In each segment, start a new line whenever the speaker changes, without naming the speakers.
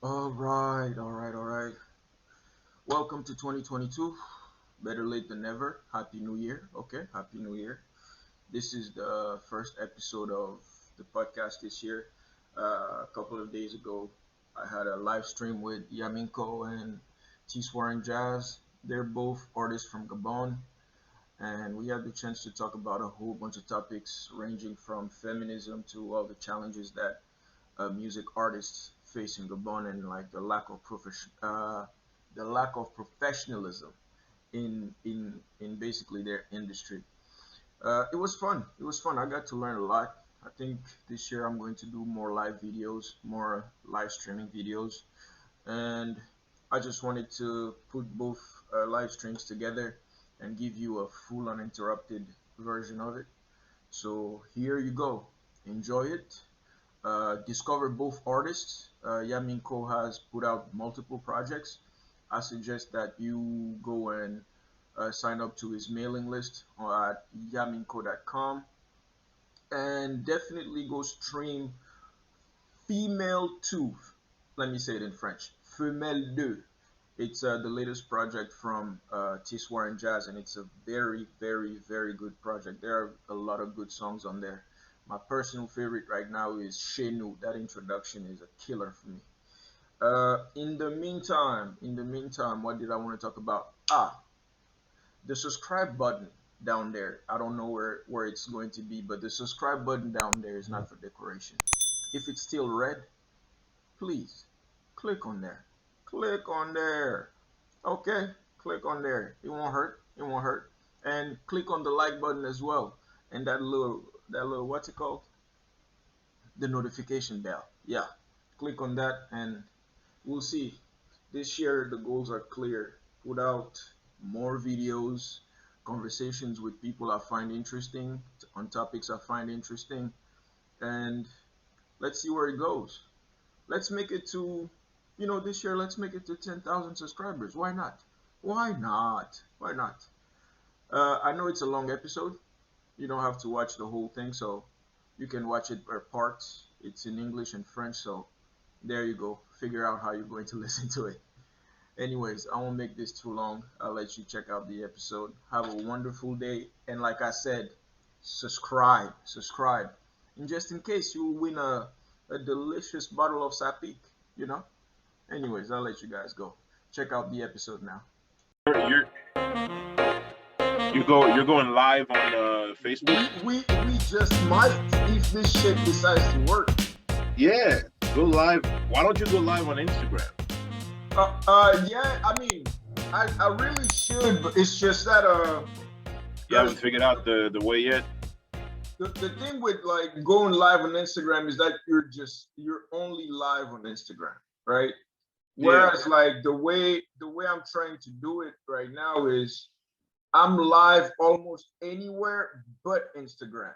All right. Welcome to 2022. Better late than never. Happy New Year. Okay, Happy New Year. This is the first episode of the podcast this year. A couple of days ago, I had a live stream with Minko and T Jazz. They're both artists from Gabon, and we had the chance to talk about a whole bunch of topics ranging from feminism to all the challenges that music artists face in Gabon and like the lack of professionalism in basically their industry. It was fun. It was fun. I got to learn a lot. I think this year I'm going to do more live videos, more live streaming videos, and I just wanted to put both live streams together and give you a full uninterrupted version of it. So here you go. Enjoy it. Discover both artists. Yaminko has put out multiple projects. I suggest that you go and sign up to his mailing list at yaminko.com and definitely go stream Female 2. Let me say it in French. Femelle 2. It's the latest project from Tissoir and Jazz, and it's a very, very, very good project. There are a lot of good songs on there. My personal favorite right now is Chez Nous. That introduction is a killer for me. In the meantime, what did I want to talk about? The subscribe button down there. I don't know where it's going to be, but the subscribe button down there is not for decoration. If it's still red, please click on there. Click on there. Okay, click on there. It won't hurt. It won't hurt. And click on the like button as well. And that little what's it called? The notification bell. Yeah. Click on that and we'll see. This year the goals are clear. Put out more videos, conversations with people I find interesting, on topics I find interesting, and let's see where it goes. Let's make it to, this year, let's make it to 10,000 subscribers. Why not? Why not? Why not? I know it's a long episode. You don't have to watch the whole thing, so you can watch it per parts. It's in English and French, so there you go. Figure out how you're going to listen to it. Anyways, I won't make this too long. I'll let you check out the episode. Have a wonderful day. And like I said, subscribe. Subscribe. And just in case, you will win a delicious bottle of SAPIC, you know? Anyways, I'll let you guys go. Check out the episode now.
You're you're going live on Facebook.
We just might if this shit decides to work.
Yeah, go live. Why don't you go live on Instagram?
Yeah, I mean, I really should, but it's just that,
You haven't figured out the way yet.
the thing with like going live on Instagram is that you're only live on Instagram, right?
Yeah.
Whereas like the way I'm trying to do it right now is I'm live almost anywhere but Instagram.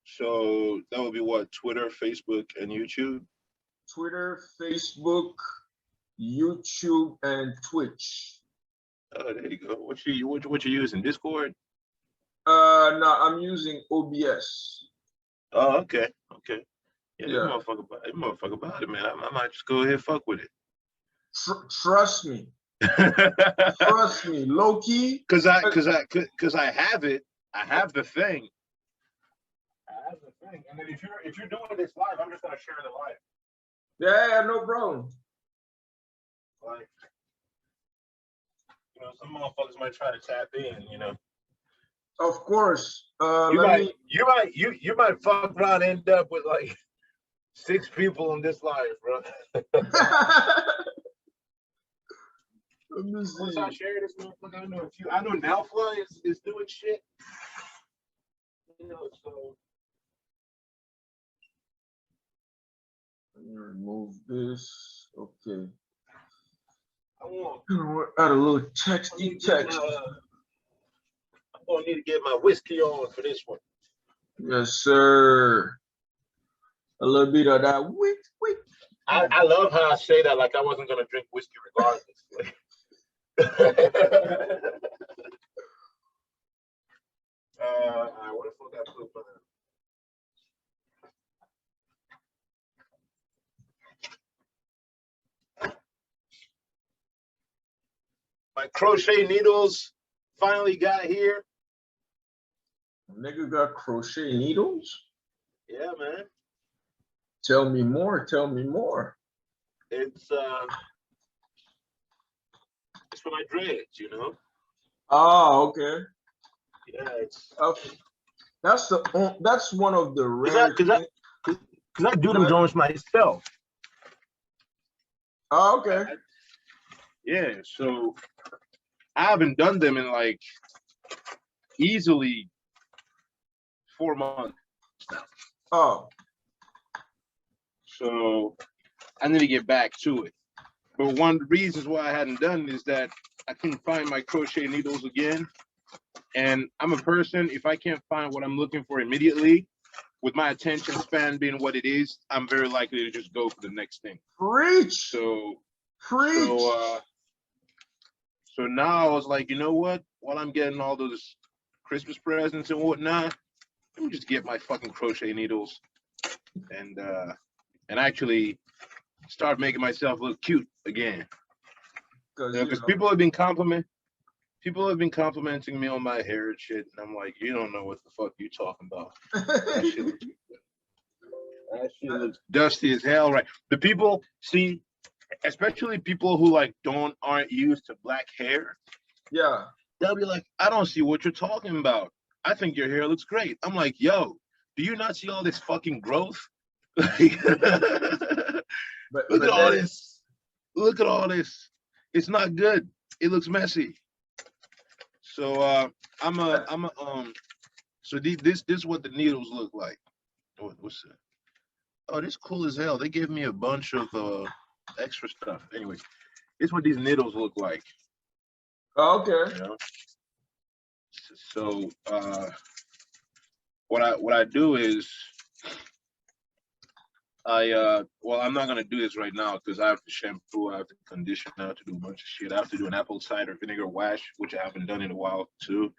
So that would be what, Twitter, Facebook, and YouTube.
Twitter, Facebook, YouTube, and Twitch.
Oh, there you go. What you using? Discord?
No, I'm using OBS.
Oh, okay, okay. Yeah, this
Yeah,
motherfucker about it, man. I might just go ahead and fuck with
trust me,
it.
trust me, low key.
Cause I have it. I have the thing. I have the thing. And then if you're doing this live, I'm just gonna share the live.
Yeah, no problem.
Like, some motherfuckers might try to tap in,
Of course.
You
Let
might
me.
you might fuck around and end up with like 6 people on this live, bro.
Let me
Once
see.
I share this motherfucker, I know Nalfla is doing shit. So
Let me remove this. Okay.
I want
Add a little
I
texty
need to get
text.
I'm gonna need to get my whiskey on for this one.
Yes, sir. A little bit of that. Wait, wait.
I love how I say that like I wasn't gonna drink whiskey regardless. What the fuck I put for that? crochet needles finally got here.
Nigga got crochet needles?
Yeah, man.
Tell me more. Tell me more.
It's for my dreads, you know.
Oh, okay.
Yeah, it's
that's one of the rare
because I do them joints myself.
Oh, okay.
Yeah, so I haven't done them in like easily 4 months now.
Oh.
So I need to get back to it. But one of the reasons why I hadn't done it is that I couldn't find my crochet needles again. And I'm a person, if I can't find what I'm looking for immediately, with my attention span being what it is, I'm very likely to just go for the next thing.
Preach.
So
Preach.
So now I was like, you know what? While I'm getting all those Christmas presents and whatnot, let me just get my fucking crochet needles and actually start making myself look cute again. Because people have been complimenting me on my hair and shit, and I'm like, you don't know what the fuck you talking about. That shit looks dusty as hell, right? The people see, especially people who like aren't used to black hair.
Yeah.
They'll be like, I don't see what you're talking about. I think your hair looks great. I'm like, yo, do you not see all this fucking growth? Look at all this. Look at all this. It's not good. It looks messy. So so this is what the needles look like. What's that? Oh, this cool as hell. They gave me a bunch of extra stuff. Anyway, this is what these needles look like.
Okay.
You know? So what I do is I'm not gonna do this right now because I have to shampoo, I have to condition, I have to do a bunch of shit. I have to do an apple cider vinegar wash, which I haven't done in a while too.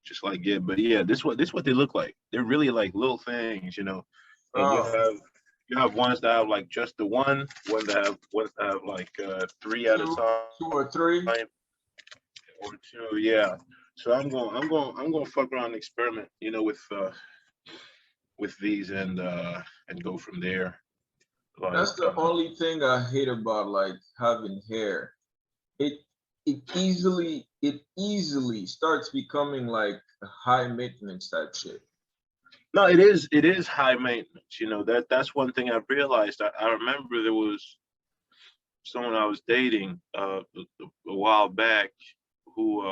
Just like but yeah, this what they look like. They're really like little things, you know. And you have ones that have like just the one that have like 3 at a time.
2 or 3
or 2, yeah. So I'm going fuck around and experiment, you know, with these and go from there. Like,
that's the only thing I hate about like having hair. It easily starts becoming like a high maintenance type shit.
No, it is high maintenance. You know, that's one thing I've realized. I remember there was someone I was dating a while back who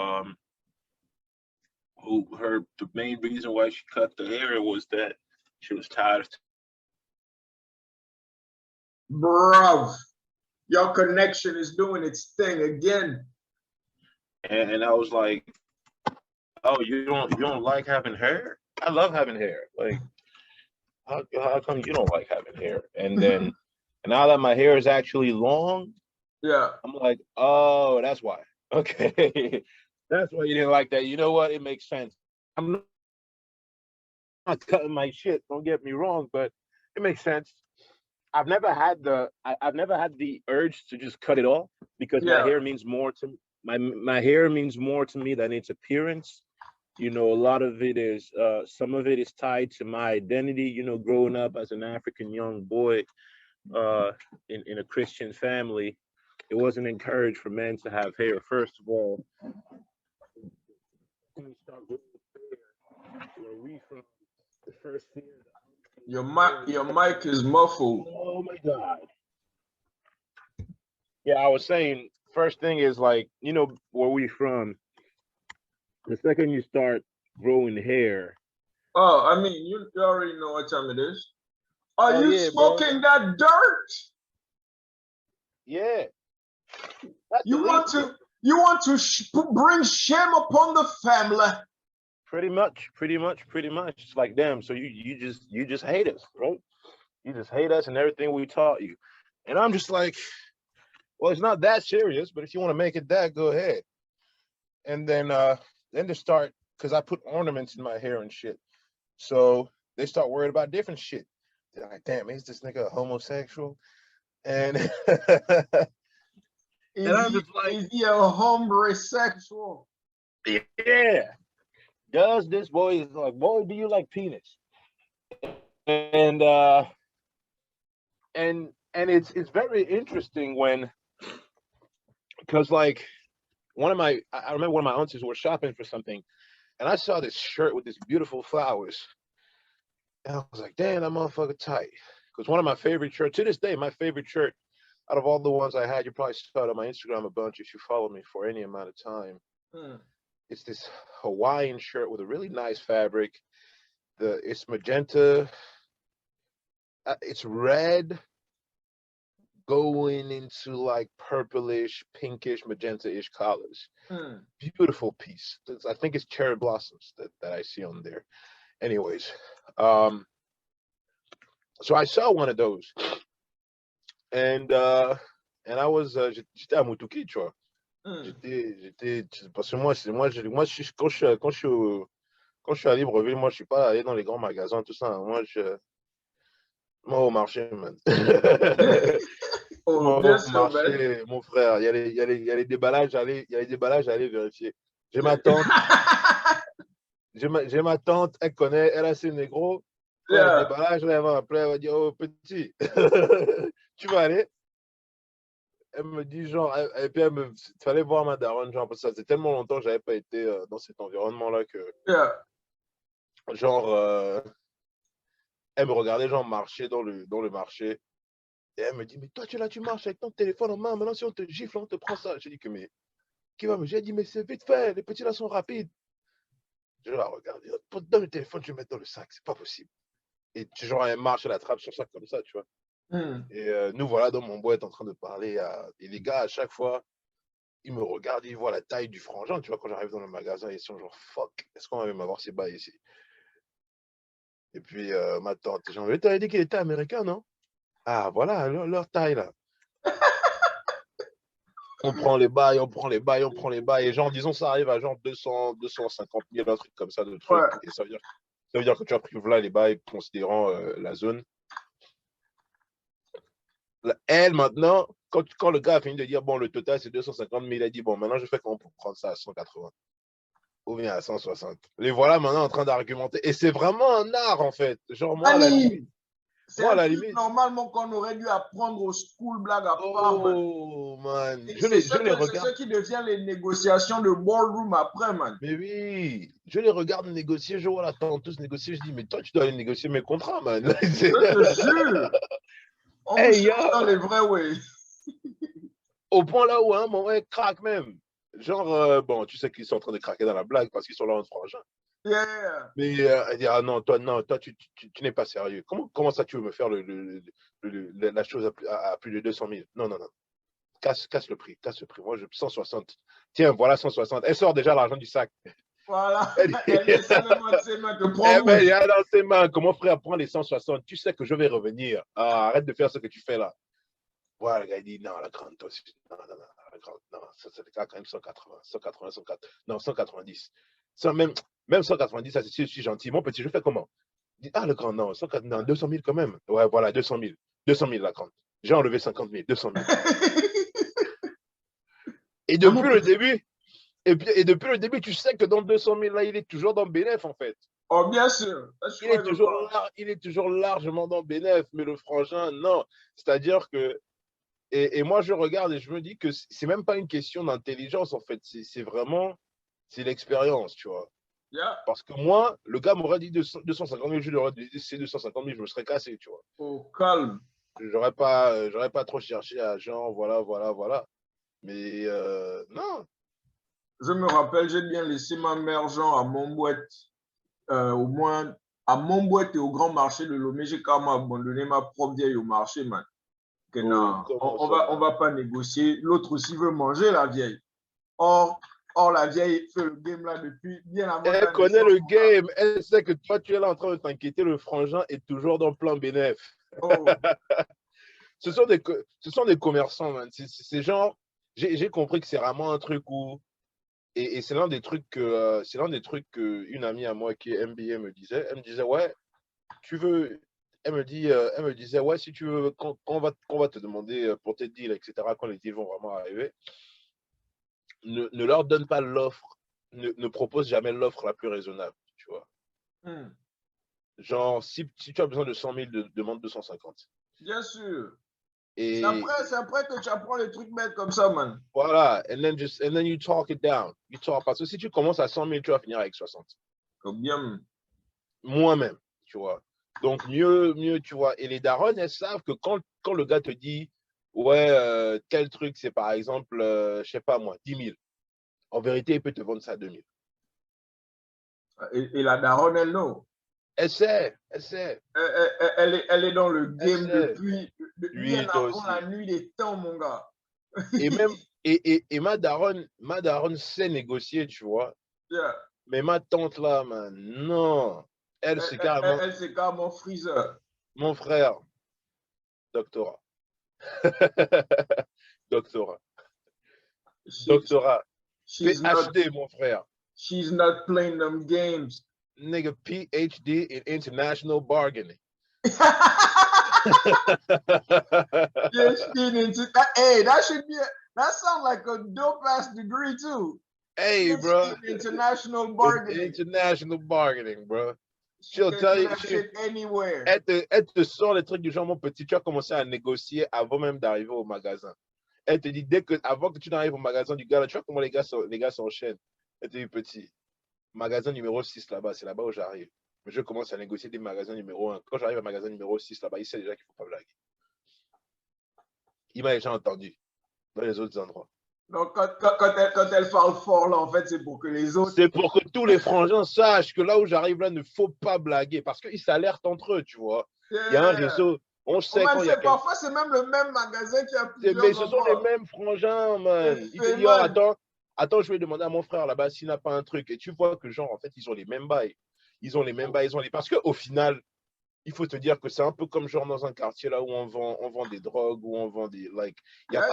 the main reason why she cut the hair was that she was tired of.
Bruv, your connection is doing its thing again.
And I was like, oh, you don't like having hair? I love having hair. Like, how come you don't like having hair? And then now that my hair is actually long,
yeah,
I'm like, oh, that's why. Okay, that's why you didn't like that. You know what? It makes sense. I'm not cutting my shit. Don't get me wrong, but it makes sense. I've never had the urge to just cut it off because my hair means more to my hair means more to me than its appearance. You know, a lot of it is some of it is tied to my identity, you know, growing up as an African young boy in a Christian family. It wasn't encouraged for men to have hair. First of all, when we start growing hair, where we from the first fear.
Your mic is muffled.
Oh my God. Yeah, I was saying, first thing is like, you know, where we from, the second you start growing hair.
Oh, I mean, you already know what time it is. Are you smoking that dirt?
Yeah.
You want to bring shame upon the family.
Pretty much. It's like, damn, so you just hate us, right? You just hate us and everything we taught you. And I'm just like, well, it's not that serious, but if you want to make it that, go ahead. And then they start, because I put ornaments in my hair and shit. So they start worried about different shit. They're like, damn, is this nigga a homosexual? And And
Is
I'm
he
just like,
is he a homosexual?
yeah. Does this boy is like, boy, do you like penis? And it's very interesting when, because like I remember one of my aunties were shopping for something, and I saw this shirt with this beautiful flowers, and I was like, damn, that motherfucker tight. Because one of my favorite shirts to this day, my favorite shirt out of all the ones I had, you probably saw it on my Instagram a bunch if you follow me for any amount of time.
Hmm.
It's this Hawaiian shirt with a really nice fabric. It's magenta, it's red going into like purplish, pinkish, magenta-ish colors.
Hmm.
Beautiful piece. I think it's cherry blossoms that I see on there. Anyways, um, so I saw one of those, and uh, and I was j'étais à Mutuki, tu vois.
Hmm.
Parce que quand je suis à Libreville, moi je suis pas allé dans les grands magasins tout ça, hein. Moi au marché, man.
Oh, bien
Au
sûr, Ben.
marché, mon frère, il y a les déballages il y a les déballages à aller vérifier. J'ai ma tante, j'ai ma tante, elle connaît, elle a ses négros. Quand il y a le
Yeah.
déballage, là, elle va m'appeler, elle va dire, oh petit, tu vas aller? Elle me dit genre, et puis il fallait voir ma daronne, genre, parce que ça faisait tellement longtemps que j'avais pas été dans cet environnement-là que,
Yeah.
genre, elle me regardait, genre, marcher dans le marché. Et elle me dit, mais toi, tu es là, tu marches avec ton téléphone en main. Maintenant, si on te gifle, on te prend ça. J'ai dit que, mais qui va me. J'ai dit, mais c'est vite fait, les petits là sont rapides. Je la regarde, donne le téléphone, je vais mettre dans le sac, c'est pas possible. Et genre, elle marche, elle attrape son sac comme ça, tu vois.
Hmm.
Et nous, voilà, dans mon boîte en train de parler. Et les gars, à chaque fois, ils me regardent, ils voient la taille du frangin, tu vois, quand j'arrive dans le magasin, ils sont genre, fuck, est-ce qu'on va même avoir ces bails ici? Et puis, ma tante, j'ai envie, t'avais dit qu'il était américain, non? Ah, voilà, leur taille, là. On prend les bails, on prend les bails, on prend les bails. Et genre, disons, ça arrive à genre 200, 250 000, un truc comme ça de trucs.
Ouais.
Et ça veut dire que tu as pris là les bails considérant la zone. Elle, maintenant, quand le gars a fini de dire, bon, le total, c'est 250 000, il a dit, bon, maintenant, je fais comment pour prendre ça à 180 ou bien à 160. Les voilà maintenant en train d'argumenter. Et c'est vraiment un art, en fait. Genre,
Annie, c'est
moi, à
un
la
truc
limite,
normalement qu'on aurait dû apprendre au school blague à part, man.
oh, man,
Et
je les
c'est ce
regarde.
qui devient les négociations de ballroom après, man.
Mais oui, je les regarde négocier, je vois la tous négocier, je dis, mais toi, tu dois aller négocier mes contrats, man.
Je te jure, on vous
Hey,
cherche
yo,
dans les vrais ways.
au point là où, hein, mon mec craque même. Genre, bon, tu sais qu'ils sont en train de craquer dans la blague parce qu'ils sont là en frangin.
Yeah.
Mais elle dit, ah non, toi tu n'es pas sérieux. Comment ça, tu veux me faire la chose à plus de 200 000? Non, non, non. Casse le prix, casse le prix. Moi, je 160. Tiens, voilà 160. Elle sort déjà l'argent du sac.
Voilà.
Elle dit,
Elle essaie même de ses mains de
eh
prendre où?
ben, il y a dans ses mains, comment frère prend les 160? Tu sais que je vais revenir. Ah, arrête de faire ce que tu fais là. Ouais, le gars, il dit, non, la grande, toi aussi. Non, non, non, la grande, non, ça c'est quand même 180, 180, 180, non, 190. Même 190, ça c'est si gentil. Mon petit, je fais comment? Il dit, ah, le grand, non, 140, non, 200 000 quand même. Ouais, voilà, 200 000. 200 000, la grande. J'ai enlevé 50 000, 200 000. Et
Ah, mon
depuis le
petit.
début, et depuis le début, tu sais que dans 200 000, là, il est toujours dans le bénéfice, en fait.
Oh, bien sûr. Je suis d'accord.
Il est toujours largement dans le bénéfice, mais le frangin, non. C'est-à-dire que et moi, je regarde et je me dis que c'est même pas une question d'intelligence, en fait. C'est vraiment, c'est l'expérience, tu vois.
Yeah.
Parce que moi, le gars m'aurait dit 250 000, je lui aurais dit c'est 250 000, je me serais cassé, tu vois.
Au calme.
J'aurais pas trop cherché à genre, voilà, voilà, voilà. Mais non.
Je me rappelle, j'ai bien laissé ma mère, genre, à Montboîte, au moins à Montboîte et au grand marché de Lomé. J'ai quand même abandonné ma propre vieille au marché, man. Que
Oh,
non,
comment
on
ça?
va pas négocier. L'autre aussi veut manger la vieille. Or, la vieille fait le game là depuis bien avant
Elle
ta
connaît
naissance,
le
mon gars.
game. Elle sait que toi, tu es là en train de t'inquiéter. Le frangin est toujours dans le plan bénéf.
Oh,
Ce sont des commerçants, man. C'est genre, j'ai compris que c'est vraiment un truc où. Et c'est l'un des trucs que une amie à moi qui est MBA me disait. Elle me disait, ouais, tu veux. elle me disait, ouais, si tu veux, quand on va te demander pour tes deals, etc., quand les deals vont vraiment arriver, ne leur donne pas l'offre, ne propose jamais l'offre la plus raisonnable, tu vois.
Hmm.
Genre, si tu as besoin de 100 000, demande 250.
Bien sûr.
Et
C'est après que tu apprends les trucs bêtes comme ça, man.
voilà, and then you talk it down. You talk, parce que si tu commences à 100 000, tu vas finir avec 60.
Bien.
Moi-même, tu vois. Donc, mieux, tu vois. Et les darons, elles savent que quand le gars te dit, ouais, tel truc, c'est par exemple, je sais pas moi, 10 000. En vérité, il peut te vendre ça à 2 000.
Et la daronne, elle, non.
Elle sait, elle sait,
Elle est dans le
elle
game
sait.
depuis bien
Oui, toi
avant
aussi.
la nuit des temps, mon gars.
Et même, et ma daronne sait négocier, tu vois.
Yeah.
Mais ma tante là, man, non. Elle, c'est carrément
Elle c'est carrément freezer.
mon frère, doctorat. Doctorat.
She,
Doctorat.
she's not
PhD, mon frère.
she's not playing them games.
Nigga, PhD in international bargaining.
PhD into that. Hey, that should be that sounds like a dope ass degree too.
Hey,
PhD
bro.
in international bargaining.
International bargaining, bro.
She
She'll
can
tell
do
you,
that shit anywhere.
elle te sort les trucs du genre, mon petit, tu as commencé à négocier avant même d'arriver au magasin. Elle te dit, avant que tu n'arrives au magasin du gars, là, tu vois comment les gars s'enchaînent. Elle te dit, petit, magasin numéro 6 là-bas, c'est là-bas où j'arrive. Je commence à négocier des magasins numéro 1. Quand j'arrive au magasin numéro 6 là-bas, il sait déjà qu'il ne faut pas blaguer. Il m'a déjà entendu dans les autres endroits.
Donc, quand elle parle fort, là, en fait, c'est pour que les autres.
C'est pour que tous les frangins sachent que là où j'arrive, là, ne faut pas blaguer. Parce qu'ils s'alertent entre eux, tu vois. Il y a un
Yeah.
réseau. On sait
Même
quand il y a quelqu'un.
parfois, c'est même le même magasin qui a
Mais
plusieurs
ce sont les
endroits.
mêmes frangins, man. Il te dit, oh,
Man.
attends, je vais demander à mon frère là-bas s'il n'a pas un truc. Et tu vois que, genre, en fait, ils ont les mêmes bails. Ils ont les mêmes bails. Parce qu'au final, il faut te dire que c'est un peu comme genre dans un quartier là où on vend des drogues, où on vend des. Like, il
Yeah,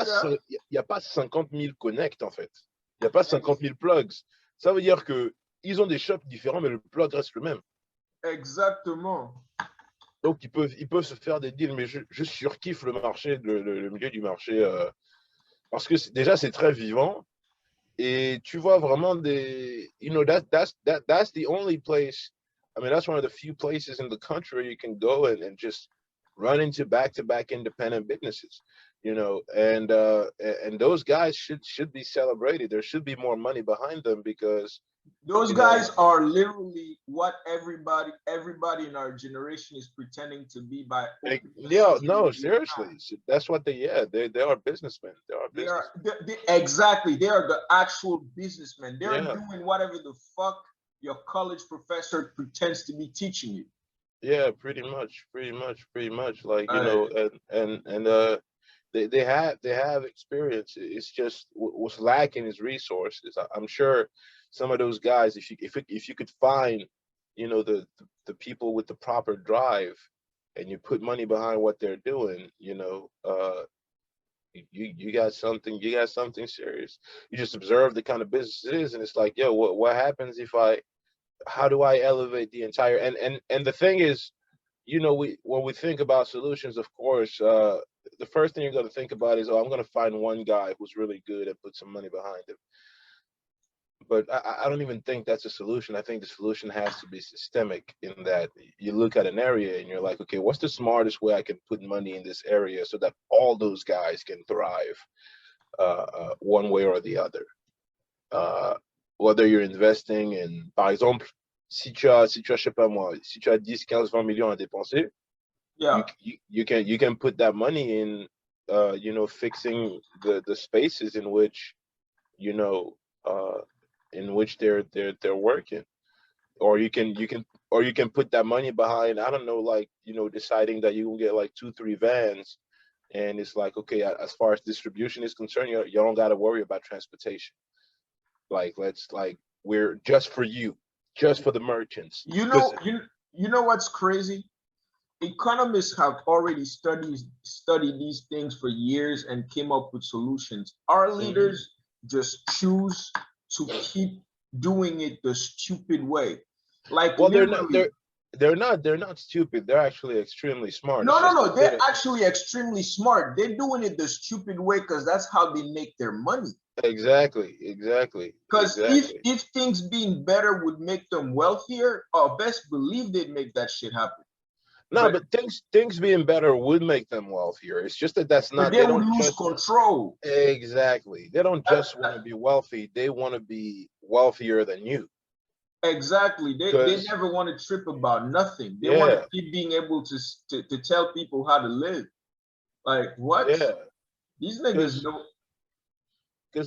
yeah.
n'y a pas 50 000 connects, en fait. Il n'y a pas 50 000 plugs. Ça veut dire que ils ont des shops différents, mais le plug reste le même.
Exactement.
Donc, ils peuvent se faire des deals, mais je surkiffe le marché, le milieu du marché, parce que déjà, c'est très vivant. Et tu vois vraiment des, you know, that's the only place. I mean, that's one of the few places in the country where you can go and just run into back-to-back independent businesses, you know, and those guys should be celebrated. There should be more money behind them because,
Those
you know,
guys are literally what everybody in our generation is pretending to be by opening a
yeah,
social
no,
media
seriously,
account.
that's what they are businessmen. They are
They are
businessmen.
exactly, they are the actual businessmen. They're
Yeah.
doing whatever the fuck your college professor pretends to be teaching you.
Yeah, pretty much. Like, you
Uh,
know, they have experience. It's just what's lacking is resources. I'm sure some of those guys, if you could find, you know, the people with the proper drive, and you put money behind what they're doing, you know, you got something serious. You just observe the kind of business it is, and it's like, yo, what happens if I how do I elevate the entire and the thing is, you know, we when we think about solutions, of course, the first thing you're going to think about is, oh, I'm going to find one guy who's really good and put some money behind him. But I don't even think that's a solution. I think the solution has to be systemic in that you look at an area and you're like, okay, what's the smartest way I can put money in this area so that all those guys can thrive one way or the other. Uh, Whether you're investing in, par exemple, si tu as, je sais pas moi, si tu as 10, 15, 20 millions à dépenser,
yeah,
you can put that money in, you know, fixing the spaces in which, you know, in which they're working, or you can put that money behind, I don't know, like, you know, deciding that you can get like 2, 3 vans, and it's like, okay, as far as distribution is concerned, you don't got to worry about transportation. Like, we're just for you, just for the merchants,
you
because
know, you know what's crazy? Economists have already studied these things for years and came up with solutions. Our leaders just choose to keep doing it the stupid way. Like
well, they're not
literally.
they're not stupid. They're actually extremely smart. It's
No, no,
just
no.
that they
They're
don't.
actually extremely smart. They're doing it the stupid way because that's how they make their money.
Exactly, exactly,
Because
exactly.
if things being better would make them wealthier, best believe they'd make that shit happen.
No,
But
but things being better would make them wealthier. It's just that that's
but
not.
they
They
would
don't
lose
just
control.
exactly. They don't
That,
just want to be wealthy. They want to be wealthier than you.
exactly. They
Because
never want to trip about nothing. They want to
yeah,
keep being able to tell people how to live. Like what?
yeah.
These niggas
Because
know.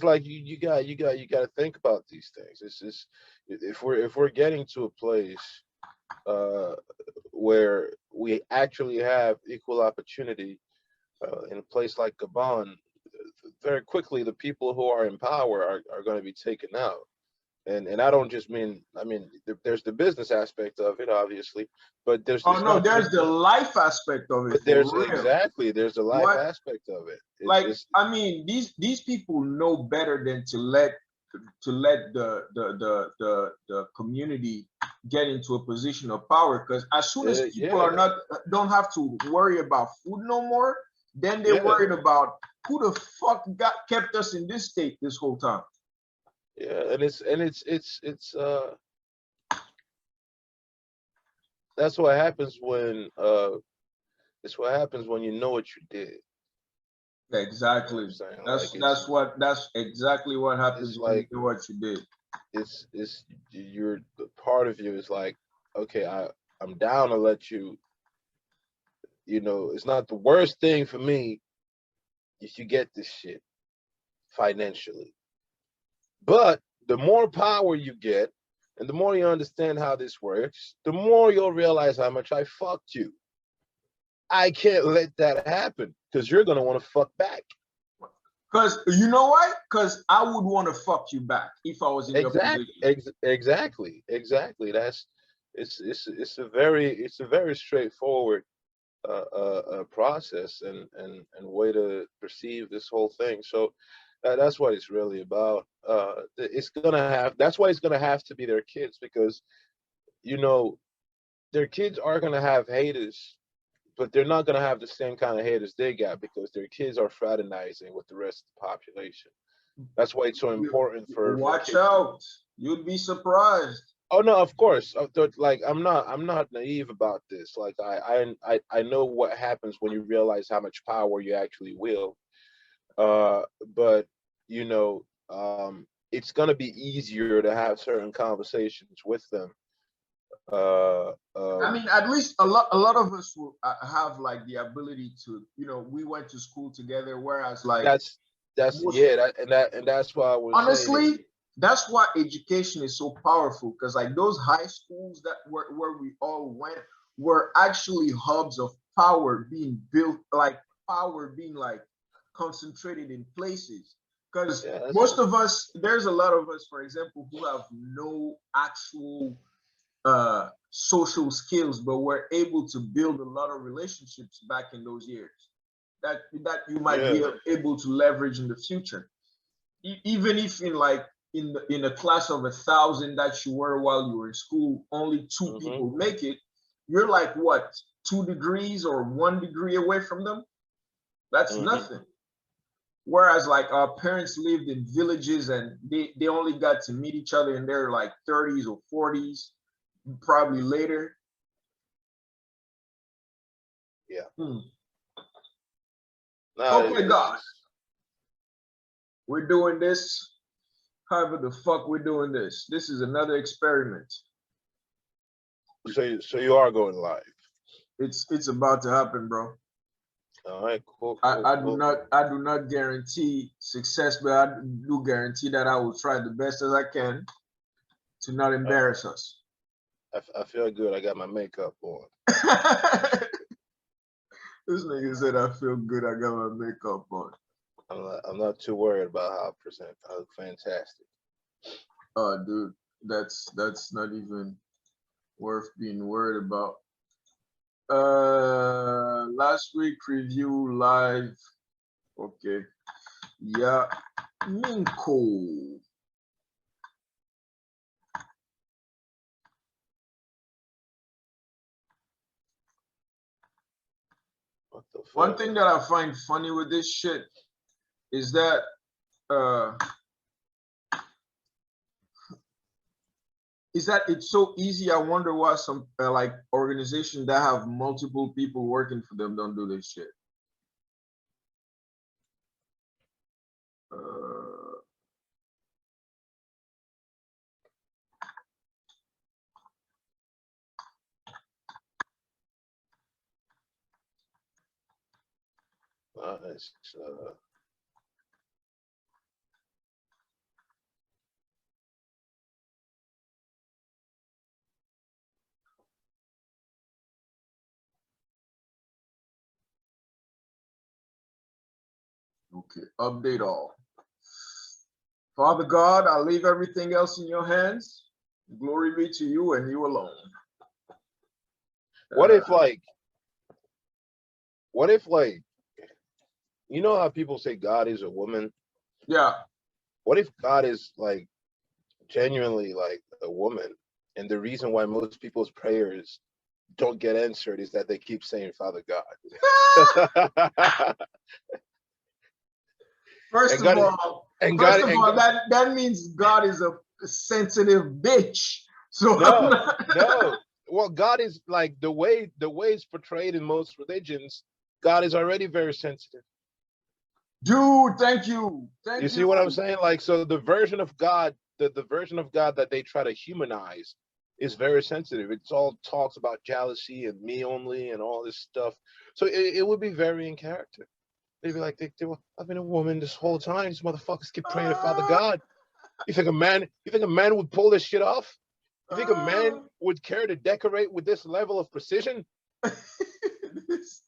like you got to think about these things. It's just if we're getting to a place uh where we actually have equal opportunity in a place like Gabon, very quickly the people who are in power are going to be taken out. And I don't just mean, I mean there's the business aspect of it, obviously, but there's
Oh
it's
no,
not
there's
just
the life aspect of it
but
for
there's
real.
exactly there's the life
What?
aspect of it.
Like
It's
I mean, these people know better than to let the community get into a position of power. Because as soon as people are
yeah,
not don't have to worry about food no more, then they're
yeah,
worried about who the fuck got kept us in this state this whole time.
yeah, and it's that's what happens when it's what happens when you know what you did. You know what I'm
Exactly.
saying? Like
That's exactly what
it's
happens when you
like
do what you did.
it's you're the part of you is like, okay, I'm down to let you, it's not the worst thing for me if you get this shit financially. But the more power you get and the more you understand how this works, the more you'll realize how much I fucked you. I can't let that happen because you're gonna want to fuck back.
Because you know why? Because I would want to fuck you back if I was in your position.
Exactly. That's it's a very straightforward process and way to perceive this whole thing. So that's what it's really about. That's why it's gonna have to be their kids because you know their kids are gonna have haters, but they're not gonna have the same kind of haters they got because their kids are fraternizing with the rest of the population. That's why it's so
You,
important for
watch
kids to.
out. You'd be surprised.
Oh no, of course. Like I'm not naive about this. Like I know what happens when you realize how much power you actually wield. But you know, it's gonna be easier to have certain conversations with them. Uh,
I
um,
mean, at least a lot of us will have like the ability to, we went to school together, whereas like
that's
most,
yeah, and that's why I was saying it.
honestly, that's why education is so powerful because like those high schools that where we all went were actually hubs of power being built, like power being like concentrated in places. Because
Yeah,
most of us, there's a lot of us, for example, who have no actual social skills, but were able to build a lot of relationships back in those years that you might be
yeah.
able to leverage in the future. Even if in like in a class of 1,000 that you were while you were in school, only two
Hmm.
people make it. You're like what, 2 degrees or 1 degree away from them. That's
Hmm.
nothing. Whereas like our parents lived in villages and they only got to meet each other in their like 30s or 40s, probably later.
Yeah.
Hmm.
No,
Okay, God, we're doing this. However the fuck we're doing this. This is another experiment.
so you are going live.
It's about to happen, bro.
All right, cool,
I,
cool,
I do
cool.
not I do not guarantee success, but I do guarantee that I will try the best as I can to not
All right.
embarrass us.
I feel good. I got my makeup on.
This nigga said I feel good. I got my makeup on.
I'm not too worried about how I present. I look fantastic.
Oh, dude, that's not even worth being worried about. Last week review live. Okay, yeah, Minko. One
fuck.
thing that I find funny with this shit is that uh it's so easy. I wonder why some like organizations that have multiple people working for them don't do this shit. Uh,
It's,
okay, update all. Father God, I leave everything else in your hands. Glory be to you and you alone.
what if like, what if like, you know how people say God is a woman?
Yeah.
What if God is like genuinely like a woman, and the reason why most people's prayers don't get answered is that they keep saying Father God.
First
and
of
God
all,
and God
first of
and
all, that means God is a sensitive bitch. So I'm
no,
not.
no. Well, God is like the way it's portrayed in most religions. God is already very sensitive.
Dude, thank you.
You
Thank
see
you.
what I'm saying? Like, so the version of God, the version of God that they try to humanize is very sensitive. It's all talks about jealousy and me only and all this stuff. So it would be very in character. They'd be like, I've been a woman this whole time. These motherfuckers keep praying to Father
Uh,
God. You think a man would pull this shit off? You think a man
uh,
would care to decorate with this level of precision?
this,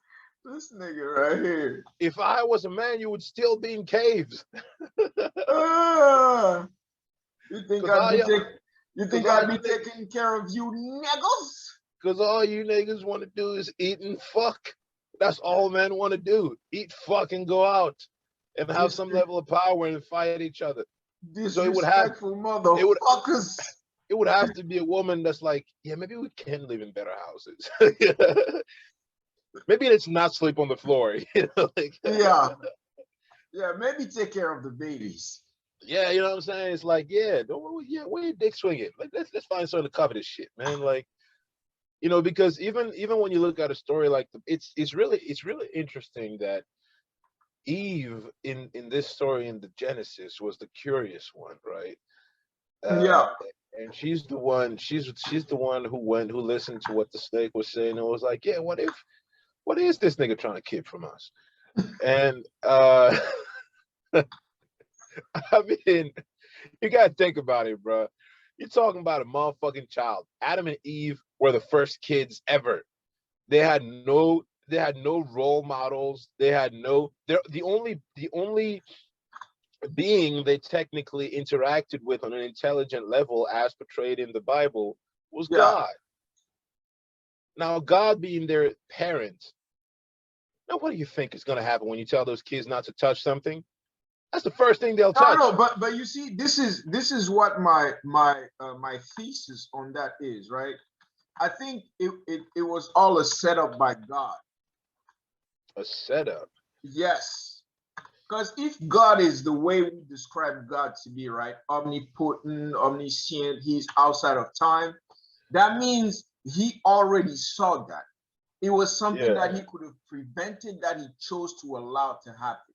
this nigga right here.
If I was a man, you would still be in caves.
Uh, you think
Cause
I'd
all
be
you,
taking you
cause
think
all
I'd
you
be taking care of you niggas?
Because all you niggas want to do is eat and fuck. That's all men want to do. Eat, fuck, and go out and have
Dis-
some level of power and fight each other. So
disrespectful
it would
motherfuckers.
it would have to be a woman that's like, yeah, maybe we can live in better houses. Maybe let's not sleep on the floor. Like,
Yeah. Yeah, maybe take care of the babies.
yeah, you know what I'm saying? It's like, yeah, where your dick swinging? Like, let's find something to cover this shit, man. Like, because even when you look at a story like it's really interesting that Eve in this story in the Genesis was the curious one, right? Uh,
Yeah.
and she's the one who listened to what the snake was saying and was like, yeah, what is this nigga trying to keep from us? And I mean, you gotta think about it, bro. You're talking about a motherfucking child. Adam and Eve were the first kids ever. They had no role models. They're the only being they technically interacted with on an intelligent level as portrayed in the Bible was
Yeah.
God. Now, God being their parent, now what do you think is going to happen when you tell those kids not to touch something? That's the first thing they'll
No, no,
touch.
but you see, this is what my thesis on that is, right? I think it was all a setup by God.
A setup.
Yes. Because if God is the way we describe God to be, right? Omnipotent, omniscient, he's outside of time. That means he already saw that. It was something
Yeah.
that he could have prevented that he chose to allow to happen,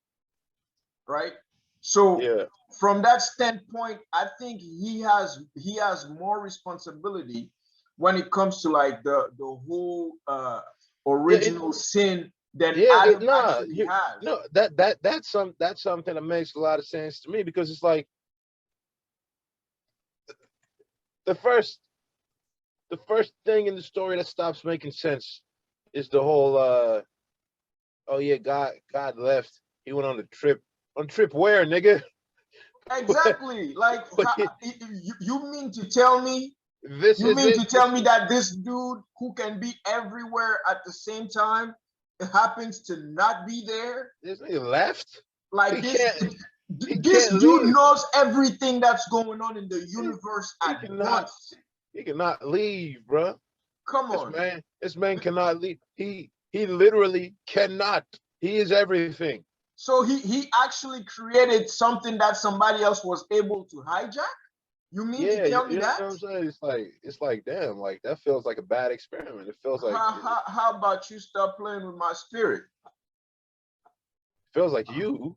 right? So
Yeah.
from that standpoint, I think he has more responsibility when it comes to like the whole
Yeah.
original sin than
Yeah.
Adam
Nah.
actually has.
No. That's something that makes a lot of sense to me because it's like the first the first thing in the story that stops making sense is the whole oh yeah, God left. He went on a trip. On trip where, nigga?
Exactly. Like, you mean to tell me?
This
You
is
mean
it.
to tell me that this dude who can be everywhere at the same time happens to not be there?
This nigga left.
Like
He
this,
can't. He
this
can't
dude
leave.
knows everything that's going on in the
He,
universe
he
at
cannot.
once.
He cannot leave, bro.
Come
This
on.
man. This man cannot leave. He literally cannot. He is everything.
So he actually created something that somebody else was able to hijack? You mean to
Yeah,
tell me
you know
that?
what I'm saying? It's like damn, like that feels like a bad experiment. It
How about you stop playing with my spirit?
feels like you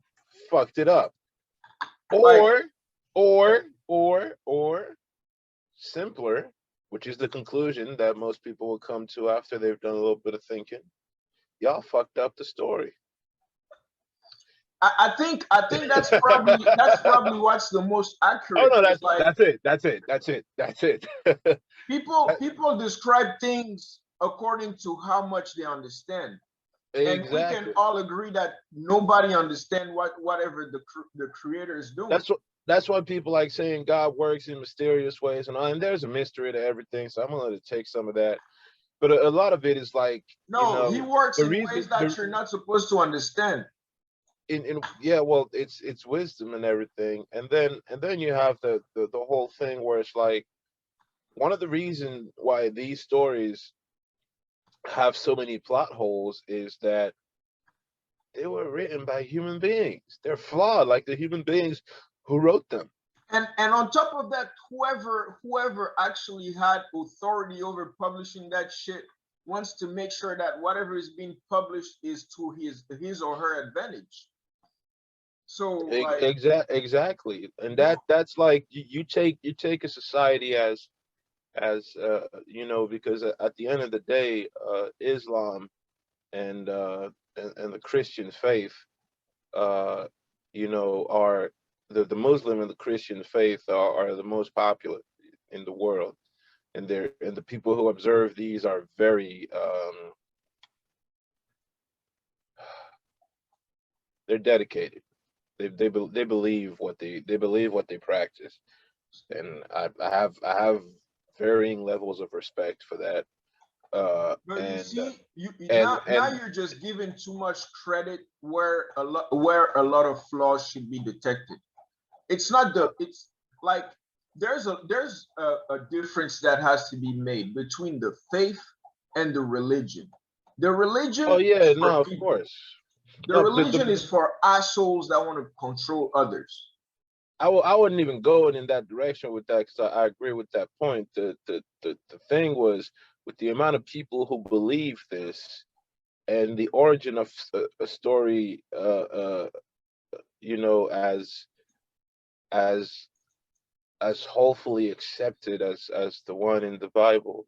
fucked it up.
Like,
Or or simpler, which is the conclusion that most people will come to after they've done a little bit of thinking. Y'all fucked up the story.
I think that's probably what's the most
Oh
accurate.
no,
It's like
that's it.
people describe things according to how much they understand, and we can
Exactly.
all agree that nobody understand whatever the creator is doing.
That's what that's why people like saying God works in mysterious ways and all, and there's a mystery to everything. So I'm gonna let it take some of that. But a lot of it is like, you
No, he
know,
works
the
in
reason
ways that you're not supposed to understand.
in yeah, well, it's wisdom and everything, and then you have the whole thing where it's like one of the reasons why these stories have so many plot holes is that they were written by human beings. They're flawed, like the human beings who wrote them.
And on top of that, whoever actually had authority over publishing that shit wants to make sure that whatever is being published is to his or her advantage. So like,
Exactly, and
you
that's like you take a society as you know, because at the end of the day, Islam and and the Christian faith, uh, you know, are the Muslim and the Christian faith are the most popular in the world, and the people who observe these are very they're dedicated. They believe what they believe what they practice, and I have varying levels of respect for that.
but you see, you now
And
you're just giving too much credit where a lot of flaws should be detected. It's not the it's like there's a difference that has to be made between the faith and the religion. The
oh
religion is
yeah,
for
no, of
people.
course.
The
No,
religion is for assholes that want to control others.
I wouldn't even go in that direction with that because I agree with that point. The thing was with the amount of people who believe this and the origin of a story, you know, as as hopefully accepted as the one in the Bible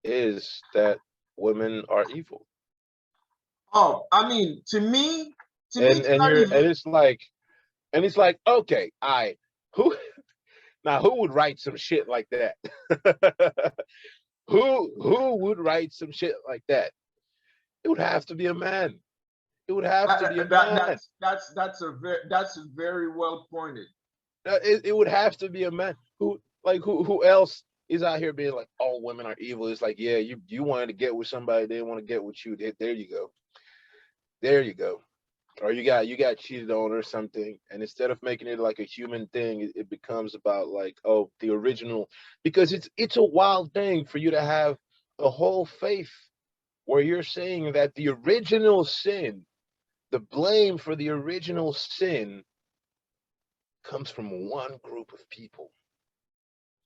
is that women are evil,
Oh, I mean, to me, it's
and
not
you're
even.
and it's like okay, I who now who would write some shit like that? Who would write some shit like that? It would have to be a man. It would have to be a man.
That's very well pointed.
It would have to be a man who else is out here being like, "Oh, women are evil." It's like, yeah, you wanted to get with somebody, they want to get with you. There you go, there you go. Or you got cheated on or something, and instead of making it like a human thing, it becomes about like, oh, the original, because it's a wild thing for you to have a whole faith where you're saying that the original sin, the blame for the original sin comes from one group of people.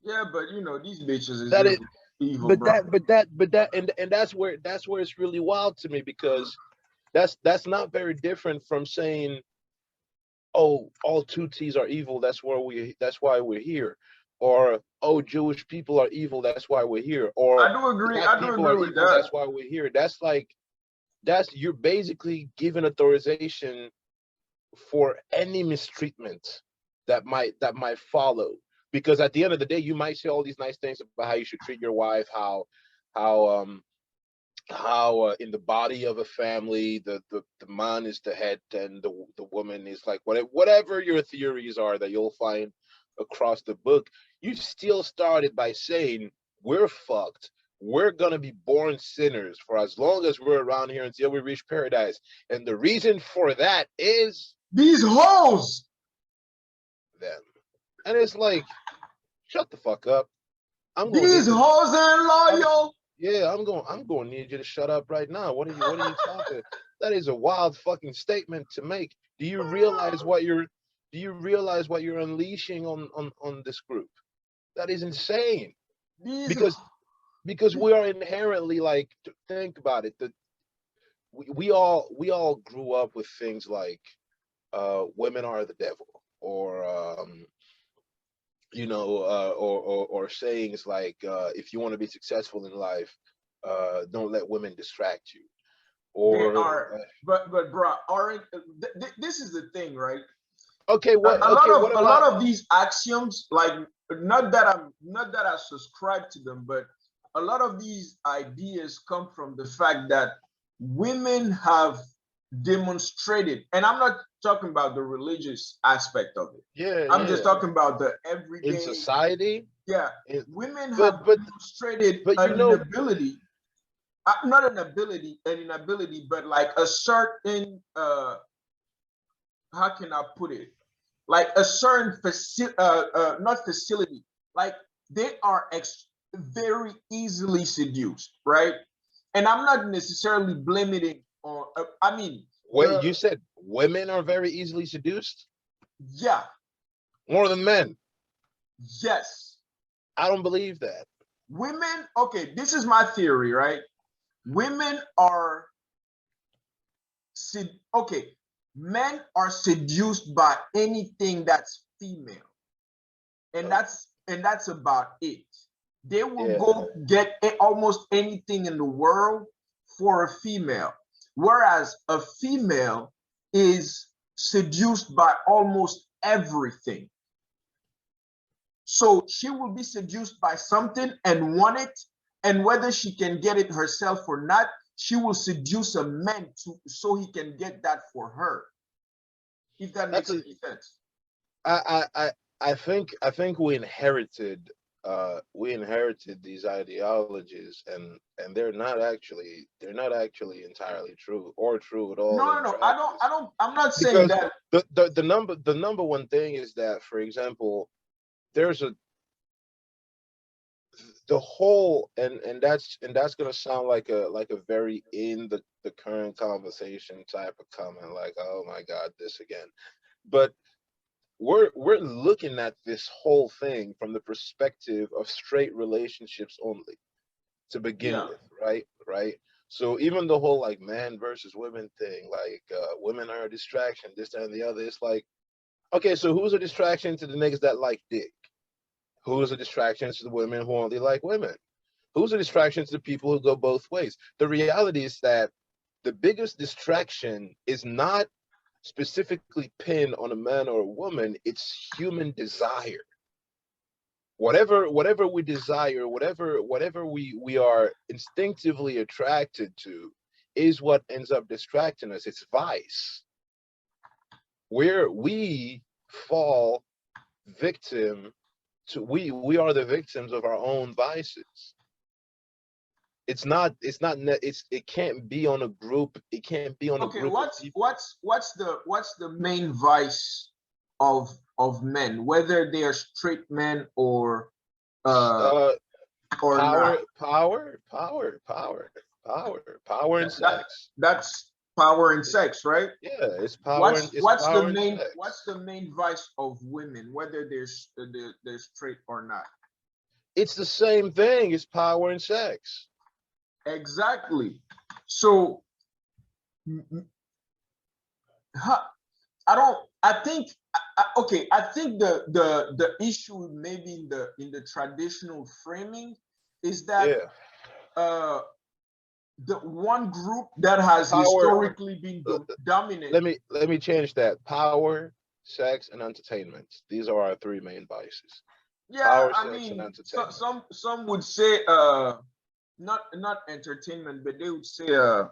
Yeah, but these bitches is
That
evil,
it,
evil, bro.
but that and that's where it's really wild to me because that's not very different from saying, oh, all Tutsis are evil. That's why we're here, or oh, Jewish people are evil. That's why we're here, or
I do agree.
black
I do
people are
agree with
evil.
that.
That's why we're here. That's like you're basically giving authorization for any mistreatment that might follow. Because at the end of the day, you might say all these nice things about how you should treat your wife, how in the body of a family the man is the head and the woman is like whatever your theories are that you'll find across the book. You still started by saying we're fucked. We're gonna be born sinners for as long as we're around here until we reach paradise. And the reason for that is
These hoes.
them. And it's like, shut the fuck up. I'm gonna
These
need to
hoes ain't
I'm
loyal.
Yeah, I'm going to need you to shut up right now. What are you talking? That is a wild fucking statement to make. Do you realize what you're unleashing on this group? That is insane.
These,
Because we are inherently like, think about it. We all grew up with things like women are the devil, or or sayings like, if you want to be successful in life, don't let women distract you.
they
Or
are, but bro, aren't this is the thing, right?
okay,
A
okay,
lot
what
of
about
these axioms, like, not that I subscribe to them, but a lot of these ideas come from the fact that women have demonstrated, and I'm not talking about the religious aspect of it.
yeah,
I'm just
yeah,
talking about the
in
everyday.
society,
Yeah,
it,
women
but
have
but
demonstrated
but
an inability, not an inability, but like a certain, how can I put it? Like a certain not facility, like they are very easily seduced, right? And I'm not necessarily blaming it on, I mean,
wait,
the,
you said women are very easily seduced
yeah,
more than men?
yes,
I don't believe that.
women, okay, this is my theory, right? Women are, okay, men are seduced by anything that's female,
Oh,
and that's about it. They will
yeah,
go get almost anything in the world for a female, whereas a female is seduced by almost everything. So she will be seduced by something and want it, and whether she can get it herself or not, she will seduce a man to so he can get that for her. If that
that's
makes
a.
any sense.
I think we inherited these ideologies, and they're not actually entirely true or true at all
No, no,
in
no.
practice.
I'm not saying
Because
that.
the number one thing is that, for example, there's a the whole, and that's gonna sound like a very in the current conversation type of comment, like, oh my god, this again. But we're looking at this whole thing from the perspective of straight relationships only, to begin
Yeah.
with, right. So even the whole like man versus women thing, like, women are a distraction, this, that, and the other, it's like, okay, so who's a distraction to the niggas that like dick? Who's a distraction to the women who only like women? Who's a distraction to the people who go both ways? The reality is that the biggest distraction is not specifically pinned on a man or a woman, it's human desire. Whatever we desire, whatever we are instinctively attracted to, is what ends up distracting us. It's vice, where we fall victim to, we are the victims of our own vices. It can't be on a group, it can't be on a
Okay,
group of people.
what's the main vice of men, whether they are straight men uh
uh
or
Power,
not?
power, power, power, power and
That
sex.
that's power and
It's,
sex, right?
yeah, it's power and
What's
sex.
the main vice of women, whether they're straight or not?
It's the same thing. It's power and sex.
Exactly. So, huh, I don't. I think. Okay. I think the issue maybe in the traditional framing is that
Yeah,
uh, the one group that has
power.
historically been
uh,
dominant.
let me change that. Power, sex, and entertainment. These are our three main vices.
Yeah,
Power,
I
sex, and
mean,
entertainment.
some would say not entertainment, but they would say how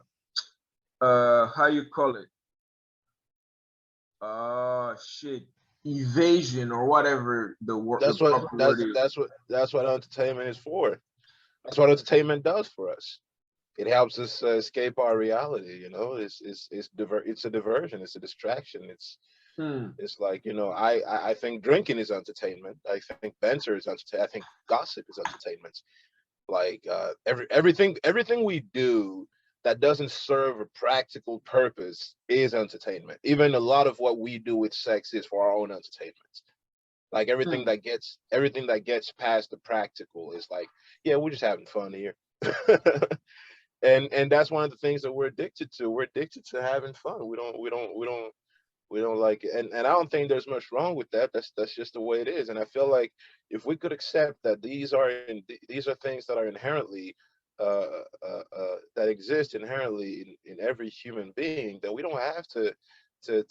you call it, shit, evasion or whatever the
That's what
proper word
that's
is.
that's what that's what entertainment is for. That's what entertainment does for us. It helps us escape our reality. It's a diversion. It's a distraction.
Hmm.
It's like, I think drinking is entertainment. I think banter is entertainment. I think gossip is entertainment. Like everything we do that doesn't serve a practical purpose is entertainment. Even a lot of what we do with sex is for our own entertainment. Like
Hmm.
everything that gets past the practical is like, yeah, we're just having fun here. And that's one of the things that we're addicted to. We're addicted to having fun. We don't like it, and I don't think there's much wrong with that. That's just the way it is. And I feel like if we could accept that these are things that are inherently that exist inherently in every human being, then we don't have to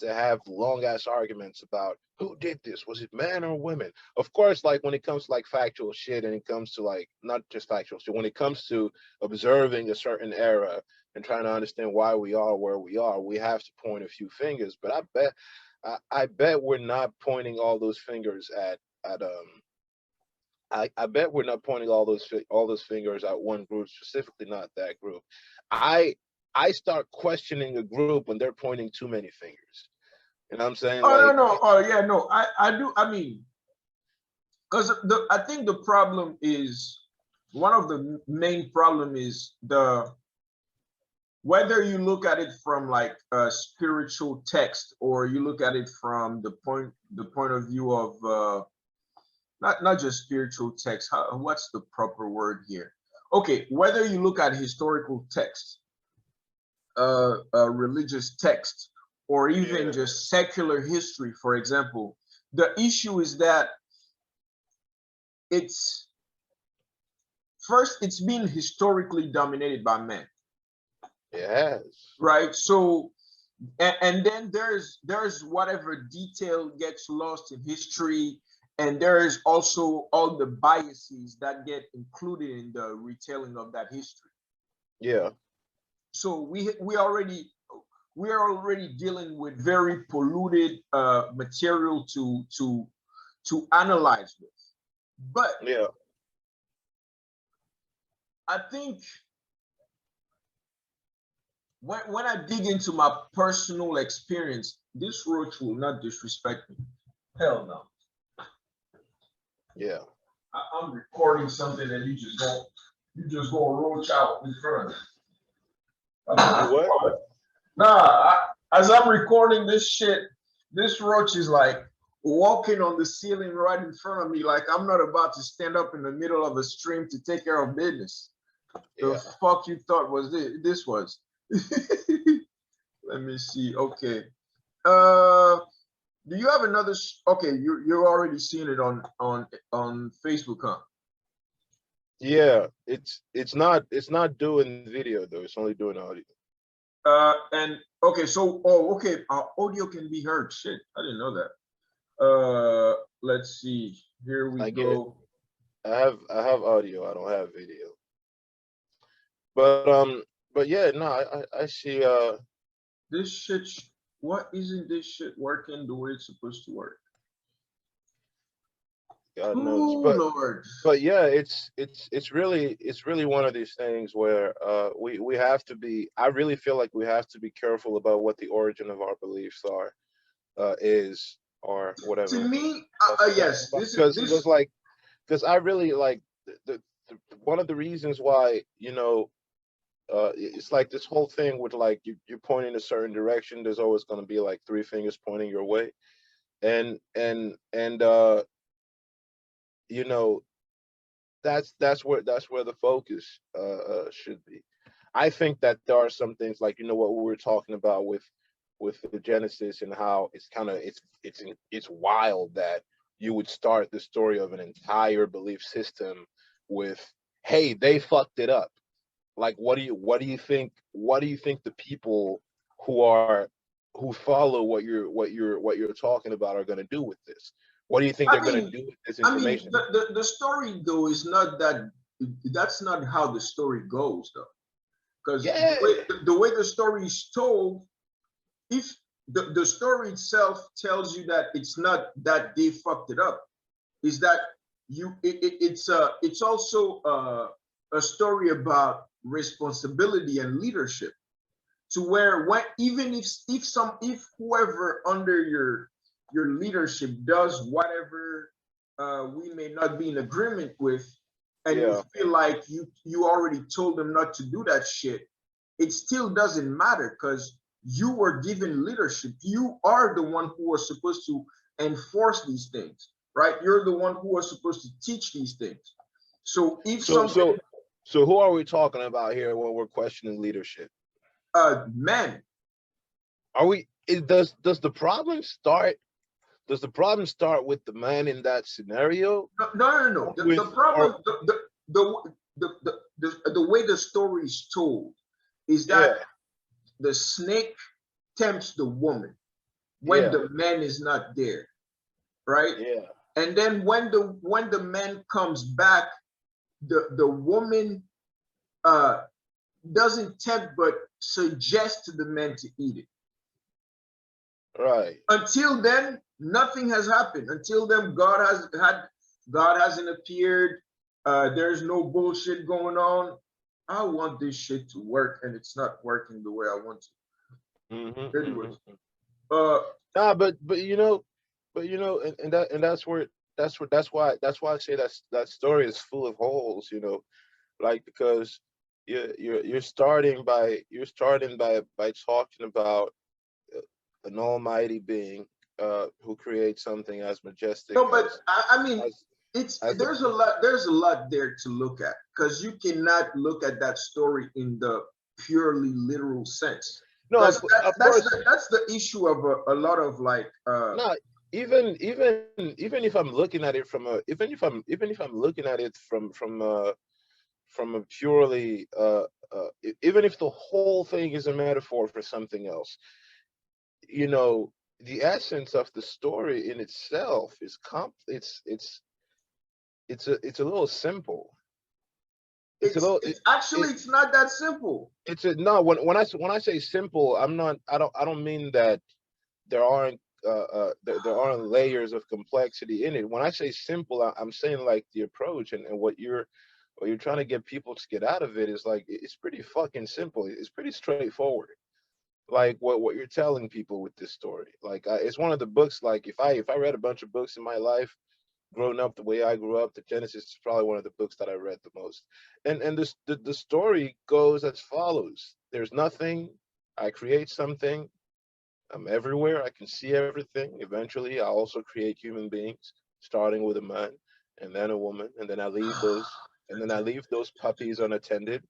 have long ass arguments about who did this. Was it men or women? Of course, like when it comes to like factual shit, and it comes to like not just factual shit, when it comes to observing a certain era and trying to understand why we are where we are, we have to point a few fingers. But I bet we're not pointing all those fingers at I bet we're not pointing all those fingers at one group, specifically not that group. I I start questioning a group when they're pointing too many fingers. You know what I'm saying?
Oh no
Like,
no. Oh yeah no. I do. I mean, because I think the problem is one of the main problem is the whether you look at it from like a spiritual text or you look at it from the point of view of not just spiritual text. What's the proper word here? Okay, whether you look at historical text, religious text, or even
yeah,
just secular history, for example, the issue is that it's first it's been historically dominated by men,
it has.
right? So and then there's whatever detail gets lost in history, and there is also all the biases that get included in the retelling of that history.
Yeah,
So we are already dealing with very polluted material to analyze with. But
yeah.
I think when I dig into my personal experience, this roach will not disrespect me. Hell no.
Yeah.
I'm recording something and you just go roach out in front of me.
You what?
Nah, as I'm recording this shit, this roach is like walking on the ceiling right in front of me, like I'm not about to stand up in the middle of a stream to take care of business. The
Yeah.
fuck you thought was this? This was. Let me see. Okay. Uh, do you have another? Okay, you're already seen it on Facebook, huh?
Yeah. It's not doing video though. It's only doing audio.
And okay, so okay, audio can be heard. Shit, I didn't know that. Let's see. Here we
I get
go.
I have audio. I don't have video. But yeah, no, I see
This shit. What isn't this shit working the way it's supposed to work?
God knows.
Oh Lord.
But yeah, it's really one of these things where we have to be. I really feel like we have to be careful about what the origin of our beliefs are, is, or
To
whatever.
me, yes. This is
Because
this.
like because I really like one of the reasons why, it's like this whole thing with like you point in a certain direction, there's always going to be like three fingers pointing your way. And you know that's where the focus should be. I think that there are some things like, what we were talking about with the Genesis, and how it's kind of it's wild that you would start the story of an entire belief system with, hey, they fucked it up. Like, what do you think the people who are who follow what you're talking about are going to do with this? What do you think
I
they're going to
mean,
do with this
I mean,
information?
the story though is not that. That's not how the story goes though, because
Yeah,
the way the story is told, if the story itself tells you that it's not that they fucked it up, is that it's also a story about responsibility and leadership, to where when even if whoever under your leadership does whatever we may not be in agreement with, and you
Yeah.
feel like you already told them not to do that shit, it still doesn't matter because you were given leadership. You are the one who was supposed to enforce these things, right? You're the one who was supposed to teach these things. So if
So
something,
so so who are we talking about here when we're questioning leadership?
men,
Are we? Does the problem start? Does the problem start with the man in that scenario,
no.
or
The
with or
problem, the way the story is told is
yeah,
that the snake tempts the woman when
yeah,
the man is not there, right?
yeah,
And then when the man comes back, the woman uh doesn't tempt but suggests to the man to eat it.
right.
Until then, nothing has happened. Until then, God hasn't appeared. There's no bullshit going on. I want this shit to work, and it's not working the way I want
Mm-hmm,
to. Anyways,
mm-hmm.
uh,
Nah, and that's where that's why I say that story is full of holes. Like because you're starting by talking about an almighty being who creates something as majestic
no, but I mean,
as
it's
as the
there's a lot there to look at because you cannot look at that story in the purely literal sense
no
because
of course
that's the issue of a lot of like
not even if I'm looking at it from a even if I'm looking at it from a purely even if the whole thing is a metaphor for something else, you know the essence of the story in itself is it's a little simple. It's a little
it's actually it's not that simple.
it's a no when I say simple, I don't mean that there aren't layers of complexity in it. When I say simple, I'm saying like the approach and what you're trying to get people to get out of it is like it's pretty fucking simple. It's pretty straightforward. Like what you're telling people with this story. Like it's one of the books. Like if I read a bunch of books in my life, growing up the way I grew up, the Genesis is probably one of the books that I read the most. And the story goes as follows. There's nothing. I create something. I'm everywhere. I can see everything. Eventually, I also create human beings, starting with a man and then a woman, and then I leave those puppies unattended,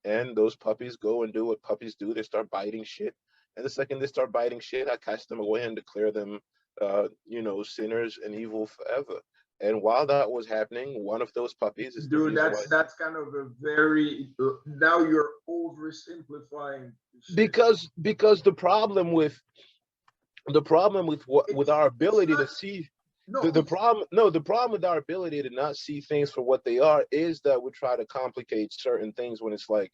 and those puppies go and do what puppies do. They start biting shit, and the second they start biting shit, I cast them away and declare them, sinners and evil forever. And while that was happening, one of those puppies is the
Dude,
reason why.
that's kind of a very now you're oversimplifying shit.
Because the problem with with our
It's
ability
not
to see
no
the problem no the problem with our ability to not see things for what they are is that we try to complicate certain things when it's like,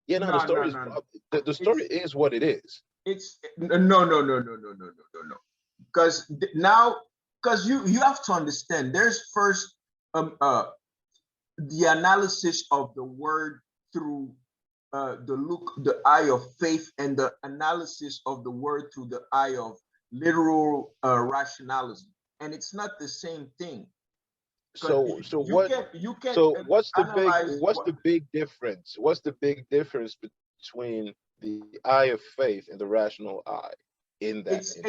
yeah, no, the
no
story
no
is
no no
the story
it's
is what it is.
no because now because you have to understand there's first um uh the analysis of the word through the eye of faith and the analysis of the word through the eye of literal rationalism, and it's not the same thing because
So so what
you can
so
analyze
what's
what
the big difference? What's the big difference between the eye of faith and the rational eye in that instance?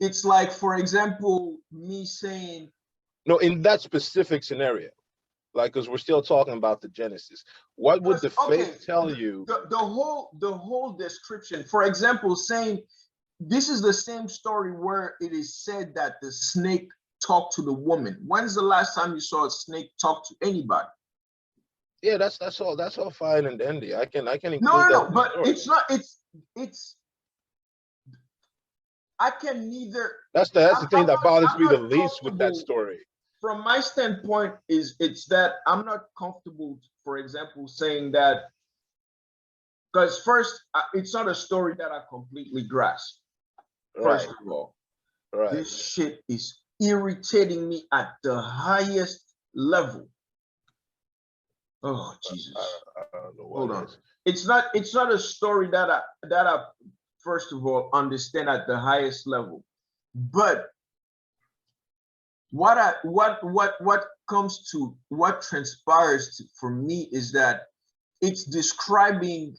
it's like for example me saying
No, in that specific scenario, like, because we're still talking about the Genesis. What would
because
the
okay
faith tell you?
the whole description, for example, saying this is the same story where it is said that the snake talked to the woman. When's the last time you saw a snake talk to anybody?
Yeah, that's all fine and dandy. I can include
No,
that in the
but
story.
it's not. It's I can neither.
That's the thing that bothers
I'm
me the
not
least with that
comfortable.
story.
From my standpoint, is it's that I'm not comfortable. For example, saying that because first, it's not a story that I completely grasp. First
Right,
of all,
right.
this shit is irritating me at the highest level. Oh Jesus!
I don't know what
Hold
it
on.
is.
It's not a story that I first of all understand at the highest level. But what comes to what transpires for me is that it's describing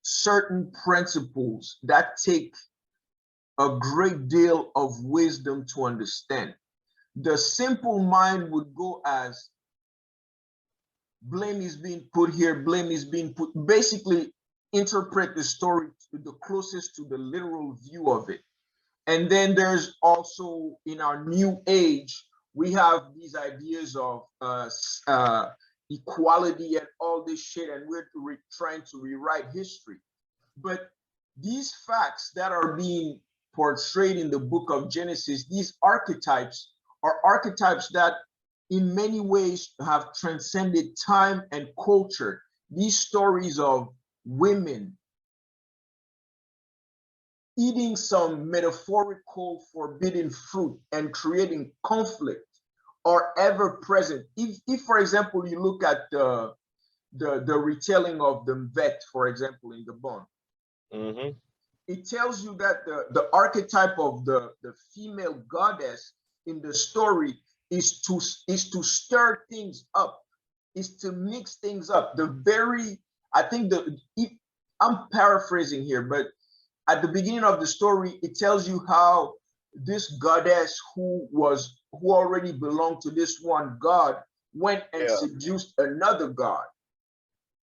certain principles that take a great deal of wisdom to understand. The simple mind would go as blame is being put here, blame is being put, basically interpret the story to the closest to the literal view of it. And then there's also in our new age, we have these ideas of equality and all this shit, and we're trying to rewrite history. But these facts that are being portrayed in the book of Genesis, these archetypes are archetypes that in many ways have transcended time and culture. These stories of women eating some metaphorical forbidden fruit and creating conflict are ever present. If for example, you look at the retelling of the vet, for example, in the bond, it tells you that the archetype of the female goddess in the story is to stir things up, is to mix things up. The very, I think I'm paraphrasing here, but at the beginning of the story, it tells you how this goddess who already belonged to this one god went and seduced another god,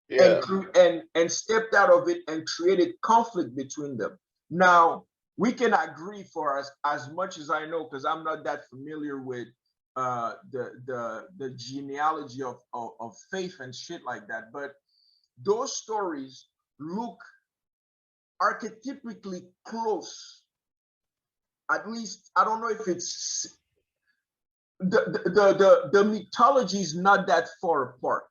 and stepped out of it and created conflict between them. Now we can agree, for as much as I know, because I'm not that familiar with the genealogy of faith and shit like that, but those stories look archetypically close. At least I don't know if it's the mythology is not that far apart.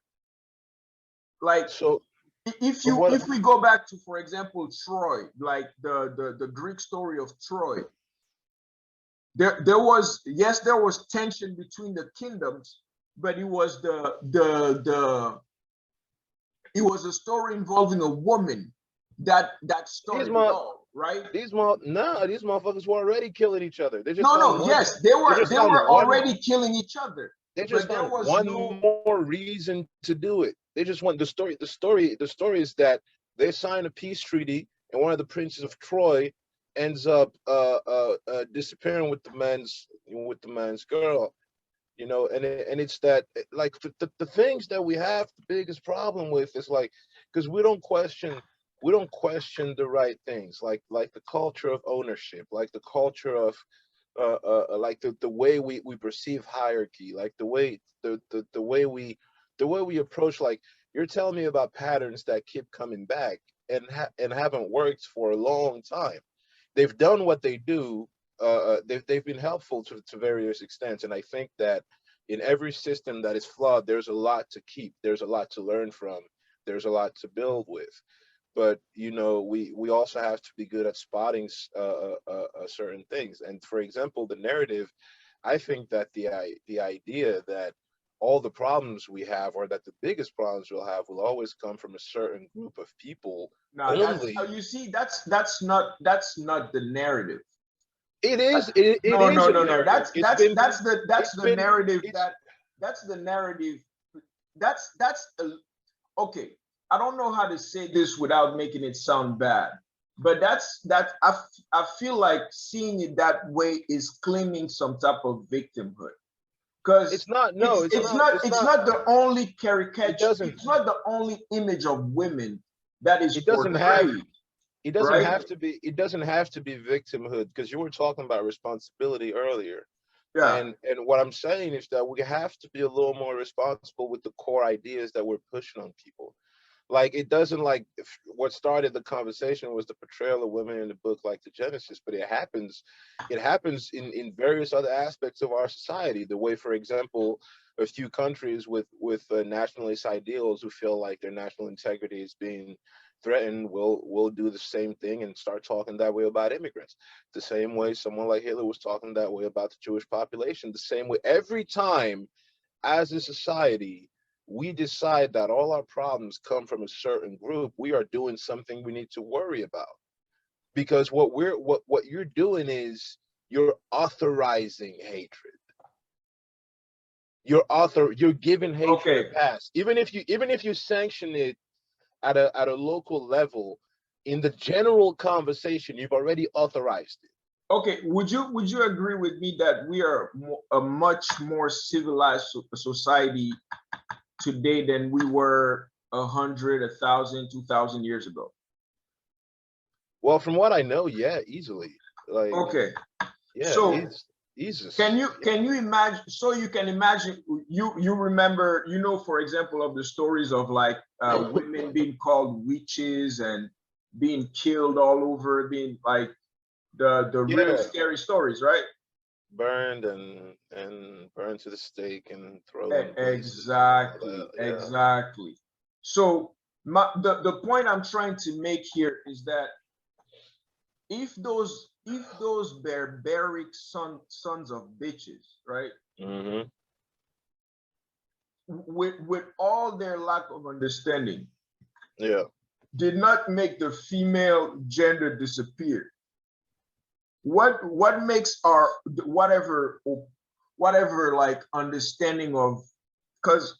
Like, so if we go back to, for example, Troy, like the Greek story of Troy, there was, yes, there was tension between the kingdoms, but it was it was a story involving a woman that started it all, right?
These motherfuckers were already killing each other. They just
yes, they were already killing each other.
They just found one more reason to do it. They just want the story. The story is that they sign a peace treaty, and one of the princes of Troy ends up disappearing with the man's girl. You know, and it's that, like, the things that we have the biggest problem with is, like, because we don't question the right things, like the culture of ownership, like the culture of like the way we perceive hierarchy, like the way we approach, like, you're telling me about patterns that keep coming back and haven't worked for a long time. They've done what they do. They've been helpful to various extents, and I think that in every system that is flawed, there's a lot to keep, there's a lot to learn from, there's a lot to build with. But you know, we also have to be good at spotting certain things. And for example, the narrative, I think that the idea that all the problems we have, or that the biggest problems we'll have, will always come from a certain group of people.
No, that's, you see, that's not the narrative.
It is. It
no,
is
no, no, no. That's the narrative. That's the narrative. That's okay. I don't know how to say this without making it sound bad, but I feel like seeing it that way is claiming some type of victimhood, because it's not the only caricature. It's not the only image of women that is portrayed.
It doesn't have to be. It doesn't have to be victimhood, because you were talking about responsibility earlier. Yeah. And what I'm saying is that we have to be a little more responsible with the core ideas that we're pushing on people. Like, it doesn't, like, what started the conversation was the portrayal of women in the book, like the Genesis, but it happens in various other aspects of our society. The way, for example, a few countries with nationalist ideals who feel like their national integrity is being threatened will do the same thing and start talking that way about immigrants. The same way someone like Hitler was talking that way about the Jewish population. The same way every time, as a society, we decide that all our problems come from a certain group, we are doing something we need to worry about. Because what you're doing is you're authorizing hatred. you're giving hatred a
Okay.
pass. Even if you sanction it at a local level, in the general conversation, you've already authorized it.
Okay. Would you agree with me that we are a much more civilized society today than we were 100, 1,000, 2,000 years ago?
Well, from what I know, yeah, easily. Like,
Okay.
yeah,
So
Jesus.
can you
Yeah.
can you imagine? So you can imagine. You remember? For example, of the stories of like women being called witches and being killed all over, being like the real
Yeah.
scary stories, right?
Burned and burned to the stake and thrown places and all that.
Exactly,
Yeah.
exactly. So the point I'm trying to make here is that if those barbaric sons of bitches, right,
Hmm.
with all their lack of understanding,
Yeah.
did not make the female gender disappear, what makes our whatever like understanding of, because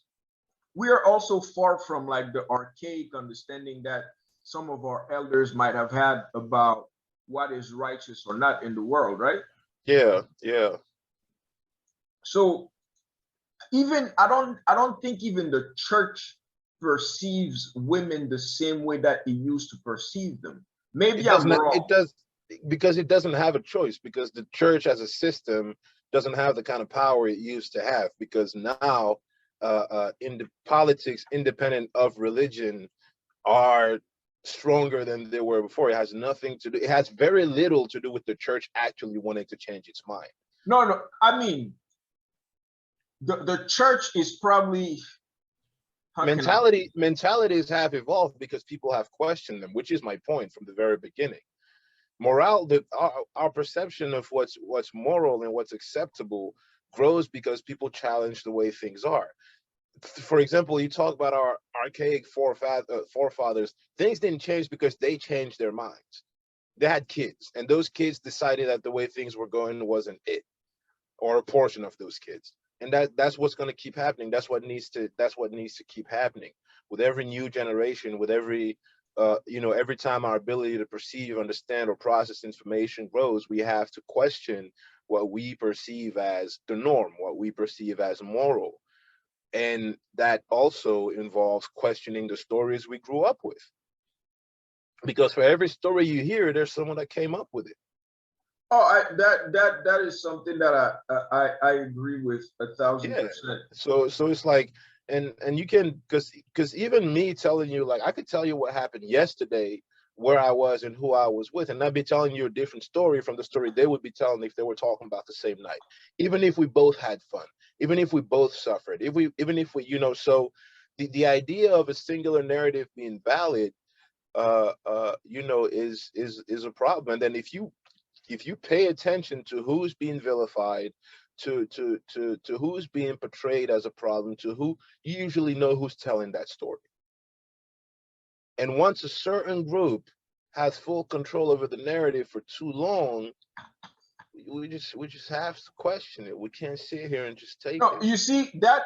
we are also far from like the archaic understanding that some of our elders might have had about what is righteous or not in the world, right?
Yeah. Yeah.
So even I don't think even the church perceives women the same way that it used to perceive them.
It
Maybe I'm
doesn't. It
wrong.
does because it doesn't have a choice. Because the church as a system doesn't have the kind of power it used to have. Because now, in the politics, independent of religion, are stronger than they were before. It has nothing to do. It has very little to do with the church actually wanting to change its mind.
No, no, I mean the church is probably, how can I?
Mentalities have evolved because people have questioned them, which is my point from the very beginning. Morale, our perception of what's moral and what's acceptable grows because people challenge the way things are. For example, you talk about our archaic forefathers. Things didn't change because they changed their minds. They had kids, and those kids decided that the way things were going wasn't it, or a portion of those kids. And that's what's going to keep happening. That's what needs to keep happening with every new generation, with every every time our ability to perceive, understand, or process information grows, we have to question what we perceive as the norm, what we perceive as moral. And that also involves questioning the stories we grew up with, because for every story you hear, there's someone that came up with it.
Oh, that is something that I agree with a thousand
Yeah.
percent.
So it's like, and you can, because even me telling you, like, I could tell you what happened yesterday, where I was and who I was with, and I'd be telling you a different story from the story they would be telling if they were talking about the same night. Even if we both had fun, even if we both suffered, even if we, so the idea of a singular narrative being valid, is a problem. And then if you pay attention to who's being vilified, to who's being portrayed as a problem, to who, you usually know who's telling that story. And once a certain group has full control over the narrative for too long, we just have to question it. We can't sit here and just take
No,
it.
you see that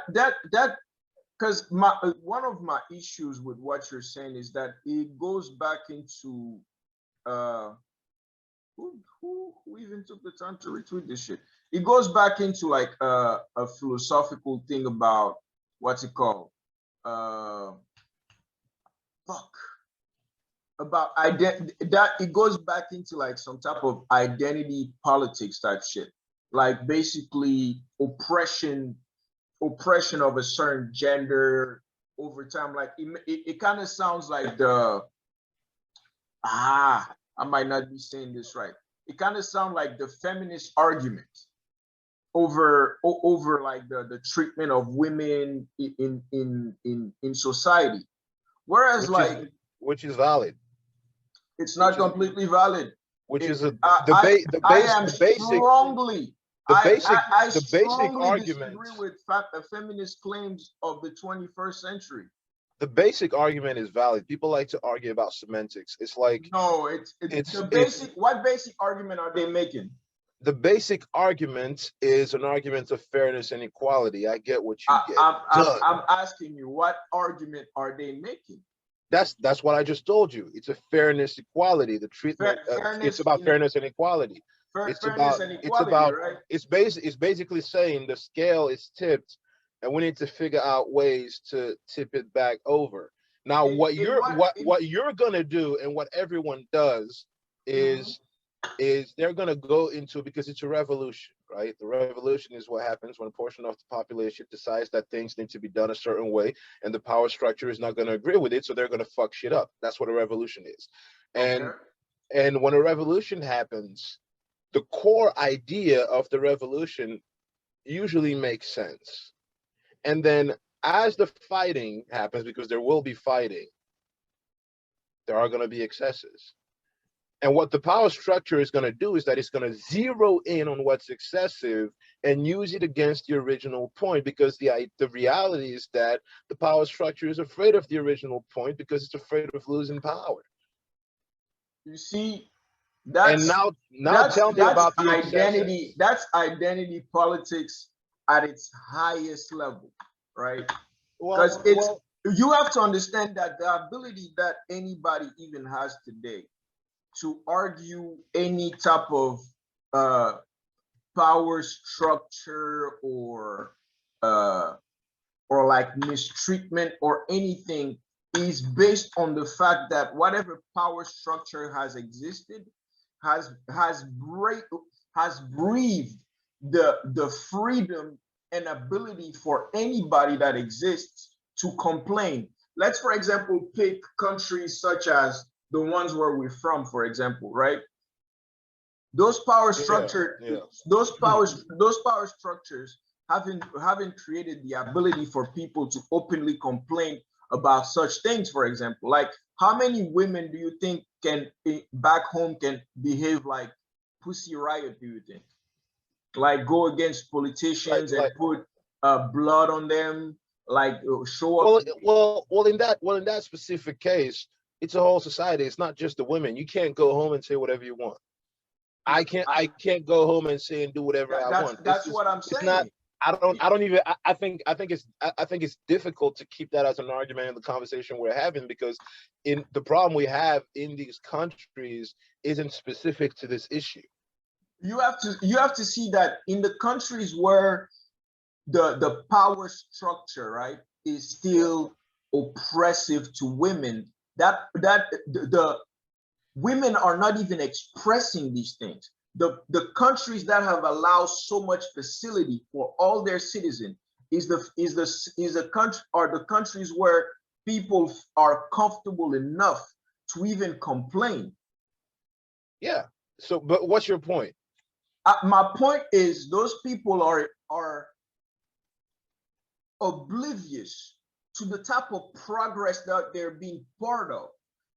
because my one of my issues with what you're saying is that it goes back into uh who even took the time to retweet this shit. It goes back into like a philosophical thing about what's it called? Uh, fuck, about identity. That it goes back into like some type of identity politics type shit. Like basically oppression of a certain gender over time. Like it kind of sounds like the I might not be saying this right. It kind of sounds like the feminist argument over like the treatment of women in society. Whereas
which is
like
which is valid,
it's not
which is
completely valid.
which
It,
is a
I,
the
I
base the
I
base
am
the basic
strongly
the basic
I
the basic
strongly
argument
disagree with feminist claims of the 21st century.
the basic argument is valid. People like to argue about semantics. It's like
No, it's
it's
the
it's
basic. What basic argument are they making?
The basic argument is an argument of fairness and equality. I get what you get. Done.
I'm asking you, what argument are they making?
That's what I just told you. It's a fairness, equality. The treatment. It's
Fairness
about
in
fairness and equality. It's
fairness
about.
and
It's
equality,
about.
right?
It's basically saying the scale is tipped, and we need to figure out ways to tip it back over. Now,
In what in
what you're gonna do, and what everyone does,
Mhm.
is they're going to go into, because it's a revolution, right? The revolution is what happens when a portion of the population decides that things need to be done a certain way, and the power structure is not going to agree with it, so they're going to fuck shit up. That's what a revolution is.
Okay.
And when a revolution happens, the core idea of the revolution usually makes sense. And then as the fighting happens, because there will be fighting, there are going to be excesses. And what the power structure is going to do is that it's going to zero in on what's excessive and use it against the original point, because the reality is that the power structure is afraid of the original point because it's afraid of losing power.
You see,
And
that's
now tell me about the
identity.
excesses.
That's identity politics at its highest level, right? Because it's
Well,
you have to understand that the ability that anybody even has today to argue any type of uh, power structure uh, or like mistreatment or anything is based on the fact that whatever power structure has existed has breathed the freedom and ability for anybody that exists to complain. Let's, for example, pick countries such as the ones where we're from, for example, right? Those power
yeah,
structure,
yeah.
those power structures haven't created the ability for people to openly complain about such things. For example, like how many women do you think can back home can behave like Pussy Riot? Do you think like go against politicians and
Like
put blood on them, like show up?
well, in that specific case, it's a whole society. It's not just the women. You can't go home and say whatever you want. I can't go home and say and do whatever I want. This
That's
is
what I'm
it's not.
saying.
I don't even. I think it's difficult to keep that as an argument in the conversation we're having, because in the problem we have in these countries isn't specific to this issue.
You have to see that in the countries where the power structure, right, is
Yeah.
still oppressive to women, that the women are not even expressing these things. The countries that have allowed so much facility for all their citizens is the country are the countries where people are comfortable enough to even complain.
Yeah. So, but what's your point?
My point is those people are oblivious to the type of progress that they're being part of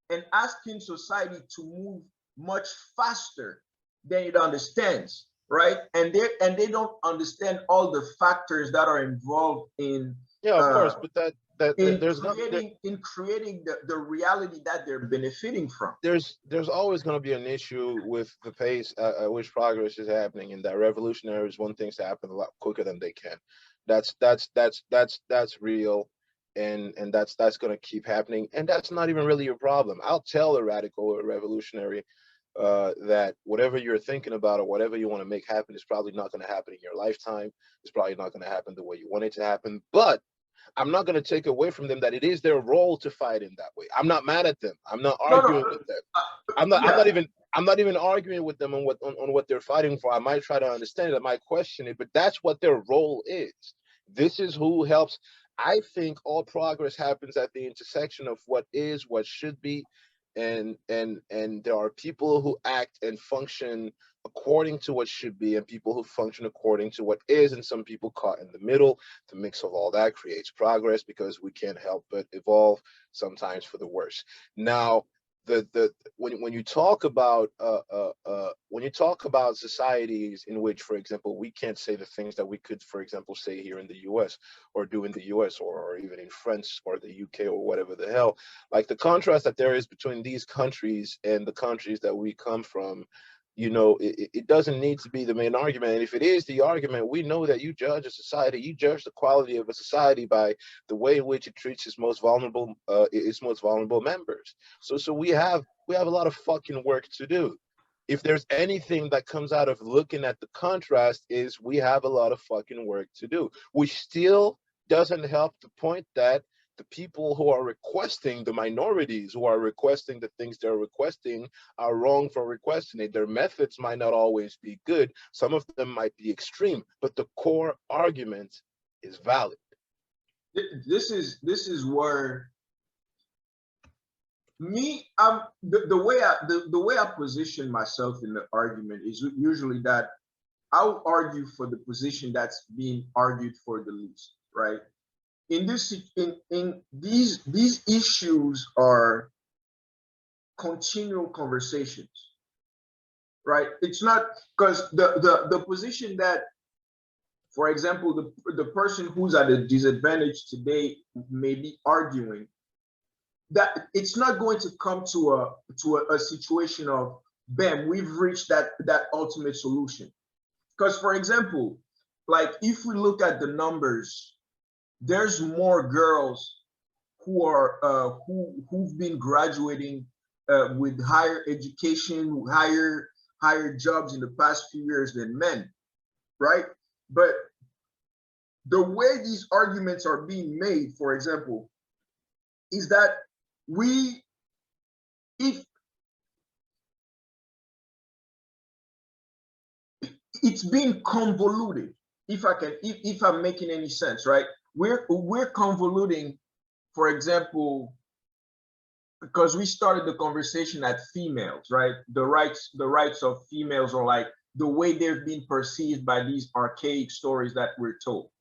and asking society to move much faster than it understands, right? And they don't understand all the factors that are involved
Yeah, of
uh,
course, but that there's not
in creating the reality that they're benefiting from.
there's always going to be an issue with the pace at which progress is happening, and that revolutionaries want things to happen a lot quicker than they can. That's real, and that's going to keep happening, and that's not even really a problem. I'll tell a radical or a revolutionary that whatever you're thinking about or whatever you want to make happen is probably not going to happen in your lifetime. It's probably not going to happen the way you want it to happen, but I'm not going to take away from them that it is their role to fight in that way. I'm not mad at them. I'm not
No, no,
arguing with them.
yeah.
I'm not even arguing with them on what they're fighting for. I might try to understand it, I might question it, but that's what their role is. This is who helps. I think all progress happens at the intersection of what is, what should be, and there are people who act and function according to what should be, and people who function according to what is, and some people caught in the middle. The mix of all that creates progress, because we can't help but evolve, sometimes for the worse. Now, the when you talk about when you talk about societies in which, for example, we can't say the things that we could, for example, say here in the US, or do in the US, or even in France or the UK or whatever the hell, like the contrast that there is between these countries and the countries that we come from, You know, it doesn't need to be the main argument. And if it is the argument, we know that you judge a society, you judge the quality of a society by the way in which it treats its most vulnerable members. So we have a lot of fucking work to do. If there's anything that comes out of looking at the contrast, is we have a lot of fucking work to do, which still doesn't help the point that the people who are requesting, the minorities who are requesting the things they're requesting, are wrong for requesting it. Their methods might not always be good. Some of them might be extreme, but the core argument is valid.
This is where me the way I position myself in the argument is usually that I'll argue for the position that's being argued for the least, right? In these issues are continual conversations, right? It's not because the position that, for example, the person who's at a disadvantage today may be arguing, that it's not going to come to a situation of bam, we've reached that ultimate solution. Because, for example, like if we look at the numbers, there's more girls who are who've been graduating with higher education, higher jobs in the past few years than men, right? But the way these arguments are being made, for example, is that we if it's being convoluted, if I'm making any sense, right? We're convoluting, for example, because we started the conversation at females, right? The rights of females, or like the way they've been perceived by these archaic stories that we're told,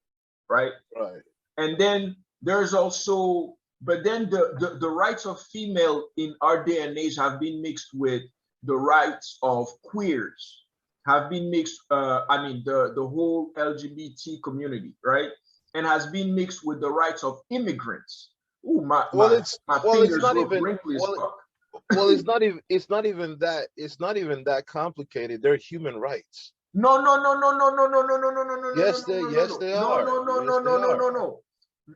right?
Right.
And then there's also, but then the rights of female in our day and age have been mixed with the rights of queers, have been mixed, I mean, the whole LGBT community, right? And has been mixed with the rights of immigrants. Ooh, my
Well,
my
it's
my
well, it's
fingers
not
look
even
wrinkly as
well.
fuck.
It's not even that complicated. They're human rights.
No, no, no, no, no, no, no, no, no, no, no, no, no, no,
Yes,
no,
they
no, no,
yes
no,
they
no,
are.
no, no,
Yes,
no,
they
no, no,
are.
no, no.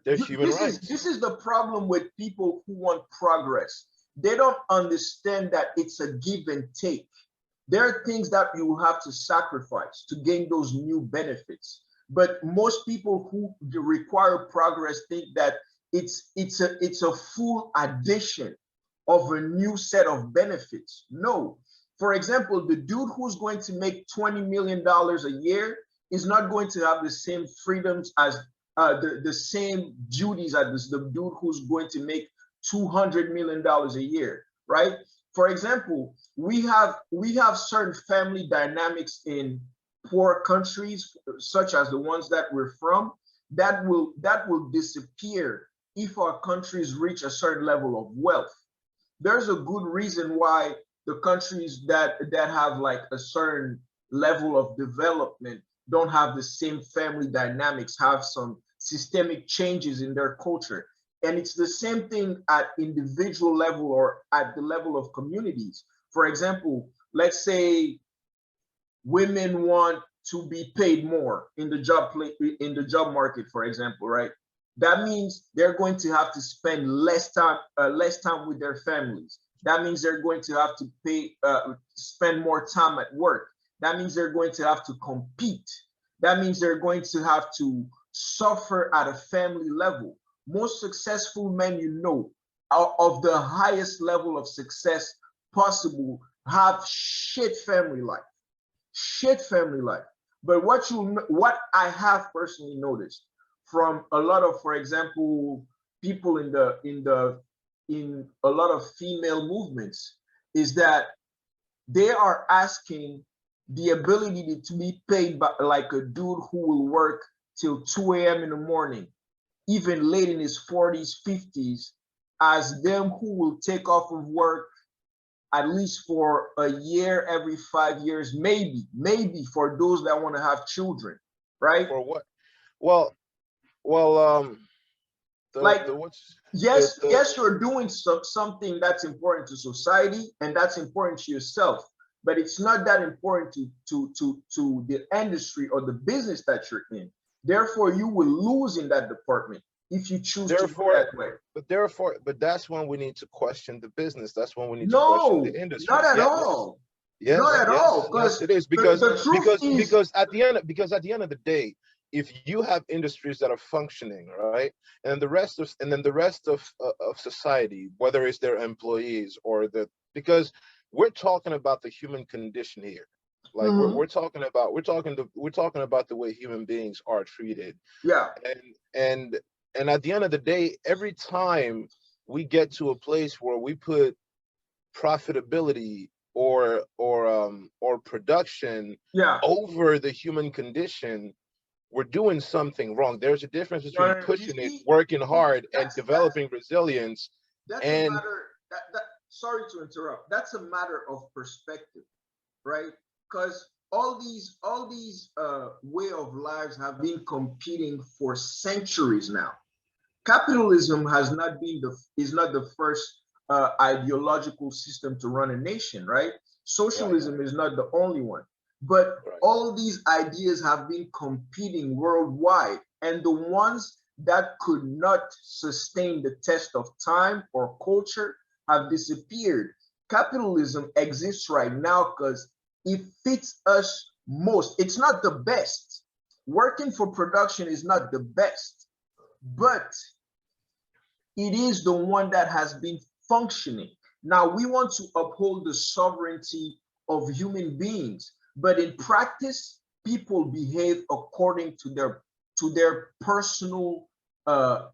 They're human
This is
rights.
this is the problem with people who want progress. They don't understand that it's a give and take. There are things that you have to sacrifice to gain those new benefits. But most people who require progress think that it's a full addition of a new set of benefits. No. For example, the dude who's going to make $20 million a year is not going to have the same freedoms as the same duties as the dude who's going to make $200 million a year, right? For example, we have certain family dynamics in poor countries, such as the ones that we're from, that will disappear if our countries reach a certain level of wealth. There's a good reason why the countries that have like a certain level of development don't have the same family dynamics, have some systemic changes in their culture. And it's the same thing at individual level or at the level of communities. For example, let's say women want to be paid more in the job market, for example, right? That means they're going to have to spend less time with their families. That means they're going to have to spend more time at work. That means they're going to have to compete. That means they're going to have to suffer at a family level. Most successful men you know are of the highest level of success possible have shit family life. But what I have personally noticed from a lot of, for example, people in a lot of female movements is that they are asking the ability to be paid by like a dude who will work till 2 a.m. in the morning, even late in his 40s, 50s, as them who will take off of work at least for a year every 5 years, maybe for those that want to have children, right?
For what? Well, well,
Like,
the what's the
yes, you're doing something that's important to society and that's important to yourself. but it's not that important to the industry or the business that you're in. Therefore, you will lose in that department if you choose to go
Therefore,
that way.
but that's when we need to question the business. That's when we need to question the
No, not
industries.
at
Yeah,
all. Not
yes,
at all.
yes, yes,
Because
it is,
the truth is,
because at the end of the day, if you have industries that are functioning, right, and then the rest of society, whether it's their employees or the, because we're talking about the human condition here. Like
mhm,
we're talking about the way human beings are treated,
yeah,
and and and at the end of the day, every time we get to a place where we put profitability or production
yeah.
over the human condition, we're doing something wrong. There's a difference
No,
between
no, no.
pushing it, working hard, and developing resilience.
That's a
And
matter that sorry to interrupt. That's a matter of perspective, right? Because all these way of lives have been competing for centuries now. Capitalism has not been the is not the first ideological system to run a nation, right?
right,
Socialism is not the only one, but
right,
all these ideas have been competing worldwide, and the ones that could not sustain the test of time or culture have disappeared. Capitalism exists right now because it fits us most. It's not the best. Working for production is not the best, but it is the one that has been functioning. Now, we want to uphold the sovereignty of human beings, but in practice, people behave according to their personal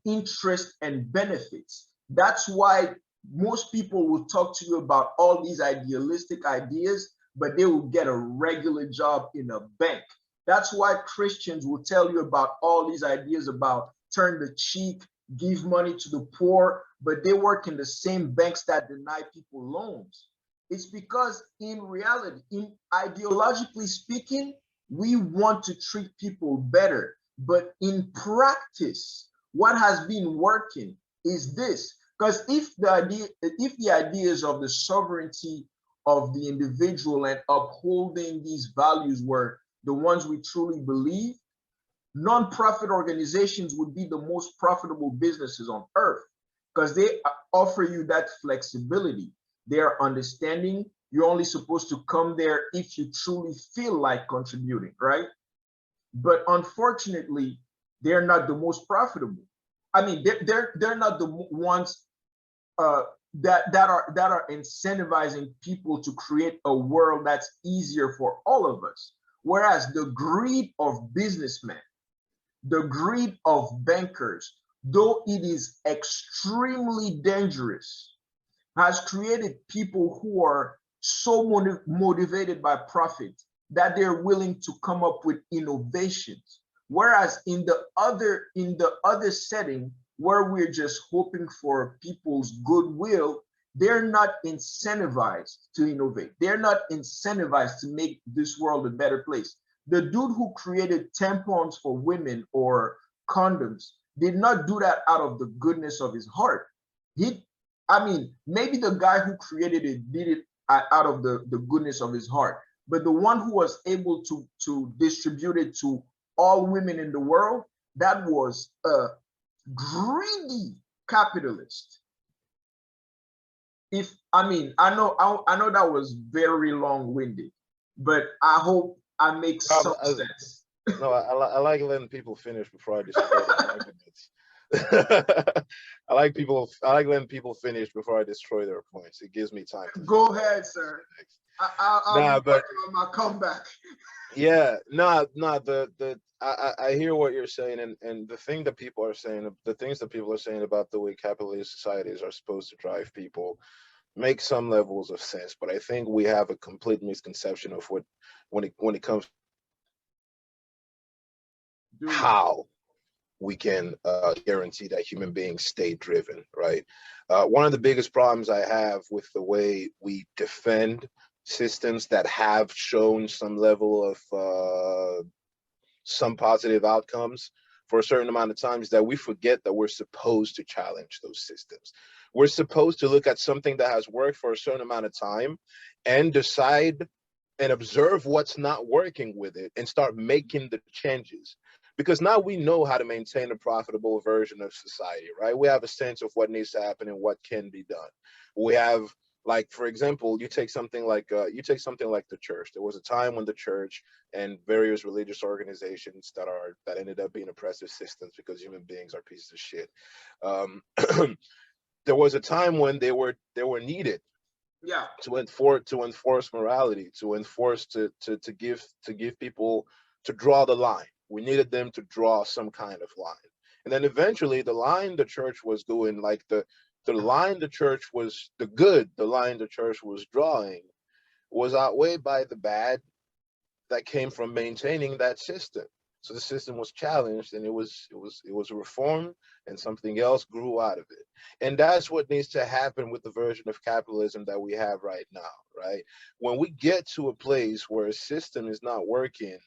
interest and benefits. That's why most people will talk to you about all these idealistic ideas, but they will get a regular job in a bank. That's why Christians will tell you about all these ideas about turn the cheek, give money to the poor, but they work in the same banks that deny people loans. It's because in reality, in ideologically speaking, we want to treat people better. But in practice, what has been working is this. Because if the ideas of the sovereignty of the individual and upholding these values were the ones we truly believe, non-profit organizations would be the most profitable businesses on earth because they offer you that flexibility. They are understanding you're only supposed to come there if you truly feel like contributing, right? But unfortunately, they're not the most profitable. I mean, they're not the ones uh, that are incentivizing people to create a world that's easier for all of us. Whereas the greed of businessmen, the greed of bankers, though it is extremely dangerous, has created people who are so motivated by profit that they're willing to come up with innovations. Whereas in the other setting where we're just hoping for people's goodwill, they're not incentivized to innovate. They're not incentivized to make this world a better place. The dude who created tampons for women or condoms did not do that out of the goodness of his heart. He, I mean, maybe the guy who created it did it out of the goodness of his heart, but the one who was able to distribute it to all women in the world, that was a greedy capitalist. If I mean, I know that was very long-winded, but I hope I make some sense.
no, I like letting people finish before I destroy their arguments. I like letting people finish before I destroy their points. It gives me time to think
Go
about
ahead,
what to say
sir.
next.
I'll be
Nah, but
working on my comeback.
yeah, nah. I hear what you're saying, and the thing that people are saying, the things that people are saying about the way capitalist societies are supposed to drive people make some levels of sense. But I think we have a complete misconception of what when it comes to
Dude,
how we can guarantee that human beings stay driven, right? One of the biggest problems I have with the way we defend systems that have shown some level of some positive outcomes for a certain amount of time is that we forget that we're supposed to challenge those systems. We're supposed to look at something that has worked for a certain amount of time and decide and observe what's not working with it and start making the changes. Because now we know how to maintain a profitable version of society, right? We have a sense of what needs to happen and what can be done. We have, like, for example, you take something like the church. There was a time when the church and various religious organizations that ended up being oppressive systems because human beings are pieces of shit. Um, there was a time when they were needed
Yeah.
to enforce morality, to give people, to draw the line. We needed them to draw some kind of line. And then eventually the line the church was doing, like the line the church was the line the church was drawing was outweighed by the bad that came from maintaining that system. So the system was challenged, and it was reformed, and something else grew out of it. And that's what needs to happen with the version of capitalism that we have right now, right? When we get to a place where a system is not working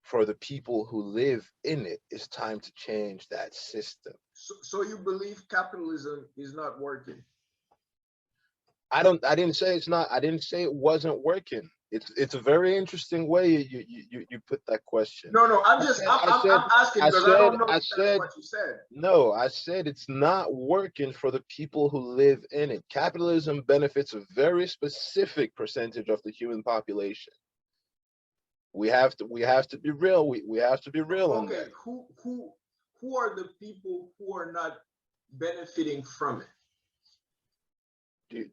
for the people who live in it, it's time to change that system.
So you believe capitalism is not working?
I didn't say it's not. I didn't say it wasn't working. It's a very interesting way you put that question.
No, no.
I said I said
I'm asking
I
because I
said
don't know
I
exactly
said
what you said.
no, I said it's not working for the people who live in it. Capitalism benefits a very specific percentage of the human population. We have to be real. We have to be real on
Okay,
that.
who are the people who are not benefiting from it?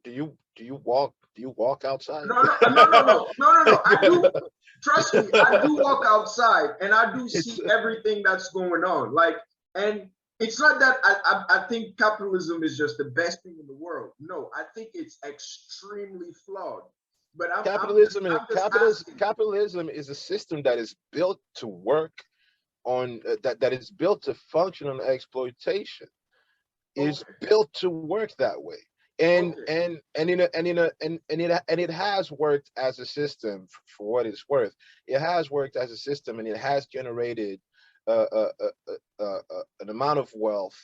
Do you walk outside?
No, no, no, no, no, no, no, no. I do. Trust me, I do walk outside and I do
It's
see everything that's going on. Like, and it's not that I think capitalism is just the best thing in the world. No, I think it's extremely flawed. But I'm just asking.
capitalism is a system that is built to work on that is built to function on exploitation. Is
Okay,
built to work that way. and
okay,
and and in a, and in a and it has worked as a system, for what it's worth. It has worked as a system, and it has generated an amount of wealth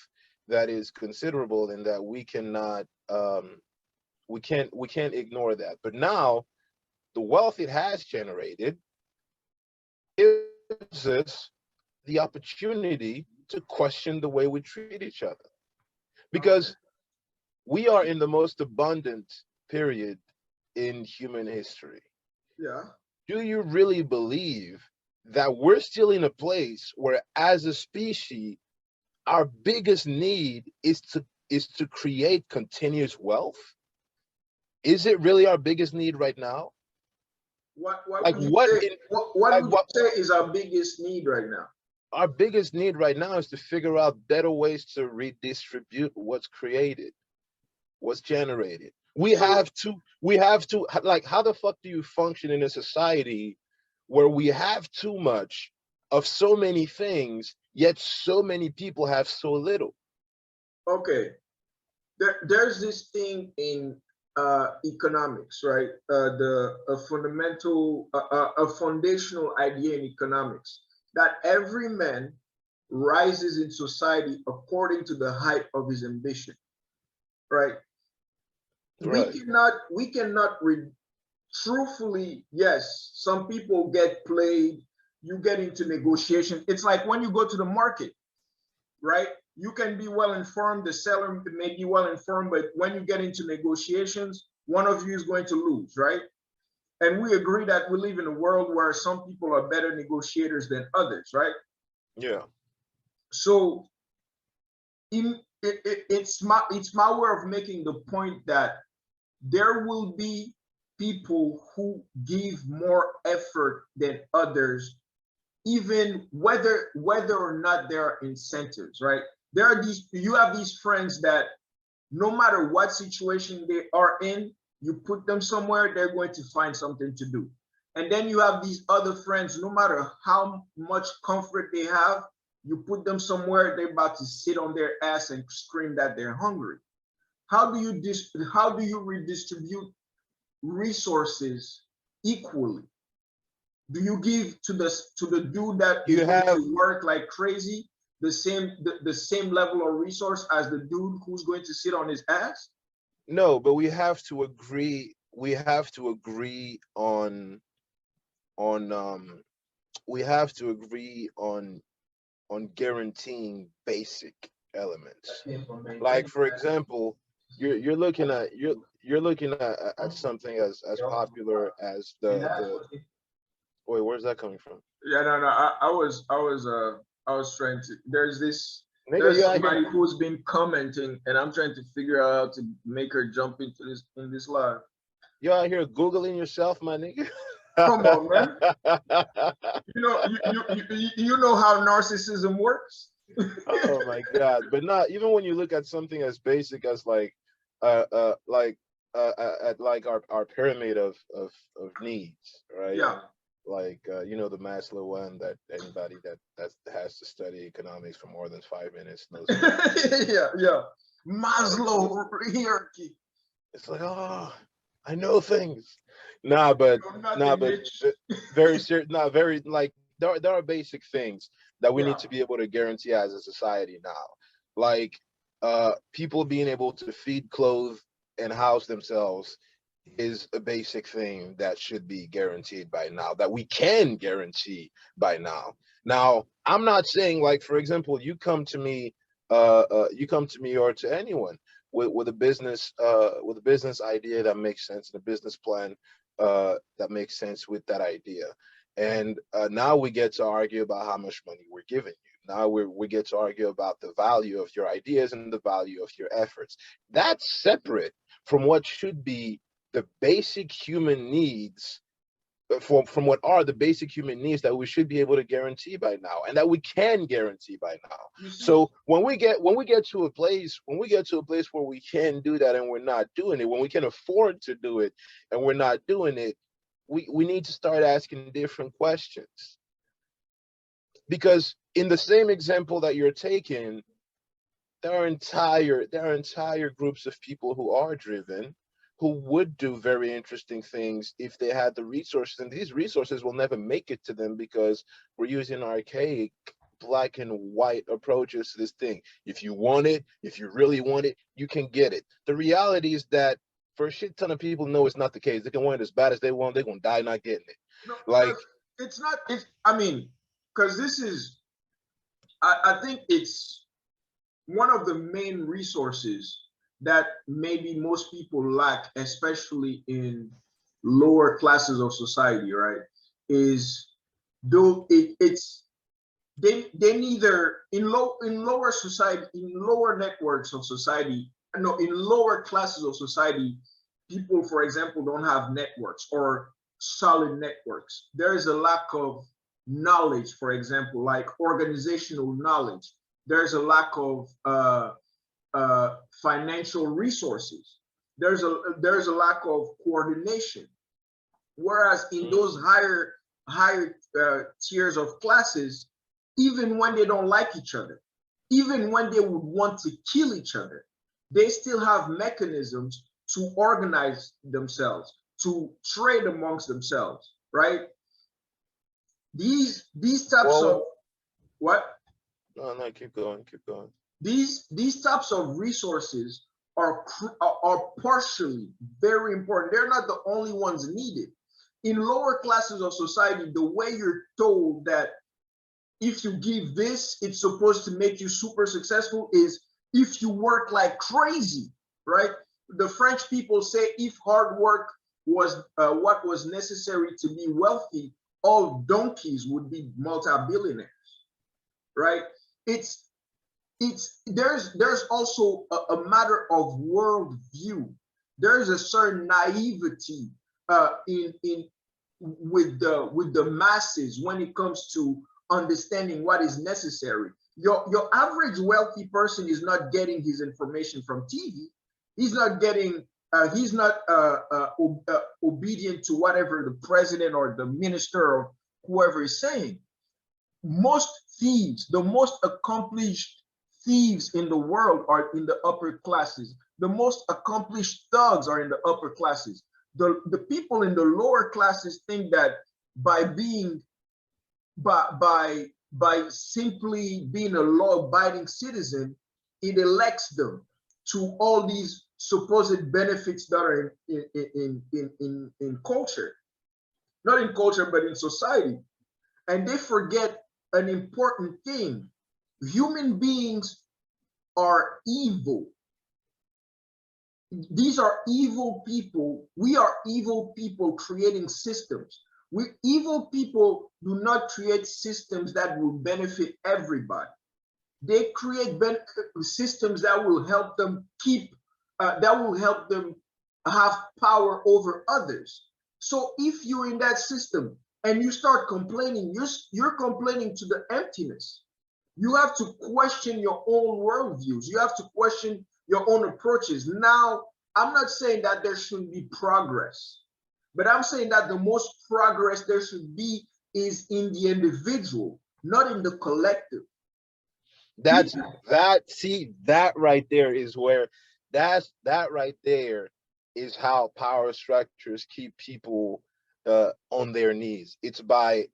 that is considerable, and that we can't ignore that. But now the wealth it has generated gives us the opportunity to question the way we treat each other,
okay.
because we are in the most abundant period in human history.
Yeah.
Do you really believe that we're still in a place where, as a species, our biggest need is to create continuous wealth? Is it really our biggest need right now?
What
Like
would you
what
say?
in
What
like
would
what
you say is our biggest need right now?
our biggest need right now is to figure out better ways to redistribute what's created, what's generated. We
So
have to, we have to, like, how the fuck do you function in a society where we have too much of so many things, yet so many people have so little?
okay, there's this thing in economics, right? The a fundamental, a foundational idea in economics that every man rises in society according to the height of his ambition, right?
Right.
We cannot truthfully, yes, some people get played. You get into negotiation. It's like when you go to the market, right? You can be well informed, the seller may be well informed, but when you get into negotiations, one of you is going to lose, right? And we agree that we live in a world where some people are better negotiators than others, right?
Yeah.
So it's my way of making the point that there will be people who give more effort than others, even whether or not there are incentives, right? There are these, you have these friends that no matter what situation they are in, you put them somewhere, they're going to find something to do. And then you have these other friends, no matter how much comfort they have, you put them somewhere, they're about to sit on their ass and scream that they're hungry. How do you redistribute resources equally? Do you give to the dude that is
You
going
have
to work like crazy the same level of resource as the dude who's going to sit on his ass?
No, but we have to agree. we have to agree on we have to agree on guaranteeing basic elements. Like for example, you're looking at you're looking at something as popular as the wait, where's that coming from?
Yeah, no, no. I was trying to.
Nigga,
There's
you out here
somebody who's been commenting, and I'm trying to figure out how to make her jump into this in this live.
you out here Googling yourself, my nigga.
Come on, man. You know how narcissism works.
Oh my God. But not even when you look at something as basic as like at like our pyramid of needs, right?
Yeah.
Like you know the Maslow one that anybody that has to study economics for more than 5 minutes knows about.
Yeah, yeah.
Like
Maslow hierarchy.
it's like, oh, I know things. Nah, but
No,
nah,
nothing,
but
Mitch.
very serious. Not very like there are basic things that we need
Yeah.
to be able to guarantee as a society now, like people being able to feed, clothe, and house themselves is a basic thing that should be guaranteed by now, that we can guarantee by now. Now, I'm not saying like, for example, you come to me or to anyone with a business idea that makes sense and a business plan that makes sense with that idea. And now we get to argue about how much money we're giving you. Now we get to argue about the value of your ideas and the value of your efforts. That's separate from what should be the basic human needs from what are the basic human needs that we should be able to guarantee by now and that we can guarantee by now.
You see?
So when we get to a place where we can do that and we're not doing it, when we can afford to do it and we're not doing it, we need to start asking different questions. Because in the same example that you're taking, there are entire groups of people who are driven, who would do very interesting things if they had the resources, and these resources will never make it to them because we're using archaic black and white approaches to this thing. If you want it, if you really want it, you can get it. The reality is that for a shit ton of people, no, it's not the case. They can want it as bad as they want, they're gonna die not getting it.
No,
Like,
because it's not. It's. I mean, because this is. I think it's one of the main resources that maybe most people lack, especially in lower classes of society, right? Is though it's they neither in lower society, in lower networks of society, no, in lower classes of society, people, for example, don't have networks or solid networks. There is a lack of knowledge, for example, like organizational knowledge. There's a lack of financial resources. There's a lack of coordination. Whereas in those higher tiers of classes, even when they don't like each other, even when they would want to kill each other, they still have mechanisms to organize themselves, to trade amongst themselves, right? These types of
well,
what
no, no, keep going, keep going.
these types of resources are partially very important. They're not the only ones needed. In lower classes of society, the way you're told that if you give this, it's supposed to make you super successful is if you work like crazy, right? The French people say if hard work was what was necessary to be wealthy, all donkeys would be multi-billionaires, right? It's there's also a matter of worldview. There's a certain naivety in with the masses when it comes to understanding what is necessary. Your average wealthy person is not getting his information from TV. He's not getting. He's not obedient to whatever the president or the minister or whoever is saying. Most thieves, the most accomplished thieves in the world are in the upper classes. The most accomplished thugs are in the upper classes. The people in the lower classes think that by being by simply being a law-abiding citizen, it elects them to all these supposed benefits that are in culture, not in culture, but in society. And they forget an important thing. Human beings are evil. These are evil people. We are evil people creating systems. We evil people do not create systems that will benefit everybody. They create systems that will help them that will help them have power over others. So if you're in that system and you start complaining, you're complaining to the emptiness. You have to question your own worldviews. You have to question your own approaches. Now, I'm not saying that there shouldn't be progress, but I'm saying that the most progress there should be is in the individual, not in the collective.
That's that. See, that right there is where that right there is how power structures keep people on their knees. It's by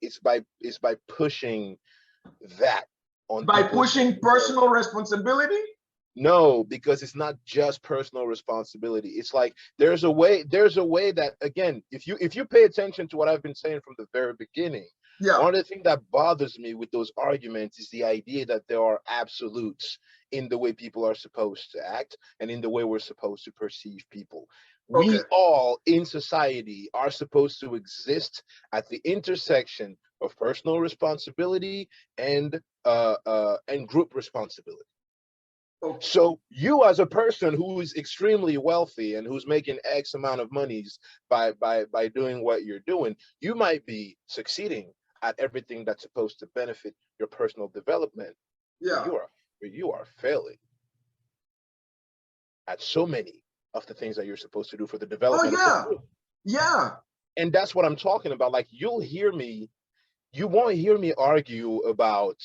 pushing that on
By
people's
pushing personal responsibility.
no, because it's not just personal responsibility. It's like there's a way that, again, if you pay attention to what I've been saying from the very beginning,
Yeah.
one of the things that bothers me with those arguments is the idea that there are absolutes in the way people are supposed to act and in the way we're supposed to perceive people.
Okay.
We all in society are supposed to exist at the intersection of personal responsibility and group responsibility.
Okay.
So you, as a person who is extremely wealthy and who's making X amount of monies by doing what you're doing, you might be succeeding at everything that's supposed to benefit your personal development, but
Yeah.
you are failing at so many of the things that you're supposed to do for the
Oh
development of the
yeah.
group.
Yeah.
And that's what I'm talking about. Like, you won't hear me argue about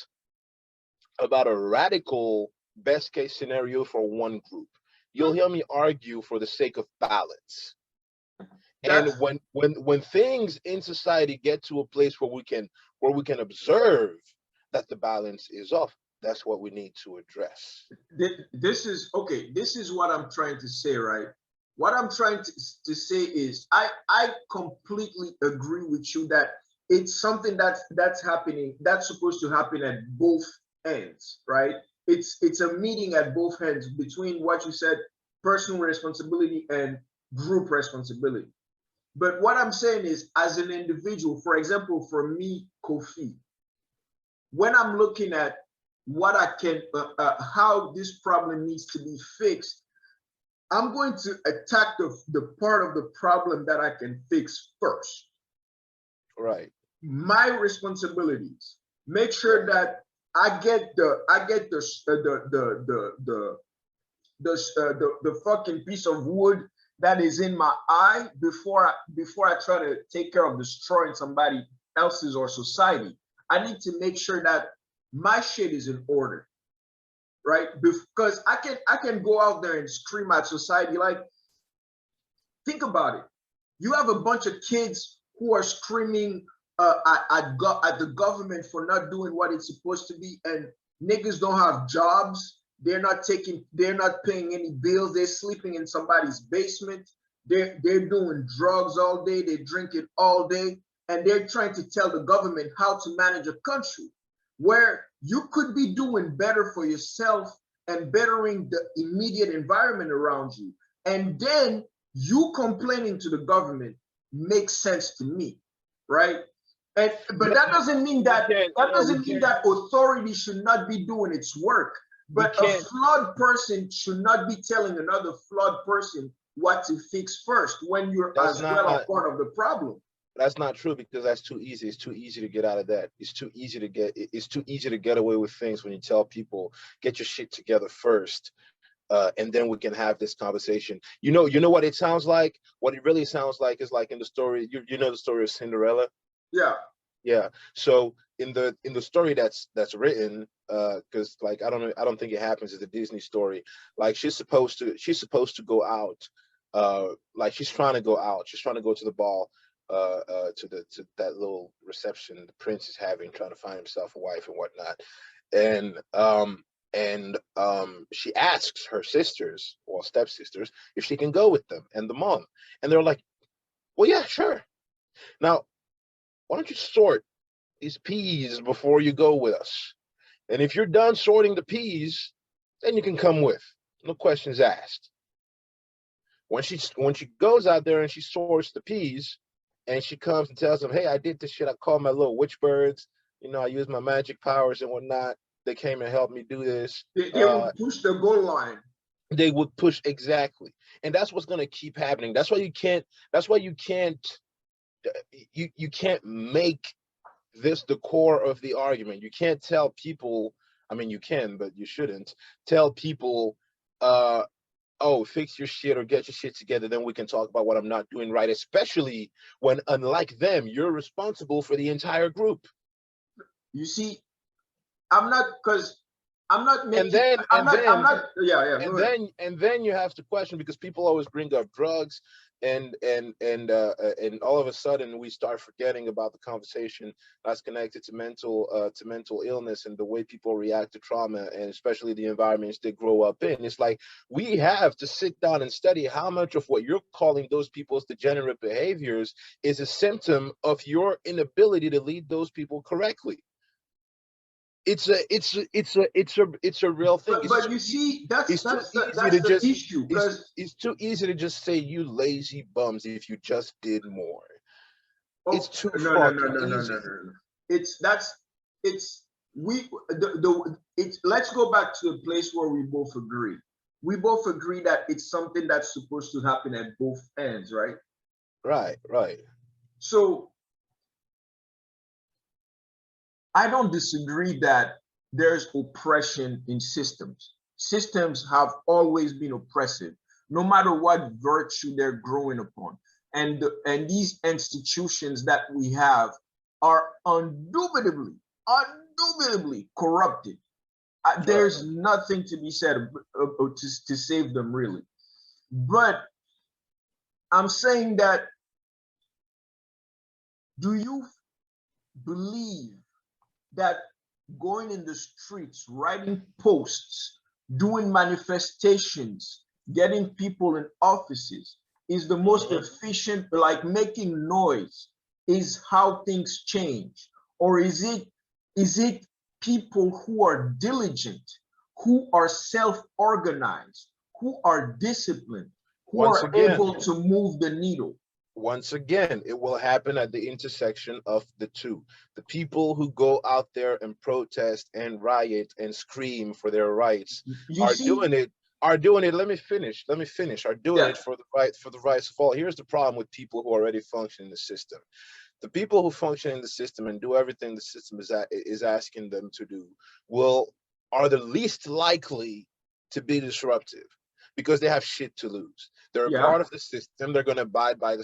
a radical best case scenario for one group. You'll hear me argue for the sake of balance. And
That's
when things in society get to a place where we can observe that the balance is off, that's what we need to address.
this is okay. This is what I'm trying to say, right? What I'm trying to say is I completely agree with you that it's something that's happening, that's supposed to happen at both ends, right? It's a meeting at both ends between what you said, personal responsibility and group responsibility. But what I'm saying is, as an individual, for example, for me, Kofi, when I'm looking at what I can, how this problem needs to be fixed, I'm going to attack the part of the problem that I can fix first.
Right.
My responsibilities. Make sure that I get the fucking piece of wood that is in my eye before I try to take care of destroying somebody else's or society. I need to make sure that my shit is in order, right? Because I can go out there and scream at society. Like, think about it. You have a bunch of kids who are screaming at the government for not doing what it's supposed to be, and niggas don't have jobs. They're not paying any bills. They're sleeping in somebody's basement. They're doing drugs all day. They're drinking all day, and they're trying to tell the government how to manage a country where you could be doing better for yourself and bettering the immediate environment around you. And then you complaining to the government makes sense to me, right? But that doesn't mean
We
that
can't.
that
No, we
doesn't mean
can't.
that authority should not be doing its work.
We
But a
can't.
flawed person should not be telling another flawed person what to fix first when you're
That's
as well a
not.
part of the problem.
That's not true, because that's too easy. It's too easy to get out of that. It's too easy to get away with things when you tell people, get your shit together first, and then we can have this conversation. You know what it sounds like. What it really sounds like is like in the story. You know the story of Cinderella.
Yeah,
Yeah. So in the story that's written, because like I don't think it happens as a Disney story. Like she's supposed to go out, like she's trying to go out. She's trying to go to the ball, to that little reception the prince is having, trying to find himself a wife and whatnot. And And she asks her sisters, or stepsisters, if she can go with them and the mom. And they're like, well, yeah, sure. Now, why don't you sort these peas before you go with us? And if you're done sorting the peas, then you can come with. No questions asked. When she goes out there and she sorts the peas, and she comes and tells them, "Hey, I did this shit. I called my little witch birds. You know, I used my magic powers and whatnot. They came and helped me do this."
They will push the goal line.
They would push exactly, and that's what's going to keep happening. That's why you can't. That's why you can't. You can't make this the core of the argument. You can't tell people. I mean, you can, but you shouldn't tell people. Oh, fix your shit or get your shit together, then we can talk about what I'm not doing right, especially when, unlike them, you're responsible for the entire group.
You see, I'm not because I'm not
And
making.
then
I'm not. Yeah, yeah. Go ahead.
and then you have to question, because people always bring up drugs, and all of a sudden we start forgetting about the conversation that's connected to mental illness and the way people react to trauma, and especially the environments they grow up in. It's like we have to sit down and study how much of what you're calling those people's degenerate behaviors is a symptom of your inability to lead those people correctly. It's a real thing.
But you see,
It's too easy
that's
to
the
just
issue because
it's too easy to just say, you lazy bums, if you just did more. It's
oh
too
no no no
fucking
no no no
easy.
no. It's that's it's we the it's let's go back to the place where we both agree. We both agree that it's something that's supposed to happen at both ends, right?
Right, right.
So I don't disagree that there's oppression in systems. Systems have always been oppressive, no matter what virtue they're growing upon. And these institutions that we have are undoubtedly corrupted. There's nothing to be said to save them, really. But I'm saying that, do you believe that going in the streets, writing posts, doing manifestations, getting people in offices is the most efficient, like making noise is how things change? Or is it people who are diligent, who are self-organized, who are disciplined, who
Once
are
again,
able to move the needle?
once again, it will happen at the intersection of the two. The people who go out there and protest and riot and scream for their rights
You
are
see?
doing it. Are doing it. Let me finish. Are doing
Yeah.
it for the rights of all. Here's the problem with people who already function in the system. The people who function in the system and do everything the system is asking them to do will are the least likely to be disruptive, because they have shit to lose. They're a
Yeah.
part of the system. They're going to abide by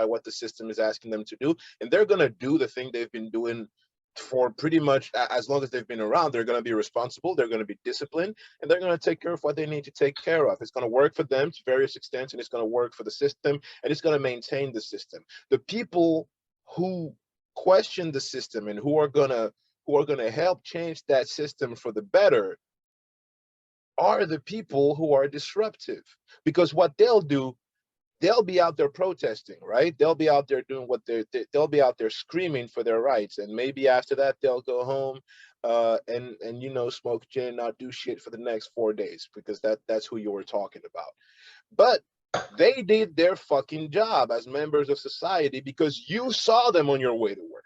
what the system is asking them to do, and they're going to do the thing they've been doing for pretty much as long as they've been around. They're going to be responsible. They're going to be disciplined, and they're going to take care of what they need to take care of. It's going to work for them to various extents, and it's going to work for the system, and it's going to maintain the system. The people who question the system and who are gonna help change that system for the better are the people who are disruptive, because what they'll do, they'll be out there protesting, right? They'll be out there doing what they'll be out there screaming for their rights, and maybe after that they'll go home and smoke gin, not do shit for the next 4 days, because that's who you were talking about. But they did their fucking job as members of society, because you saw them on your way to work.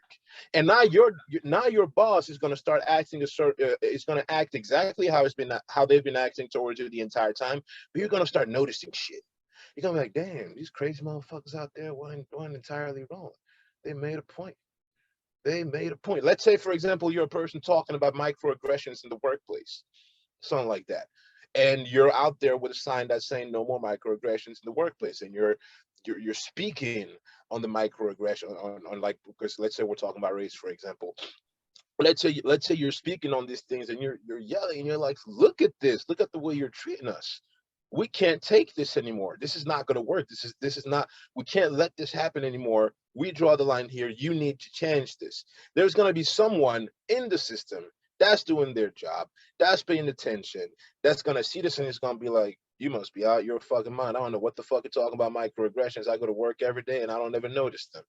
And now your boss is going to start acting is going to act exactly how they've been acting towards you the entire time. But you're going to start noticing shit. You're going to be like, damn, these crazy motherfuckers out there weren't entirely wrong. They made a point. They made a point. Let's say, for example, you're a person talking about microaggressions in the workplace, something like that, and you're out there with a sign that's saying no more microaggressions in the workplace, and you're speaking on the microaggression on like, because let's say we're talking about race, for example. Let's say you're speaking on these things, and you're yelling, and you're like, look at this, look at the way you're treating us. We can't take this anymore. This is not going to work. This is not. We can't let this happen anymore. We draw the line here. You need to change this. There's going to be someone in the system that's doing their job, that's paying attention, that's gonna see this and it's gonna be like, you must be out your fucking mind. I don't know what the fuck you're talking about microaggressions. I go to work every day and I don't ever notice them.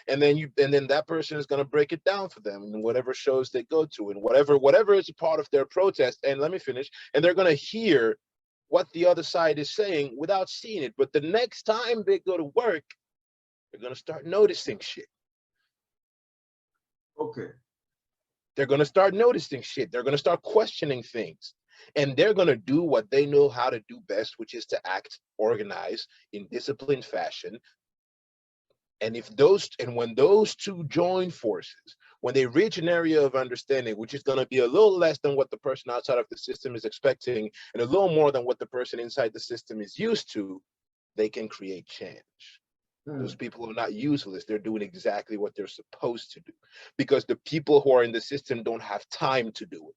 And then that person is gonna break it down for them in whatever shows they go to and whatever is a part of their protest. And let me finish. And they're gonna hear what the other side is saying without seeing it. But the next time they go to work, they're gonna start noticing shit.
Okay.
They're going to start noticing shit. They're going to start questioning things. And they're going to do what they know how to do best, which is to act organized in disciplined fashion. And when those two join forces, when they reach an area of understanding, which is going to be a little less than what the person outside of the system is expecting, and a little more than what the person inside the system is used to, they can create change. Those people are not useless. They're doing exactly what they're supposed to do, because the people who are in the system don't have time to do it.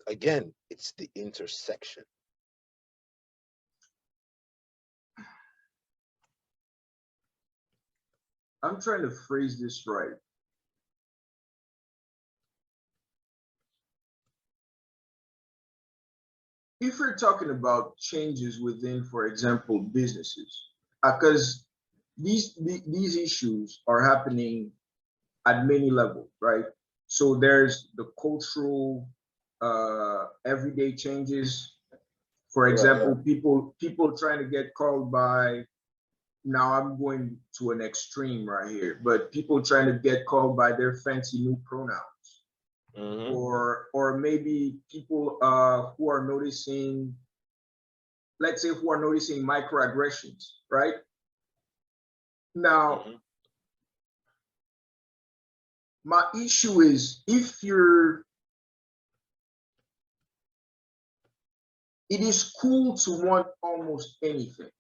Again, it's the intersection.
I'm trying to phrase this right. If we're talking about changes within, for example, businesses, because these issues are happening at many levels, right? So there's the cultural, everyday changes. For example, people trying to get called by, now I'm going to an extreme right here, but people trying to get called by their fancy new pronouns. Or maybe people who are noticing, let's say, who are noticing microaggressions, right? Now, my issue is, it is cool to want almost anything.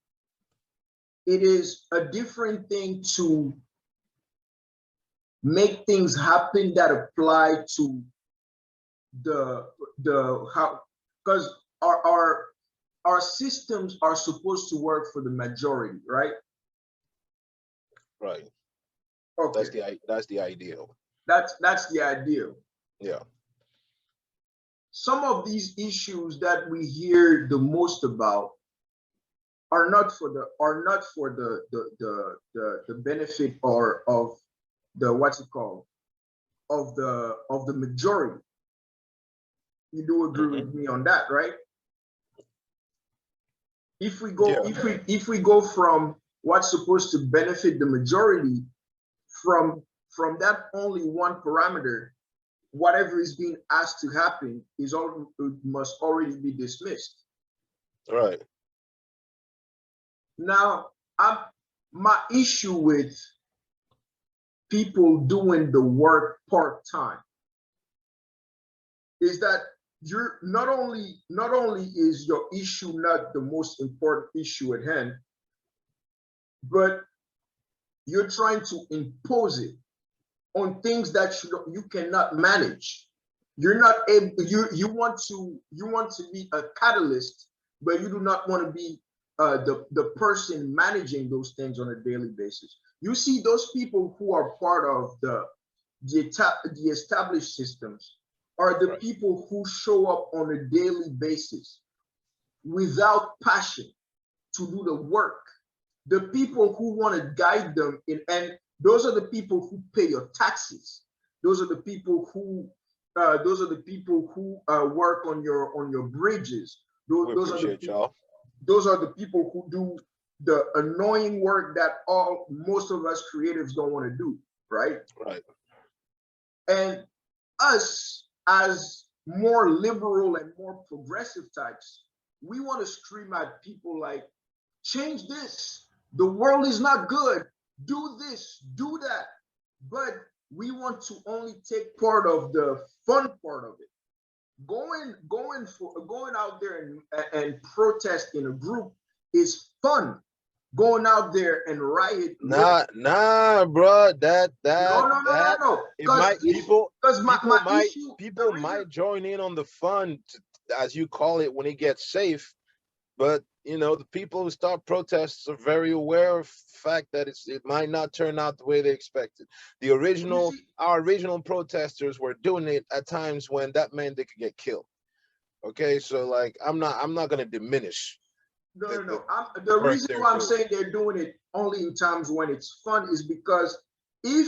It is a different thing to make things happen that apply to the how, because our systems are supposed to work for the majority, right?
Right.
Okay.
That's the ideal.
That's the ideal.
Yeah.
Some of these issues that we hear the most about are not for the benefit or of the, what's it called, of the majority. You do agree with me on that, right? If we go if we go from what's supposed to benefit the majority, from that only one parameter, whatever is being asked to happen must already be dismissed.
Right.
Now, my issue with people doing the work part-time is that you're not only is your issue not the most important issue at hand, but you're trying to impose it on things that you cannot manage. You're not able, you want to be a catalyst, but you do not want to be the person managing those things on a daily basis. You see those people who are part of the established systems are the people who show up on a daily basis without passion to do the work. The people who want to guide them and those are the people who pay your taxes. Those are the people who work on your bridges. Those are the people who do the annoying work that most of us creatives don't want to do, right?
Right.
And us, as more liberal and more progressive types, we want to scream at people like, change this. The world is not good. Do this, do that. But we want to only take part of the fun part of it. Going out there and protest in a group is fun. Going out there and riot.
Nah, bro. No. People might join in on the fun, as you call it, when it gets safe. But you know, the people who start protests are very aware of the fact that it might not turn out the way they expected.
You see,
Our original protesters were doing it at times when that meant they could get killed. Okay, so like I'm not gonna diminish
no,
the,
no,
the
no. The
work
reason
they're
why I'm
doing.
saying they're doing it only in times when it's fun is because if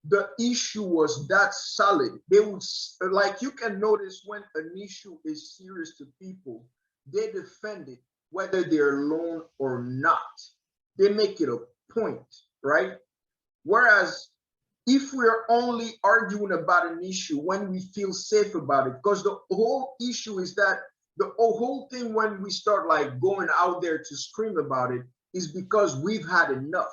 the issue was that solid, they would, like, you can notice when an issue is serious to people, they defend it whether they're alone or not. They make it a point, right? Whereas if we're only arguing about an issue when we feel safe about it, because the whole issue is that the whole thing when we start like going out there to scream about it is because we've had enough.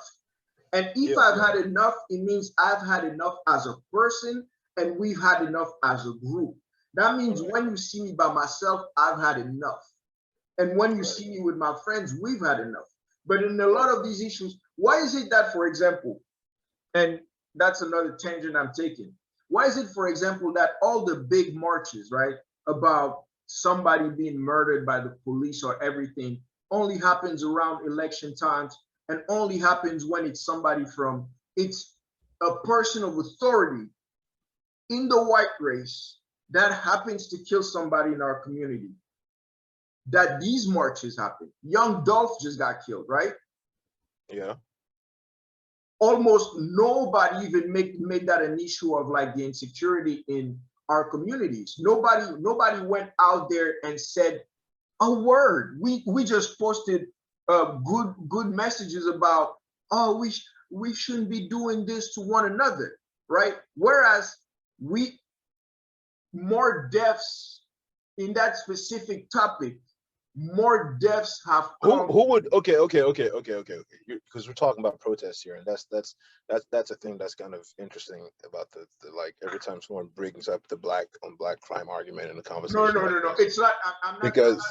And if
Yeah,
I've had enough, it means I've had enough as a person and we've had enough as a group. That means
right,
when you see me by myself, I've had enough. And when you
right,
see me with my friends, we've had enough. But in a lot
right.
of these issues, why is it that, for example, and that's another tangent I'm taking. Why is it, for example, that all the big marches, right, about somebody being murdered by the police or everything only happens around election times and only happens when it's somebody from, it's a person of authority in the white race that happens to kill somebody in our community? That these marches happen. Young Dolph just got killed, right?
Yeah.
Almost nobody even made that an issue of like the insecurity in our communities. Nobody went out there and said a word. We just posted good messages about, oh, we shouldn't be doing this to one another, right? Whereas we, more deaths in that specific topic, more deaths have come.
Who would okay, because we're talking about protests here, and that's a thing that's kind of interesting about the like every time someone brings up the black on black crime argument in a
No,
conversation
no,
like
no, no.
this,
It's not.
because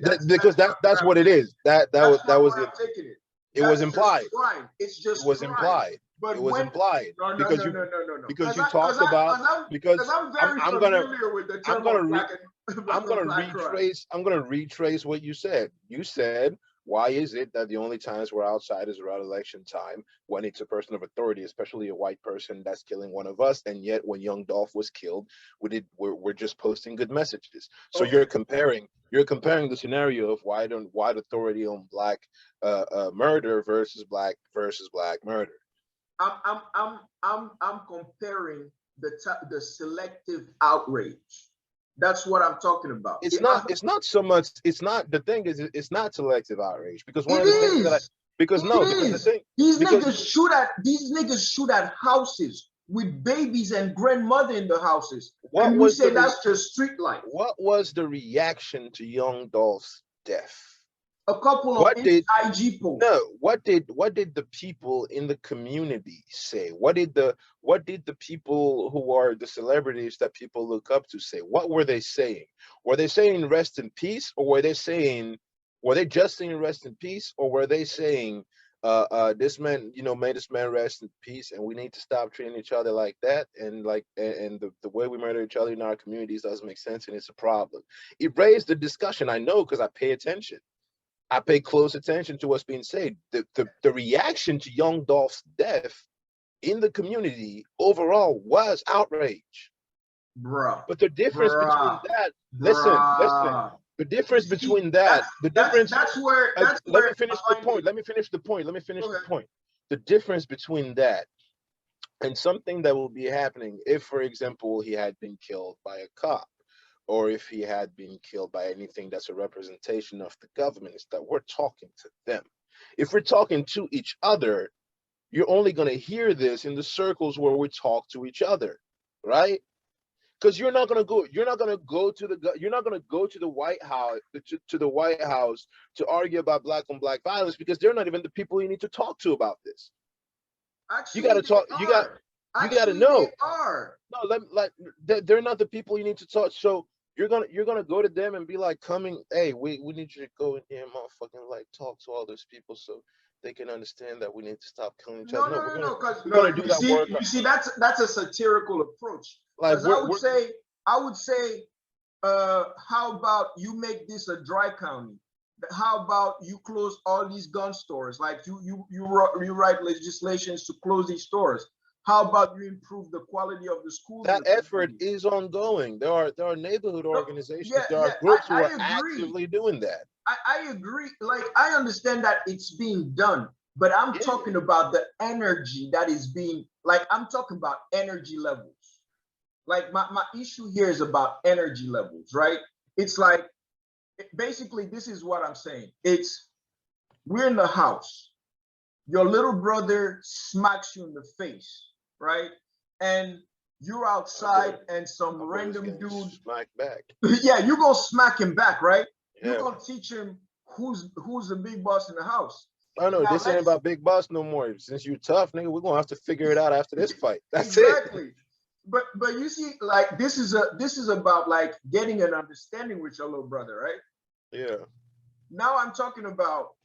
That's not where
that's
I'm
what it
taking it.
is. That
That's
that
not
was
where
it.
I'm taking it.
It was
That's just
implied.
crime. It's
It
just
was
crime.
implied. It
But
was
when,
implied
no, no,
because
no, no, no, no, no.
because you talked about
Because
because
I'm very
I'm gonna
familiar with the
I'm
term
gonna
of
re,
black on black crime.
I'm gonna retrace what you said. You said, why is it that the only times we're outside is around election time when it's a person of authority, especially a white person that's killing one of us, and yet when young Dolph was killed, we're just posting good messages. So
Okay.
you're comparing the scenario of white authority on black murder versus black murder.
I'm comparing the selective outrage. That's what I'm talking about.
It's not so much it's not the thing is it's not selective outrage, because one
It
of the things that I
is.
because
It
no because the
is.
thing because
These niggas shoot at houses with babies and grandmother in the houses.
what
And we
was
say that's just street life.
what was the reaction to young Dolph's death?
A couple of
What did
IG posts.
no what did the people in the community say? What did the people who are the celebrities that people look up to say? What were they saying? Were they saying rest in peace, or were they just saying rest in peace, or were they saying this man, you know, may this man rest in peace, and we need to stop treating each other like that, and the way we murder each other in our communities doesn't make sense, and it's a problem. It raised the discussion. I know, because I pay attention. I pay close attention to what's being said. The reaction to young Dolph's death in the community overall was outrage.
Bruh.
But the difference between
Bruh.
that, listen,
Bruh.
the
You
difference
see,
between that, the difference,
that's
let me
where
finish
I
the
find
point.
it.
Let me finish the point. Let me finish the
Okay.
point. The difference between that and something that will be happening if, for example, he had been killed by a cop, or if he had been killed by anything that's a representation of the government, is that we're talking to them. If we're talking to each other, you're only going to hear this in the circles where we talk to each other, right? Because you're not going to go to you're not going to go to the White House, to the White House to argue about black on black violence, because they're not even the people you need to talk to about this. You got
Actually,
to
they
talk.
are.
You got to
Actually, they
know.
are.
No, they're not the people you need to talk. So you're gonna go to them and be like, coming, hey, we need you to go in here and motherfucking like talk to all those people so they can understand that we need to stop killing each other.
No,
No,
no, no, no. Because
we're
no,
gonna do that work.
you see, that's a satirical approach.
Like
Because
we're
I would say, how about you make this a dry county? How about you close all these gun stores? Like you write legislations to close these stores. How about you improve the quality of the schools
That
within
effort
cities?
is ongoing. There are neighborhood
No,
organizations.
yeah,
There are
yeah,
groups who are
I agree.
actively doing that.
I agree. Like I understand that it's being done, but I'm
Yeah.
talking about the energy that is being like I'm talking about energy levels. Like my issue here is about energy levels, right? It's like basically this is what I'm saying. It's we're in the house. Your little brother smacks you in the face, right? And you're outside and some
My brother's
random
getting
dude,
smacked back.
yeah, you're gonna smack him back, right? You're
Yeah.
gonna teach him who's the big boss in the house.
I know
Now
this ain't
let's
about big boss no more. Since you tough, nigga, we're gonna have to figure it out after this fight. That's it.
exactly. But you see, like this is about like getting an understanding with your little brother, right?
Yeah.
Now I'm talking about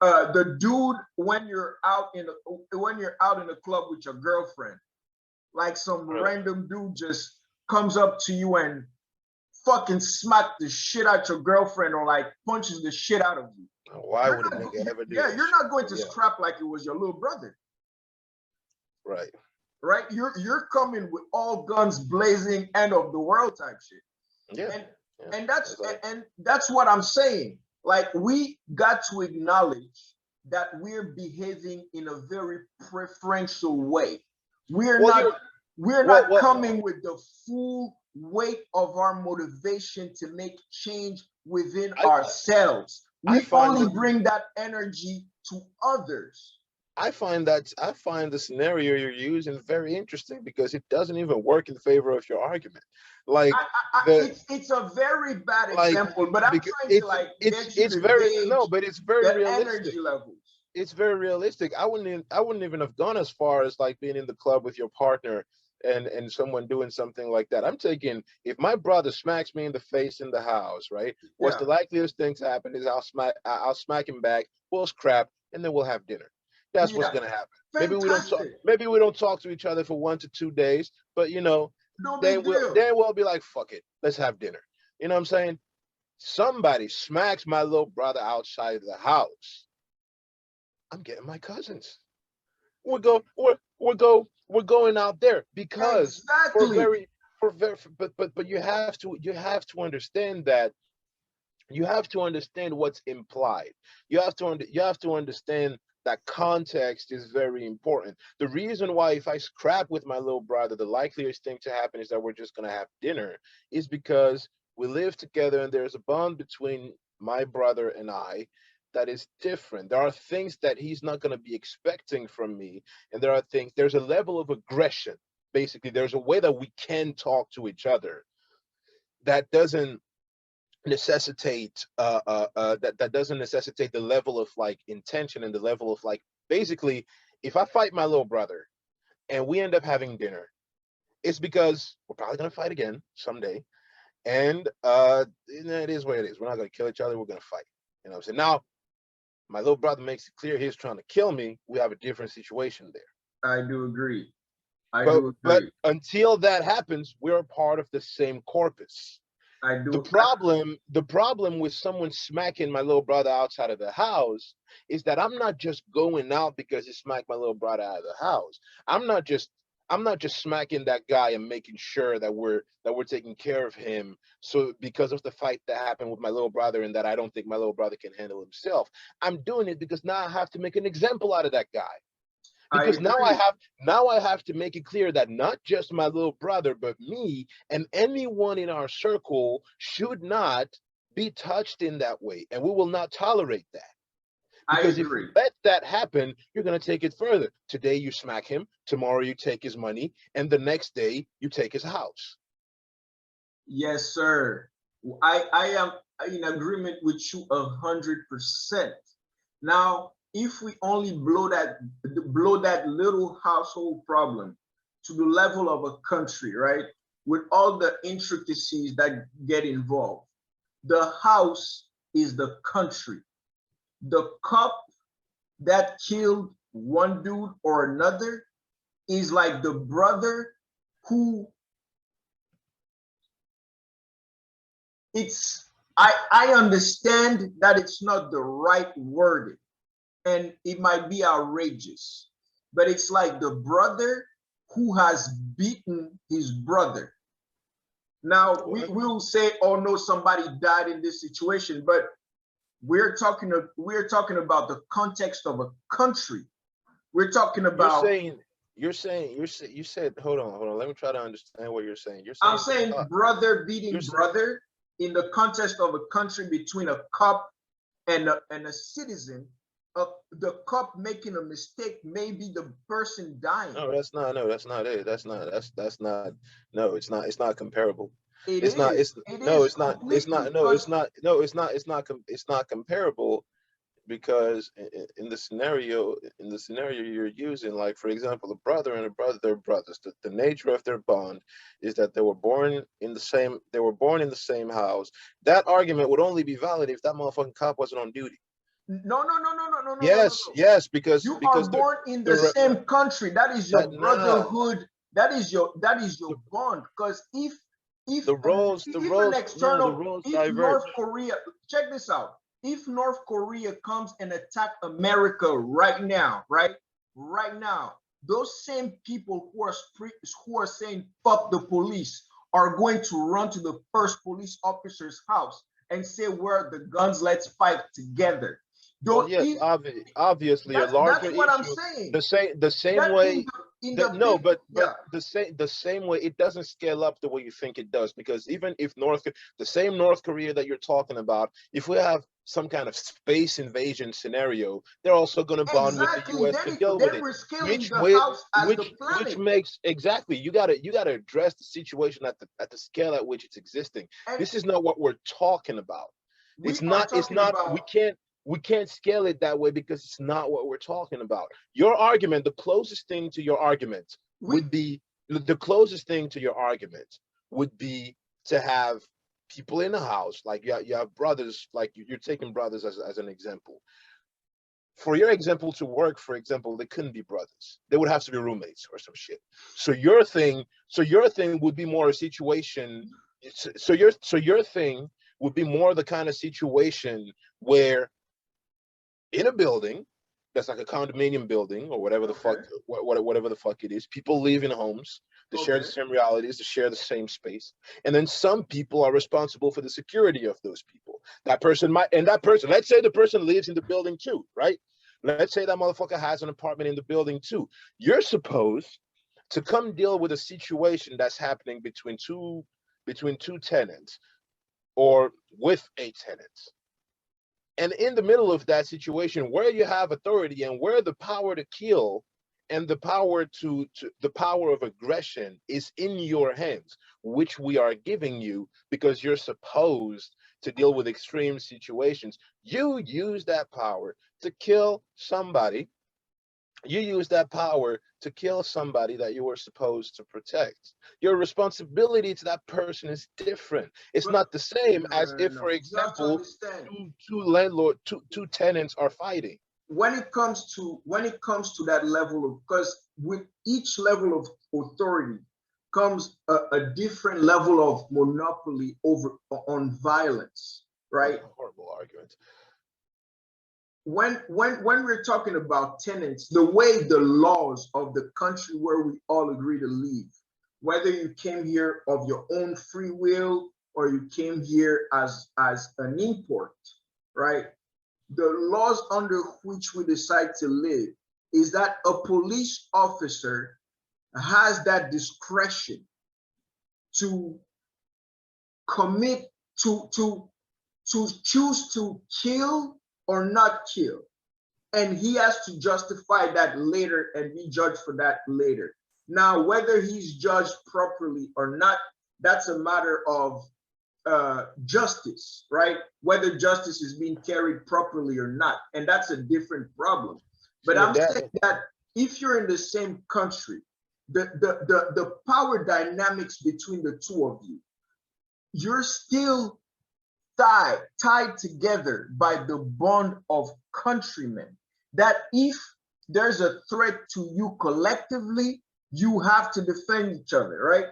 the dude when you're out in the club with your girlfriend, like some
Right.
random dude just comes up to you and fucking smack the shit out your girlfriend or like punches the shit out of you.
Why
You're
would a
not,
nigga ever do
yeah,
that
you're
shit?
not going
But
to
yeah.
scrap like it was your little brother,
Right.
right? You're coming with all guns blazing, end of the world type shit,
Yeah.
and
Yeah.
and that's
Exactly.
and that's what I'm saying. Like we got to acknowledge that we're behaving in a very preferential way. We're
Well,
not
here.
we're
Well.
not
Well.
coming with the full weight of our motivation to make change within
I.
ourselves.
I
We
find
only
that.
bring that energy to others.
I find the scenario you're using very interesting because it doesn't even work in favor of your argument. Like the
It's a very bad
like
example, but I'm
because
trying to like get you
it's
to
very no,
gauge
but it's very
the
realistic.
energy levels.
It's very realistic. I wouldn't even have gone as far as like being in the club with your partner and someone doing something like that. I'm taking if my brother smacks me in the face in the house, right? What's
Yeah,
the likeliest thing to happen is I'll smack him back, we'll scrap, and then we'll have dinner. That's what's
yeah,
gonna happen.
fantastic.
Maybe we don't talk to each other for 1 to 2 days, but
No big deal.
then we'll be like, fuck it, let's have dinner. You know what I'm saying? Somebody smacks my little brother outside of the house. I'm getting my cousins. We're going out there because for
Exactly.
very but you have to understand that you have to understand what's implied. You have to understand that context is very important. The reason why if I scrap with my little brother, the likeliest thing to happen is that we're just gonna have dinner is because we live together and there's a bond between my brother and I that is different. There are things that he's not gonna be expecting from me, and there's a level of aggression. Basically, there's a way that we can talk to each other that doesn't necessitate that doesn't necessitate the level of like intention and the level of like basically if I fight my little brother and we end up having dinner, it's because we're probably going to fight again someday, and it is what it is. We're not going to kill each other, we're going to fight. You know what I'm saying? Now my little brother makes it clear he's trying to kill me, we have a different situation there.
I do agree. I
but
do
but
agree.
until that happens, we're a part of the same corpus.
I
the
do.
problem the problem with someone smacking my little brother outside of the house is that I'm not just going out because he smacked my little brother out of the house. I'm not just smacking that guy and making sure that we're taking care of him, so because of the fight that happened with my little brother and that I don't think my little brother can handle himself. I'm doing it because now I have to make an example out of that guy,
I
because
agree.
now I have to make it clear that not just my little brother, but me and anyone in our circle should not be touched in that way, and we will not tolerate that.
I
Because if you
agree.
let that happen, you're going to take it further. Today you smack him, tomorrow you take his money, and the next day you take his house.
Yes, sir. I am in agreement with you 100%. Now, if we only blow that little household problem to the level of a country, right? With all the intricacies that get involved, the house is the country. The cup that killed one dude or another is like the brother who it's I understand that it's not the right wording and it might be outrageous, but it's like the brother who has beaten his brother. Now we will say, oh no, somebody died in this situation, but we're talking about the context of a country. We're talking
You're
about,
saying, you said, hold on. Let me try to understand what you're saying. You're
I'm
saying the
saying
cop.
brother
You're
beating
saying
brother in the context of a country between a cop and a citizen. The cop making a mistake, maybe the person dying.
no, that's not. No, that's not it. That's not. No, it's not comparable.
It
It's not.
is.
It's
It
no.
is
It's not. It's
completely
not. No, it's
because
not. No, it's not. It's not. It's not comparable because in the scenario you're using, like for example, a brother and a brother, they're brothers. The nature of their bond is that they were born in the same. They were born in the same house. That argument would only be valid if that motherfucking cop wasn't on duty.
no.
Yes, yes,
You are
because
born in the
the
same country. That is your
that nah
brotherhood. That is your
the,
bond. Because
the
if an
roles no the
external,
roles
if North
diverge.
Korea, check this out. If North Korea comes and attack America right now, those same people who are saying fuck the police are going to run to the first police officer's house and say, where are the guns? Let's fight together.
Well,
Don't
yes,
if
obviously a larger
that's what I'm
issue.
saying.
The same
That
way
in
that
the
no,
big,
but
yeah,
the same way it doesn't scale up the way you think it does, because even if the same North Korea that you're talking about, if we have some kind of space invasion scenario, they're also going to bond with the
exactly.
US to deal with
Then
it,
we're scaling
which
the
way
house as the
which
planet,
makes exactly you got to address the situation at the scale at which it's existing.
and
This is not what we're talking about.
we are
It's
talking
not
about.
we can't scale it that way because it's not what we're talking about. Your argument, the closest thing to your argument
We
would be the closest thing to your argument would be to have people in the house, like you have brothers, like you're taking brothers as an example. For your example to work, for example, they couldn't be brothers. They would have to be roommates or some shit. So your thing would be more a situation. So your thing would be more the kind of situation where in a building that's like a condominium building or whatever the fuck
okay,
whatever the fuck it is, people live in homes, they share the
okay,
same realities, they share the same space, and then some people are responsible for the security of those people. That person might, and that person, let's say the person lives in the building too, right? Let's say that motherfucker has an apartment in the building too. You're supposed to come deal with a situation that's happening between two tenants or with a tenant. And in the middle of that situation, where you have authority and where the power to kill and the power to the power of aggression is in your hands, which we are giving you because you're supposed to deal with extreme situations, you use that power to kill somebody. You use that power to kill somebody that you were supposed to protect. Your responsibility to that person is different. It's
but
not the same as if,
no.
for
You have to
example,
understand
two tenants are fighting.
when it comes to that level of, because with each level of authority comes a different level of monopoly over on violence,
That's
right?
a horrible argument.
When we're talking about tenants, the way the laws of the country where we all agree to live, whether you came here of your own free will or you came here as an import, right? The laws under which we decide to live is that a police officer has that discretion to commit to choose to kill or not kill, and he has to justify that later and be judged for that later. Now, whether he's judged properly or not, that's a matter of justice, right? Whether justice is being carried properly or not, and that's a different problem. But
See,
I'm
and that
saying that if you're in the same country, the power dynamics between the two of you, you're still tied together by the bond of countrymen. That if there's a threat to you collectively, you have to defend each other, right?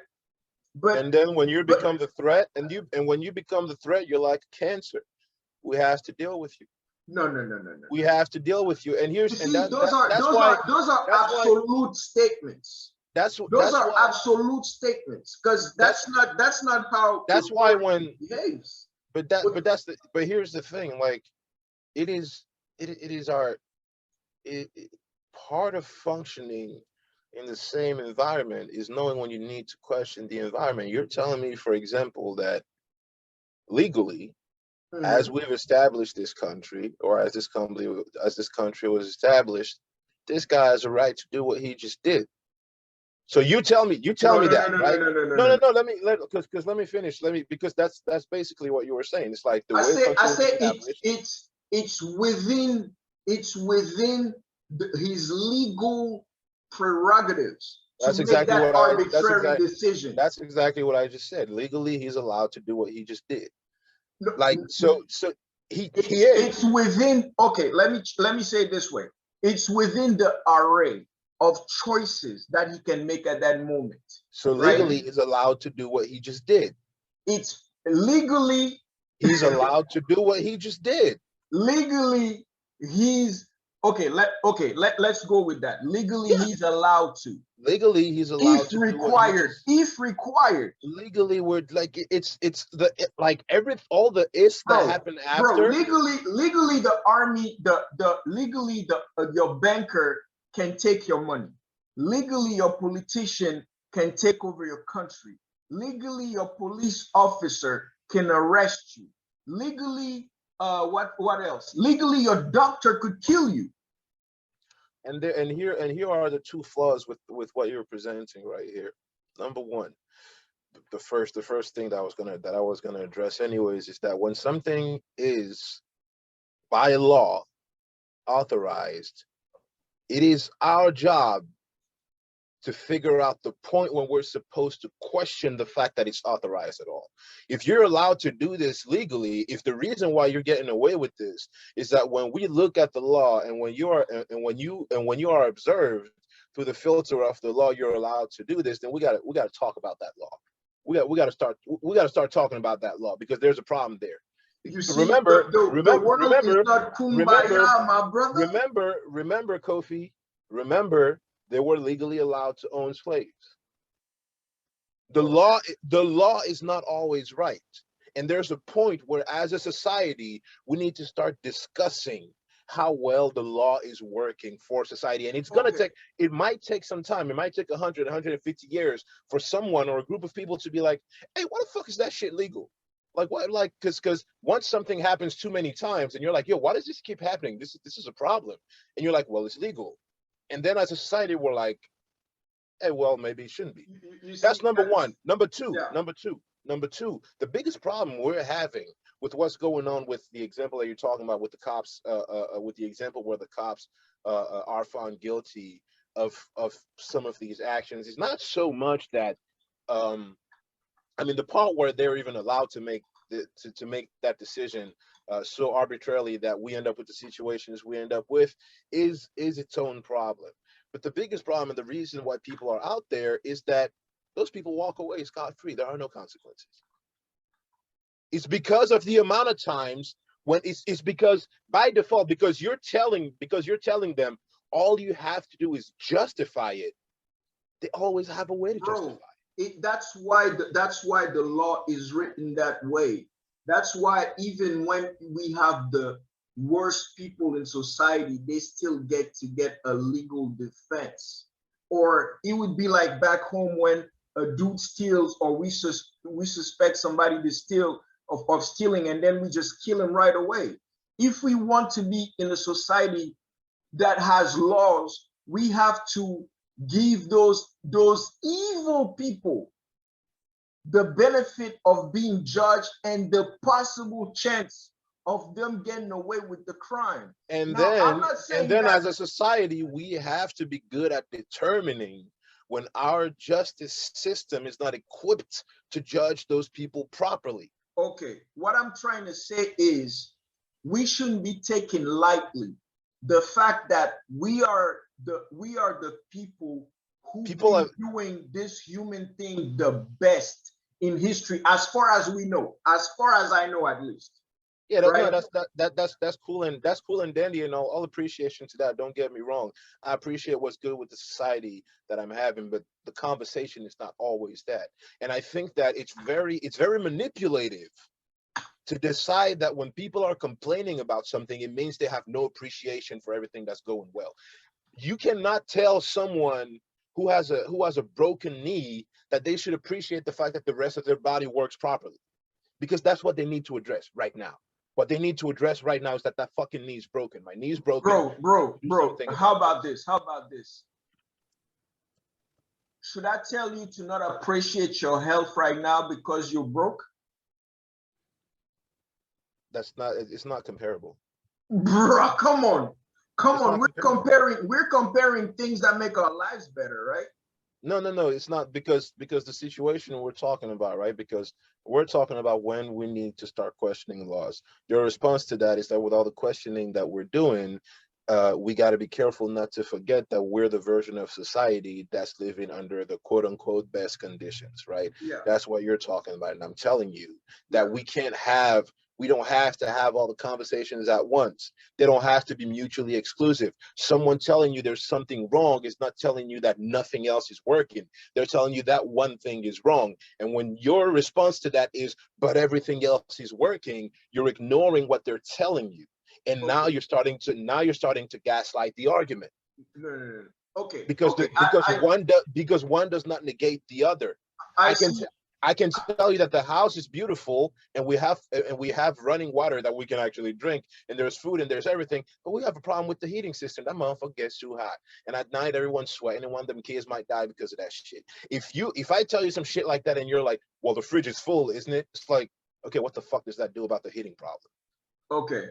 but
And then when you
but
become the threat, and when you become the threat, you're like cancer. We have to deal with you.
no, no, no, no, no.
We have to deal with you. And
You
here's and
see, those are
that's why
absolute statements. Those
that's
are
why
absolute statements because
that's
that's not how
that's why
authority
when
behaves.
but here's the thing, like it is it is our it, part of functioning in the same environment is knowing when you need to question the environment. You're telling me, for example, that legally, as
Mhm.
we've established this country, or as this country was established, this guy has a right to do what he just did. So you tell
No,
me
no, no,
that,
no, no,
right?
no, no, no,
No,
no,
no,
no.
no. Let me finish. Because that's basically what you were saying. It's like the way the
I
country was
say
established.
it's within his legal prerogatives to
That's
make
exactly
that
what I.
arbitrary decision.
That's exactly what I just said. Legally, he's allowed to do what he just did.
No,
Like so he
it's
is.
within. Okay, let me say it this way. It's within the array of choices that he can make at that moment,
So
right?
legally, he's allowed to do what he just did.
It's legally
He's allowed to do what he just did.
legally he's let's go with that. Legally
Yeah.
he's allowed to.
Legally, he's allowed to do what he just.
If required,
Legally, we're like like every all the is that
bro,
happened
bro,
after.
legally the army, the legally the your banker can take your money. Legally your politician can take over your country. Legally your police officer can arrest you. Legally what else? Legally your doctor could kill you.
And here are the two flaws with what you're presenting right here. Number one, the first thing that I was gonna address anyways is that when something is by law authorized, it is our job to figure out the point when we're supposed to question the fact that it's authorized at all. If you're allowed to do this legally, if the reason why you're getting away with this is that when we look at the law and when you are observed through the filter of the law, you're allowed to do this, then we got to talk about that law. We got to start talking about that law because there's a problem there.
You see,
Remember,
the world is not
remember,
kumbaya, my brother.
remember, Kofi, remember, they were legally allowed to own slaves. The law is not always right. And there's a point where as a society, we need to start discussing how well the law is working for society. And
Okay,
it might take some time. It might take 100, 150 years for someone or a group of people to be like, hey, why the fuck is that shit legal? Like what? Like, because once something happens too many times, and you're like, yo, why does this keep happening? This is a problem. And you're like, well, it's legal. And then as a society, we're like, hey, well, maybe it shouldn't be.
you see,
That's number one.
yeah.
Number two. The biggest problem we're having with what's going on with the example that you're talking about with the cops, with the example where the cops are found guilty of some of these actions is not so much that um, I mean, the part where they're even allowed to make to make that decision so arbitrarily that we end up with the situations we end up with is its own problem. But the biggest problem and the reason why people are out there is that those people walk away scot free. There are no consequences. It's because of the amount of times when it's because by default because you're telling them all you have to do is justify it. They always have a way to justify
Bro, that's why the law is written that way. That's why even when we have the worst people in society, they still get a legal defense. Or it would be like back home when a dude steals, or we suspect somebody to steal of stealing, and then we just kill him right away. If we want to be in a society that has laws, we have to give those evil people the benefit of being judged and the possible chance of them getting away with the crime. Now, I'm not
and
saying
then
that.
as a society we have to be good at determining when our justice system is not equipped to judge those people properly.
Okay, what I'm trying to say is we shouldn't be taking lightly the fact that we are the people who've
people
been
have,
doing this human thing the best in history, as far as we know, as far as I know, at least.
yeah, no,
Right?
that's cool, and that's cool and dandy, and all appreciation to that. Don't get me wrong. I appreciate what's good with the society that I'm having, but the conversation is not always that. And I think that it's very manipulative to decide that when people are complaining about something, it means they have no appreciation for everything that's going well. You cannot tell someone who has a broken knee that they should appreciate the fact that the rest of their body works properly, because that's what they need to address right now. What they need to address right now is that fucking knee is broken. My knee is broken. Do
Bro,
something
how
about
about
this.
this? How about this? Should I tell you to not appreciate your health right now because you're broke?
That's not. It's not comparable.
Bro, come on. Come
It's
on.
not
We're
comparable.
comparing we're comparing things that make our lives better, right?
No, no, no. It's not, because the situation we're talking about, right? Because we're talking about when we need to start questioning laws. Your response to that is that with all the questioning that we're doing, we got to be careful not to forget that we're the version of society that's living under the quote unquote best conditions, right?
Yeah.
That's what you're talking about. And I'm telling you
Yeah.
that we don't have to have all the conversations at once. They don't have to be mutually exclusive. Someone telling you there's something wrong is not telling you that nothing else is working. They're telling you that one thing is wrong. And when your response to that is, but everything else is working, you're ignoring what they're telling you. And
Okay.
now you're starting to gaslight the argument,
No, no, no. Okay.
because
Okay.
because one does not negate the other.
I
I can
see.
I can tell you that the house is beautiful, and we have running water that we can actually drink, and there's food and there's everything, but we have a problem with the heating system. That motherfucker gets too hot, and at night everyone's sweating, and one of them kids might die because of that shit. If I tell you some shit like that, and you're like, well, the fridge is full, isn't it? It's like, okay, what the fuck does that do about the heating problem?
Okay.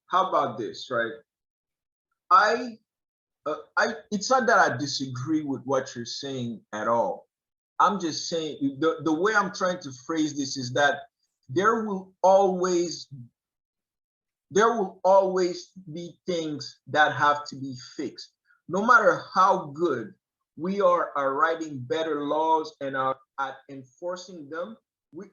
How about this, right? I it's not that I disagree with what you're saying at all. I'm just saying the way I'm trying to phrase this is that there will always there will always be things that have to be fixed. No matter how good we are at writing better laws and are at enforcing them,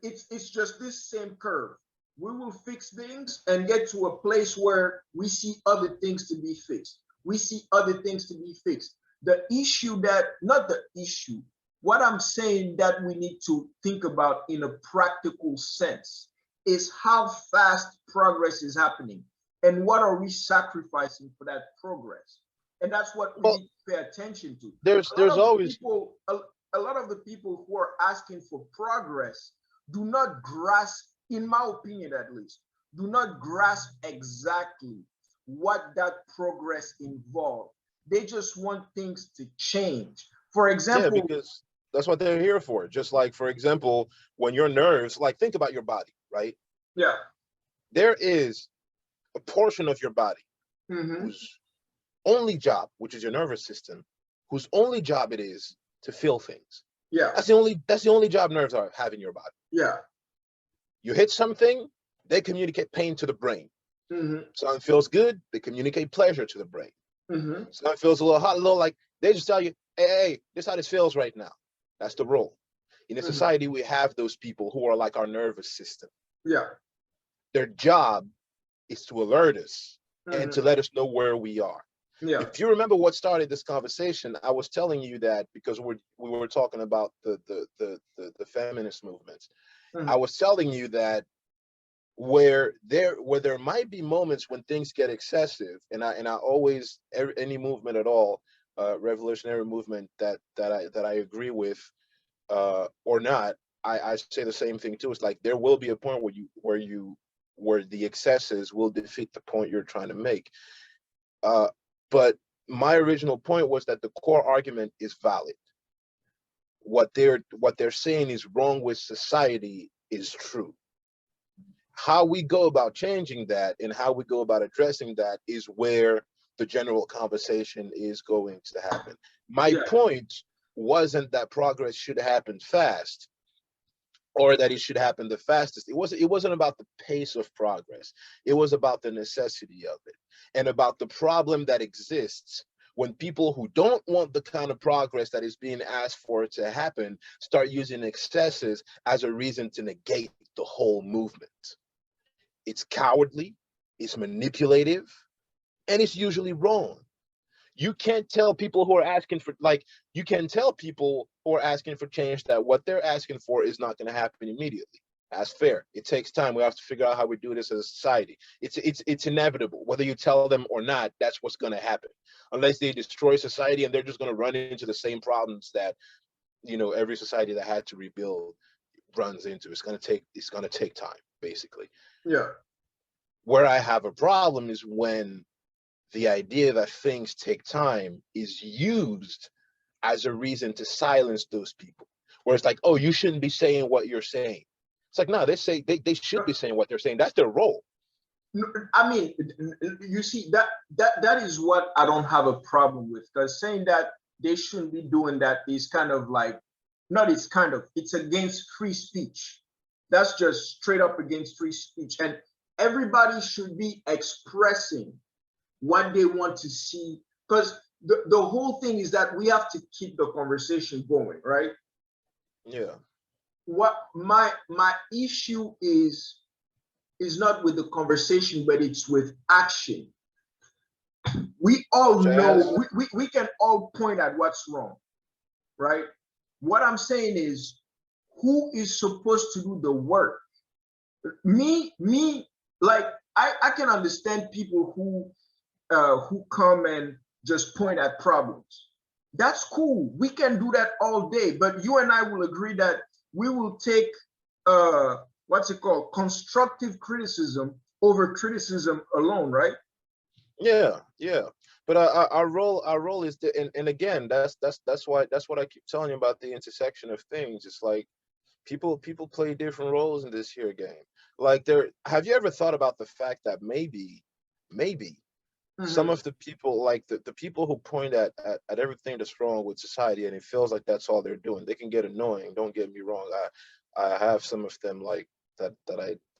it's just this same curve. We will fix things and get to a place where we see other things to be fixed. We see other things to be fixed. The issue that, not the issue, what I'm saying that we need to think about in a practical sense is how fast progress is happening and what are we sacrificing for that progress. And that's what we
Well,
need to pay attention to.
there's
A lot
there's
of the
always
people a lot of the people who are asking for progress do not grasp, in my opinion at least, do not grasp exactly what that progress involves. They just want things to change. For
Yeah,
example,
because that's what they're here for. Just like, for example, when your nerves, like, think about your body, right?
yeah.
There is a portion of your body
Mm-hmm.
whose only job, which is your nervous system, whose only job it is to feel things.
Yeah.
That's the only job nerves have in your body.
Yeah.
You hit something, they communicate pain to the brain.
Mm-hmm.
Something feels good, they communicate pleasure to the brain.
Mm-hmm.
Something feels a little hot, a little like, they just tell you, hey, this is how this feels right now. That's the role. In a
Mm-hmm.
society, we have those people who are like our nervous system.
Yeah.
Their job is to alert us and
Mm-hmm.
to let us know where we are.
Yeah.
If you remember what started this conversation, I was telling you that because we were talking about the feminist movements. I
Mm-hmm.
was telling you that where there might be moments when things get excessive, and I always, any movement at all, revolutionary movement that I agree with, or not, I say the same thing too. It's like there will be a point where the excesses will defeat the point you're trying to make. Uh, but my original point was that the core argument is valid. What they're saying is wrong with society is true. How we go about changing that and how we go about addressing that is where the general conversation is going to happen. My
Yeah.
point wasn't that progress should happen fast, or that it should happen the fastest. It wasn't about the pace of progress. It was about the necessity of it, and about the problem that exists when people who don't want the kind of progress that is being asked for to happen start using excesses as a reason to negate the whole movement. It's cowardly, it's manipulative, and it's usually wrong. You can't tell people who are asking for, like, you can tell people who are asking for change that what they're asking for is not going to happen immediately. That's fair. It takes time. We have to figure out how we do this as a society. It's inevitable. Whether you tell them or not, that's what's going to happen. Unless they destroy society and they're just going to run into the same problems that, you know, every society that had to rebuild runs into. It's going to take time, basically.
Yeah.
Where I have a problem is when the idea that things take time is used as a reason to silence those people. Where it's like, oh, you shouldn't be saying what you're saying. It's like, no, they should be saying what they're saying. That's their role.
I mean, you see, that is what I don't have a problem with, because saying that they shouldn't be doing that is kind of like, not it's kind of, it's against free speech. That's just straight up against free speech. And everybody should be expressing what they want to see, because the whole thing is that we have to keep the conversation going, right?
Yeah.
What my issue is not with the conversation, but it's with action. We all
Such as?
know, we can all point at what's wrong, right? What I'm saying is, who is supposed to do the work? Me, like, I can understand people who come and just point at problems. That's cool. We can do that all day, but you and I will agree that we will take what's it called, constructive criticism over criticism alone, right?
Yeah, yeah. But our role is and again, that's what I keep telling you about the intersection of things. It's like people play different roles in this here game. Like, have you ever thought about the fact that maybe some
Mm-hmm.
of the people, like the people who point at everything that's wrong with society, and it feels like that's all they're doing, they can get annoying, don't get me wrong. I have some of them, like, that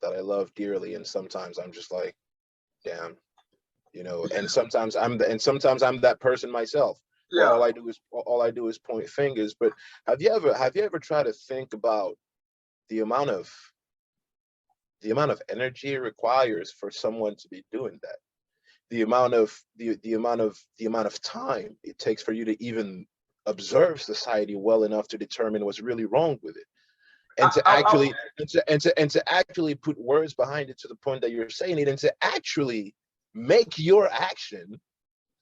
I love dearly, and sometimes I'm just like, damn, you know. And sometimes I'm that person myself, where
Yeah.
all I do is point fingers. But have you ever tried to think about the amount of energy it requires for someone to be doing that, the amount of time it takes for you to even observe society well enough to determine what's really wrong with it, and
I,
to
I, I,
actually and to actually put words behind it to the point that you're saying it, and to actually make your action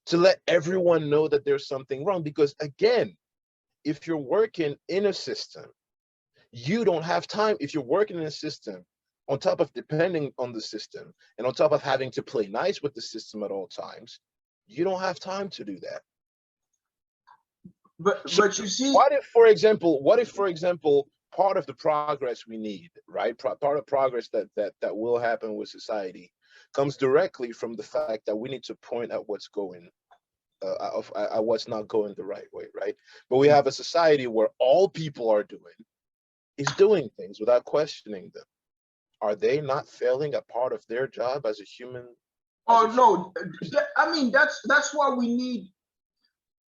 to let everyone know that there's something wrong. Because again, if you're working in a system, you don't have time. If you're working in a system, on top of depending on the system, and on top of having to play nice with the system at all times, you don't have time to do that. So
but you see,
what if, for example, part of the progress we need, right? Part of progress that will happen with society comes directly from the fact that we need to point at what's going, at what's not going the right way, right? But we have a society where all people are doing is doing things without questioning them. Are they not failing at part of their job as a human, as a
oh
human
no,
person?
I mean, that's why we need.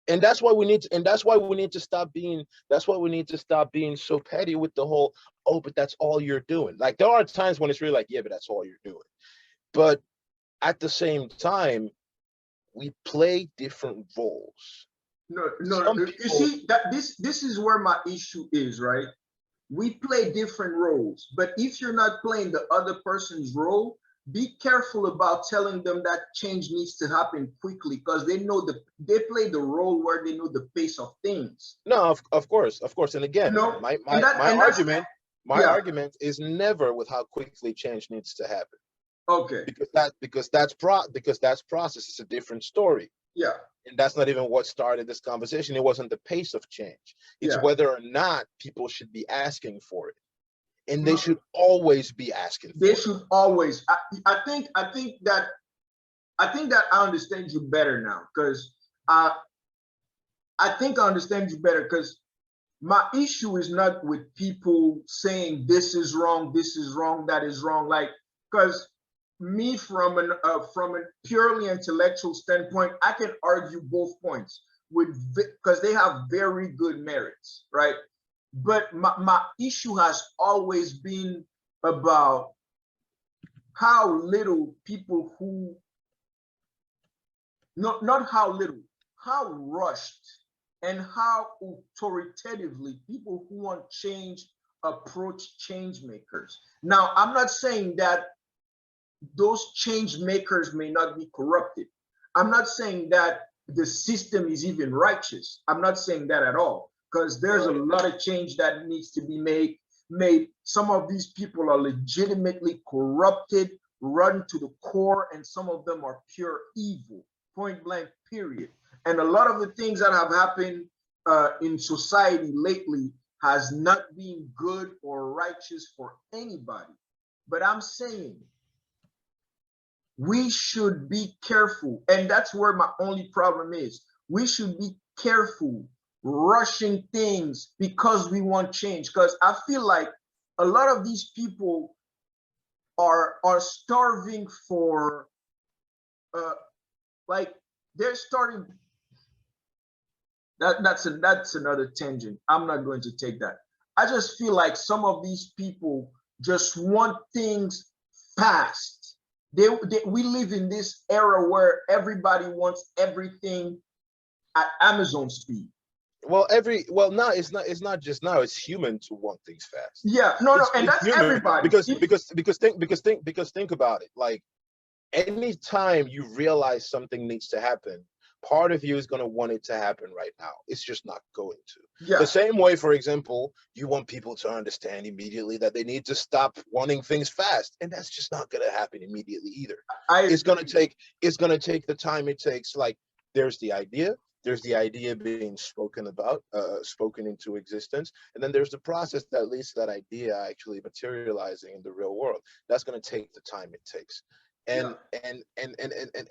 And that's why we need to stop being, so petty with the whole, oh, but that's all you're doing. Like, there are times when it's really like, yeah, but that's all you're doing. But at the same time, we play different roles.
No.
Some
You
people,
see that this is where my issue is, right? We play different roles, but if you're not playing the other person's role, be careful about telling them that change needs to happen quickly, because they play the role where they know the pace of things.
no, of course. And
You
again,
know,
my
and
my
that
my
and that's
argument, my
yeah.
argument is never with how quickly change needs to happen.
Okay.
Because that's process. It's a different story.
Yeah.
And that's not even what started this conversation. It wasn't the pace of change. It's
Yeah.
whether or not people should be asking for it. And they
No,
should always be asking
they
for it.
should always. I think that I understand you better now, because I I think I understand you better, because my issue is not with people saying this is wrong, that is wrong. Like, because me from a purely intellectual standpoint, I can argue both points with because they have very good merits, right? But my issue has always been about how little people who not how little, how rushed and how authoritatively people who want change approach change makers. Now, I'm not saying that those change makers may not be corrupted. I'm not saying that the system is even righteous. I'm not saying that at all, because there's a lot of change that needs to be made. Some of these people are legitimately corrupted, run to the core, and some of them are pure evil, point blank, period. And a lot of the things that have happened in society lately has not been good or righteous for anybody. But I'm saying we should be careful. And that's where my only problem is. We should be careful rushing things because we want change. Because I feel like a lot of these people are starving for like they're starting that's another tangent. I'm not going to take that. I just feel like some of these people just want things fast. We live in this era where everybody wants everything at Amazon speed.
Well, now it's not just now. It's human to want things fast.
Yeah, no, and
it's
that's
human
everybody.
Because think about it. Like anytime you realize something needs to happen, part of you is going to want it to happen right now. It's just not going to.
Yeah.
The same way, for example, you want people to understand immediately that they need to stop wanting things fast, and that's just not going to happen immediately either. It's going to take the time it takes. Like there's the idea being spoken about, spoken into existence, and then there's the process that leads to that idea actually materializing in the real world. That's going to take the time it takes. And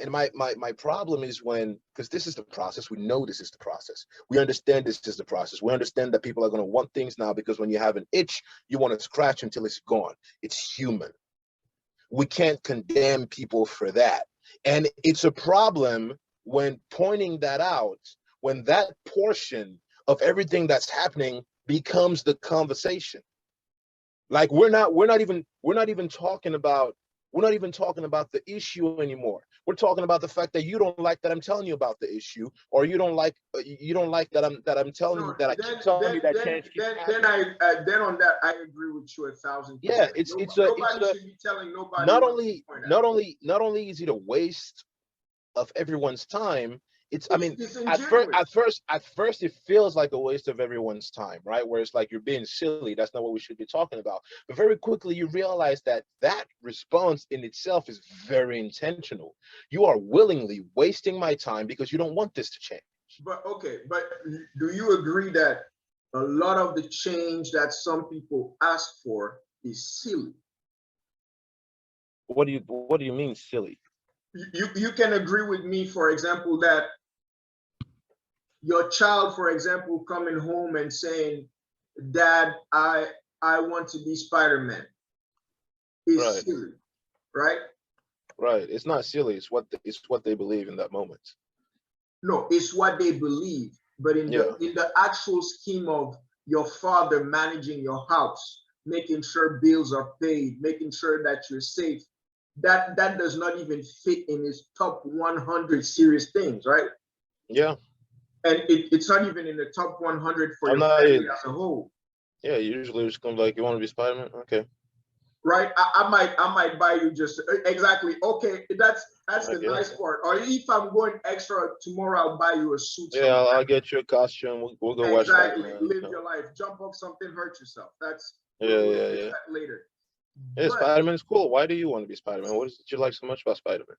my problem is when, because this is the process, we know this is the process, we understand this is the process, we understand that people are going to want things now, because when you have an itch, you want to scratch until it's gone. It's human. We can't condemn people for that. And it's a problem when pointing that out, when that portion of everything that's happening becomes the conversation. Like we're not even talking about the issue anymore. We're talking about the fact that you don't like that I'm telling you about the issue, or you don't like that I'm telling you that I keep telling you that change keeps happening.
Then on that I agree with you 1,000%.
Yeah,
nobody should be telling nobody.
Not only is it a waste of everyone's time, at first it feels like a waste of everyone's time, right? Where it's like you're being silly. That's not what we should be talking about. But very quickly you realize that response in itself is very intentional. You are willingly wasting my time because you don't want this to change.
But do you agree that a lot of the change that some people ask for is silly?
What do you mean silly?
You can agree with me, for example, that your child, for example, coming home and saying, "Dad, I want to be Spider-Man," is silly, right?
Right. It's not silly. It's what they believe in that moment.
No, it's what they believe. But in the actual scheme of your father managing your house, making sure bills are paid, making sure that you're safe, that does not even fit in his top 100 serious things, right?
Yeah.
And it's not even in the top 100 for your family as a whole.
Yeah, usually it's going to be like, you want to be Spider-Man? Okay.
Right? I might buy you just exactly. Okay, that's the nice part. Or if I'm going extra tomorrow, I'll buy you a suit.
Yeah, I'll get you a costume. We'll go watch
Exactly. Live your life. Jump off something, hurt yourself. That's
yeah.
That later.
Yeah, Spider-Man's cool. Why do you want to be Spider-Man? What is it you like so much about Spider-Man?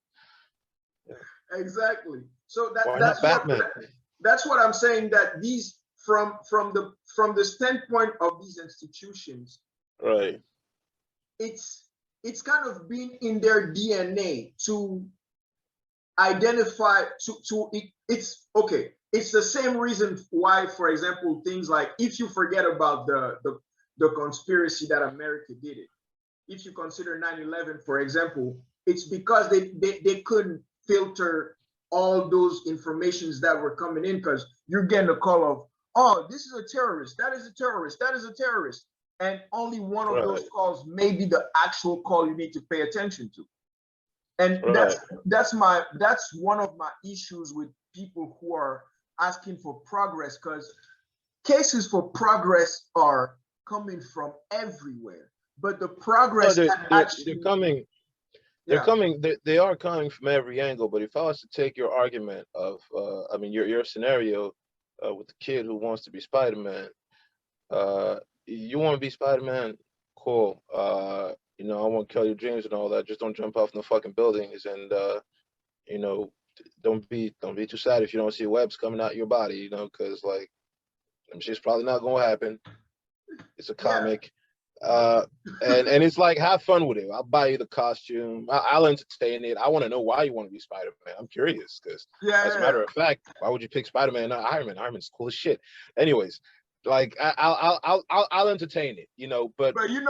Yeah. Exactly. So that's what I'm saying, that these from the standpoint of these institutions,
right,
it's kind of been in their DNA to identify it's okay. It's the same reason why, for example, things like, if you forget about the conspiracy that America did it, if you consider 9/11, for example, it's because they couldn't filter all those informations that were coming in, because you're getting a call of, oh, this is a terrorist, that is a terrorist, that is a terrorist. And only one of
Right.
those calls may be the actual call you need to pay attention to. And
Right.
that's one of my issues with people who are asking for progress, because cases for progress are coming from everywhere. But the
No,
progress that
they're
actually,
coming. They're
yeah,
coming. They are coming from every angle. But if I was to take your argument of, I mean, your scenario with the kid who wants to be Spider-Man, you want to be Spider-Man, cool. You know, I won't kill your dreams and all that. Just don't jump off no fucking buildings, and you know, don't be too sad if you don't see webs coming out your body. You know, because like, them shit's probably not gonna happen. It's a
yeah,
comic. Uh, and it's like, have fun with it. I'll buy you the costume. I'll entertain it. I want to know why you want to be Spider-Man. I'm curious because,
yeah,
as a
yeah.
matter of fact, why would you pick Spider-Man and not Iron Man? Iron Man's cool as shit. Anyways, like I'll entertain it, you know. But
But
here,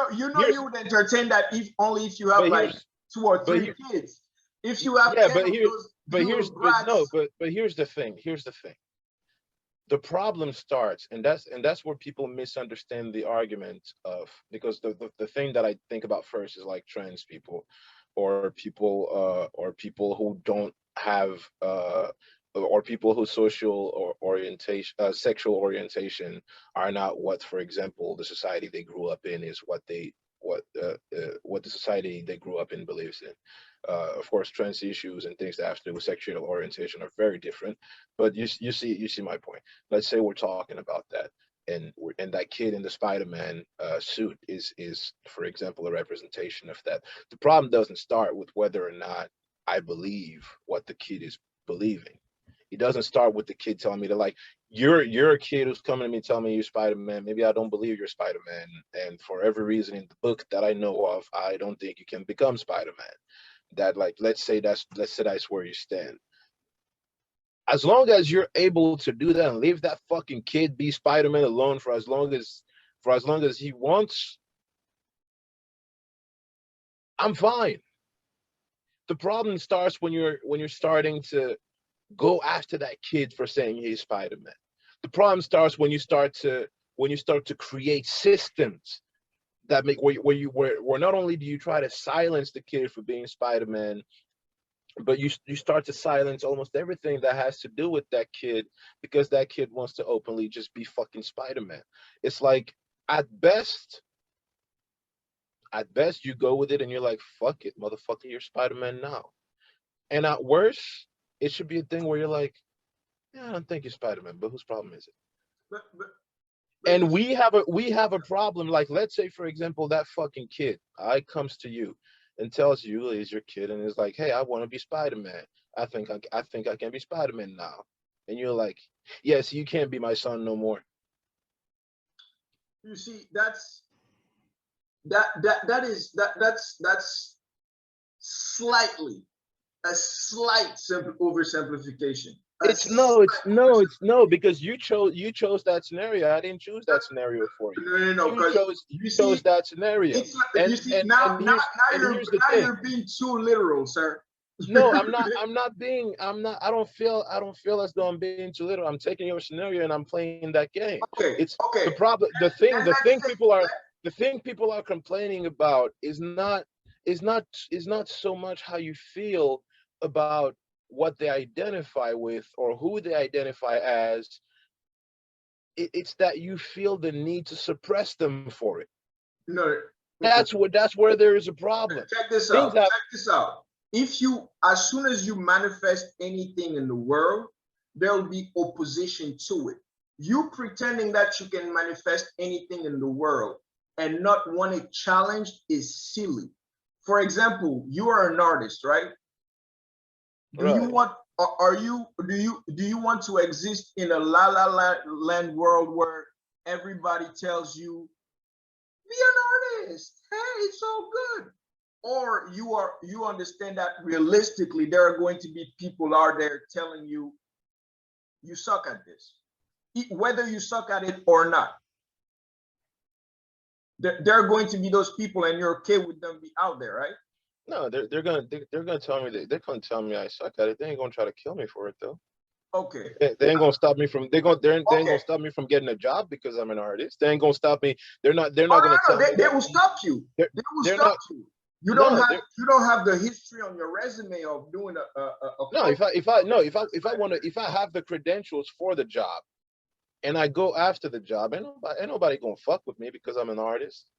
you would entertain that if only if you have
but
like
here's,
two or
but
three
here,
kids. If you have
yeah,
10 of those little
but no,
brats,
but here's the thing. Here's the thing. The problem starts, and that's where people misunderstand the argument of, because the thing that I think about first is like trans people, or people who don't have or people whose social or orientation sexual orientation are not what, for example, the society they grew up in is what the society they grew up in believes in. Of course, trans issues and things that have to do with sexual orientation are very different, but you see my point. Let's say we're talking about that, and that kid in the Spider-Man suit is, for example, a representation of that. The problem doesn't start with whether or not I believe what the kid is believing. It doesn't start with the kid telling me to, like, you're a kid who's coming to me telling me you're Spider-Man. Maybe I don't believe you're Spider-Man, and for every reason in the book that I know of, I don't think you can become Spider-Man. That, like, let's say that's where you stand. As long as you're able to do that and leave that fucking kid be Spider-Man alone for as long as he wants, I'm fine. The problem starts when you're starting to go after that kid for saying he's Spider-Man. The problem starts when you start to create systems that make where not only do you try to silence the kid for being Spider-Man, but you start to silence almost everything that has to do with that kid, because that kid wants to openly just be fucking Spider-Man. It's like, at best, you go with it and you're like, fuck it, motherfucker, you're Spider-Man now. And at worst, it should be a thing where you're like, yeah, I don't think you're Spider-Man, but whose problem is it?
but but but you
And
see,
we have a problem. Like, let's say, for example, that fucking kid I comes to you and tells you he's your kid and is like, hey, I want to be Spider-Man. I think I can be Spider-Man now. And you're like, yes, you can't be my son no more.
you see, that's slightly a slight oversimplification. A
It's
slight
no, because you chose that scenario. I didn't choose that scenario for you.
no, because
You
you
chose
see,
that scenario.
it's not, you see,
And here's the
now
thing.
you're being too literal, sir.
No, I don't feel as though I'm being too little. I'm taking your scenario and I'm playing that game.
Okay,
It's the
okay.
problem.
Then let's say,
The thing people are complaining about is not so much how you feel about what they identify with or who they identify as. It's that you feel the need to suppress them for it.
no,
That's where there is a problem.
check this
Things
out.
have
Check this out. If you, as soon as you manifest anything in the world, there will be opposition to it. You pretending that you can manifest anything in the world and not want it challenged is silly. For example, you are an artist, right? Do you
right.
want, are you, do you want to exist in a la la land world where everybody tells you, be an artist, hey, it's all good? Or you understand that realistically there are going to be people out there telling you you suck at this, whether you suck at it or not. There are going to be those people, and you're okay with them be out there, right?
No, they're gonna tell me that they're gonna tell me I suck at it. They ain't gonna try to kill me for it though.
Okay.
They ain't gonna stop me from they ain't gonna
Okay.
stop me from getting a job because I'm an artist. They ain't gonna stop me. They're
Oh
not gonna
no, no,
tell me
they
that
will stop you.
they're
They will
they're
stop
not
you.
no they're
You don't have the history on your resume of doing a
no if I no if I have the credentials for the job and I go after the job, ain't nobody gonna fuck with me because I'm an artist.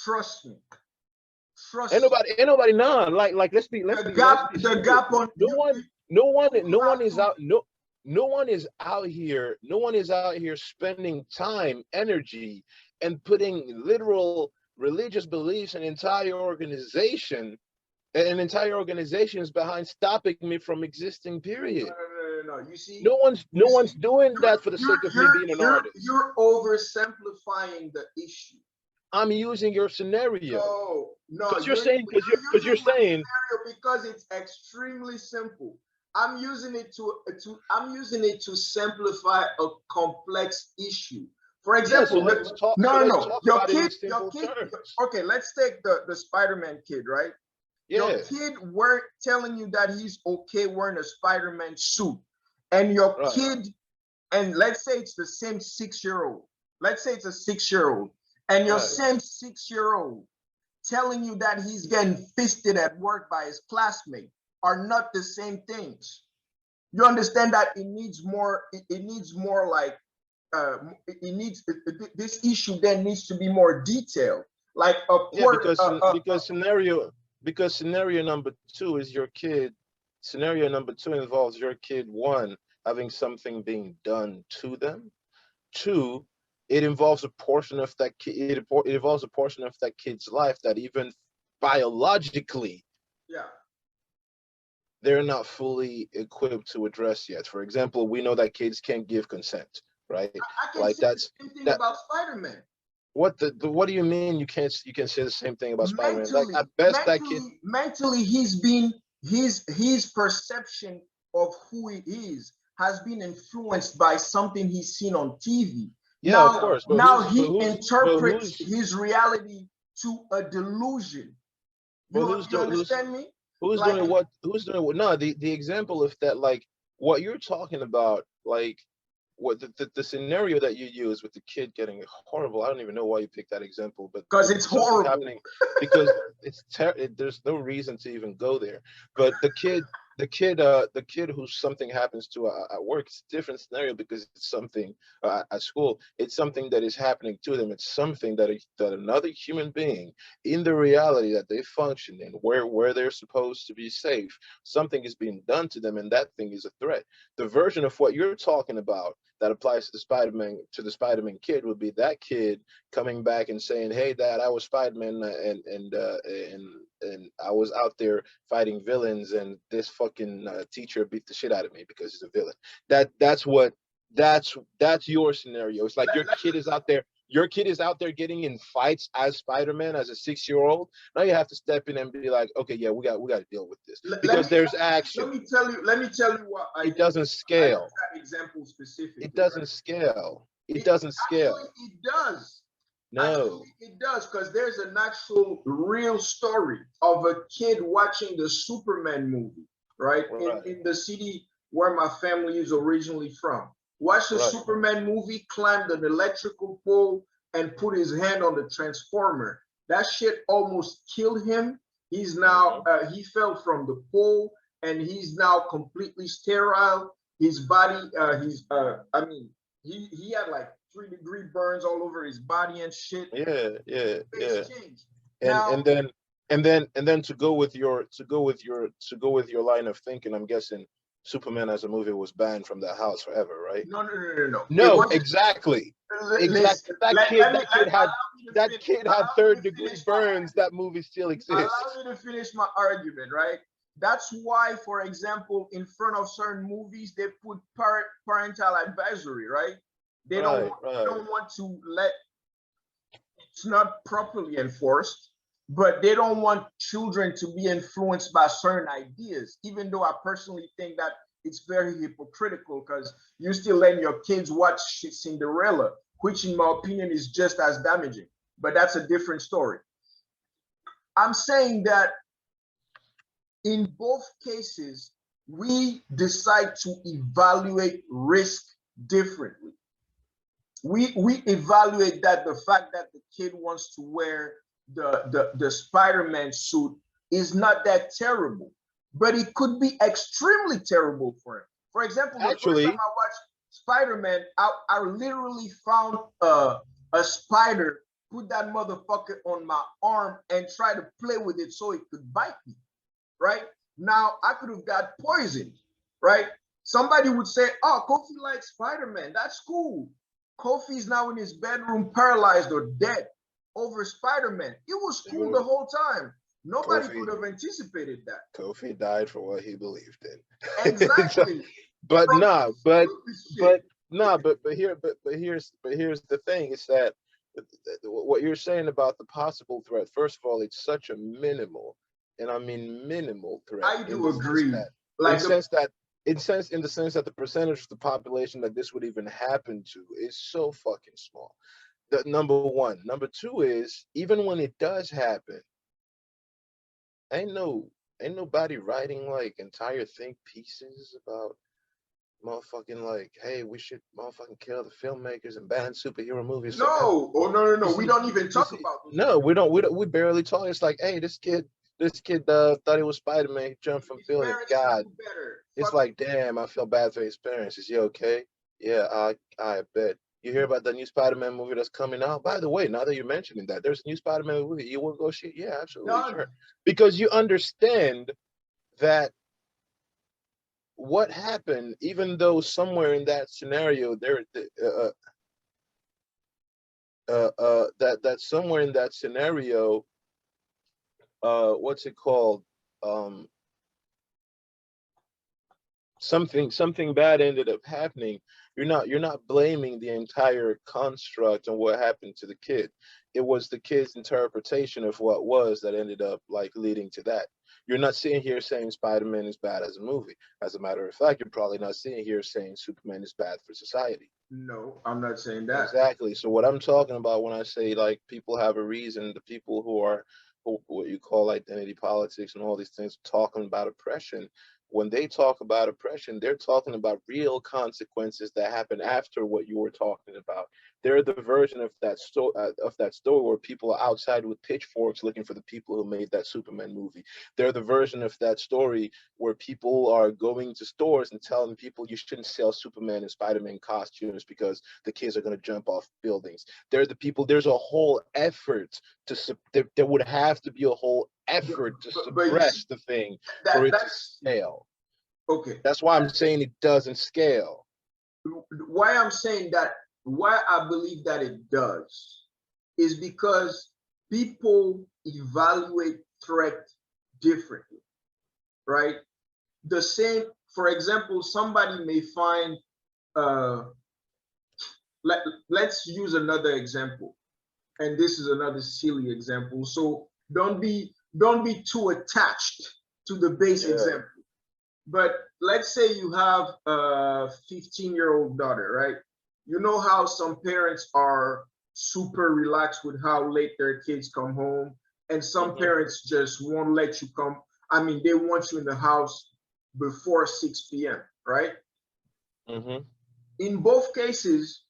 Trust me. Trust me.
Ain't nobody none. Let's be
The
serious.
gap on
No
you.
one no one is out no one is out here, no one is out here spending time, energy, and putting literal religious beliefs and an entire organization is behind stopping me from existing, period.
No.
No
You see,
one's doing that for the sake of me being an artist.
you're oversimplifying the issue.
I'm using your scenario
No,
because you're
you're using my
saying
scenario because it's extremely simple. I'm using it to simplify a complex issue. For
yeah.
example,
So let's
no.
talk about it in simple terms.
Okay, let's take the Spider-Man kid, right? Your
Yeah,
kid weren't telling you that he's okay wearing a Spider-Man suit, and your
right.
kid, and let's say it's the same 6 year old. Let's say it's a 6 year old, and your
Right.
same 6 year old telling you that he's getting fisted at work by his classmate are not the same things. You understand that it needs more. It needs more like it needs this issue then needs to be more detailed, like a
Yeah,
port.
because scenario number two is your kid. Scenario number two involves your kid, one, having something being done to them. Two, it involves a portion of that kid. It involves a portion of that kid's life that even biologically
Yeah,
they're not fully equipped to address yet. For example, we know that kids can't give consent, right?
I can
Like
say the same thing
that.
about Spider-Man.
What do you mean you can say the same thing about Spider-Man? Like
mentally
at best that kid.
mentally he's been his perception of who he is has been influenced by something he's seen on TV.
Yeah, of course,
Now he
but
interprets his reality to a delusion. You understand me? Like
who's doing what? No, the example of that, like what you're talking about, like what the scenario that you use with the kid getting horrible. I don't even know why you picked that example, but
because it's
something
horrible.
happening because there's no reason to even go there. But the kid who something happens to at work, it's a different scenario because it's something at school. It's something that is happening to them. It's something that another human being in the reality that they function in, where they're supposed to be safe, something is being done to them, and that thing is a threat. The version of what you're talking about that applies to the Spider-Man kid would be that kid coming back and saying, "Hey, Dad, I was Spider-Man, and I was out there fighting villains, and this fucking teacher beat the shit out of me because he's a villain." That's your scenario. It's like
Let- let-
your kid is out there getting in fights as Spider-Man as a 6-year-old. Now you have to step in and be like, okay, yeah, we got to deal with this
let
because
me
there's action.
let me tell you what
It doesn't
I use
scale.
that example
It
specifically, right?
doesn't scale. It
It
doesn't scale.
it does.
No.
It does, because there's an actual real story of a kid watching the Superman movie, right?
Right.
In the city where my family is originally from. Watched the
Right.
Superman movie, climbed an electrical pole, and put his hand on the transformer. That shit almost killed him. He's now,
Mm-hmm.
he fell from the pole and he's now completely sterile. His body, I mean, he had like 3-degree burns all over his body and shit.
Yeah. Yeah. Yeah.
Face changed.
And
Now,
to go with your line of thinking, I'm guessing Superman as a movie was banned from that house forever, right?
no. It
No,
wasn't.
exactly.
Listen,
Exactly. That kid had
allow me
third
to
degree
finish my
burns. That movie still
allow
exists.
me to finish my argument, right? That's why, for example, in front of certain movies, they put parental advisory, right?
Right.
They
Right.
don't want to let it's not properly enforced, but they don't want children to be influenced by certain ideas, even though I personally think that it's very hypocritical because you still letting your kids watch Cinderella, which in my opinion is just as damaging. But that's a different story. I'm saying that in both cases, we decide to evaluate risk differently. We evaluate that the fact that the kid wants to wear the Spider-Man suit is not that terrible, but it could be extremely terrible for him. For example, the first time
Actually,
I watched Spider-Man, I literally found a spider, put that motherfucker on my arm, and try to play with it so it could bite me. Right now, I could have got poisoned. Right? Somebody would say, "Oh, Kofi likes Spider-Man. That's cool." Kofi's now in his bedroom, paralyzed or dead over Spider-Man. It was cool the whole time. Nobody
Kofi
could have anticipated that.
Kofi died for what he believed in.
Exactly.
But
From
nah, but
shit.
here's the thing is that what you're saying about the possible threat, first of all, it's such a minimal, and I mean minimal threat
I do agree.
in
Like the
sense that in the sense that the percentage of the population that this would even happen to is so fucking small. That number one. Number two is even when it does happen, ain't no ain't nobody writing like entire think pieces about motherfucking like, hey, we should motherfucking kill the filmmakers and ban superhero movies forever.
no, oh no, no,
You
no. We
see,
don't even
you
talk
see,
about those
no,
movies.
we barely talk. It's like, hey, this kid thought he was Spider-Man, he jumped from
His
building.
parents can
God,
do better.
it's
Fuck.
like, damn, I feel bad for his parents. Is he okay? Yeah, I bet. You hear about the new Spider-Man movie that's coming out? By the way, now that you're mentioning that, there's a new Spider-Man movie. You want to go see it? Yeah, absolutely,
Done.
sure. Because you understand that what happened, even though somewhere in that scenario that somewhere in that scenario, what's it called? Um, something bad ended up happening. You're not blaming the entire construct on what happened to the kid. It was the kid's interpretation of what was that ended up like leading to that. You're not sitting here saying Spider-Man is bad as a movie. As a matter of fact, you're probably not sitting here saying Superman is bad for society.
No, I'm not saying that.
Exactly. So what I'm talking about when I say like people have a reason, the people who are what you call identity politics and all these things talking about oppression, when they talk about oppression, they're talking about real consequences that happen after what you were talking about. They're the version of that story where people are outside with pitchforks looking for the people who made that Superman movie. They're the version of that story where people are going to stores and telling people you shouldn't sell Superman and Spider-Man costumes because the kids are going to jump off buildings. They're the people. There's a whole effort there would have to be a whole
But,
effort to
but you see,
suppress the thing for
that
it to
that's
scale.
okay.
That's why I'm saying it doesn't scale.
Why I'm saying that, why I believe that it does, is because people evaluate threat differently, right? The same, for example, somebody may find, uh, let's use another example, and this is another silly example. So don't be too attached to the base
Yeah.
example. But let's say you have a 15-year-old daughter, right? You know how some parents are super relaxed with how late their kids come home, and some
Mm-hmm.
parents just won't let you come. I mean, they want you in the house before 6 p.m., right?
Mm-hmm.
In both cases,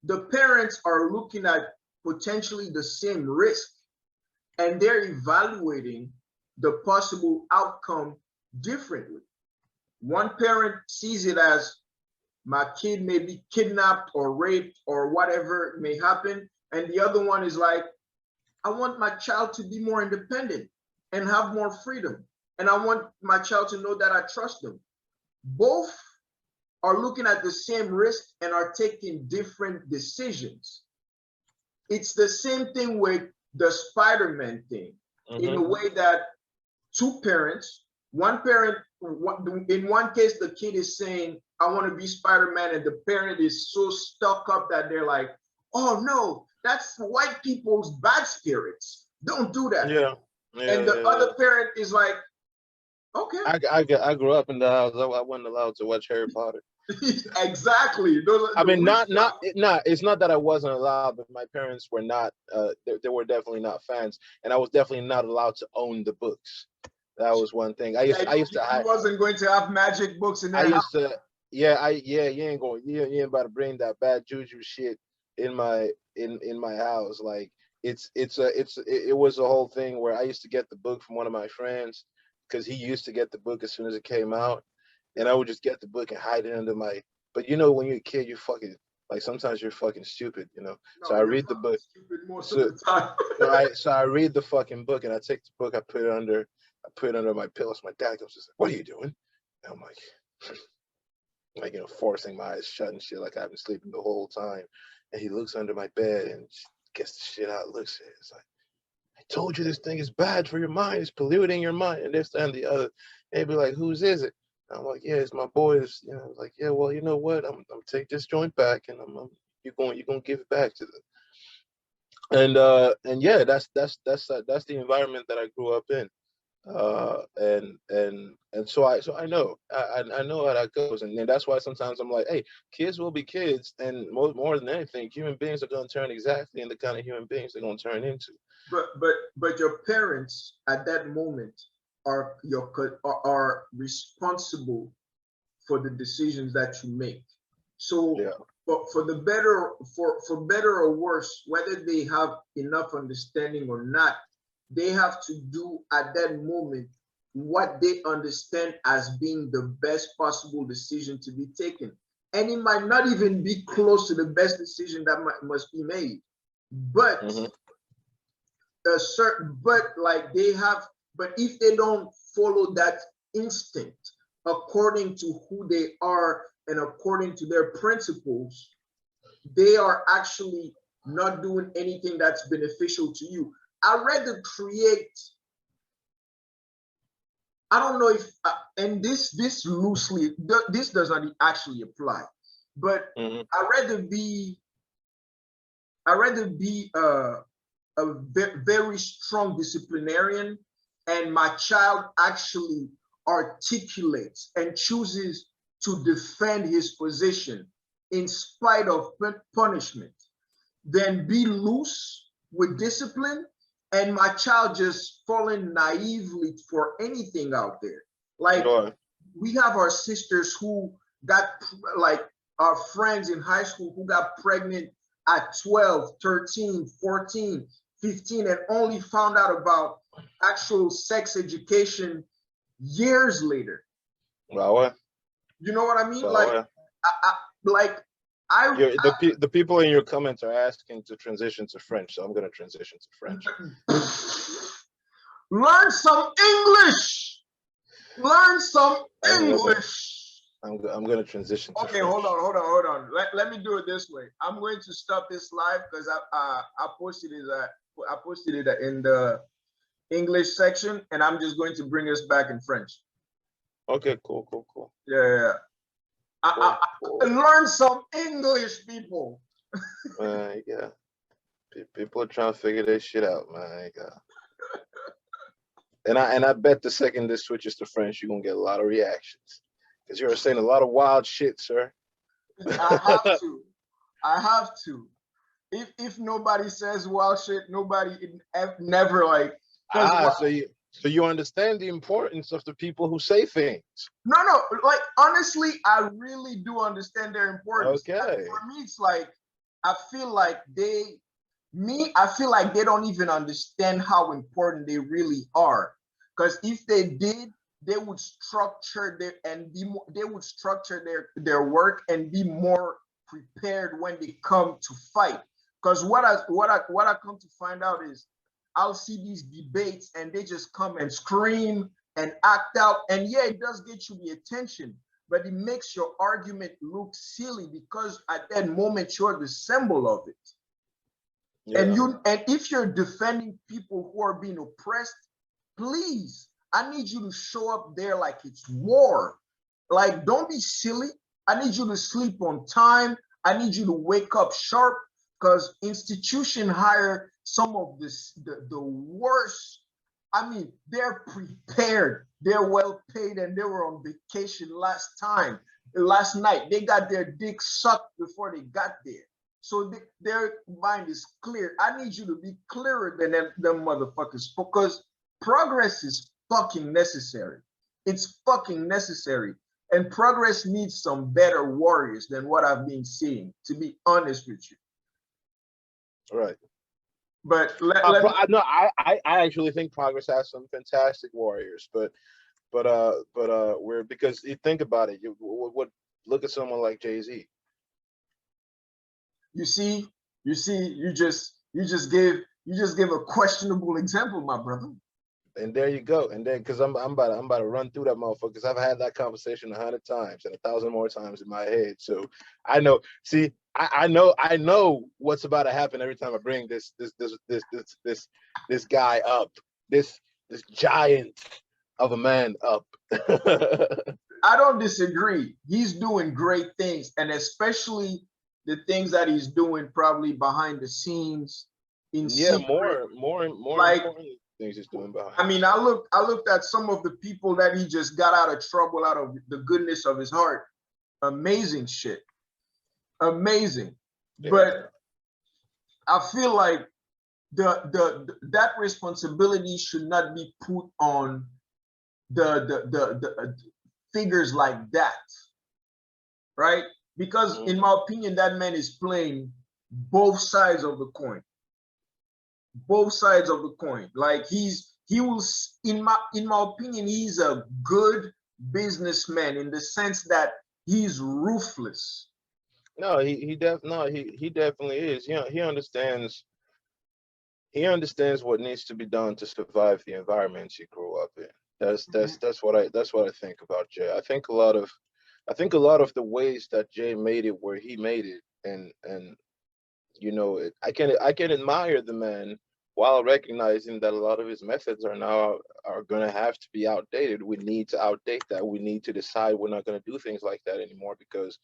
the parents are looking at potentially the same risk, and they're evaluating the possible outcome differently. One parent sees it as, my kid may be kidnapped or raped or whatever may happen. And the other one is like, I want my child to be more independent and have more freedom. And I want my child to know that I trust them. Both are looking at the same risk and are taking different decisions. It's the same thing with the Spider-Man thing, in
Mm-hmm.
a way that two parents, one parent, in one case, the kid is saying, I want to be Spider-Man, and the parent is so stuck up that they're like, oh no, that's white people's bad spirits. Don't do that.
Yeah.
And
Yeah.
the
Yeah.
other parent is like, Okay.
I grew up in the house. I wasn't allowed to watch Harry Potter.
Exactly. Those are
I
the
mean,
rich
it's not that I wasn't allowed, but my parents were not. They were definitely not fans, and I was definitely not allowed to own the books. That was one thing.
Yeah,
I used to
you wasn't going to have magic books in
I
their house.
used to yeah, you ain't about to bring that bad juju shit in my house. Like it was a whole thing where I used to get the book from one of my friends because he used to get the book as soon as it came out, and
Yeah.
I would just get the book and hide it under my. But you know, when you're a kid, you're fucking like sometimes you're fucking stupid, you know. So
No,
I
you're
read the
fucking
book.
stupid most of
So
the time.
so I read the fucking book and I take the book, I put it under my pillow. So my dad goes, just like, "What are you doing?" And I'm like forcing my eyes shut and shit, like I've been sleeping the whole time. And he looks under my bed and gets the shit out, looks at it. It's like, I told you this thing is bad for your mind. It's polluting your mind, and this and the other. And he'd be like, whose is it? And I'm like, yeah, it's my boy's. You know, like, yeah, well, you know what? I'm take this joint back, and you're gonna give it back to them. And yeah, that's the environment that I grew up in. And so I know how that goes, and then that's why sometimes I'm like, hey, kids will be kids, and more than anything, human beings are going to turn exactly in the kind of human beings they're going to turn into.
But your parents at that moment are responsible for the decisions that you make. So
Yeah,
for the better for better or worse, whether they have enough understanding or not, they have to do at that moment what they understand as being the best possible decision to be taken. And it might not even be close to the best decision that must be made. But
mm-hmm.
a certain but like they have but if they don't follow that instinct according to who they are and according to their principles, they are actually not doing anything that's beneficial to you. I rather create, I don't know if and this loosely this does not actually apply, but
Mm-hmm.
i rather be I rather be a very strong disciplinarian and my child actually articulates and chooses to defend his position in spite of punishment than be loose with discipline and my child just falling naively for anything out there. Like
Sure.
we have our sisters who got like our friends in high school who got pregnant at 12, 13, 14, 15, and only found out about actual sex education years later.
Well,
You know what I mean?
well,
I like I,
the people in your comments are asking to transition to French, so I'm going to transition to French.
learn some English. Learn some English.
I'm going to transition to
Okay,
French.
hold on. Let me do it this way. I'm going to stop this live because I posted it in the English section, and I'm just going to bring us back in French.
Okay, cool.
Yeah.
Cool.
Learn some English, people.
Yeah. People are trying to figure this shit out, man. And I bet the second this switches to French, you're gonna get a lot of reactions. Because you're saying a lot of wild shit, sir.
I have to. If nobody says wild shit, nobody never like.
So you understand the importance of the people who say things.
No, like honestly, I really do understand their importance.
Okay.
For me, it's like I feel like I feel like they don't even understand how important they really are. Because if they did, they would structure they would structure their work and be more prepared when they come to fight. Because what I come to find out is I'll see these debates and they just come and scream and act out. And yeah, it does get you the attention, but it makes your argument look silly because at that moment you're the symbol of it. Yeah. And if you're defending people who are being oppressed, please, I need you to show up there like it's war. Like, don't be silly. I need you to sleep on time. I need you to wake up sharp because institution hire some of the worst I mean, they're prepared, they're well paid, and they were on vacation last night. They got their dick sucked before they got there. So their mind is clear. I need you to be clearer than them motherfuckers, because progress is fucking necessary. It's fucking necessary. And progress needs some better warriors than what I've been seeing, to be honest with you.
Right.
But let me.
No, I actually think Progress has some fantastic warriors, we're because you think about it, what look at someone like Jay-Z.
You see, you just gave a questionable example, my brother.
And there you go. And then because I'm about to run through that motherfucker, because I've had that conversation 100 times and 1,000 more times in my head. So I know. See, I know what's about to happen every time I bring this guy up, this giant of a man up.
I don't disagree. He's doing great things, and especially the things that he's doing probably behind the scenes in
Yeah,
secret.
more
Like,
important things he's doing behind
I
the
mean,
scenes.
I looked at some of the people that he just got out of trouble out of the goodness of his heart. Amazing shit. Amazing.
Yeah.
But I feel like that responsibility should not be put on the figures like that, right? Because in
Mhm.
my opinion, that man is playing both sides of the coin. Both sides of the coin. Like he will, in my opinion, he's a good businessman in the sense that he's ruthless.
No, he definitely is. You know, he understands what needs to be done to survive the environment he grew up in. That's what I think about Jay. I think a lot of the ways that Jay made it where he made it, and you know, I can admire the man while recognizing that a lot of his methods are going to have to be outdated. We need to outdate that. We need to decide we're not going to do things like that anymore, because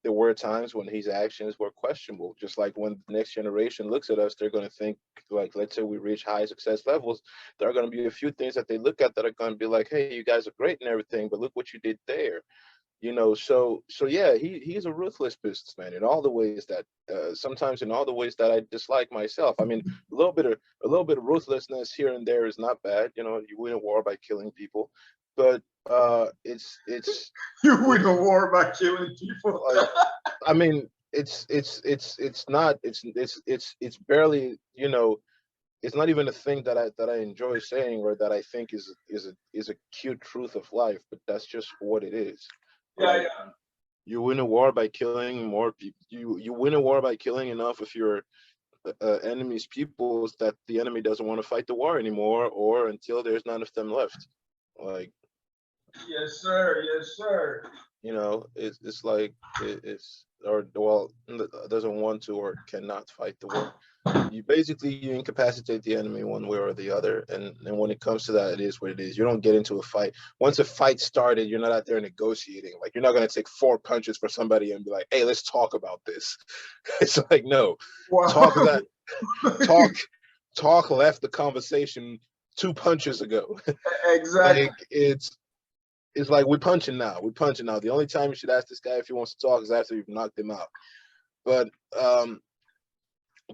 there were times when his actions were questionable. Just like when the next generation looks at us, they're going to think, like, let's say we reach high success levels, there are going to be a few things that they look at that are going to be like, hey, you guys are great and everything, but look what you did there. You know, so yeah, he's a ruthless businessman in all the ways that sometimes in all the ways that I dislike myself. I mean, a little bit of ruthlessness here and there is not bad. You know, you win a war by killing people, but
You win a
it's
war by killing people.
like, I mean, it's not it's barely, you know, it's not even a thing that I enjoy saying, or that I think is a cute truth of life, but that's just what it is.
Yeah,
Like,
yeah.
you win a war by killing more people. You win a war by killing enough of your enemy's peoples that the enemy doesn't want to fight the war anymore, or until there's none of them left. Like,
Yes, sir. Yes, sir.
you know, it's like it's or well, doesn't want to or cannot fight the war. You basically you incapacitate the enemy one way or the other, and when it comes to that, it is what it is. You don't get into a fight. Once a fight started, you're not out there negotiating. Like, you're not going to take 4 punches for somebody and be like, hey, let's talk about this. It's like, no, talk
Wow.
that talk talk left the conversation 2 punches ago.
Exactly.
Like, it's like, we're punching now. The only time you should ask this guy if he wants to talk is after you've knocked him out. But um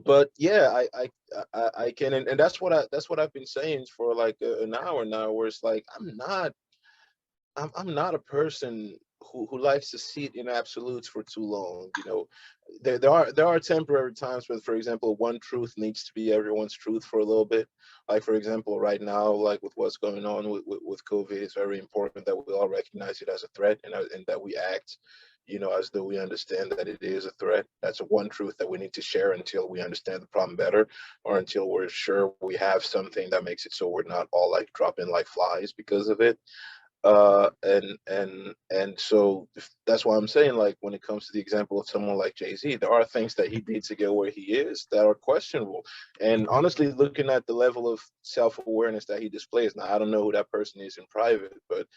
but yeah, I can, and that's what I've been saying for like an hour now, where it's like, I'm not a person who likes to sit in absolutes for too long. You know, there are temporary times when, for example, one truth needs to be everyone's truth for a little bit. Like, for example, right now, like with what's going on with COVID, it's very important that we all recognize it as a threat, and that we act, you know, as though we understand that it is a threat. That's one truth that we need to share until we understand the problem better, or until we're sure we have something that makes it so we're not all like dropping like flies because of it. And so that's why I'm saying, like, when it comes to the example of someone like Jay-Z, there are things that he did to get where he is that are questionable. And honestly, looking at the level of self-awareness that he displays now, I don't know who that person is in private, but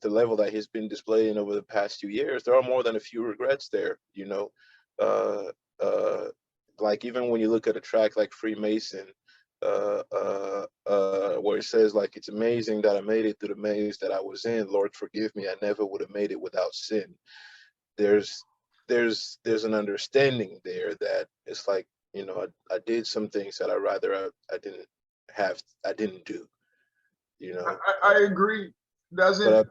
the level that he's been displaying over the past 2 years, there are more than a few regrets there, you know. uh uh like, even when you look at a track like Freemason, where it says like, it's amazing that I made it through the maze that I was in. Lord, forgive me. I never would have made it without sin. There's there's an understanding there that it's like, I did some things that I didn't do, you know.
I agree.
But
Doesn't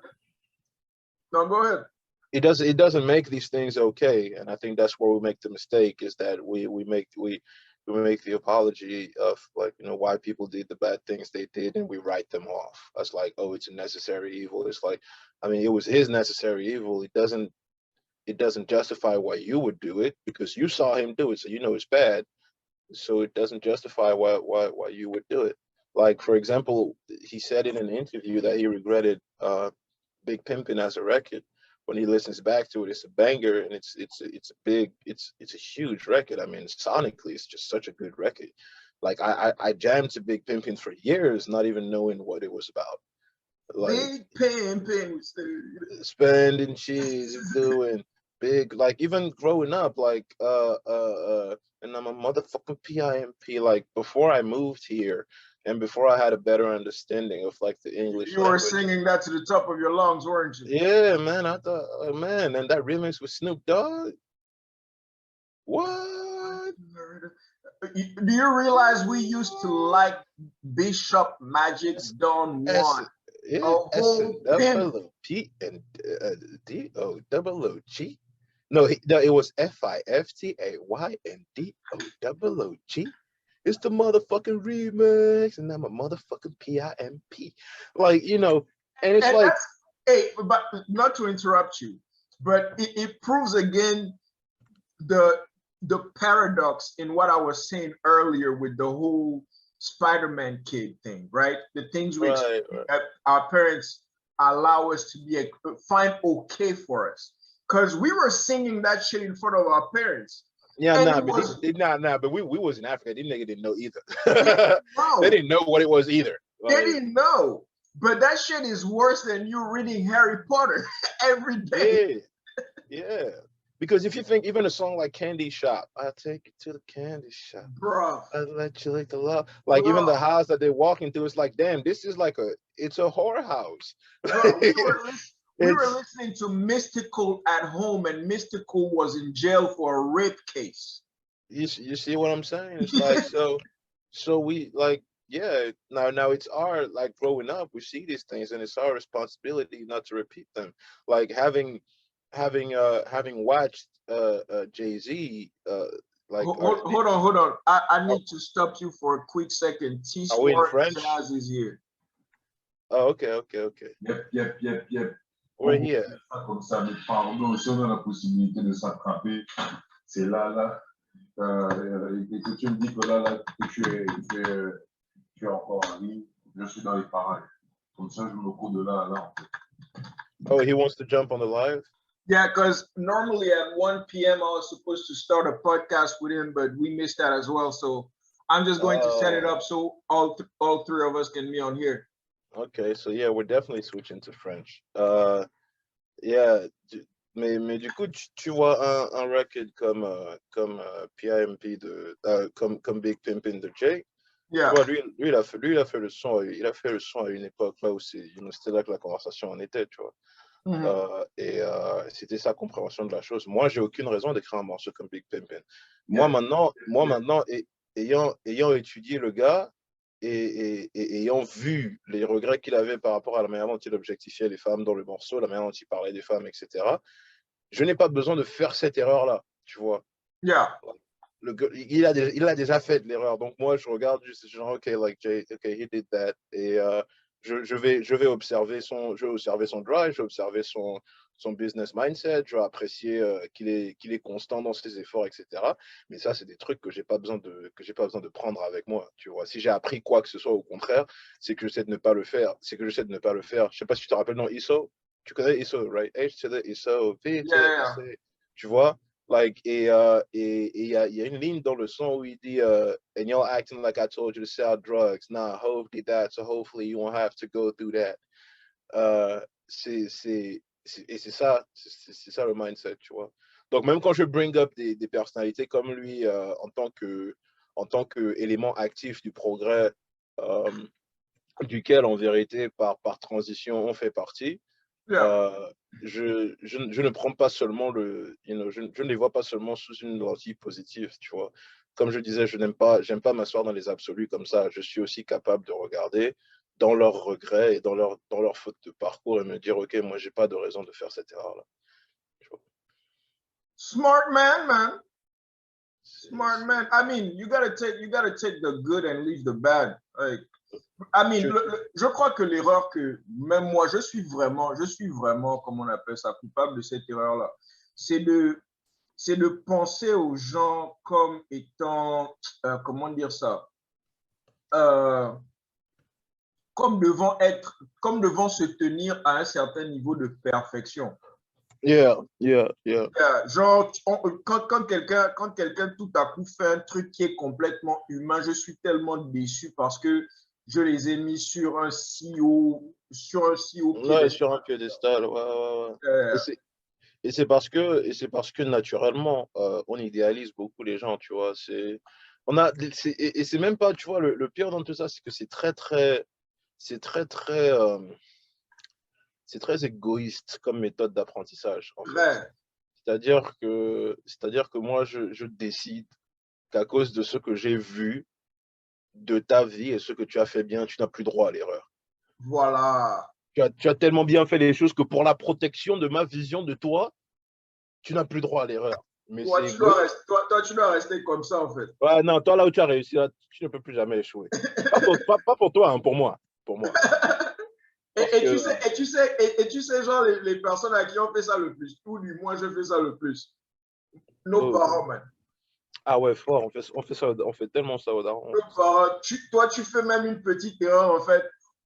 no, go ahead.
it doesn't make these things okay, and I think that's where we make the mistake, is that we make the apology of, like, why people did the bad things they did, and we write them off as like, oh, it's a necessary evil. It's like, I mean, it was his necessary evil. It doesn't justify why you would do it, because you saw him do it, so it's bad. So it doesn't justify why you would do it. Like, for example, he said in an interview that he regretted Big Pimpin' as a record. When he listens back to it, it's a banger, and it's a huge record. I mean, sonically, it's just such a good record. Like, I jammed to Big Pimpin' for years, not even knowing what it was about. Like,
Big pimping.
spending cheese, doing big, like, even growing up, like, and I'm a motherfucking PIMP. Like, before I moved here, and before I had a better understanding of like the English
You were
language.
singing that to the top of your lungs, weren't you?
Yeah, man. I thought, oh, man, and that remix with Snoop Dogg. What?
Do you realize we used to like Bishop Magic's Don
S,
Juan? A
yeah, S and
whole pimp.
double O P and D O double O G. No, it was FIFTAYNDO double OG. It's the motherfucking remix, and I'm a motherfucking PIMP. Like, and it's
And
like,
that's, hey, but not to interrupt you, but it proves again the paradox in what I was saying earlier with the whole Spider-Man kid thing, right? The things we
right, right.
that our parents allow us to be find okay for us, because we were singing that shit in front of our parents,
Yeah,
and
nah,
it
but
was
but we was in Africa. These niggas didn't know either.
they didn't
They
know,
didn't know what it was either.
they
Like,
didn't know, but that shit is worse than you reading Harry Potter every day,
yeah, yeah. Because if you think, even a song like Candy Shop, I take you to the candy shop,
bro.
I let you lick the love. Like, even
Bro,
the house that they're walking through, it's like, damn, this is like it's a whorehouse.
bro, we were
It's
listening to Mystical at home, and Mystical was in jail for a rape case.
you see what I'm saying? It's like, so we, like, yeah, now it's our, like, growing up, we see these things, and it's our responsibility not to repeat them. Like, having watched Jay-Z, like,
Hold on. I
are,
need to stop you for a quick second. T
are we in
Sword
French?
Jazz is here.
Oh, okay, okay, okay.
Yep.
Where
On vous
he at?
fait ça comme ça, mais pardon, si on a la possibilité de s'attraper, c'est là, et que tu me dis que là, que tu es encore en ligne, je suis dans les parages. Comme ça, je me cours de là à là.
Oh, he wants to jump on the live.
Yeah, because normally at 1 p.m. I was supposed to start a podcast with him, but we missed that as well. So I'm just going to set it up so all three of us can be on here.
Okay, so yeah, we're definitely switching to French. Yeah, mais du coup, tu vois un record comme PIMP comme Big Pimpin' de Jay. Tu
Yeah.
vois, lui, il a fait le son, à une époque là où c'était là que la conversation en était, tu vois. Et c'était sa compréhension de la chose. Moi, j'ai aucune raison d'écrire un morceau comme Big Pimpin'. Moi maintenant, ayant étudié le gars, et ayant vu les regrets qu'il avait par rapport à la manière dont il objectifiait les femmes dans le morceau, la manière dont il parlait des femmes, etc., je n'ai pas besoin de faire cette erreur-là, tu vois.
Yeah.
Il a déjà fait de l'erreur, donc moi, je regarde juste, genre, OK, like Jay, OK, he did that, et je vais observer son drive, je vais observer son business mindset, je vais apprécier qu'il est constant dans ses efforts, etc. Mais ça, c'est des trucs que j'ai pas besoin de prendre avec moi, tu vois. Si j'ai appris quoi que ce soit, au contraire, c'est que j'essaie de ne pas le faire. Je sais pas si tu te rappelles, non, ISO. Tu connais ISO, right? H to the ISO, V to the
Yeah.
ISO. Tu vois? Like, et il y a une ligne dans le son où il dit and you're acting like I told you to sell drugs. Nah, Hov did that, so hopefully you won't have to go through that. C'est ça le mindset, tu vois. Donc, même quand je bring up des personnalités comme lui, en tant qu'élément actif du progrès duquel, en vérité, par transition, on fait partie.
Yeah.
Je ne prends pas seulement je ne les vois pas seulement sous une lentille positive, tu vois. Comme je disais, j'aime pas m'asseoir dans les absolus comme ça. Je suis aussi capable de regarder dans leurs regrets et dans leur faute de parcours et me dire, OK, moi, j'ai pas de raison de faire cette erreur-là.
Smart man, man. Smart
C'est-
man. I mean, you gotta take the good and leave the bad. Like, I mean,
tu-
je crois que l'erreur que même moi, je suis vraiment, comment on appelle ça, coupable de cette erreur-là. C'est de penser aux gens comme étant, comment dire ça, euh, comme devant se tenir à un certain niveau de perfection.
Yeah, yeah, yeah.
Genre, quand quelqu'un tout à coup fait un truc qui est complètement humain, je suis tellement déçu parce que je les ai mis sur un si haut
Ouais,
piédestal.
sur un piédestal, ouais, ouais, ouais. Et
Euh,
c'est c'est parce que naturellement, on idéalise beaucoup les gens, tu vois. Et c'est même pas, tu vois, le pire dans tout ça, c'est que c'est très, très, c'est très égoïste comme méthode d'apprentissage, en fait.
ouais,
C'est-à-dire que moi, je décide qu'à cause de ce que j'ai vu de ta vie et ce que tu as fait bien, tu n'as plus droit à l'erreur.
voilà.
Tu as tellement bien fait les choses que pour la protection de ma vision de toi, tu n'as plus droit à l'erreur. Mais c'est égoïste.
Toi, tu dois rester comme ça, en fait.
Ouais, non, toi, là où tu as réussi, là, tu ne peux plus jamais échouer. Pas pour toi, hein, pour moi. Pour moi. Parce
Et tu
que,
sais, genre, les personnes à qui on fait ça le plus, ou du moins, je fais ça le plus. Nos
oh,
parents, man.
ah ouais, fort, on fait ça, on fait tellement ça aux darons.
Nos parents, toi, tu fais même une petite erreur, en fait.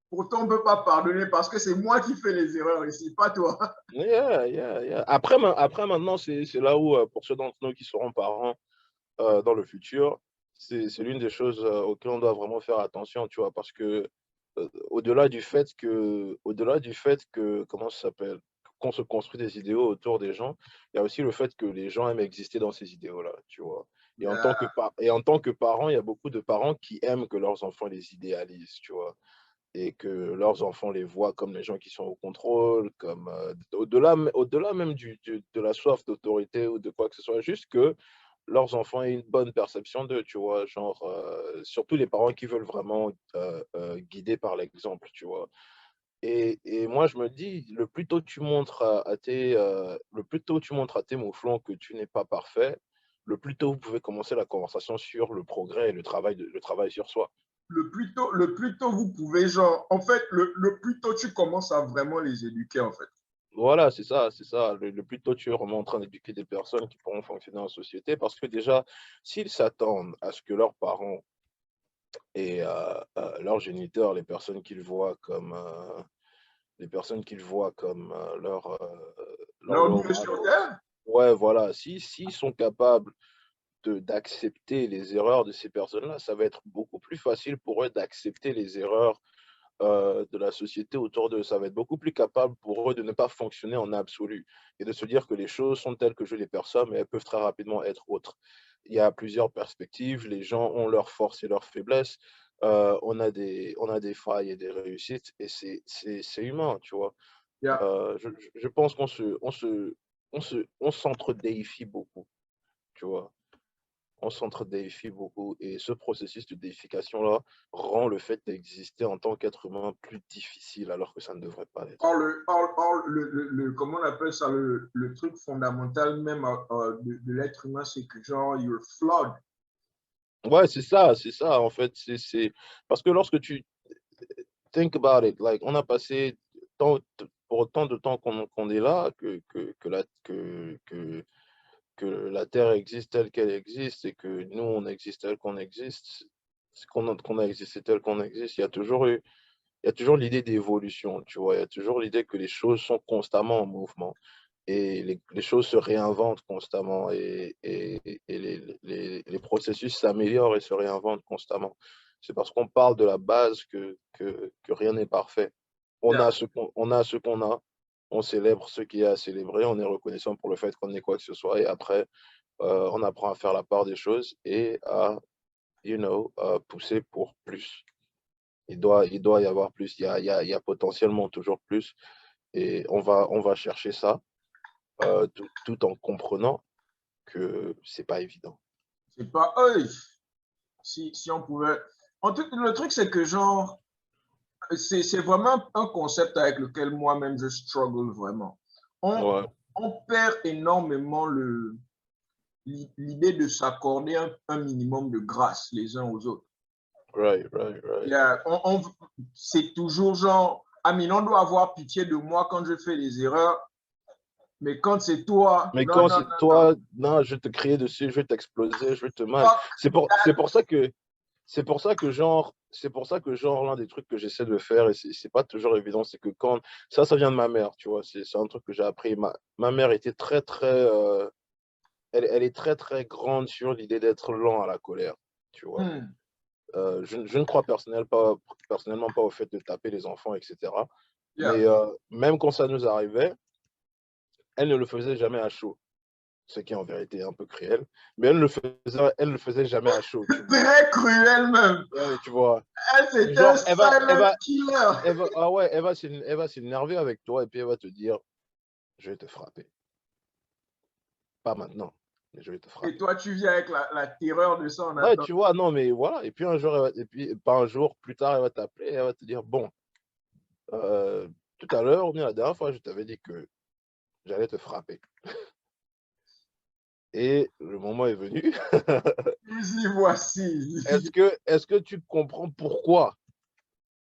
Pourtant, on ne peut pas pardonner parce que c'est moi qui fais les erreurs ici, pas toi.
Yeah, yeah, yeah. Après, maintenant, c'est là où, pour ceux d'entre nous qui seront parents dans le futur, c'est l'une des choses auxquelles on doit vraiment faire attention, tu vois, parce que au-delà du fait que, comment ça s'appelle, qu'on se construit des idéaux autour des gens, il y a aussi le fait que les gens aiment exister dans ces idéaux-là, tu vois. Et en tant que parent, il y a beaucoup de parents qui aiment que leurs enfants les idéalisent, tu vois, et que leurs enfants les voient comme les gens qui sont au contrôle, comme au-delà même de la soif d'autorité ou de quoi que ce soit, juste que leurs enfants aient une bonne perception d'eux, tu vois, genre, surtout les parents qui veulent vraiment guider par l'exemple, tu vois. Et moi, je me dis, le plus tôt tu montres à tes mouflons que tu n'es pas parfait, le plus tôt vous pouvez commencer la conversation sur le progrès et le travail sur soi.
Le plus tôt vous pouvez, genre, en fait, le plus tôt tu commences à vraiment les éduquer, en fait.
Voilà, c'est ça, c'est ça. Le plus tôt tu es vraiment en train d'éduquer des personnes qui pourront fonctionner en société, parce que déjà, s'ils s'attendent à ce que leurs parents et leurs géniteurs, les personnes qu'ils voient comme
Leur
rôle
Dieu sur
models.
terre,
Ouais, voilà. S'ils sont capables d'accepter les erreurs de ces personnes-là, ça va être beaucoup plus facile pour eux d'accepter les erreurs de la société autour d'eux. Ça va être beaucoup plus capable pour eux de ne pas fonctionner en absolu et de se dire que les choses sont telles que je les perçois, mais elles peuvent très rapidement être autres. Il y a plusieurs perspectives, les gens ont leurs forces et leurs faiblesses, on a des failles et des réussites, et c'est humain, tu vois.
yeah.
Je pense on s'entre-déifie beaucoup, tu vois. On s'entre-déifie beaucoup, et ce processus de déification-là rend le fait d'exister en tant qu'être humain plus difficile alors que ça ne devrait pas l'être.
Comment on appelle ça, le truc fondamental même de l'être humain, c'est que, genre, you're flawed.
Ouais, c'est ça, en fait. Parce que lorsque tu think about it, like, on a passé tant, pour autant de temps qu'on est là, que la Terre existe telle qu'elle existe et que nous, on existe tel qu'on existe, qu'on a existé tel qu'on existe, il y a toujours l'idée d'évolution, tu vois. Il y a toujours l'idée que les choses sont constamment en mouvement et les choses se réinventent constamment, et les processus s'améliorent et se réinventent constamment. C'est parce qu'on parle de la base que rien n'est parfait.
Yeah.
On a ce qu'on a, on célèbre ce qu'il y a à célébrer, on est reconnaissant pour le fait qu'on ait quoi que ce soit, et après, on apprend à faire la part des choses et à pousser pour plus. Il doit y avoir plus. Il y a potentiellement toujours plus. Et on va chercher ça tout en comprenant que c'est pas évident.
C'est pas. Si on pouvait. Le truc, c'est que genre, c'est vraiment un concept avec lequel moi-même je struggle vraiment.
Ouais,
On perd énormément l'idée de s'accorder un minimum de grâce les uns aux autres.
right.
C'est toujours genre, Amine, on doit avoir pitié de moi quand je fais des erreurs, mais quand c'est toi,
Mais
non,
quand
non,
c'est
non, non.
toi, non, je vais te crier dessus, je vais t'exploser, je vais te mal.
Fuck
C'est pour ça que genre l'un des trucs que j'essaie de faire et c'est pas toujours évident, c'est que quand ça vient de ma mère, tu vois, c'est un truc que j'ai appris. Ma mère était très elle est très grande sur l'idée d'être lent à la colère, tu vois. Je ne crois personnellement pas au fait de taper les enfants, etc.
yeah.
Mais même quand ça nous arrivait, elle ne le faisait jamais à chaud, ce qui en vérité est un peu cruel, mais elle le faisait jamais à chaud, tu vois.
Très cruel même.
Ouais, tu vois.
Elle, c'est un
Genre,
silent killer.
ah ouais, elle va s'énerver avec toi et puis elle va te dire, je vais te frapper. Pas maintenant, mais je vais te
Et
frapper.
toi, tu viens avec la terreur de ça en
Ouais,
attendant.
tu vois, non, mais voilà. Et puis un jour, et puis pas un jour, plus tard, elle va t'appeler et elle va te dire, bon, euh, tout à l'heure, ou bien la dernière fois, je t'avais dit que j'allais te frapper. Et le moment est venu.
Nous y voici.
Est-ce que tu comprends pourquoi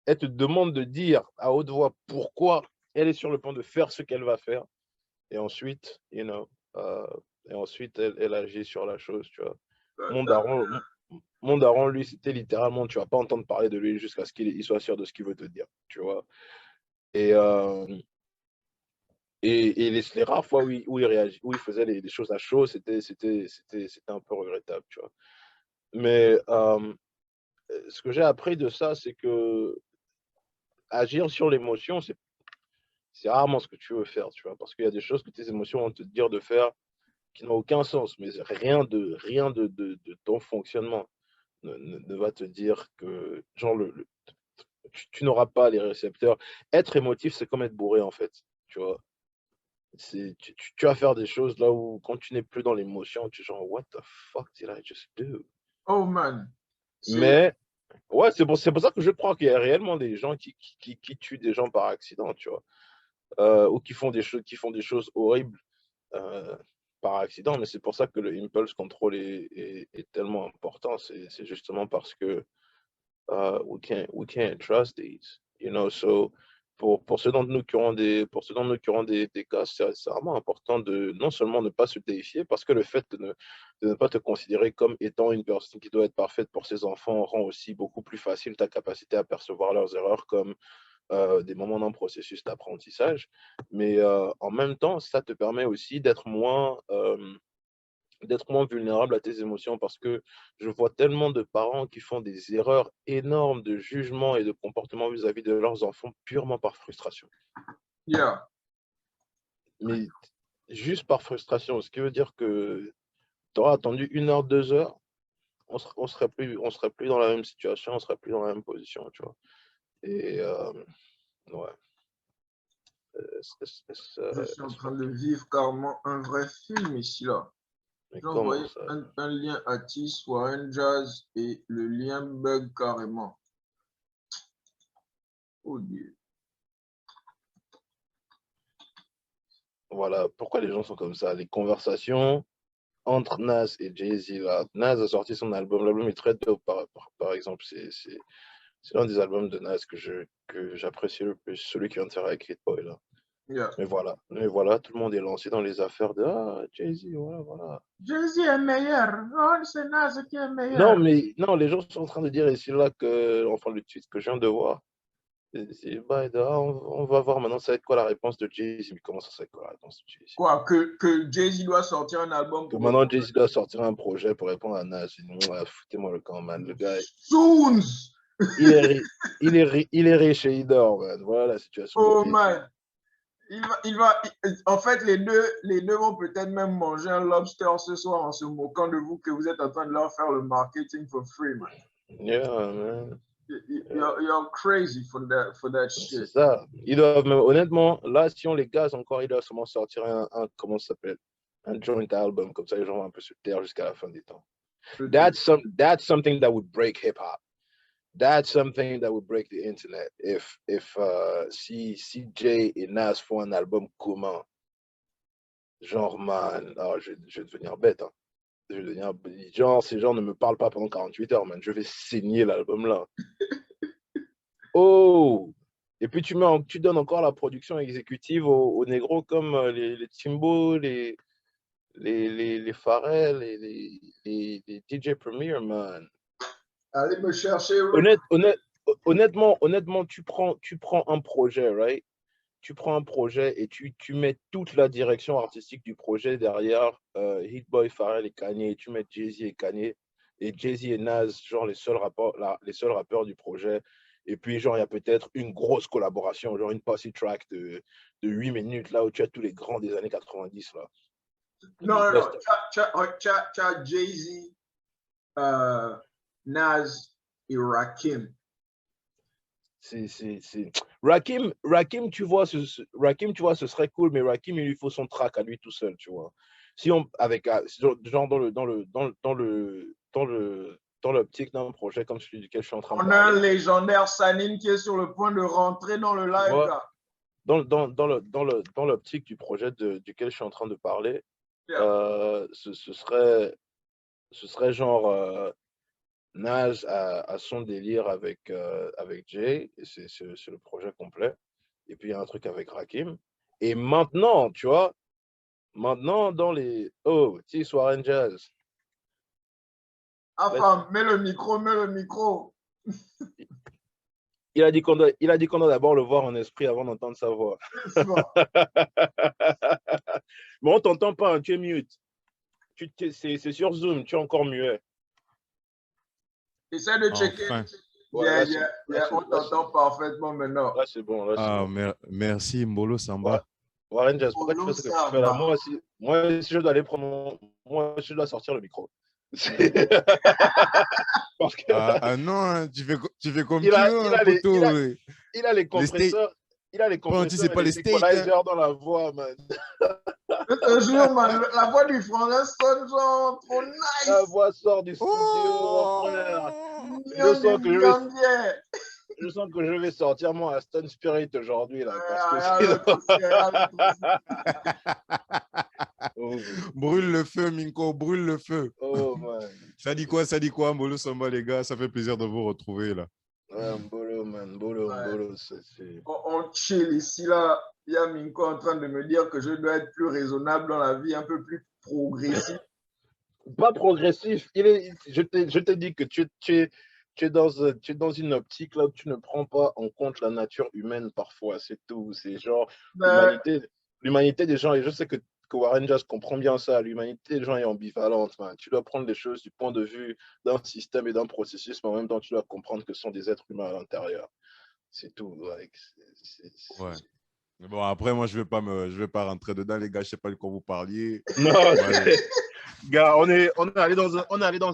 elle te demande de dire à haute voix pourquoi elle est sur le point de faire ce qu'elle va faire? Et ensuite, euh, elle agit sur la chose, tu vois. Mon daron, mon daron, lui, c'était littéralement, tu vas pas entendre parler de lui jusqu'à ce qu'il soit sûr de ce qu'il veut te dire, tu vois. Et, les rares fois où il réagit, où il faisait les choses à chaud, c'était un peu regrettable, tu vois. Mais ce que j'ai appris de ça, c'est que agir sur l'émotion, c'est rarement ce que tu veux faire, tu vois, parce qu'il y a des choses que tes émotions vont te dire de faire qui n'ont aucun sens, mais rien de ton fonctionnement ne va te dire que, genre, tu n'auras pas les récepteurs. Être émotif, c'est comme être bourré, en fait, tu vois. Tu vas faire des choses là où, quand tu n'es plus dans l'émotion, tu es genre, what the fuck did I just do?
Oh man. C'est.
Mais, ouais, c'est pour ça que je crois qu'il y a réellement des gens qui tuent des gens par accident, tu vois. Ou qui font des choses horribles euh, par accident. Mais c'est pour ça que le impulse control est tellement important. C'est justement parce que we can't trust these, so pour ceux d'entre nous qui auront des cas, c'est vraiment important de non seulement ne pas se défier, parce que le fait de ne pas te considérer comme étant une personne qui doit être parfaite pour ses enfants rend aussi beaucoup plus facile ta capacité à percevoir leurs erreurs comme des moments d'un processus d'apprentissage, mais en même temps, ça te permet aussi d'être moins vulnérable à tes émotions, parce que je vois tellement de parents qui font des erreurs énormes de jugement et de comportement vis-à-vis de leurs enfants purement par frustration.
Yeah.
Mais juste par frustration, ce qui veut dire que tu auras attendu 1 heure, 2 heures, on serait plus dans la même situation, on serait plus dans la même position, tu vois. Et ouais.
Je suis en train de vivre carrément un vrai film ici là.
Mais
J'ai
comment
envoyé
ça?
un lien à Tis ou à un Jazz et le lien bug carrément. Oh Dieu.
Voilà, pourquoi les gens sont comme ça? Les conversations entre Nas et Jay-Z, là. Nas a sorti son album, l'album est très dope, par exemple. C'est l'un des albums de Nas que j'apprécie le plus, celui qui vient de faire avec Hit Boy, là.
Yeah.
Mais voilà, tout le monde est lancé dans les affaires de Jay-Z, voilà.
Jay-Z est meilleur. Oh, c'est Nas qui est
Non,
meilleur.
mais non, les gens sont en train de dire ici là que, enfin, le tweet que je viens de voir, on va voir maintenant, ça va être quoi la réponse de Jay-Z. Mais comment ça va être quoi la réponse de Jay-Z?
Quoi, que Jay-Z doit sortir un album
Que
pour
maintenant
répondre.
Jay-Z doit sortir un projet pour répondre à Nas. Foutez-moi le camp, man. Le gars,
Soons.
il est riche et il dort, man. Voilà la situation
Oh
d'aujourd'hui.
man. En fait, les deux vont peut-être même manger un lobster ce soir en se moquant de vous que vous êtes en train de leur faire le marketing for free, man.
Yeah, man.
You're crazy for that
C'est
shit.
ça. Ils doivent même, honnêtement, là, si on les gaz encore, ils doivent seulement sortir comment ça s'appelle? Un joint album, comme ça, les gens vont un peu se taire jusqu'à la fin des temps. That's something that would break hip hop. That's something that would break the internet. Si Jay et Nas font un album commun, genre, man, je vais devenir bête, hein. Je vais devenir, genre, ces gens ne me parlent pas pendant 48 heures, man. Je vais signer l'album là. Oh! Et puis tu donnes encore la production exécutive aux négros comme les Timbo, les Pharrell, les DJ Premier, man.
Allez me chercher.
Honnêtement, tu prends un projet, right? Tu prends un projet et tu mets toute la direction artistique du projet derrière Hit Boy, Pharrell et Kanye. Tu mets Jay-Z et Kanye. Et Jay-Z et Nas, genre les seuls rappeurs du projet. Et puis, genre, il y a peut-être une grosse collaboration, genre une posse track de 8 minutes, là où tu as tous les grands des années 90, là.
Non. Tu as Jay-Z, Nas et Rakim.
Rakim, tu vois, ce serait cool, mais Rakim, il lui faut son track à lui tout seul, tu vois. Si on, avec, genre dans l'optique d'un projet comme celui duquel je suis en train de
On a un
parler.
légendaire Sanin qui est sur le point de rentrer dans le live,
vois,
là.
Dans l'optique du projet duquel je suis en train de parler,
Yeah.
ce serait genre Nas à son délire avec Jay, et c'est le projet complet. Et puis il y a un truc avec Rakim. Et maintenant, tu vois, dans les. Oh, petit soirée jazz.
Enfin, mets le micro.
Il a dit qu'on doit d'abord le voir en esprit avant d'entendre sa voix. Mais on t'entend pas, hein, tu es mute. C'est sur Zoom, tu es encore muet.
Essaie de checker.
Enfin.
On t'entend parfaitement maintenant.
Là, c'est bon. Là, bon.
Merci, Mbolo Samba.
Warren Jazz, pourquoi tu fais ce que tu fais là? Moi aussi, je dois aller prendre moi, je dois sortir le micro. Parce que...
non, hein, tu fais comme tu veux,
il a les compresseurs. Il a les compresseurs et les equalizers dans la voix, man.
Je te jure, man, la voix du Francais sonne genre trop nice.
La voix sort du studio. Je sens que je vais sortir moi à Stone Spirit aujourd'hui, là.
Brûle le feu, Minko, brûle le feu.
Oh, man.
Ça dit quoi, Mbolo Samba, les gars? Ça fait plaisir de vous retrouver, là.
Ouais, Mbolo, man. Mbolo.
On chill ici, là. Il y a Minko en train de me dire que je dois être plus raisonnable dans la vie, un peu plus progressif.
Pas progressif. Je te dis que tu es dans une optique là où tu ne prends pas en compte la nature humaine parfois, c'est tout. C'est genre l'humanité des gens, et je sais que Warren Jazz comprend bien ça, l'humanité des gens est ambivalente, man. Tu dois prendre les choses du point de vue d'un système et d'un processus, mais en même temps, tu dois comprendre que ce sont des êtres humains à l'intérieur. C'est tout. Like,
ouais. Mais bon, après, moi, je vais pas rentrer dedans, les gars. Je sais pas de quoi vous parliez.
Non, gars, on est allé dans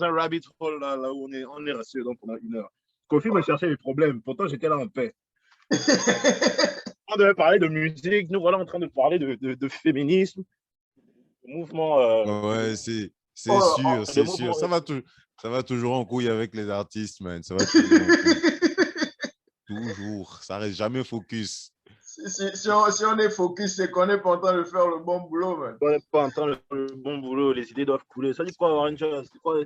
un rabbit hole là où on est resté dedans pendant 1 heure. Kofi me cherchait les problèmes, pourtant j'étais là en paix. On devait parler de musique, nous voilà en train de parler de féminisme, de mouvement.
Ouais, c'est sûr. Ça va toujours en couille avec les artistes, man. Ça va toujours en couille. Toujours. Ça reste jamais focus.
Si on est focus, c'est qu'on n'est pas en train de faire le bon boulot, man.
On n'est pas en train de faire le bon boulot, les idées doivent couler. Ça dit quoi, Warren Jazz? C'est quoi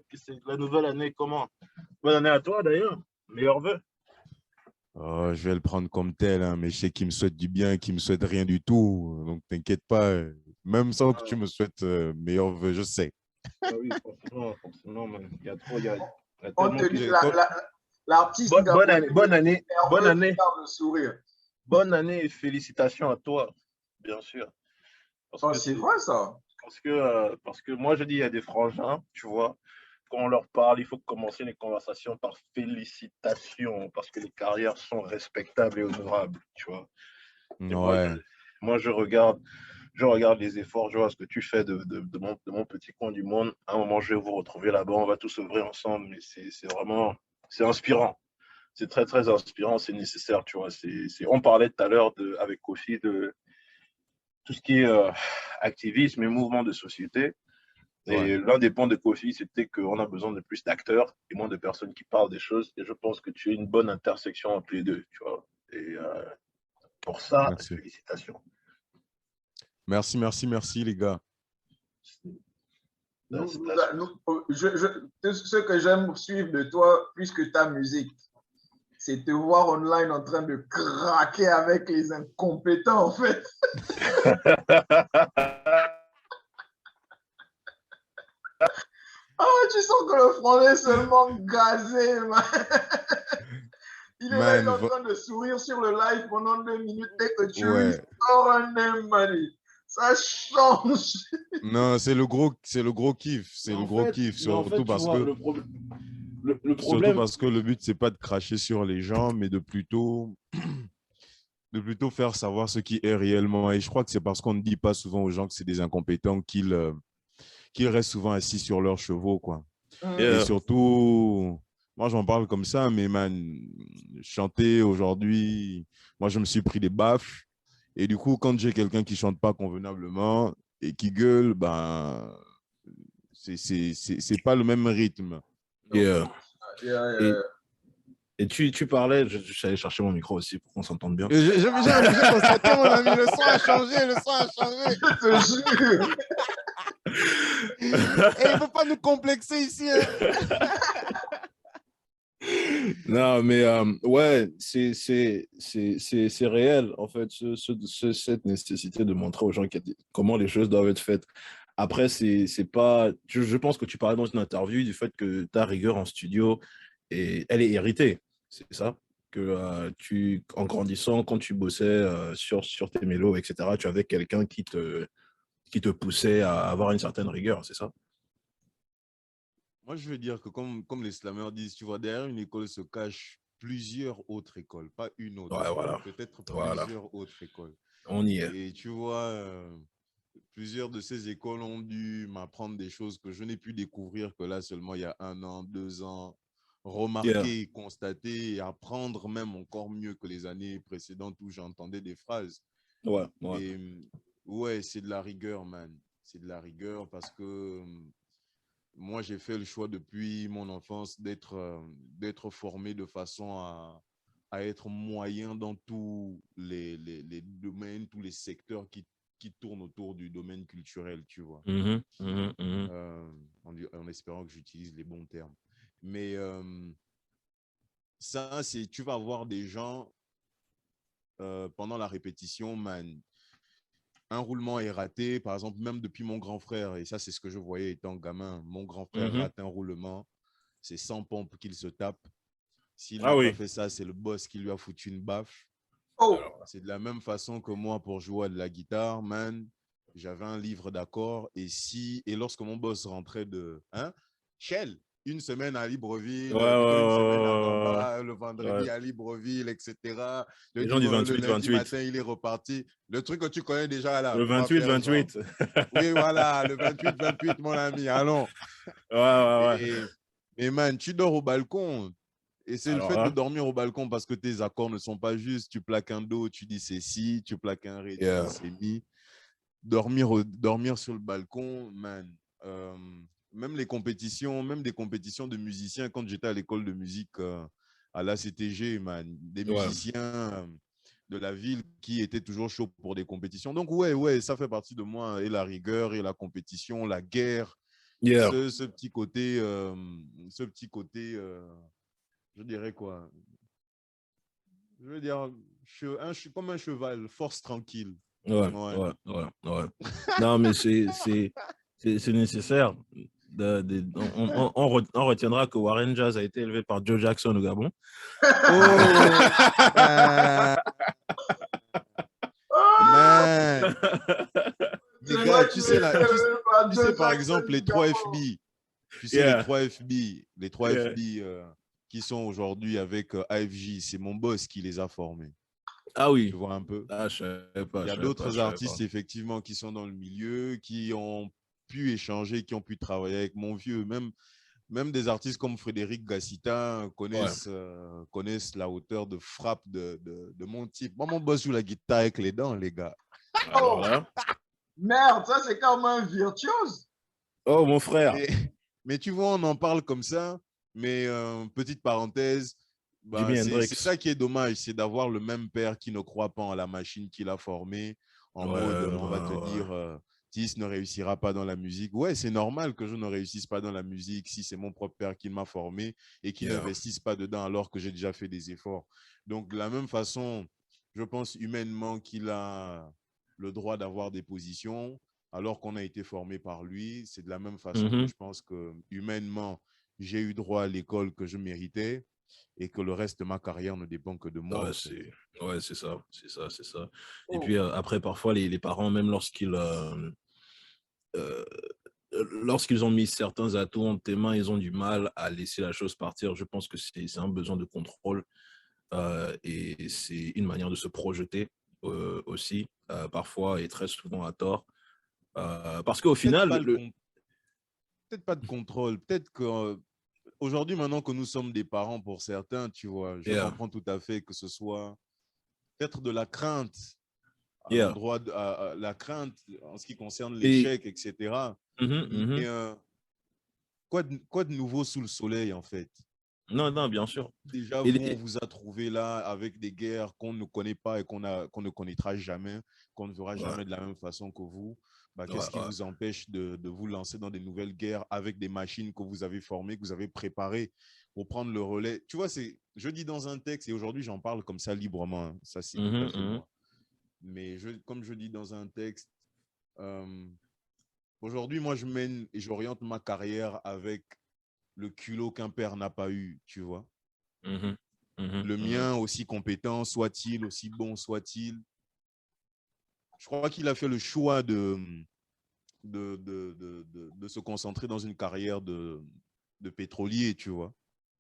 la nouvelle année? Comment? Bonne année à toi, d'ailleurs. Meilleurs vœux.
Oh, je vais le prendre comme tel, hein, mais je sais qu'il me souhaite du bien, qu'il me souhaite rien du tout. Donc, t'inquiète pas. Même sans que tu me souhaites meilleurs vœux, je sais.
Ah oui, forcément, man. Il y a trop,
On te dit, l'artiste.
Bonne année.
Sourire.
Bonne année et félicitations à toi, bien sûr.
C'est vrai, ça.
Parce que moi, je dis, il y a des frangins, tu vois, quand on leur parle, il faut commencer les conversations par félicitations, parce que les carrières sont respectables et honorables, tu vois.
Ouais.
Moi, je regarde les efforts, je vois ce que tu fais de mon petit coin du monde. À un moment, je vais vous retrouver là-bas, on va tous œuvrer ensemble. Mais c'est vraiment, c'est inspirant. C'est très, très inspirant, c'est nécessaire, tu vois. On parlait tout à l'heure avec Kofi de tout ce qui est activisme et mouvement de société.
Ouais,
Et l'un des points de Kofi, c'était qu'on a besoin de plus d'acteurs et moins de personnes qui parlent des choses. Et je pense que tu es une bonne intersection entre les deux, tu vois. Et pour ça,
merci.
félicitations.
Merci, merci, merci, les gars.
Ce que j'aime suivre de toi, puisque ta musique, c'est te voir online en train de craquer avec les incompétents, en fait. Ah, tu sens que le front est seulement gazé, man. Il est là, il est
Man,
en train de sourire sur le live pendant 2 minutes. Dès que tu lui
ouais.
sors un name, ça change.
Non, c'est le gros kiff. C'est le gros kiff,
Mais en fait, tu vois, le
surtout
problème,
parce que le but, c'est pas de cracher sur les gens, mais de plutôt faire savoir ce qui est réellement. Et je crois que c'est parce qu'on ne dit pas souvent aux gens que c'est des incompétents qu'ils restent souvent assis sur leurs chevaux, quoi. Et
yeah,
surtout, moi, j'en parle comme ça, mais man, chanter aujourd'hui, moi, je me suis pris des baffes. Et du coup, quand j'ai quelqu'un qui chante pas convenablement et qui gueule, ben, c'est pas le même rythme.
yeah.
Yeah,
Et,
yeah.
et tu parlais, je suis allé chercher mon micro aussi pour qu'on s'entende bien.
Et j'ai constaté, mon ami, le son a changé, le son a changé.
Je te jure.
Et il faut pas nous complexer ici, hein.
Non, mais ouais, c'est réel, en fait, cette nécessité de montrer aux gens comment les choses doivent être faites. Après, c'est pas. Je pense que tu parlais dans une interview du fait que ta rigueur en studio, elle est héritée. C'est ça? Que en grandissant, quand tu bossais sur tes mélos, etc., tu avais quelqu'un qui te poussait à avoir une certaine rigueur, c'est ça?
Moi, je veux dire que comme les slameurs disent, tu vois, derrière une école se cachent plusieurs autres écoles, pas une autre,
Ouais, voilà.
peut-être
Voilà.
plusieurs autres écoles.
On y est.
Et tu vois, plusieurs de ces écoles ont dû m'apprendre des choses que je n'ai pu découvrir que là seulement il y a 1 an, 2 ans,
Yeah.
remarquer, constater et apprendre même encore mieux que les années précédentes où j'entendais des phrases.
Ouais, ouais.
Et ouais, c'est de la rigueur, man. C'est de la rigueur parce que moi, j'ai fait le choix depuis mon enfance d'être formé de façon à être moyen dans tous les domaines, tous les secteurs qui tournent autour du domaine culturel, tu vois,
Mhm, mhm, mhm.
en espérant que j'utilise les bons termes. Mais ça, tu vas voir des gens pendant la répétition, man, un roulement est raté, par exemple, même depuis mon grand frère, et ça, c'est ce que je voyais étant gamin, mon grand frère
Mhm.
rate un roulement, c'est 100 pompes qu'il se tape. S'il
Ah
n'a pas
oui.
fait ça, c'est le boss qui lui a foutu une baffe.
Oh,
C'est de la même façon que moi, pour jouer de la guitare, man, j'avais un livre d'accords, et lorsque mon boss rentrait de, hein, Shell, une semaine à
Ouais,
Libreville,
ouais,
plutôt une
ouais,
semaine à
ouais,
Rabat, le
ouais, ouais.
vendredi à Libreville, etc.
Les gens du
Le
28,
lundi
28.
matin, il est reparti. Le truc que tu connais déjà là,
Le
pour pas
28,
faire genre.
28.
Oui, voilà, le 28-28, mon ami, allons.
Ouais, ouais, ouais.
Et man, tu dors au balcon. Et c'est le
Alors
fait de
là,
dormir au balcon parce que tes accords ne sont pas justes. Tu plaques un do, tu dis c'est si. Tu plaques un ré, tu dis
yeah.
c'est mi. Dormir sur le balcon, man. Euh, même des compétitions de musiciens, quand j'étais à l'école de musique à l'ACTG, man, des
Ouais.
musiciens de la ville qui étaient toujours chauds pour des compétitions. Donc, ouais, ça fait partie de moi. Et la rigueur, et la compétition, la guerre,
Yeah.
ce petit côté je dirais quoi? Je veux dire, comme un cheval, force tranquille.
Ouais,
Ouais.
ouais, ouais, ouais. Non, mais c'est nécessaire. On retiendra que Warren Jazz a été élevé par Joe Jackson au Gabon.
Oh, man. Man.
c'est
Les gars,
vrai qu'il était élevé par
tu sais
Joe
par
Jackson
exemple,
du
les 3
Gabon.
FB. Tu sais,
Yeah,
les 3
yeah.
FB qui sont aujourd'hui avec AFJ, c'est mon boss qui les a formés.
Ah
Tu
oui.
vois un peu.
Ah, je savais pas,
Il y
je
a
savais pas,
d'autres
je savais pas.
artistes, effectivement, qui sont dans le milieu, qui ont pu échanger, qui ont pu travailler avec mon vieux. Même des artistes comme Frédéric Gassita
Ouais.
connaissent la hauteur de frappe de mon type. Moi, mon boss joue la guitare avec les dents, les gars.
Alors
Oh,
là.
merde, ça c'est quand même un virtuose.
Oh, mon frère.
Mais, mais tu vois, on en parle comme ça. Mais petite parenthèse, bah,
Jimi
c'est
Hendrix.
ça qui est dommage, c'est d'avoir le même père qui ne croit pas en la machine qu'il a formée, en
Ouais,
mode,
ouais,
on va te
ouais.
dire, Tis ne réussira pas dans la musique. Ouais, c'est normal que je ne réussisse pas dans la musique si c'est mon propre père qui m'a formé et qui
Yeah.
n'investisse pas dedans alors que j'ai déjà fait des efforts. Donc, de la même façon, je pense humainement qu'il a le droit d'avoir des positions alors qu'on a été formé par lui. C'est de la même façon que
Mhm.
je pense que humainement, j'ai eu droit à l'école que je méritais et que le reste de ma carrière ne dépend que de moi,
Ouais,
en fait.
c'est ça, c'est ça, c'est ça. Et
Oh,
puis après, parfois, les parents, même euh, lorsqu'ils ont mis certains atouts entre tes mains, ils ont du mal à laisser la chose partir. Je pense que c'est un besoin de contrôle et c'est une manière de se projeter aussi, parfois et très souvent à tort. Parce qu'au
Peut-être
final,
pas peut-être pas de contrôle. Peut-être que aujourd'hui, maintenant que nous sommes des parents pour certains, tu vois, je
yeah,
comprends tout à fait que ce soit peut-être de la crainte à
yeah.
l'endroit de la crainte en ce qui concerne
Et,
l'échec, etc.
mhm,
Mais
mhm.
quoi de nouveau sous le soleil, en fait?
Non, non, bien sûr.
Déjà,
Et
vous, on vous a trouvé là avec des guerres qu'on ne connaît pas et qu'on ne connaîtra jamais, qu'on ne verra
ouais,
jamais de la même façon que vous. Bah,
ouais,
qu'est-ce qui
ouais,
vous empêche de vous lancer dans des nouvelles guerres avec des machines que vous avez formées, que vous avez préparées pour prendre le relais? Tu vois, je dis dans un texte, et aujourd'hui j'en parle comme ça librement, hein, ça c'est tout à
mhm,
fait
mhm.
moi. Mais comme je dis dans un texte, euh, aujourd'hui moi je mène et j'oriente ma carrière avec le culot qu'un père n'a pas eu, tu vois.
Mhm, mhm,
Le
mhm.
mien, aussi compétent soit-il, aussi bon soit-il, je crois qu'il a fait le choix de se concentrer dans une carrière de pétrolier, tu vois.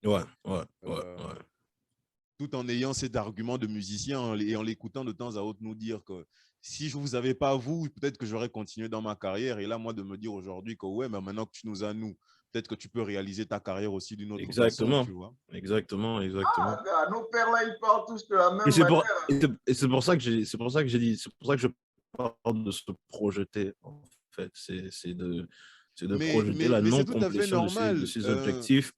Ouais, ouais, ouais,
Euh,
ouais.
Tout en ayant cet argument de musicien et en l'écoutant de temps à autre nous dire que si je ne vous avais pas vous, peut-être que j'aurais continué dans ma carrière. Et là, moi, de me dire aujourd'hui que ouais, mais maintenant que tu nous as nous, peut-être que tu peux réaliser ta carrière aussi d'une autre façon,
Exactement,
tu vois.
exactement, exactement.
ah, gars, nos pères là, ils parlent tous de la
Et
même
c'est
manière.
pour, et c'est pour ça que c'est pour ça que j'ai dit, c'est pour ça que je parle de se projeter, en fait. C'est de projeter la
Mais c'est tout à fait
non-complétion de
normal.
ces objectifs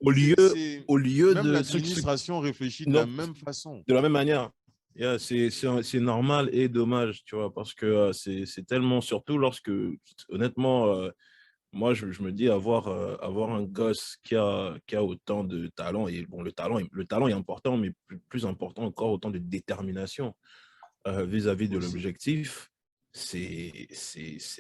au lieu,
C'est
au lieu
même
de
l'administration réfléchit de la
non,
même façon.
de la même manière. Yeah, c'est normal et dommage, tu vois, parce que c'est tellement, surtout lorsque, honnêtement, moi, je me dis avoir un gosse qui a autant de talent, et bon, le talent est important, mais plus important encore, autant de détermination vis-à-vis de
Aussi.
l'objectif, c'est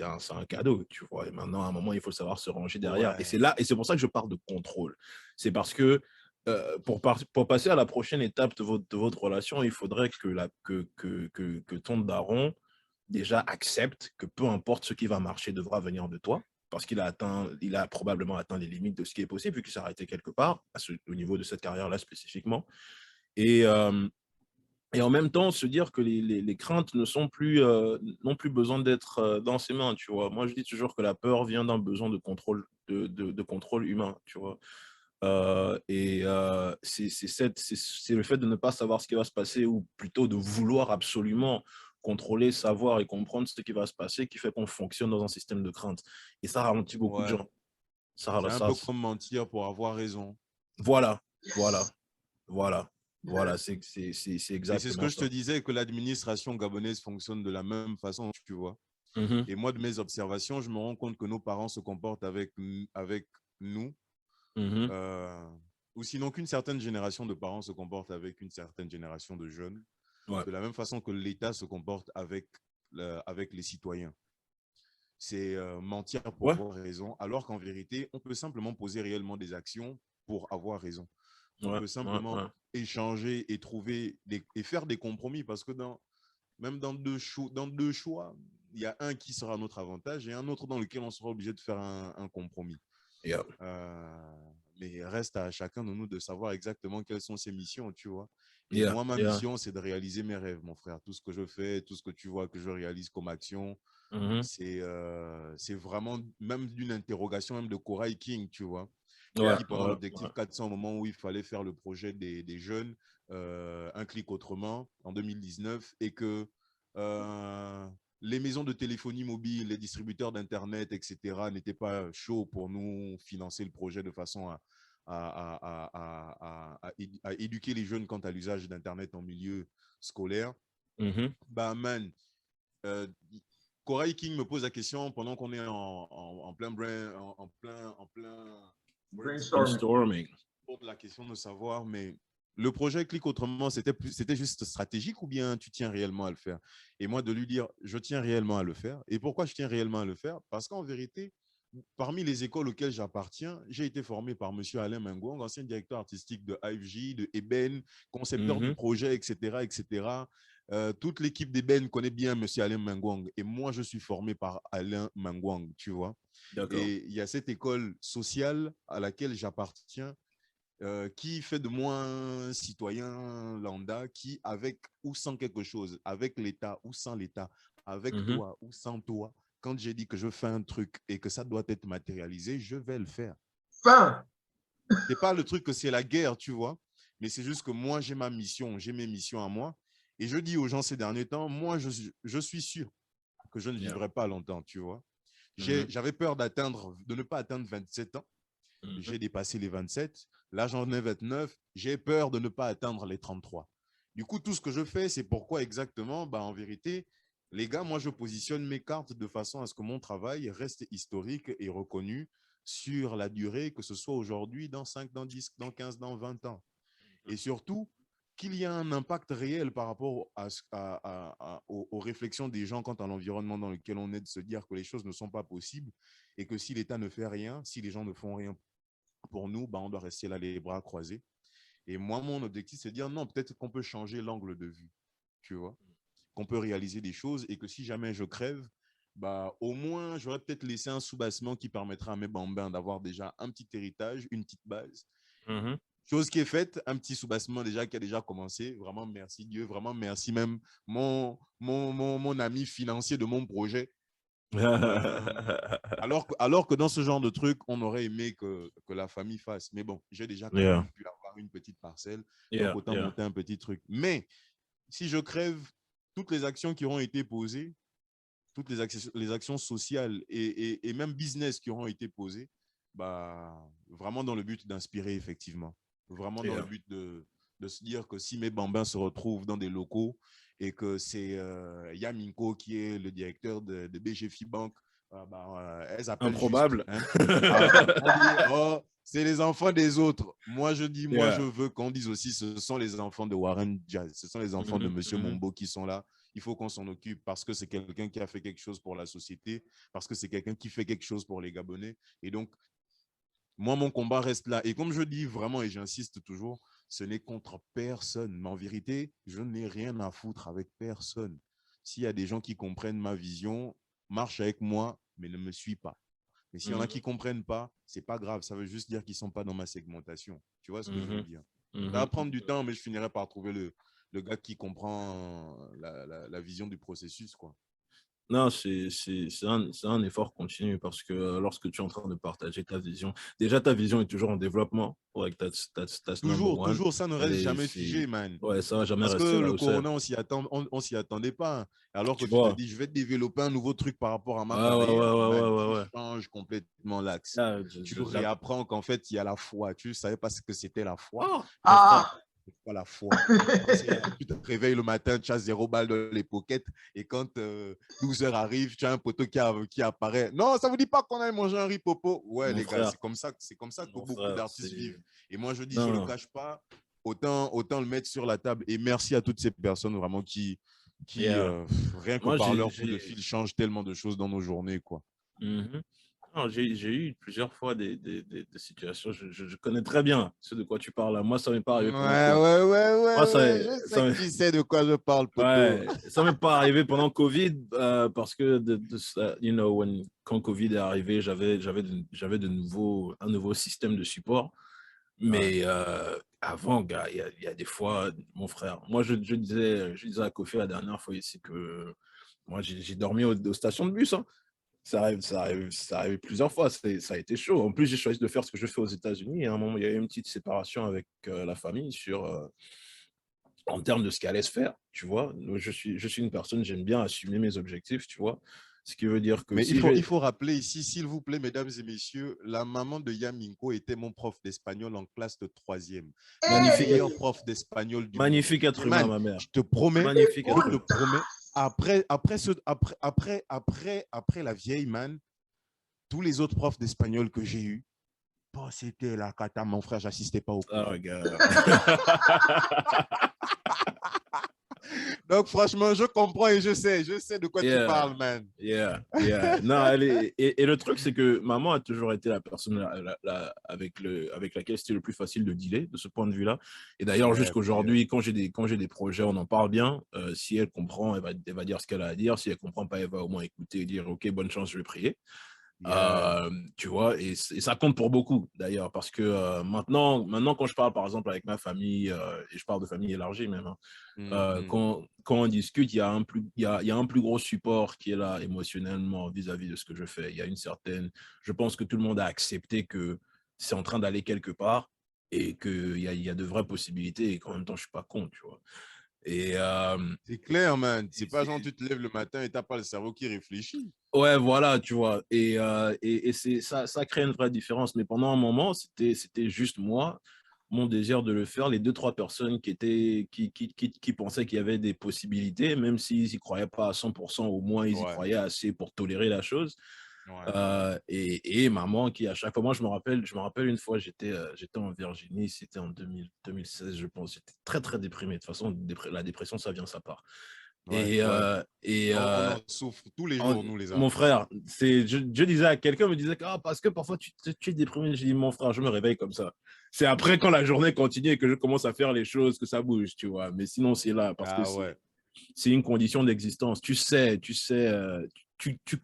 un cadeau, tu vois. Et maintenant, à un moment, il faut savoir se ranger derrière. Et c'est
Ouais.
là, et c'est pour ça que je parle de contrôle. C'est parce que pour passer à la prochaine étape de votre relation, il faudrait que ton daron déjà accepte que peu importe ce qui va marcher devra venir de toi, parce il a probablement atteint les limites de ce qui est possible, vu qu'il s'est arrêté quelque part, au niveau de cette carrière-là spécifiquement. Et, euh, et en même temps, se dire que les craintes n'ont plus besoin d'être dans ses mains, tu vois. Moi, je dis toujours que la peur vient d'un besoin de contrôle, de contrôle humain, tu vois. C'est le fait de ne pas savoir ce qui va se passer, ou plutôt de vouloir absolument contrôler, savoir et comprendre ce qui va se passer, qui fait qu'on fonctionne dans un système de crainte. Et ça ralentit beaucoup de
Ouais.
gens.
C'est un peu comme mentir pour avoir raison.
Voilà, voilà,
Yes.
voilà, voilà,
Yes.
c'est
Et c'est ce
exactement
que je te
ça.
disais, que l'administration gabonaise fonctionne de la même façon, tu vois.
Mhm,
Et moi, de mes observations, je me rends compte que nos parents se comportent avec nous,
mhm.
euh, ou sinon qu'une certaine génération de parents se comporte avec une certaine génération de jeunes,
Ouais,
de la même façon que l'État se comporte avec les citoyens. C'est mentir pour
ouais,
avoir raison, alors qu'en vérité, on peut simplement poser réellement des actions pour avoir raison. On
ouais,
peut
ouais,
simplement
ouais.
échanger et et faire des compromis, parce que même dans deux choix, il y a un qui sera à notre avantage et un autre dans lequel on sera obligé de faire un compromis.
Yeah.
Mais reste à chacun de nous de savoir exactement quelles sont ses missions, tu vois. Et moi, ma mission, c'est de réaliser mes rêves, mon frère. Tout ce que je fais, tout ce que tu vois que je réalise comme action, c'est vraiment même d'une interrogation, même de Corail King, tu vois. Qui, pendant l'objectif 400, au moment où il fallait faire le projet des jeunes, un clic autrement, en 2019, et que les maisons de téléphonie mobile, les distributeurs d'Internet, etc., n'étaient pas chauds pour nous financer le projet de façon à éduquer les jeunes quant à l'usage d'Internet en milieu scolaire. Bah, man, Corail King me pose la question pendant qu'on est en plein
brainstorming.
Pour la question de savoir, mais le projet Clique Autrement, c'était juste stratégique ou bien tu tiens réellement à le faire? Et moi, de lui dire, je tiens réellement à le faire. Et pourquoi je tiens réellement à le faire? Parce qu'en vérité, parmi les écoles auxquelles j'appartiens, j'ai été formé par M. Alain Minko, ancien directeur artistique de AFJ, de Eben, concepteur du projet, etc., etc. Toute l'équipe d'Eben connaît bien M. Alain Mangwang et moi, je suis formé par Alain Mangwang, tu vois. Et il y a cette école sociale à laquelle j'appartiens qui fait de moi un citoyen lambda qui, avec ou sans quelque chose, avec l'État ou sans l'État, avec toi ou sans toi, quand j'ai dit que je fais un truc et que ça doit être matérialisé, je vais le faire. C'est pas le truc que c'est la guerre, tu vois, mais c'est juste que moi, j'ai ma mission, j'ai mes missions à moi. Et je dis aux gens ces derniers temps, moi, je suis sûr que je ne vivrai pas longtemps, tu vois. J'avais peur de ne pas atteindre 27 ans. J'ai dépassé les 27. Là, j'en ai 29. J'ai peur de ne pas atteindre les 33. Du coup, tout ce que je fais, c'est pourquoi exactement? Bah, en vérité, les gars, moi, je positionne mes cartes de façon à ce que mon travail reste historique et reconnu sur la durée, que ce soit aujourd'hui, dans 5, dans 10, dans 15, dans 20 ans. Et surtout, qu'il y ait un impact réel par rapport aux réflexions des gens quant à l'environnement dans lequel on est, de se dire que les choses ne sont pas possibles et que si l'État ne fait rien, si les gens ne font rien pour nous, bah, on doit rester là les bras croisés. Et moi, mon objectif, c'est de dire non, peut-être qu'on peut changer l'angle de vue, tu vois, qu'on peut réaliser des choses et que si jamais je crève, bah, au moins, j'aurais peut-être laissé un soubassement qui permettra à mes bambins d'avoir déjà un petit héritage, une petite base. Chose qui est faite, un petit soubassement déjà qui a déjà commencé. Vraiment, merci Dieu. Vraiment, merci même mon ami financier de mon projet. Alors que dans ce genre de truc, on aurait aimé que la famille fasse. Mais bon, j'ai déjà quand même pu avoir une petite parcelle. Donc, autant monter un petit truc. Mais si je crève, toutes les actions qui auront été posées, toutes les actions sociales et même business qui auront été posées, bah, vraiment dans le but d'inspirer, effectivement. Vraiment dans le but de se dire que si mes bambins se retrouvent dans des locaux et que c'est Minko qui est le directeur de BGFI Bank, elles appellent
improbable.
Juste, hein. On dit, oh, c'est les enfants des autres. Moi, je dis, moi, je veux qu'on dise aussi, ce sont les enfants de Warren Jazz, ce sont les enfants de Monsieur Mombo qui sont là. Il faut qu'on s'en occupe parce que c'est quelqu'un qui a fait quelque chose pour la société, parce que c'est quelqu'un qui fait quelque chose pour les Gabonais. Et donc, moi, mon combat reste là. Et comme je dis vraiment, et j'insiste toujours, ce n'est contre personne. Mais en vérité, je n'ai rien à foutre avec personne. S'il y a des gens qui comprennent ma vision, marche avec moi, mais ne me suis pas. Mais s'il y en a qui ne comprennent pas, ce n'est pas grave. Ça veut juste dire qu'ils ne sont pas dans ma segmentation. Tu vois ce que je veux dire? Ça va prendre du temps, mais je finirai par trouver le gars qui comprend la vision du processus, quoi.
Non, c'est un effort continu parce que lorsque tu es en train de partager ta vision, déjà ta vision est toujours en développement. Ouais, that's number one.
Toujours, ça ne reste jamais figé, man.
Ouais, ça va jamais
Parce
rester
que
là
le
où c'est.
corona, on s'y attendait pas. Alors que
Tu
tu te
vois.
dis, je vais développer un nouveau truc par rapport à ma
Ouais,
carrière, man,
ouais.
tu changes complètement l'axe.
Là,
Tu réapprends qu'en fait, il y a la foi. Tu ne savais pas ce que c'était la foi.
Oh,
C'est pas la foi. Tu te réveilles le matin, tu as 0 balles dans les pockets et quand 12 heures arrivent, tu as un poteau qui apparaît. Non, ça ne vous dit pas qu'on aille manger un riz popo? Ouais,
mon
les gars,
frère.
c'est comme ça que
Mon
beaucoup
frère,
d'artistes vivent. Et moi, je dis,
non.
je ne le cache pas, autant le mettre sur la table. Et merci à toutes ces personnes vraiment qui rien que
moi,
par leur coup de fil, changent tellement de choses dans nos journées, quoi.
Non, j'ai eu plusieurs fois des situations, je connais très bien ce de quoi tu parles là. Moi, ça m'est pas arrivé pendant Covid. Moi,
Je sais que tu sais de quoi je parle, poteau.
Ouais, ça m'est pas arrivé pendant Covid parce que quand Covid est arrivé, j'avais un nouveau système de support. Mais avant, gars, il y a des fois, mon frère, moi, je disais à Kofi la dernière fois ici que moi, j'ai dormi aux stations de bus. Hein. Ça arrive plusieurs fois. Ça a été chaud. En plus, j'ai choisi de faire ce que je fais aux États-Unis. Et à un moment, il y a eu une petite séparation avec la famille en termes de ce qui allait se faire, tu vois. Donc, je suis une personne, j'aime bien assumer mes objectifs, tu vois. Ce qui veut dire que
Mais
si je
il
vais...
faut rappeler ici, s'il vous plaît, mesdames et messieurs, la maman de Minko était mon prof d'espagnol en classe de troisième. La
Magnifique,
meilleure prof d'espagnol du monde.
magnifique
Mais
être humain,
man,
ma mère.
je te promets,
Magnifique
je
être
te
humain.
promets, après la vieille man, tous les autres profs d'espagnol que j'ai eus, oh, c'était la cata, mon frère, j'assistais pas au cours.
Ah, regarde.
Donc, franchement, je comprends et je sais de quoi tu
Yeah,
parles, man.
yeah, yeah. Non, et le truc, c'est que maman a toujours été la personne avec laquelle c'était le plus facile de dealer, de ce point de vue-là. Et d'ailleurs,
Yeah, yeah.
jusqu'aujourd'hui, quand j'ai des projets, on en parle bien. Si elle comprend, elle va dire ce qu'elle a à dire. Si elle comprend pas, elle va au moins écouter et dire, OK, bonne chance, je vais prier.
Yeah.
Tu vois, et ça compte pour beaucoup d'ailleurs, parce que maintenant, quand je parle par exemple avec ma famille, et je parle de famille élargie même, hein, quand on discute, il y a un plus gros support qui est là émotionnellement vis-à-vis de ce que je fais. Il y a une certaine, je pense que tout le monde a accepté que c'est en train d'aller quelque part et qu'il y a de vraies possibilités et qu'en même temps, je suis pas con, tu vois. Et,
C'est clair, man. C'est pas
c'est-
genre tu te lèves le matin et t'as pas le cerveau qui réfléchit.
Ouais, voilà, tu vois. Et ça crée une vraie différence. Mais pendant un moment, c'était juste moi, mon désir de le faire, les deux, trois personnes qui pensaient qu'il y avait des possibilités, même s'ils n'y croyaient pas à 100%, au moins ils y
Ouais,
croyaient assez pour tolérer la chose.
ouais.
Et maman qui, à chaque fois, moi, je me rappelle une fois, j'étais en Virginie, c'était en 2016, je pense. J'étais très, très déprimé. De toute façon, la dépression, ça vient, ça part.
Ouais,
Et,
ouais.
euh, et,
On
euh,
en souffre tous les
en-
jours, nous les
mon
Africains.
frère, je disais à quelqu'un, me disait que ah, parce que parfois tu es déprimé. Je dis, mon frère, je me réveille comme ça. C'est après quand la journée continue et que je commence à faire les choses que ça bouge, tu vois. Mais sinon, c'est là parce que
Ah ouais.
c'est une condition d'existence. Tu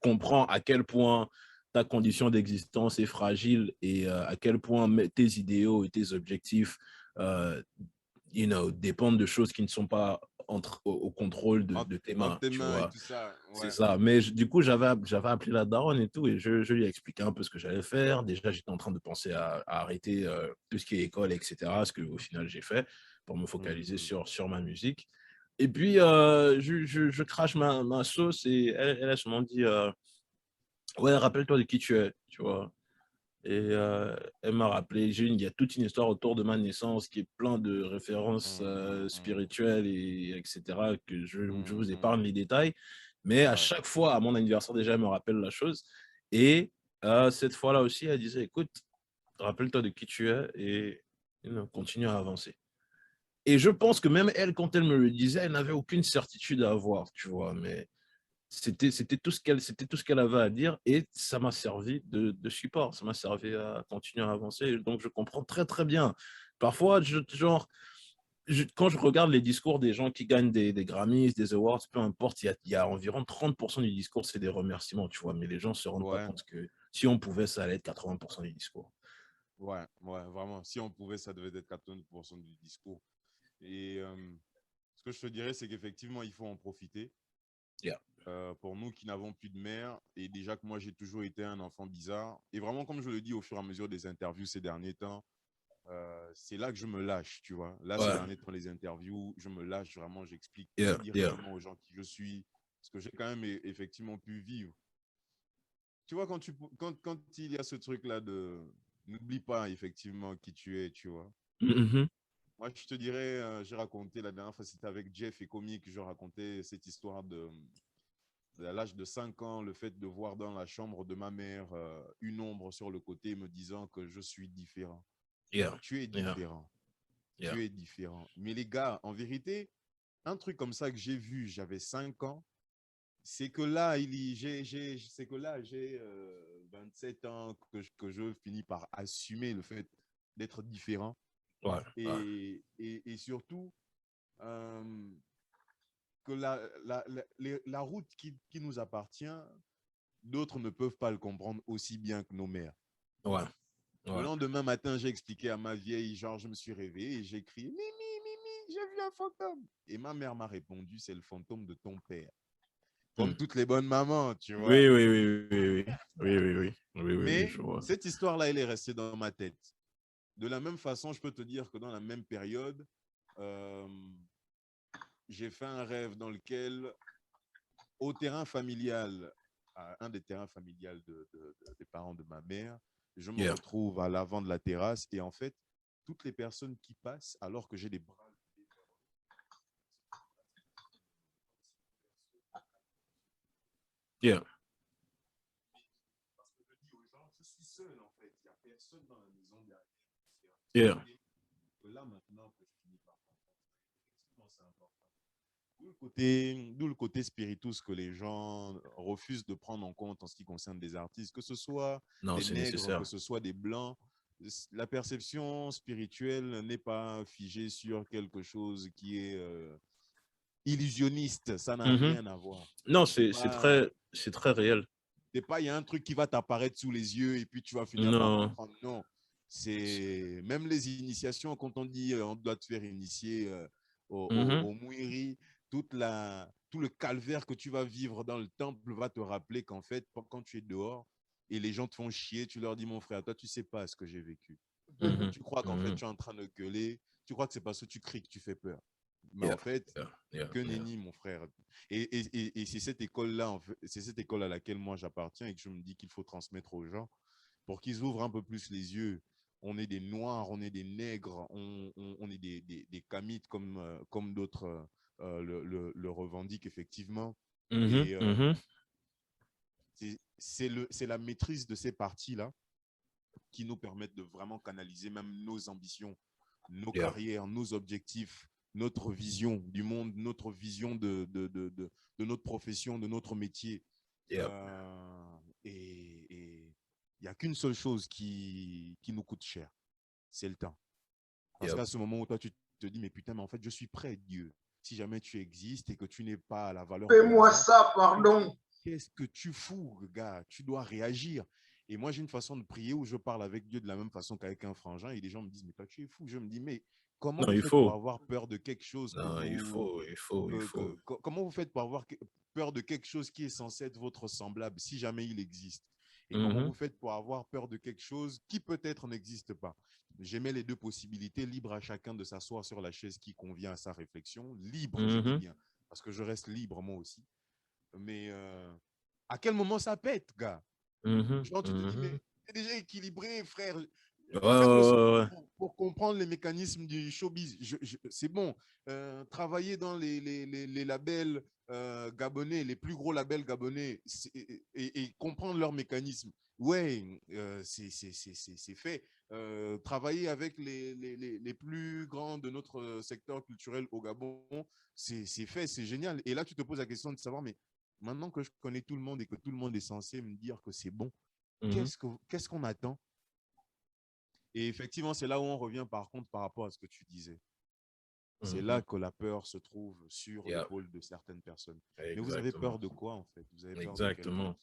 comprends à quel point ta condition d'existence est fragile et à quel point tes idéaux et tes objectifs dépendent de choses qui ne sont pas au contrôle de tes
Entre
mains,
tes
tu
mains et
vois.
tout ça.
C'est
Ouais.
ça. Mais du coup, j'avais appelé la daronne et tout, et je lui ai expliqué un peu ce que j'allais faire. Déjà, j'étais en train de penser à arrêter tout ce qui est école, etc., ce que au final j'ai fait pour me focaliser
Mhm.
sur ma musique. Et puis, je crache ma sauce et elle a seulement dit ouais, rappelle-toi de qui tu es, tu vois. Et elle m'a rappelé, il y a toute une histoire autour de ma naissance qui est plein de références
Mhm.
spirituelles et etc. que je vous
Mhm.
épargne les détails. Mais à
Ouais.
chaque fois, à mon anniversaire, déjà, elle me rappelle la chose. Et cette fois-là aussi, elle disait, écoute, rappelle-toi de qui tu es et continue à avancer. Et je pense que même elle, quand elle me le disait, elle n'avait aucune certitude à avoir, tu vois. Mais c'était tout ce qu'elle avait à dire et ça m'a servi de support, ça m'a servi à continuer à avancer. Donc, je comprends très, très bien. Parfois, quand je regarde les discours des gens qui gagnent des Grammys, des Awards, peu importe, il y a environ 30% du discours, c'est des remerciements, tu vois. Mais les gens ne se rendent pas
Ouais.
compte que si on pouvait, ça allait être 80% du discours.
Ouais. Ouais. Vraiment. Si on pouvait, ça devait être 80% du discours. Et ce que je te dirais, c'est qu'effectivement, il faut en profiter.
Yeah.
Pour nous qui n'avons plus de mère, et déjà que moi j'ai toujours été un enfant bizarre, et vraiment comme je le dis au fur et à mesure des interviews ces derniers temps, c'est là que je me lâche, tu vois. Là, ces
Ouais.
derniers temps, les interviews, je me lâche vraiment, j'explique
Yeah.
très
Yeah.
directement aux gens qui je suis, ce que j'ai quand même effectivement pu vivre. Tu vois, quand il y a ce truc-là de n'oublie pas effectivement qui tu es, tu vois.
Mhm.
Moi, je te dirais, j'ai raconté la dernière fois, c'était avec Jeff et Comique, je racontais cette histoire à l'âge de 5 ans, le fait de voir dans la chambre de ma mère une ombre sur le côté me disant que je suis différent.
Yeah.
Tu es
Yeah.
différent.
Yeah.
Tu es différent. Mais les gars, en vérité, un truc comme ça que j'ai vu, j'avais 5 ans, c'est que là, j'ai 27 ans que je finis par assumer le fait d'être différent.
Ouais. Ouais.
Et surtout, euh, que la route qui nous appartient, d'autres ne peuvent pas le comprendre aussi bien que nos mères.
Ouais.
Le lendemain matin, j'ai expliqué à ma vieille, genre, je me suis réveillé et j'ai crié, Mimi, Mimi, j'ai vu un fantôme. Et ma mère m'a répondu, c'est le fantôme de ton père. Comme toutes les bonnes mamans, tu vois.
Oui, oui, oui, oui, oui, oui, oui, oui, oui, oui, oui,
Mais
je vois.
cette histoire-là, elle est restée dans ma tête. De la même façon, je peux te dire que dans la même période, j'ai fait un rêve dans lequel, au terrain familial, à un des terrains familiales des parents de ma mère, je me retrouve à l'avant de la terrasse et en fait, toutes les personnes qui passent, alors que j'ai des bras.
Yeah.
Parce que je dis aux gens, je suis seul en fait, il n'y a personne dans la maison derrière.
Yeah.
Là maintenant que je finis par comprendre, c'est important. D'où le côté spiritus que les gens refusent de prendre en compte en ce qui concerne des artistes, que ce soit
Non,
des
c'est
nègres,
nécessaire.
que ce soit des blancs. La perception spirituelle n'est pas figée sur quelque chose qui est illusionniste. Ça n'a rien à voir.
Non,
C'est
très réel.
C'est pas, il y a un truc qui va t'apparaître sous les yeux et puis tu vas finir par
Non.
comprendre. Non, c'est même les initiations, quand on dit on doit te faire initier au mouiri, tout le calvaire que tu vas vivre dans le temple va te rappeler qu'en fait, quand tu es dehors et les gens te font chier, tu leur dis, mon frère, toi, tu sais pas ce que j'ai vécu. Tu crois qu'en fait, tu es en train de gueuler, tu crois que c'est parce que tu cries que tu fais peur. Mais en fait, que nenni, mon frère. Et c'est cette école-là, en fait, c'est cette école à laquelle moi j'appartiens et que je me dis qu'il faut transmettre aux gens pour qu'ils ouvrent un peu plus les yeux. On est des noirs, on est des nègres, on est des kamites comme d'autres le revendiquent effectivement. Et c'est la maîtrise de ces parties-là qui nous permettent de vraiment canaliser même nos ambitions, nos carrières, nos objectifs, notre vision du monde, notre vision de notre profession, de notre métier. Et il n'y a qu'une seule chose qui nous coûte cher, c'est le temps. Parce qu'à ce moment où toi, tu te dis, mais putain, mais en fait, je suis prêt, Dieu. Si jamais tu existes et que tu n'es pas à la valeur de
Fais-moi
l'argent,
ça, pardon.
qu'est-ce que tu fous, gars? Tu dois réagir. Et moi, j'ai une façon de prier où je parle avec Dieu de la même façon qu'avec un frangin. Et les gens me disent, mais toi, tu es fou. Je me dis, mais comment
Non,
vous
il
faites pour
faut.
avoir peur de quelque chose que
Non, il
vous...
faut, il faut, il faut.
Comment vous faites pour avoir peur de quelque chose qui est censé être votre semblable, si jamais il existe? Et comment vous faites pour avoir peur de quelque chose qui peut-être n'existe pas? J'aimais les deux possibilités, libre à chacun de s'asseoir sur la chaise qui convient à sa réflexion. Libre, je dis bien, parce que je reste libre moi aussi. Mais à quel moment ça pète, gars? Genre, tu te dis, mais c'est déjà équilibré, frère. Faites le sport pour comprendre les mécanismes du showbiz. C'est bon. Travailler dans les labels gabonais, les plus gros labels gabonais, et comprendre leurs mécanismes. Ouais, c'est fait. Travailler avec les plus grands de notre secteur culturel au Gabon, c'est fait, c'est génial. Et là, tu te poses la question de savoir, mais maintenant que je connais tout le monde et que tout le monde est censé me dire que c'est bon, qu'est-ce qu'on attend? Et effectivement, c'est là où on revient par contre par rapport à ce que tu disais. C'est là que la peur se trouve sur l'épaule de certaines personnes. Mais vous avez peur de quoi en fait? Vous avez peur de quelqu'un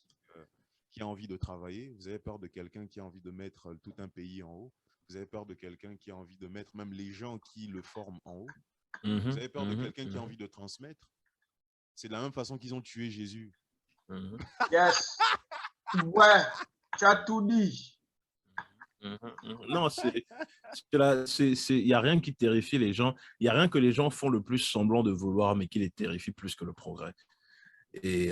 qui a envie de travailler? Vous avez peur de quelqu'un qui a envie de mettre tout un pays en haut? Vous avez peur de quelqu'un qui a envie de mettre même les gens qui le forment en haut? Vous avez peur de quelqu'un qui a envie de transmettre? C'est de la même façon qu'ils ont tué Jésus.
Yes. Ouais, tu as tout dit.
Non, il n'y a rien qui terrifie les gens. Il n'y a rien que les gens font le plus semblant de vouloir, mais qui les terrifie plus que le progrès. Et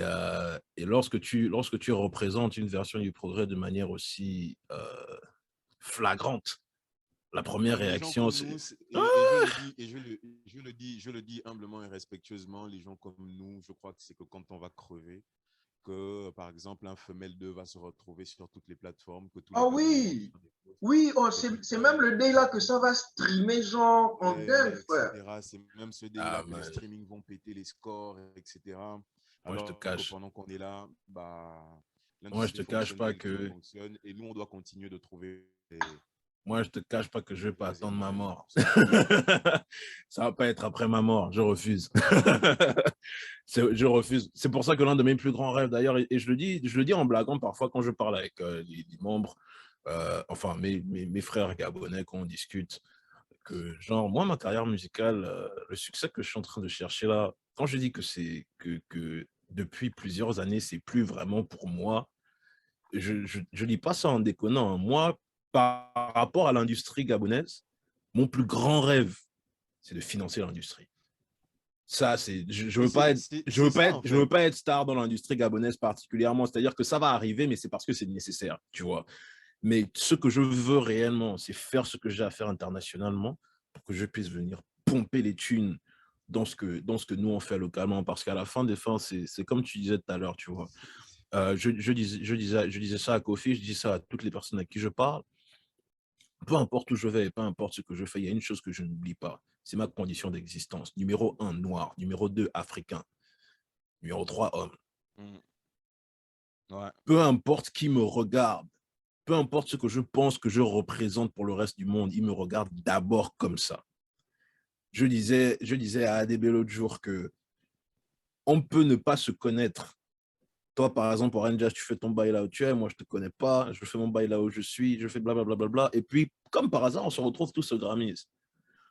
lorsque tu représentes une version du progrès de manière aussi flagrante, la première
Même les gens
réaction,
comme
c'est...
nous, et je le dis humblement et respectueusement, les gens comme nous, je crois que c'est que quand on va crever, que par exemple un femelle 2 va se retrouver sur toutes les plateformes, que tous les
Oh
Gabonais vont
oui,
faire des posts,
oui, oh,
que
c'est même le day là que ça va streamer genre en dingue, frère.
etc. C'est même ce day-là que les streamings vont péter les scores, etc.
Moi, je te
Alors que
cache.
pendant qu'on est là, bah,
Moi, je
l'industrie
te cache
fonctionne
pas
telle qu'elle
que...
fonctionne et nous, on doit continuer de trouver
Moi, je te cache pas que je vais pas
deuxième
attendre ma
moyen.
mort. Ça va pas être après ma mort. Je refuse. Je refuse. C'est pour ça que l'un de mes plus grands rêves, d'ailleurs, et je le dis en blaguant parfois quand je parle avec les membres enfin, mes frères gabonais, quand on discute, que genre, moi, ma carrière musicale, le succès que je suis en train de chercher là, quand je dis que c'est que depuis plusieurs années, c'est plus vraiment pour moi, je dis pas ça en déconnant, hein. Moi, par rapport à l'industrie gabonaise, mon plus grand rêve, c'est de financer l'industrie. Ça, c'est, je
Et
veux pas être,
c'est ça, en
je veux
fait.
pas être star dans l'industrie gabonaise particulièrement. C'est-à-dire que ça va arriver, mais c'est parce que c'est nécessaire, tu vois. Mais ce que je veux réellement, c'est faire ce que j'ai à faire internationalement pour que je puisse venir pomper les thunes dans ce que nous on fait localement. Parce qu'à la fin des fins, c'est comme tu disais tout à l'heure, tu vois. Je disais ça à Kofi, je dis ça à toutes les personnes à qui je parle. Peu importe où je vais et peu importe ce que je fais, il y a une chose que je n'oublie pas. C'est ma condition d'existence. Numéro 1, noir. Numéro 2, africain. Numéro 3, homme.
Mm. Ouais.
Peu importe qui me regarde, peu importe ce que je pense que je représente pour le reste du monde, il me regarde d'abord comme ça. Je disais à ADB l'autre jour que on peut ne pas se connaître. Toi, par exemple, pour Rangers, tu fais ton bail là où tu es, moi, je ne te connais pas, je fais mon bail là où je suis, je fais blablabla. Bla, bla, bla, et puis, comme par hasard, on se retrouve tous au Grammys.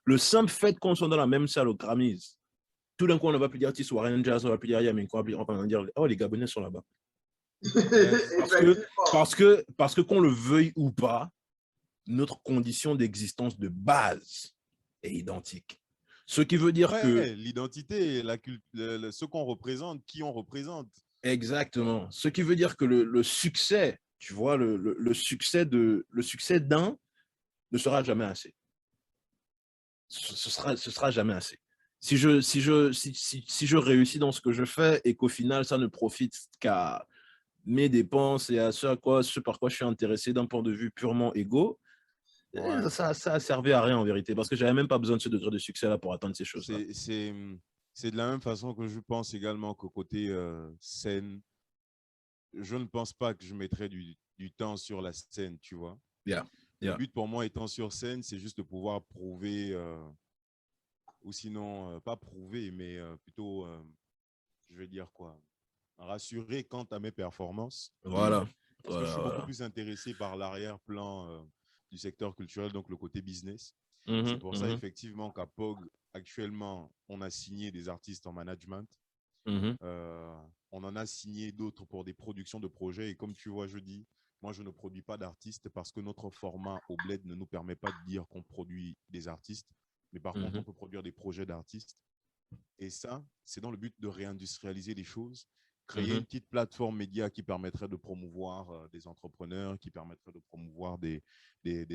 Le simple fait qu'on soit dans la même salle au Grammys, tout d'un coup, on ne va plus dire Tis ou Rangers, on ne va plus dire Minko, on va dire oh, les Gabonais sont là-bas.
Yes.
Effectivement.
Parce que qu'on le veuille ou pas, notre condition d'existence de base est identique. Ce qui veut dire que,
Ouais, l'identité, ce qu'on représente, qui on représente.
exactement, ce qui veut dire que le succès, tu vois, le succès d'un ne sera jamais assez. Ce sera jamais assez. Si je réussis dans ce que je fais et qu'au final, ça ne profite qu'à mes dépenses et à ce par quoi je suis intéressé d'un point de vue purement égo,
Ouais.
ça a servi à rien en vérité, parce que j'avais même pas besoin de ce degré de succès-là pour atteindre ces choses-là.
C'est, c'est, c'est de la même façon que je pense également qu'au côté scène, je ne pense pas que je mettrais du temps sur la scène, tu vois.
Yeah,
Le
yeah.
but pour moi étant sur scène, c'est juste de pouvoir prouver, ou sinon, pas prouver, mais plutôt, je vais dire quoi, rassurer quant à mes performances.
Voilà.
Parce que je
Voilà,
suis beaucoup
voilà.
plus intéressé par l'arrière-plan du secteur culturel, donc le côté business. C'est
Mhm,
pour ça,
mhm,
effectivement, qu'à POG, actuellement, on a signé des artistes en management.
mhm,
Euh, on en a signé d'autres pour des productions de projets. Et comme tu vois, je dis, moi, je ne produis pas d'artistes parce que notre format au Bled ne nous permet pas de dire qu'on produit des artistes. Mais par contre,
mhm,
on peut produire des projets d'artistes. Et ça, c'est dans le but de réindustrialiser les choses, créer
mhm.
une petite plateforme média qui permettrait de promouvoir des entrepreneurs, qui permettrait de promouvoir des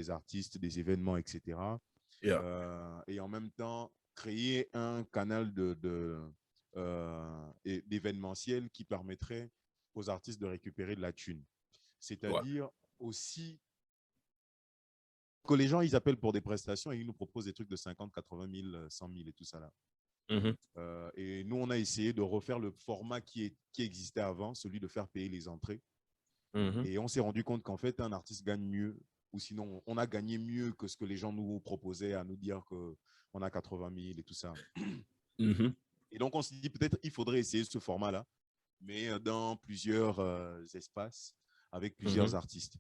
artistes, des événements, etc.
Yeah,
Et en même temps, créer un canal d'événementiel qui permettrait aux artistes de récupérer de la thune.
ouais,
C'est-à-dire aussi que les gens, ils appellent pour des prestations et ils nous proposent des trucs de 50, 80 000, 100 000 et tout ça là.
mhm,
Et nous, on a essayé de refaire le format qui existait avant, celui de faire payer les entrées.
mhm,
Et on s'est rendu compte qu'en fait, un artiste gagne mieux, ou sinon, on a gagné mieux que ce que les gens nous proposaient à nous dire qu'on a 80 000 et tout ça.
mhm,
Et donc, on s'est dit peut-être il faudrait essayer ce format-là, mais dans plusieurs espaces, avec plusieurs
mhm.
artistes.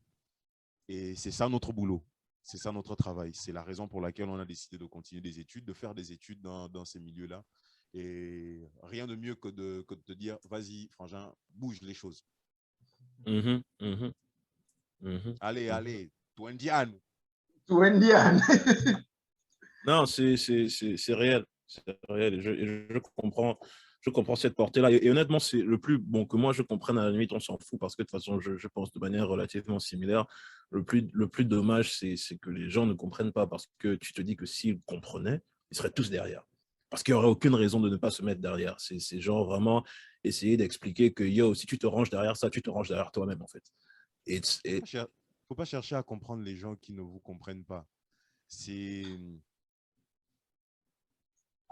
Et c'est ça notre boulot. C'est ça notre travail. C'est la raison pour laquelle on a décidé de continuer des études, de faire des études dans ces milieux-là. Et rien de mieux que de te dire, vas-y, frangin, bouge les choses.
Mhm, mhm, mhm,
Allez,
mhm.
allez, toi, Indiane.
To Indian.
Non, c'est réel. C'est réel. Je comprends cette portée-là. Et honnêtement, c'est le plus bon que moi je comprenne. À la limite, on s'en fout parce que de toute façon, je pense de manière relativement similaire. Le plus dommage, c'est que les gens ne comprennent pas parce que tu te dis que s'ils comprenaient, ils seraient tous derrière. Parce qu'il n'y aurait aucune raison de ne pas se mettre derrière. C'est genre vraiment essayer d'expliquer que yo, si tu te ranges derrière ça, tu te ranges derrière toi-même en fait. Et,
Il
et,
ne faut pas chercher à comprendre les gens qui ne vous comprennent pas. C'est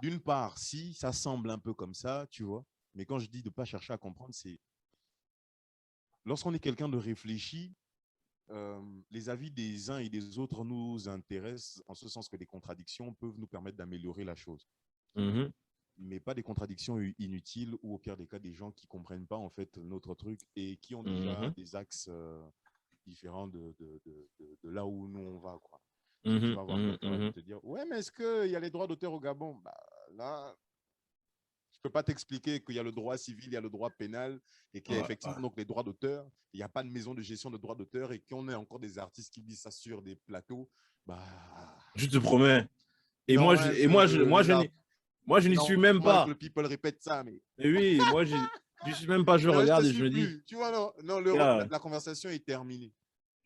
d'une part, si ça semble un peu comme ça, tu vois, mais quand je dis de ne pas chercher à comprendre, c'est lorsqu'on est quelqu'un de réfléchi, les avis des uns et des autres nous intéressent en ce sens que les contradictions peuvent nous permettre d'améliorer la chose.
Mhm,
Mais pas des contradictions inutiles ou au pire des cas des gens qui ne comprennent pas en fait notre truc et qui ont déjà
mhm,
des axes différent de là où nous on va, quoi. Tu vas voir quelqu'un qui va te dire, ouais, mais est-ce qu'il y a les droits d'auteur au Gabon? Bah, là, je peux pas t'expliquer qu'il y a le droit civil, il y a le droit pénal, et qu'il y a effectivement donc les droits d'auteur. Il n'y a pas de maison de gestion de droits d'auteur, et qu'on ait encore des artistes qui disent ça sur des plateaux. Bah,
Je te promets. Et moi,
normal que
moi, je n'y suis même
normal que
pas.
le people répète ça, mais
Et oui, moi, je suis même pas. Je
là, je te
regarde et je
suis
me dis,
plus. Tu vois, non,
yeah,
la conversation est terminée.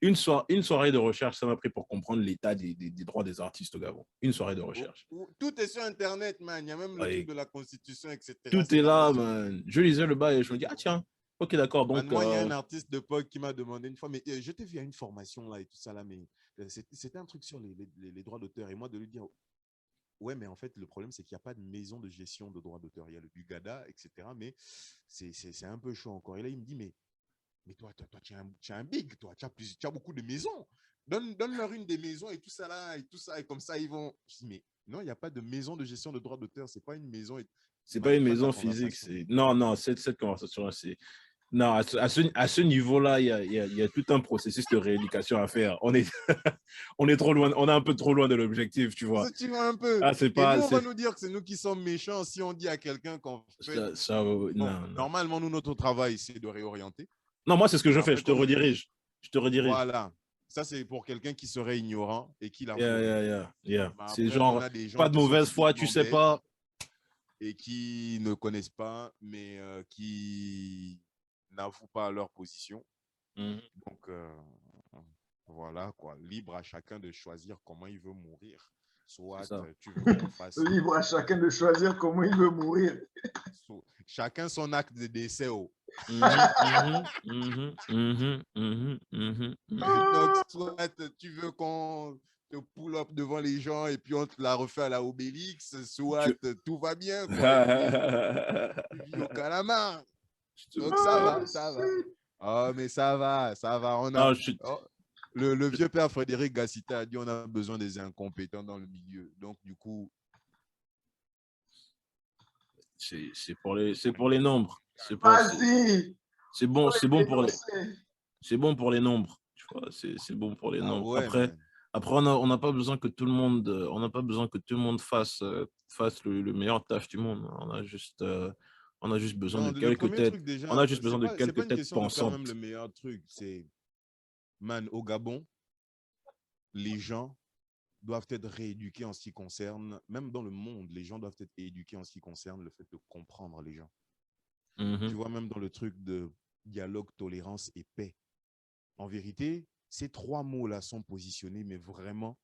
une soirée de recherche, ça m'a pris pour comprendre l'état des droits des artistes au Gabon. Une soirée de recherche.
Tout est sur Internet, man. Il y a même le truc
Ouais,
de la Constitution, etc.
tout
C'est
est
tellement
là,
sur
man. Je lisais le bail et je me dis, ah tiens, ok, d'accord.
Man,
Donc,
moi, il y a un artiste de POC qui m'a demandé une fois, mais je t'ai vu à une formation là et tout ça là, mais c'était un truc sur les droits d'auteur. Et moi, de lui dire, ouais, mais en fait, le problème, c'est qu'il n'y a pas de maison de gestion de droits d'auteur. Il y a le Bugada, etc. Mais c'est un peu chaud encore. Et là, il me dit, mais toi tu as un big, toi, tu as beaucoup de maisons. Donne-leur une des maisons et tout ça là, et tout ça. Et comme ça, ils vont. Je dis, mais non, il n'y a pas de maison de gestion de droits d'auteur. C'est pas une maison.
c'est pas
Man,
une
fin de la
maison physique.
conversation.
Non, cette conversation-là, c'est. Non, à ce niveau-là, il y a tout un processus de rééducation à faire. On est trop loin, on est un peu trop loin de l'objectif, tu vois.
Tu vois un peu.
Ah, c'est
Et nous,
pas.
on va nous dire que c'est nous qui sommes méchants si on dit à quelqu'un qu'en fait, bon,
Non, non.
normalement, nous, notre travail, c'est de réorienter.
Non, moi, c'est ce que
Mais
je fais.
après,
Je te
comme je dis,
redirige. Je te redirige.
voilà. Ça, c'est pour quelqu'un qui serait ignorant et qui
Yeah,
l'avouerait.
yeah, yeah, yeah.
Mais
C'est
après, on
genre,
a des gens
pas de
qui sont
mauvaise foi, tu
typiquement
sais
bêtes
pas.
et qui ne connaissent pas, mais qui n'avouent pas leur position.
Mhm.
Donc, voilà, quoi. Libre à chacun de choisir comment il veut mourir.
C'est
Soit
ça.
tu veux qu'on fasse
Libre à chacun de choisir comment il veut mourir.
chacun son acte de décès.
Mhm, mhm, mhm, mhm, mhm, mhm, mhm.
Donc, soit tu veux qu'on te pull up devant les gens et puis on te la refait à la Obélix, soit
Tu-
tout va bien, quoi. Et puis, tu vis au calamar.
Je te
Donc, ça
promets.
va, ça va. Oh, mais ça va, ça va.
Non,
Le vieux père Frédéric Gassita a dit on a besoin des incompétents dans le milieu. Donc, du coup,
c'est pour les nombres.
Vas-y, faut
C'est
les
bon
dénoncer.
c'est bon pour les nombres. Tu vois, c'est bon pour les
ah
nombres.
ouais, man.
Après, on n'a pas besoin que tout le monde, on n'a pas besoin que tout le monde fasse le meilleur taf du monde. On a juste besoin de
Non, le
quelques
premier
têtes.
truc
On
déjà,
a juste besoin de
c'est pas
quelques
une
têtes
question de faire même le
pensantes.
meilleur truc. C'est, man, au Gabon, les gens doivent être rééduqués en ce qui concerne, même dans le monde, les gens doivent être éduqués en ce qui concerne le fait de comprendre les gens. Tu
Mhm,
vois, même dans le truc de dialogue, tolérance et paix. En vérité, ces trois mots-là sont positionnés, mais vraiment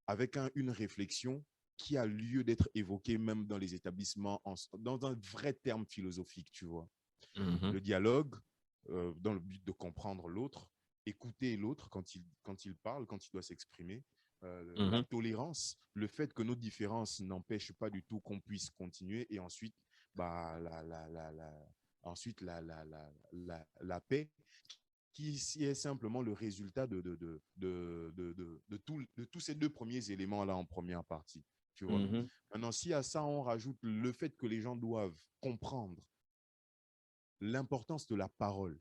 avec une réflexion qui a lieu d'être évoquée même dans les établissements, dans un vrai terme philosophique, tu vois.
mhm,
Le dialogue, dans le but de comprendre l'autre, écouter l'autre quand il parle, quand il doit s'exprimer. La
mhm,
tolérance, le fait que nos différences n'empêchent pas du tout qu'on puisse continuer. Et ensuite, bah, ensuite la paix, qui est simplement le résultat de tous ces deux premiers éléments-là en première partie. Tu vois?
mhm,
Maintenant, si à ça, on rajoute le fait que les gens doivent comprendre l'importance de la parole.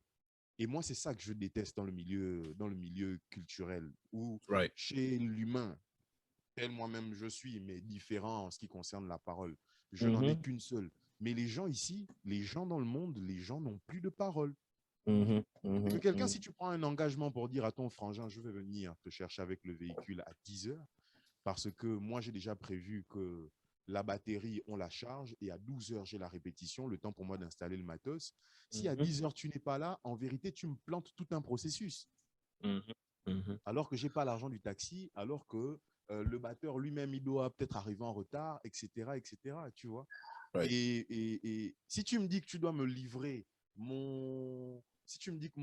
Et moi, c'est ça que je déteste dans le milieu culturel, où
right.
chez l'humain, tel moi-même je suis, mais différent en ce qui concerne la parole, je n'en ai
Mhm,
qu'une seule. Mais les gens ici, les gens dans le monde, les gens n'ont plus de parole.
mhm,
Et que
mhm,
quelqu'un,
mhm,
si tu prends un engagement pour dire à ton frangin, je vais venir te chercher avec le véhicule à 10 heures, parce que moi, j'ai déjà prévu que la batterie, on la charge, et à 12 heures, j'ai la répétition, le temps pour moi d'installer le matos. Si à
mhm,
10 heures, tu n'es pas là, en vérité, tu me plantes tout un processus.
mhm, mhm.
Alors que je n'ai pas l'argent du taxi, alors que le batteur lui-même, il doit peut-être arriver en retard, etc., etc., tu vois.
Right.
Et si tu me dis que tu dois me livrer si tu me dis que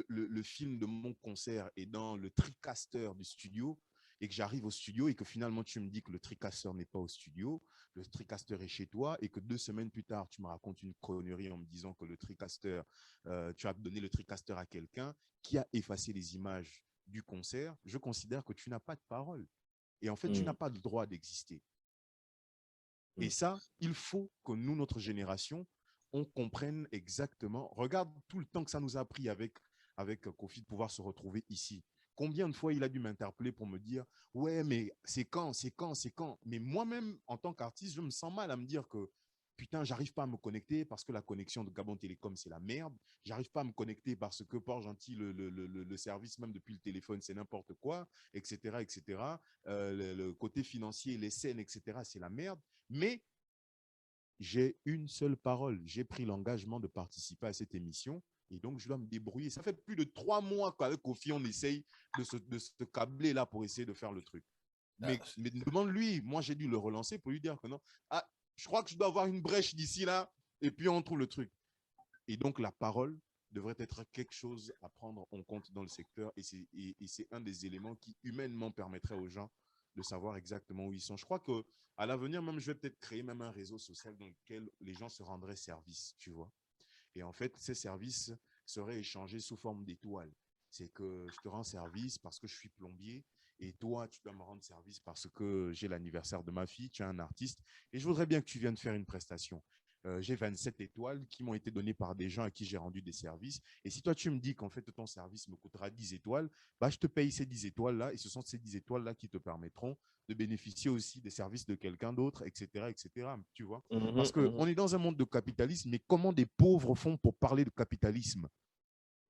le film de mon concert est dans le TriCaster du studio et que j'arrive au studio et que finalement tu me dis que le TriCaster n'est pas au studio, le TriCaster est chez toi et que 2 semaines plus tard, tu me racontes une connerie en me disant que le TriCaster, tu as donné le TriCaster à quelqu'un qui a effacé les images du concert, je considère que tu n'as pas de parole. Et en fait, tu n'as
Mhm,
pas le droit d'exister. Et
mhm.
ça, il faut que nous, notre génération, on comprenne exactement. Regarde tout le temps que ça nous a pris avec avec Kofi de pouvoir se retrouver ici. Combien de fois il a dû m'interpeller pour me dire « Ouais, mais c'est quand, c'est quand, c'est quand ?» Mais moi-même, en tant qu'artiste, je me sens mal à me dire que putain, j'arrive pas à me connecter parce que la connexion de Gabon Télécom, c'est la merde. J'arrive pas à me connecter parce que Port-Gentil, le service, même depuis le téléphone, c'est n'importe quoi, etc., etc. Le côté financier, les scènes, etc., c'est la merde. Mais j'ai une seule parole. J'ai pris l'engagement de participer à cette émission et donc je dois me débrouiller. Ça fait plus de 3 mois qu'avec Kofi, on essaye de se câbler là pour essayer de faire le truc. Mais demande-lui, moi j'ai dû le relancer pour lui dire que non. Ah, je crois que je dois avoir une brèche d'ici là et puis on trouve le truc. Et donc la parole devrait être quelque chose à prendre en compte dans le secteur et c'est un des éléments qui humainement permettrait aux gens de savoir exactement où ils sont. Je crois qu'à l'avenir, même, je vais peut-être créer même un réseau social dans lequel les gens se rendraient service, tu vois. Et en fait, ces services seraient échangés sous forme d'étoiles. C'est que je te rends service parce que je suis plombier et toi, tu dois me rendre service parce que j'ai l'anniversaire de ma fille, tu es un artiste et je voudrais bien que tu viennes faire une prestation. J'ai 27 étoiles qui m'ont été données par des gens à qui j'ai rendu des services. Et si toi, tu me dis qu'en fait, ton service me coûtera 10 étoiles, bah, je te paye ces 10 étoiles-là et ce sont ces 10 étoiles-là qui te permettront de bénéficier aussi des services de quelqu'un d'autre, etc., etc., tu vois. Parce qu'on est dans un monde de capitalisme, mais comment des pauvres font pour parler de capitalisme?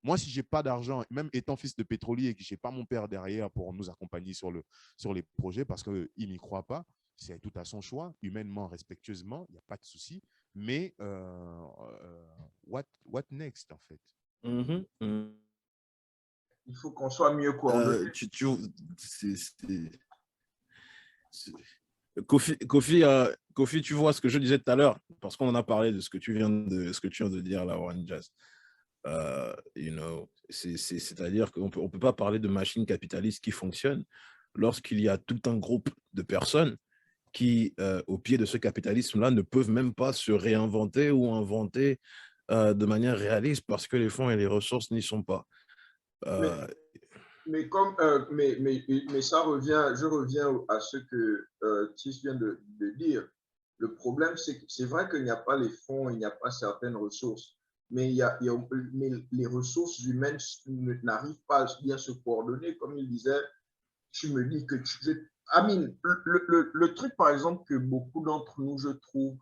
Moi, si je n'ai pas d'argent, même étant fils de pétrolier et que je n'ai pas mon père derrière pour nous accompagner sur les projets, parce qu'il n'y croit pas, c'est tout à son choix, humainement, respectueusement, il n'y a pas de souci. Mais what next, en fait?
Il faut qu'on soit mieux coordonnés.
Kofi, tu vois ce que je disais tout à l'heure, parce qu'on en a parlé de ce que tu viens de dire là, One Jazz. C'est-à-dire qu'on on peut pas parler de machine capitaliste qui fonctionne lorsqu'il y a tout un groupe de personnes qui, au pied de ce capitalisme-là, ne peuvent même pas se réinventer ou inventer de manière réaliste parce que les fonds et les ressources n'y sont pas.
Mais, mais ça revient, je reviens à ce que Tis vient de dire. Le problème, c'est que c'est vrai qu'il n'y a pas les fonds, il n'y a pas certaines ressources, mais, mais les ressources humaines n'arrivent pas à bien se coordonner. Comme il disait, tu me dis que Amine, le truc, par exemple, que beaucoup d'entre nous, je trouve,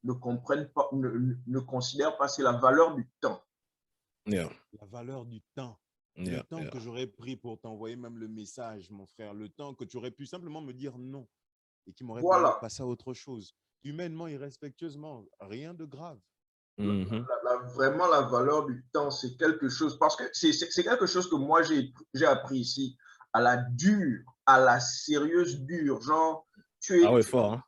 ne comprennent pas, ne considèrent pas, c'est la valeur du temps.
Yeah.
La valeur du temps.
Yeah,
Le temps que j'aurais pris pour t'envoyer même le message, mon frère. Le temps que tu aurais pu simplement me dire non et qui m'aurait permis de passer à autre chose. Humainement et respectueusement, rien de grave.
Vraiment, la valeur du temps, c'est quelque chose, parce que c'est quelque chose que moi, j'ai appris ici, à la dure, à la sérieuse dure. Genre,
fort, hein?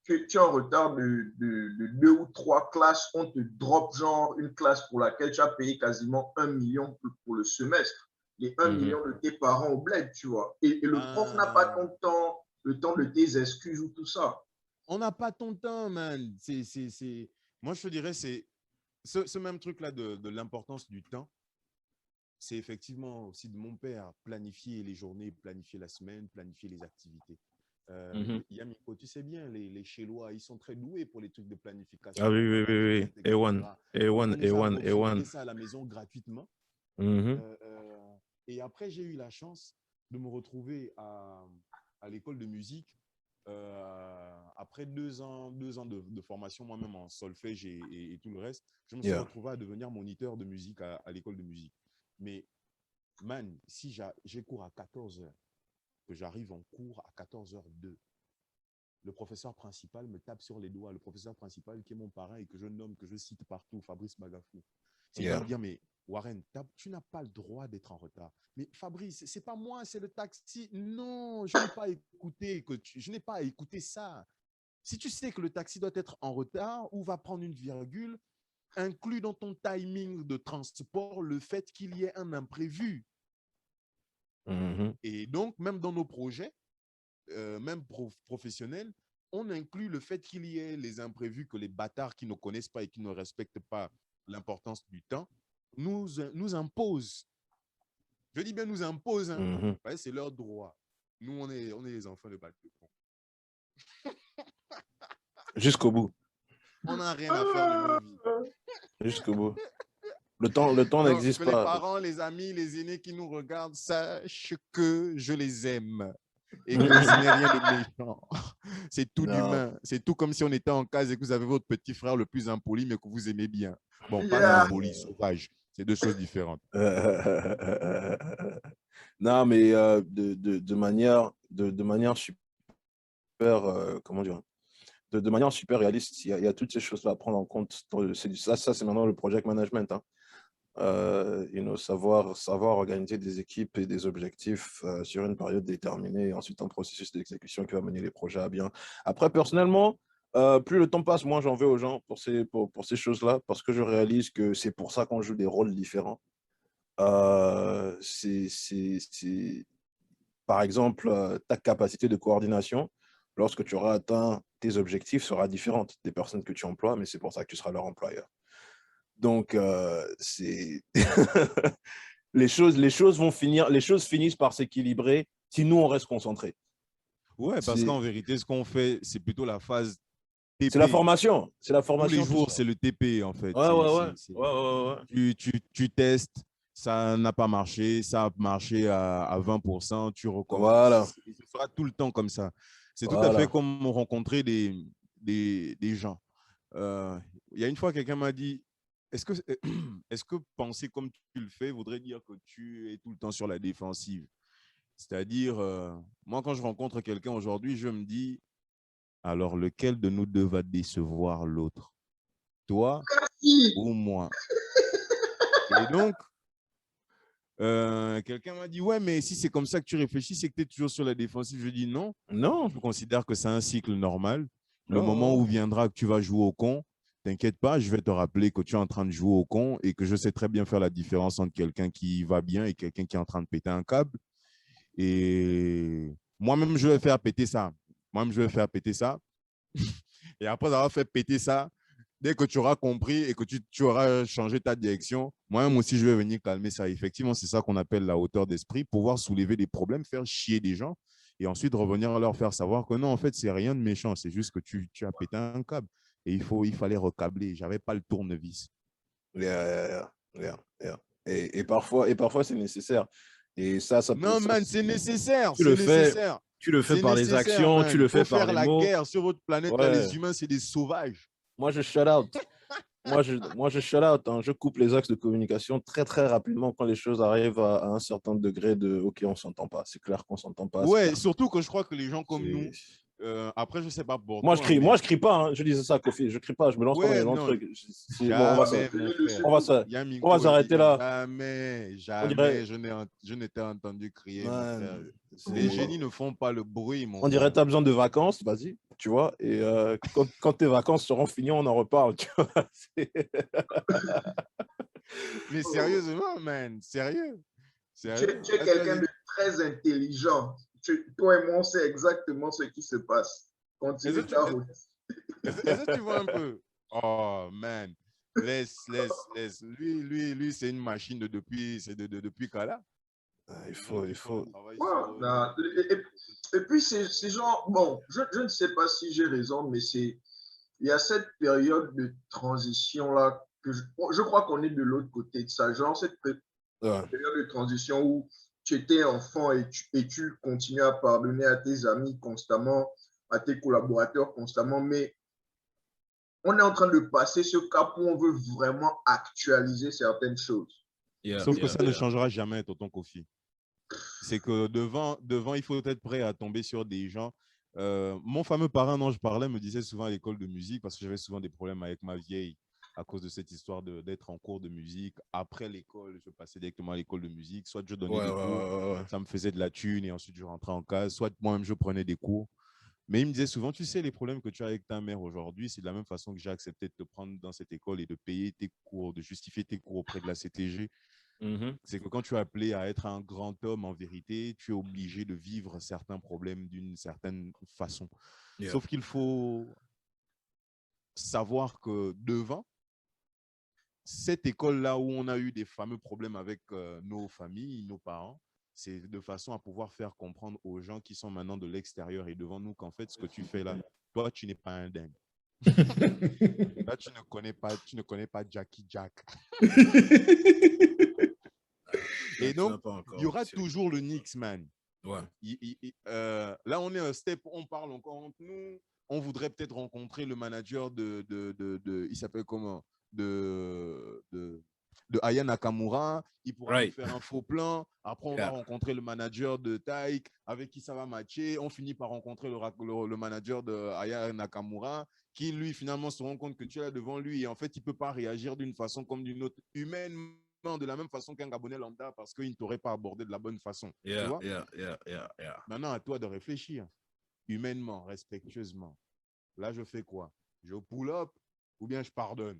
tu es en retard de 2 ou 3 classes, on te drop genre une classe pour laquelle tu as payé quasiment 1 million pour le semestre. Les 1 million de tes parents au bled, tu vois. Et le prof n'a pas ton temps, le temps de tes excuses ou tout ça.
On n'a pas ton temps, man. Moi, je te dirais, c'est ce même truc-là de l'importance du temps. C'est effectivement aussi de mon père, planifier les journées, planifier la semaine, planifier les activités. Minko, tu sais bien, les Chélois, ils sont très doués pour les trucs de planification.
Ah oui.
On nous a
A1.
ça à la maison gratuitement. Et après, j'ai eu la chance de me retrouver à l'école de musique après 2 ans de formation, moi-même en solfège et tout le reste. Je me suis retrouvé à devenir moniteur de musique à l'école de musique. Mais, man, si j'ai cours à 14 h, que j'arrive en cours à 14h02, le professeur principal me tape sur les doigts, le professeur principal qui est mon parrain et que je nomme, que je cite partout, Fabrice Bagafou. Il va me dire, mais Warren, tu n'as pas le droit d'être en retard. Mais Fabrice, c'est pas moi, c'est le taxi. Non, je n'ai pas écouté, je n'ai pas écouté ça. Si tu sais que le taxi doit être en retard ou va prendre une virgule, inclus dans ton timing de transport le fait qu'il y ait un imprévu. Et donc, même dans nos projets, même professionnels, on inclut le fait qu'il y ait les imprévus, que les bâtards qui ne connaissent pas et qui ne respectent pas l'importance du temps nous imposent. Je dis bien nous imposent. Hein. C'est leur droit. Nous, on est les enfants de bateau.
Jusqu'au bout.
On n'a rien à faire de nos vies.
Jusqu'au bout. Le temps
Donc,
n'existe
les
pas.
parents, les amis, les aînés qui nous regardent, sachent que je les aime et que ce n'est rien de méchant. C'est tout
Non.
d'humain. C'est tout comme si on était en case et que vous avez votre petit frère le plus impoli, mais que vous aimez bien. Bon, pas
Yeah.
impoli, sauvage. C'est deux choses différentes.
Non, mais de manière super, comment dire, de manière super réaliste, il y a toutes ces choses-là à prendre en compte. Ça c'est maintenant le project management. Hein. Savoir organiser des équipes et des objectifs sur une période déterminée et ensuite un processus d'exécution qui va mener les projets à bien. Après, personnellement, plus le temps passe, moins j'en veux aux gens pour ces choses-là parce que je réalise que c'est pour ça qu'on joue des rôles différents. Par exemple, ta capacité de coordination, lorsque tu auras atteint tes objectifs, sera différente des personnes que tu emploies, mais c'est pour ça que tu seras leur employeur. Donc, les choses finissent par s'équilibrer si nous, on reste concentrés.
Ouais, parce qu'en vérité, ce qu'on fait, c'est plutôt la phase TP.
C'est la formation. C'est la
Tous les
formation.
jours, c'est le TP, en fait.
Ouais.
Tu testes, ça n'a pas marché, ça a marché à 20%, tu recommences.
Voilà.
Ce sera tout le temps comme ça. C'est tout à
Voilà.
fait comme rencontrer des gens. Il y a une fois, quelqu'un m'a dit, est-ce que penser comme tu le fais voudrait dire que tu es tout le temps sur la défensive? C'est-à-dire, moi, quand je rencontre quelqu'un aujourd'hui, je me dis, alors lequel de nous deux va décevoir l'autre? Toi ou moi? Et donc, quelqu'un m'a dit, ouais, mais si c'est comme ça que tu réfléchis, c'est que tu es toujours sur la défensive. Je dis non.
Non.
Je considère que c'est un cycle normal. Le moment
Non.
où viendra que tu vas jouer au con, t'inquiète pas, je vais te rappeler que tu es en train de jouer au con et que je sais très bien faire la différence entre quelqu'un qui va bien et quelqu'un qui est en train de péter un câble. Et moi-même, je vais faire péter ça. Moi-même, je vais faire péter ça. Et après avoir fait péter ça, dès que tu auras compris et que tu auras changé ta direction, moi-même aussi, je vais venir calmer ça. Effectivement, c'est ça qu'on appelle la hauteur d'esprit, pouvoir soulever des problèmes, faire chier des gens et ensuite revenir leur faire savoir que non, en fait, c'est rien de méchant. C'est juste que tu as pété un câble et il fallait recabler. Je n'avais pas le tournevis.
Yeah. Et parfois c'est nécessaire. Et ça peut.
Non, man, c'est nécessaire.
Tu
C'est
le fais.
nécessaire.
Tu le fais
C'est
par les
nécessaire,
actions, tu
man.
le
Il
fais
faut
par
faire
les
la
mots.
guerre sur votre planète. Là,
Ouais.
les humains, c'est des sauvages.
Moi, je shut out. Moi, je shut out. Hein. Je coupe les axes de communication très, très rapidement quand les choses arrivent à un certain degré de OK, on ne s'entend pas. C'est clair qu'on ne s'entend pas.
Ouais, surtout que je crois que les gens comme nous,
C'est-
après, je ne sais pas pour
Moi, je
toi,
crie. Moi,
mais
je crie pas. Hein. Je disais ça, Kofi. Je crie pas. Je me lance pas dans les
ouais,
longs
non,
trucs. Bon,
jamais, mon frère.
on va
Il y a
on va
Minko, il dit
s'arrêter là.
jamais,
On dirait,
jamais, je n'étais entendu crier, mon frère.
man,
Les génies ne font pas le bruit, mon
on dirait
frère.
tu as besoin de vacances. Vas-y, tu vois. Et quand tes vacances seront finies, on en reparle. Tu vois.
Mais sérieusement, man, sérieux, sérieux.
Tu es
Là, tu vas
quelqu'un
dire,
de très intelligent. Toi et moi, on sait exactement ce qui se passe.
est-ce
Continue
que tu,
ta route.
est-ce que tu vois un peu? Oh, man, laisse. Lui, c'est une machine depuis Kala.
Il
Il faut un
faut.
travail
Ouais,
sur
non, et puis, c'est genre, bon, je ne sais pas si j'ai raison, mais il y a cette période de transition-là que je crois qu'on est de l'autre côté de ça. Genre, cette
Ouais.
période de transition où tu étais enfant et tu continues à pardonner à tes amis constamment, à tes collaborateurs constamment, mais on est en train de passer ce cap où on veut vraiment actualiser certaines choses.
Sauf que ça ne changera jamais, tonton Kofi. C'est que devant, il faut être prêt à tomber sur des gens. Mon fameux parrain dont je parlais me disait souvent à l'école de musique, parce que j'avais souvent des problèmes avec ma vieille à cause de cette histoire d'être en cours de musique. Après l'école, je passais directement à l'école de musique. Soit je donnais des cours, ça me faisait de la thune et ensuite je rentrais en case. Soit moi-même, je prenais des cours. Mais il me disait souvent, tu sais, les problèmes que tu as avec ta mère aujourd'hui, c'est de la même façon que j'ai accepté de te prendre dans cette école et de payer tes cours, de justifier tes cours auprès de la CTG. C'est que quand tu es appelé à être un grand homme, en vérité, tu es obligé de vivre certains problèmes d'une certaine façon. Sauf qu'il faut savoir que devant cette école-là où on a eu des fameux problèmes avec nos familles, nos parents, c'est de façon à pouvoir faire comprendre aux gens qui sont maintenant de l'extérieur et devant nous qu'en fait, ce que tu fais là, toi, tu n'es pas un dingue. Là, tu ne connais pas Jackie Jack. Et
Tu n'as
donc,
pas
il y
encore.
aura toujours le Knicks, man.
Ouais.
Là, on est un step, on parle encore entre nous. On voudrait peut-être rencontrer le manager il s'appelle comment? De Aya Nakamura. Il pourra nous
Right.
faire un faux plan. Après, on va
Yeah.
rencontrer le manager de Taïk, avec qui ça va matcher. On finit par rencontrer le manager de Aya Nakamura, qui, lui, finalement, se rend compte que tu es là devant lui. Et en fait, il ne peut pas réagir d'une façon comme d'une autre, humainement, de la même façon qu'un Gabonais lambda, parce qu'il ne t'aurait pas abordé de la bonne façon. Tu
Yeah,
vois?
yeah.
Maintenant, à toi de réfléchir humainement, respectueusement. Là, je fais quoi? Je pull up ou bien je pardonne?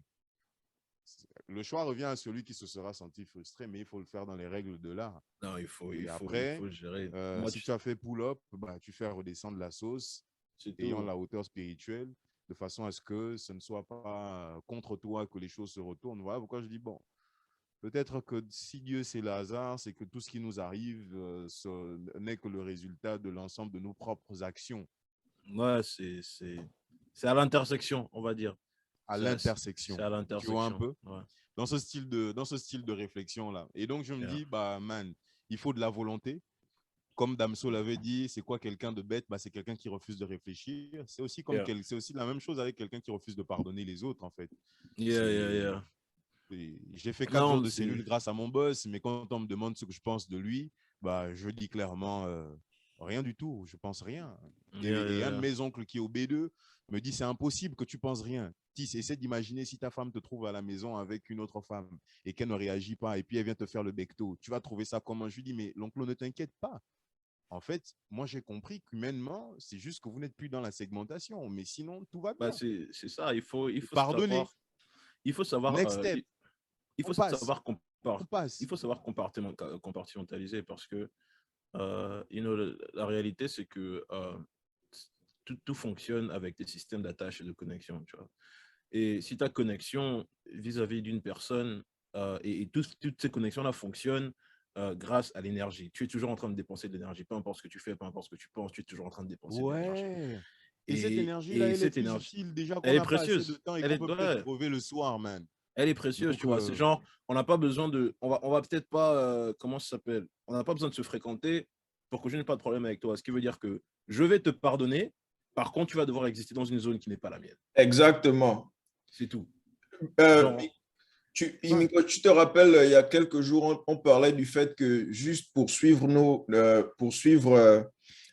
Le choix revient à celui qui se sera senti frustré, mais il faut le faire dans les règles de l'art.
Non,
Et après,
gérer.
si tu as fait pull up, bah, tu fais redescendre la sauce,
C'est
ayant
tout.
la hauteur spirituelle, de façon à ce que ce ne soit pas contre toi que les choses se retournent. Voilà pourquoi je dis, bon, peut-être que si Dieu c'est le hasard, c'est que tout ce qui nous arrive n'est que le résultat de l'ensemble de nos propres actions.
Ouais, c'est à l'intersection, on va dire.
À
C'est
l'intersection.
à
Tu vois un
l'intersection.
peu?
Ouais.
Dans ce style de réflexion-là. Et donc, je me
Yeah.
dis, bah, man, il faut de la volonté. Comme Damso l'avait dit, c'est quoi quelqu'un de bête? Bah, c'est quelqu'un qui refuse de réfléchir. C'est aussi, c'est aussi la même chose avec quelqu'un qui refuse de pardonner les autres, en fait.
Yeah.
J'ai fait 4 jours
Non,
de cellule grâce à mon boss, mais quand on me demande ce que je pense de lui, bah, je dis clairement rien du tout, je pense rien. Et un de mes oncles qui est au B2 me dit, c'est impossible que tu penses rien. Essaie d'imaginer si ta femme te trouve à la maison avec une autre femme et qu'elle ne réagit pas et puis elle vient te faire le becto. Tu vas trouver ça comment? Je lui dis, mais l'oncle, ne t'inquiète pas. En fait, moi, j'ai compris qu'humainement, c'est juste que vous n'êtes plus dans la segmentation, mais sinon, tout va bien.
Bah, c'est ça, il faut
Pardonnez.
savoir. Il faut savoir.
Next step.
Il faut
On passe.
savoir
On passe.
il faut savoir compartimentaliser parce que la réalité, c'est que tout fonctionne avec des systèmes d'attache et de connexion. Tu vois. Et si ta connexion vis-à-vis d'une personne et toutes ces connexions-là fonctionnent grâce à l'énergie. Tu es toujours en train de dépenser de l'énergie. Peu importe ce que tu fais, peu importe ce que tu penses, tu es toujours en train de dépenser de l'énergie.
Ouais. Et cette énergie-là,
Et
elle est
cette
plus
énergie,
utile déjà qu'on
elle est
n'a pas assez de
précieuse.
temps et qu'on peut peut-être crever le soir, man.
Elle est précieuse,
Donc,
tu vois. C'est genre, on n'a pas besoin de. On va peut-être pas. Comment ça s'appelle? On n'a pas besoin de se fréquenter pour que je n'ai pas de problème avec toi. Ce qui veut dire que je vais te pardonner. Par contre, tu vas devoir exister dans une zone qui n'est pas la mienne.
Exactement.
C'est tout.
Genre, tu te rappelles, il y a quelques jours, on parlait du fait que juste poursuivre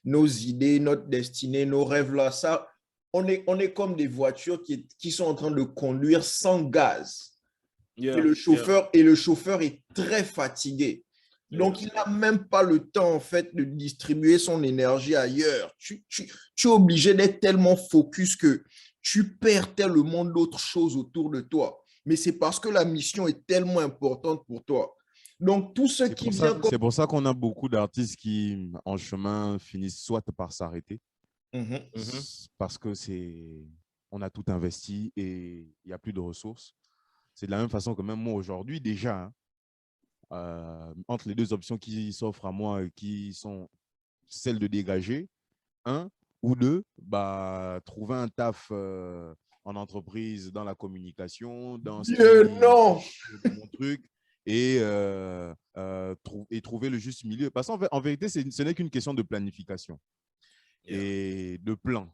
nos idées, notre destinée, nos rêves là, ça, on est comme des voitures qui sont en train de conduire sans gaz. Et le chauffeur est très fatigué. Donc, il n'a même pas le temps, en fait, de distribuer son énergie ailleurs. Tu es obligé d'être tellement focus que tu perds tellement d'autres choses autour de toi. Mais c'est parce que la mission est tellement importante pour toi. Donc, tout ce qui vient...
C'est pour ça qu'on a beaucoup d'artistes qui, en chemin, finissent soit par s'arrêter, parce que on a tout investi et il n'y a plus de ressources. C'est de la même façon que même moi aujourd'hui, déjà, entre les deux options qui s'offrent à moi, qui sont celles de dégager, un ou deux, bah, trouver un taf en entreprise, dans la communication, dans ce qui mon truc, et trouver le juste milieu. Parce qu'en vérité, ce n'est qu'une question de planification et de plan.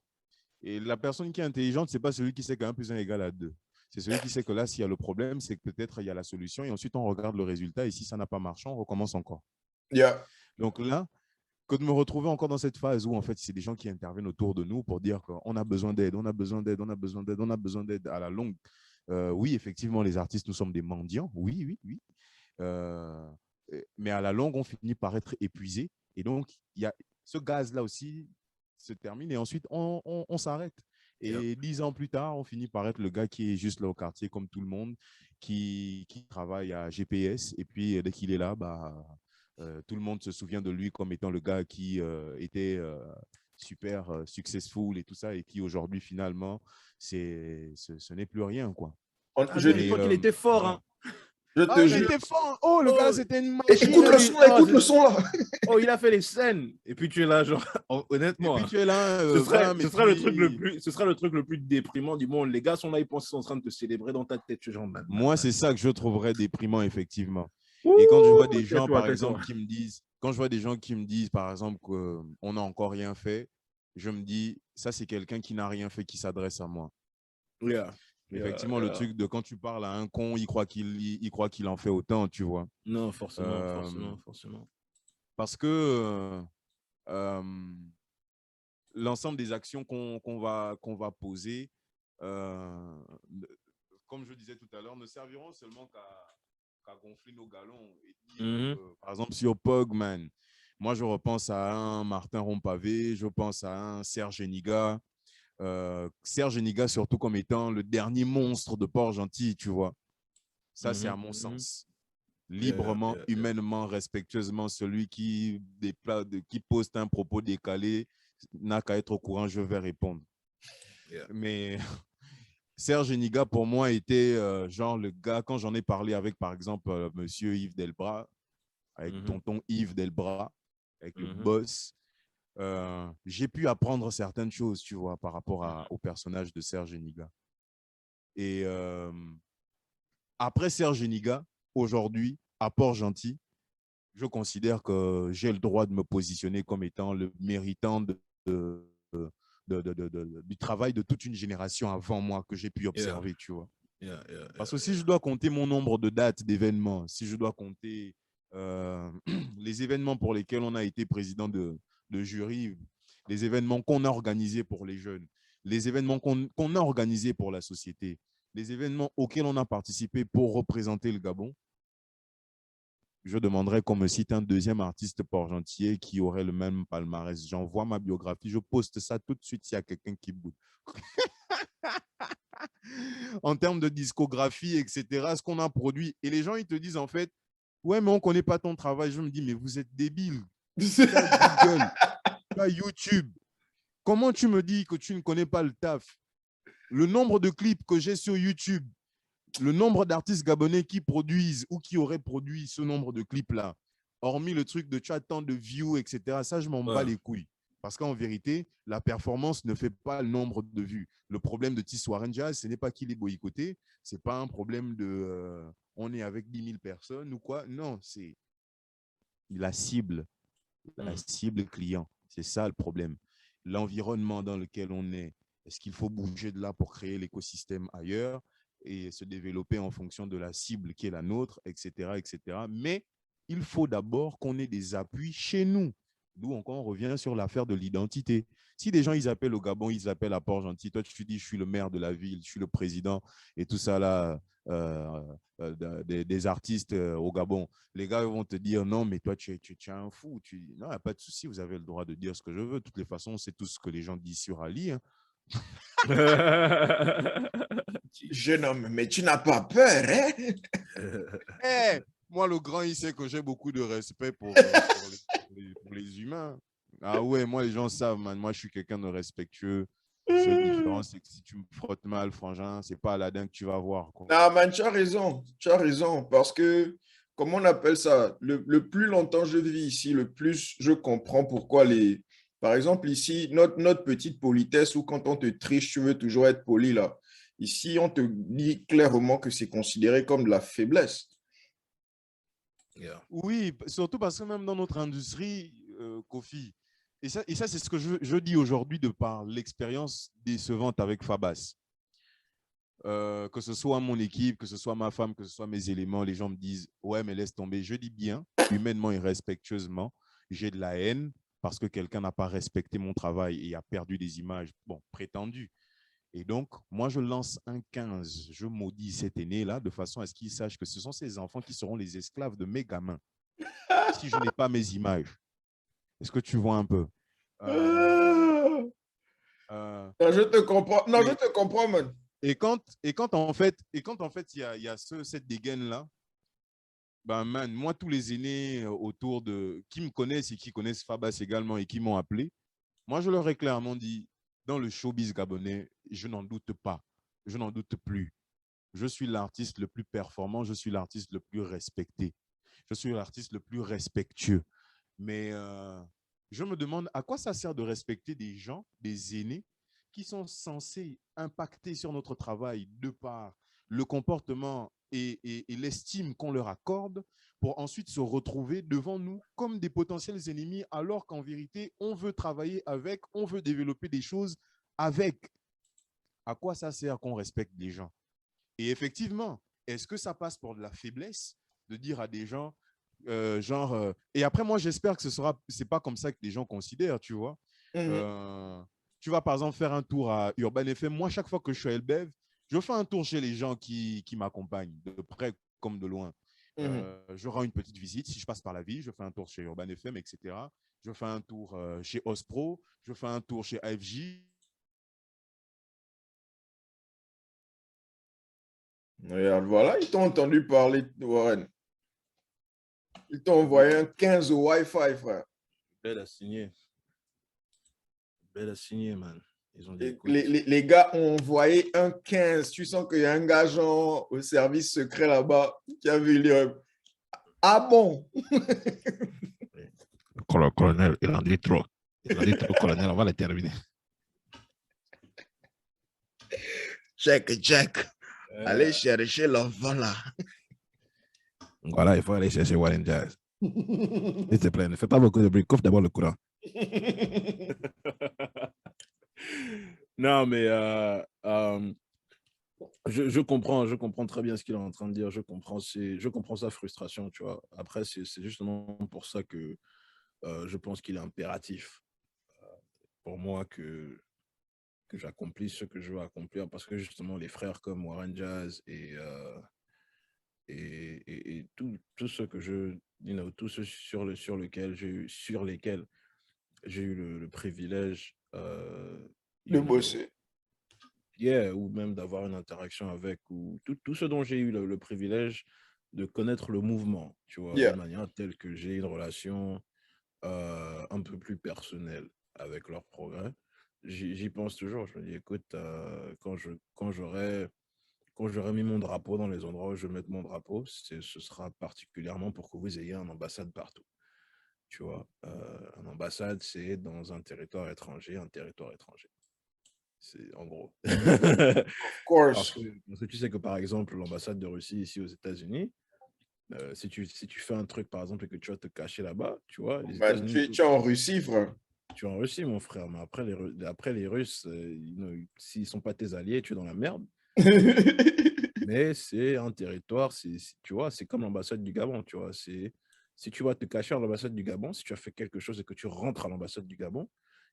Et la personne qui est intelligente, ce n'est pas celui qui sait qu'un plus un égale à 2. C'est celui qui sait que là, s'il y a le problème, c'est que peut-être il y a la solution et ensuite on regarde le résultat et si ça n'a pas marché, on recommence encore. Donc là, que de me retrouver encore dans cette phase où en fait, c'est des gens qui interviennent autour de nous pour dire qu'on a besoin d'aide, on a besoin d'aide, on a besoin d'aide, on a besoin d'aide à la longue. Oui, effectivement, les artistes, nous sommes des mendiants. Oui. Mais à la longue, on finit par être épuisé. Et donc, il y a ce gaz-là aussi se termine et ensuite, on s'arrête. Et 10 ans plus tard, on finit par être le gars qui est juste là au quartier comme tout le monde, qui travaille à GPS. Et puis, dès qu'il est là, bah, tout le monde se souvient de lui comme étant le gars qui était super successful et tout ça, et qui aujourd'hui, finalement, ce n'est plus rien, quoi.
À l'époque, il était fort. Hein.
Je
Ah,
te
il
jure.
était fort. Oh, le gars,
Oh,
c'était une machine,
Écoute le
lui.
son là,
oh,
écoute le son là.
oh, il a fait les scènes. Et puis tu es là, genre,
Et
honnêtement,
puis
hein,
tu es là, bam, et
ce serait le truc le
puis
plus, ce sera le truc le plus déprimant du monde. Les gars sont là, ils pensent qu'ils sont en train de te célébrer dans ta tête. Tu es genre,
moi, c'est ça que je trouverais déprimant, effectivement. Et quand je
Ouh,
vois des gens,
tais-toi,
par
tais-toi.
exemple, qui me disent, quand je vois des gens qui me disent, par exemple, qu'on n'a encore rien fait, je me dis, ça, c'est quelqu'un qui n'a rien fait, qui s'adresse à moi.
Yeah, yeah,
Effectivement, le
yeah.
truc de quand tu parles à un con, il croit qu'il en fait autant, tu vois.
Non, forcément,
Euh,
forcément, forcément.
parce que euh, l'ensemble des actions qu'on va poser, euh, comme je disais tout à l'heure, ne serviront seulement qu'à gonfler nos galons et dire,
Mhm,
par exemple, sur Pogman, moi, je repense à un Martin Rompavé, je pense à un Serge Eniga. Serge Eniga, surtout comme étant le dernier monstre de Port-Gentil, tu vois. Ça, c'est à
mhm,
mon
mhm.
sens.
Yeah,
Librement,
yeah, yeah.
humainement, respectueusement, celui qui poste un propos décalé n'a qu'à être au courant, je vais répondre.
Yeah.
Mais Serge Eniga, pour moi, était genre le gars, quand j'en ai parlé avec, par exemple, monsieur Yves Delbras, avec
Mhm,
tonton Yves Delbras, avec le
mhm,
boss, j'ai pu apprendre certaines choses, tu vois, par rapport au personnage de Serge Eniga. Et après Serge Eniga, aujourd'hui, à Port-Gentil, je considère que j'ai le droit de me positionner comme étant le méritant de, du travail de toute une génération avant moi que j'ai pu
yeah,
observer, tu vois.
yeah, yeah,
Parce
yeah,
que si je
yeah.
dois compter mon nombre de dates d'événements, si je dois compter euh, les événements pour lesquels on a été président de jury, les événements qu'on a organisés pour les jeunes, les événements qu'on a organisés pour la société, les événements auxquels on a participé pour représenter le Gabon, je demanderais qu'on me cite un deuxième artiste port-gentillet qui aurait le même palmarès. J'envoie ma biographie, je poste ça tout de suite s'il y a quelqu'un qui boude. En termes de discographie, etc., ce qu'on a produit. Et les gens, ils te disent en fait, ouais, mais on ne connaît pas ton travail. Je me dis, mais vous êtes débile. Tu as Google, tu as YouTube. Comment tu me dis que tu ne connais pas le taf? Le nombre de clips que j'ai sur YouTube, le nombre d'artistes gabonais qui produisent ou qui auraient produit ce nombre de clips-là, hormis le truc de tu as tant de views, etc., ça, je m'en bats
Ouais.
les couilles. Parce qu'en vérité, la performance ne fait pas le nombre de vues. Le problème de Tiswarenja, ce n'est pas qu'il est boycotté, ce n'est pas un problème de on est avec 10 000 personnes ou quoi. Non, c'est la
Mm.
cible client. C'est ça le problème. L'environnement dans lequel on est, est-ce qu'il faut bouger de là pour créer l'écosystème ailleurs et se développer en fonction de la cible qui est la nôtre, etc., etc. Mais il faut d'abord qu'on ait des appuis chez nous. D'où encore on revient sur l'affaire de l'identité. Si des gens, ils appellent au Gabon, ils appellent à Port-Gentil, toi tu dis, je suis le maire de la ville, je suis le président et tout ça là, des artistes au Gabon, les gars vont te dire non, mais toi, tu es un fou. Tu dis, non, il n'y a pas de souci, vous avez le droit de dire ce que je veux. De toutes les façons, c'est tout ce que les gens disent sur Ali. Hein.
Jeune homme, mais tu n'as pas peur, hein?
Hey, moi, le grand, il sait que j'ai beaucoup de respect pour les humains. Ah ouais, moi, les gens savent, man. Moi, je suis quelqu'un de respectueux. Seule différence, c'est que si tu me frottes mal, frangin, c'est pas Aladdin que tu vas voir. Quoi.
Non, man, tu as raison, parce que, comment on appelle ça, le plus longtemps je vis ici, le plus je comprends pourquoi par exemple, ici, notre petite politesse, où quand on te triche, tu veux toujours être poli, là. Ici, on te dit clairement que c'est considéré comme de la faiblesse.
Yeah.
Oui, surtout parce que même dans notre industrie, Kofi, et ça c'est ce que je dis aujourd'hui de par l'expérience décevante avec Fabas. Que ce soit mon équipe, que ce soit ma femme, que ce soit mes éléments, les gens me disent « Ouais, mais laisse tomber. » Je dis bien, humainement et respectueusement, j'ai de la haine parce que quelqu'un n'a pas respecté mon travail et a perdu des images, bon, prétendues. Et donc, moi, je lance un 15. Je maudis cet aîné-là de façon à ce qu'il sache que ce sont ces enfants qui seront les esclaves de mes gamins si je n'ai pas mes images. Est-ce que tu vois un peu
Ah,
euh,
non, je te comprends. Non, je
et,
te comprends, man.
quand en fait, il y a cette dégaine-là, ben man, moi, tous les aînés autour de qui me connaissent et qui connaissent Fabas également et qui m'ont appelé, moi, je leur ai clairement dit, dans le showbiz gabonais, je n'en doute pas, je n'en doute plus. je suis l'artiste le plus performant, je suis l'artiste le plus respecté, je suis l'artiste le plus respectueux. Mais je me demande à quoi ça sert de respecter des gens, des aînés, qui sont censés impacter sur notre travail de par le comportement et l'estime qu'on leur accorde pour ensuite se retrouver devant nous comme des potentiels ennemis alors qu'en vérité, on veut travailler avec, on veut développer des choses avec. À quoi ça sert qu'on respecte des gens? Et effectivement, est-ce que ça passe pour de la faiblesse de dire à des gens, et après, moi, j'espère que c'est pas comme ça que les gens considèrent, tu vois.
Mhm.
Euh, Tu vas par exemple faire un tour à Urban FM. Moi, chaque fois que je suis à Elbev, je fais un tour chez les gens qui m'accompagnent, de près comme de loin.
Mhm.
Je rends une petite visite. Si je passe par la ville, je fais un tour chez Urban FM, etc. Je fais un tour chez Ospro, je fais un tour chez AFJ.
Regarde, voilà, ils t'ont entendu parler, Warren. Ils t'ont envoyé un 15 au Wi-Fi, frère.
Belle à signer. Belle à signer, man. Ils ont dit,
Et
écoute.
les gars ont envoyé un 15. Tu sens qu'il y a un gars genre, au service secret là-bas qui a vu lire. Ah bon?
Le colonel, il en dit trop. Il en dit trop, colonel, on va le terminer.
Check. Allez chercher l'enfant là.
Voilà, il faut aller chercher Warren Jazz. S'il te plaît, ne fais pas beaucoup de bruit, couvre d'abord le courant. Non, mais je comprends très bien ce qu'il est en train de dire. Je comprends sa frustration, tu vois. Après, c'est justement pour ça que je pense qu'il est impératif pour moi que j'accomplisse ce que je veux accomplir, parce que justement, les frères comme Warren Jazz et tout ce que tous ceux sur lesquels j'ai eu le privilège
De bosser.
ou même d'avoir une interaction avec, ou tout ce dont j'ai eu le privilège de connaître le mouvement, tu vois,
Yeah.
d'une manière telle que j'ai une relation un peu plus personnelle avec leur progrès. J'y pense toujours. Je me dis, écoute, quand j'aurai mis mon drapeau dans les endroits où je vais mettre mon drapeau, ce sera particulièrement pour que vous ayez une ambassade partout. Tu vois, une ambassade, c'est dans un territoire étranger, C'est en gros.
Of course.
Parce que tu sais que, par exemple, l'ambassade de Russie ici aux États-Unis, si tu fais un truc, par exemple, et que tu vas te cacher là-bas, tu vois, les
Man,
États-Unis,
tu es en Russie, frère.
tu es en Russie, mon frère, mais après les Russes, s'ils ne sont pas tes alliés, tu es dans la merde. Mais c'est un territoire, tu vois, c'est comme l'ambassade du Gabon, tu vois. Si tu vas te cacher à l'ambassade du Gabon, si tu as fait quelque chose et que tu rentres à l'ambassade du Gabon,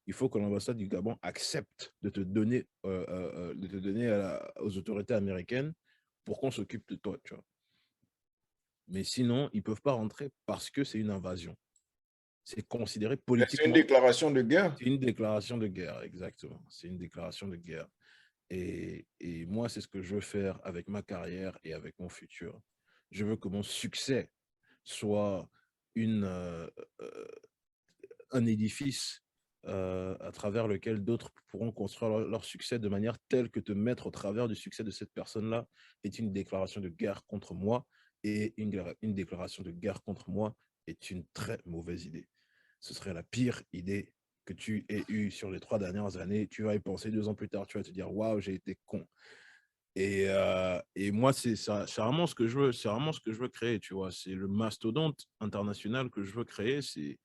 il faut que l'ambassade du Gabon accepte de te donner, aux autorités américaines pour qu'on s'occupe de toi, tu vois. Mais sinon, ils ne peuvent pas rentrer parce que c'est une invasion. C'est considéré
C'est une
politiquement.
déclaration de guerre.
C'est une déclaration de guerre, exactement. C'est une déclaration de guerre. Et moi, c'est ce que je veux faire avec ma carrière et avec mon futur. Je veux que mon succès soit un édifice à travers lequel d'autres pourront construire leur succès de manière telle que te mettre au travers du succès de cette personne-là est une déclaration de guerre contre moi, et une déclaration de guerre contre moi est une très mauvaise idée. Ce serait la pire idée que tu aies eue sur les 3 dernières années. Tu vas y penser 2 ans plus tard, tu vas te dire « Waouh, j'ai été con ». Et moi, c'est vraiment ce que je veux. C'est vraiment ce que je veux créer, tu vois. C'est le mastodonte international que je veux créer. C'est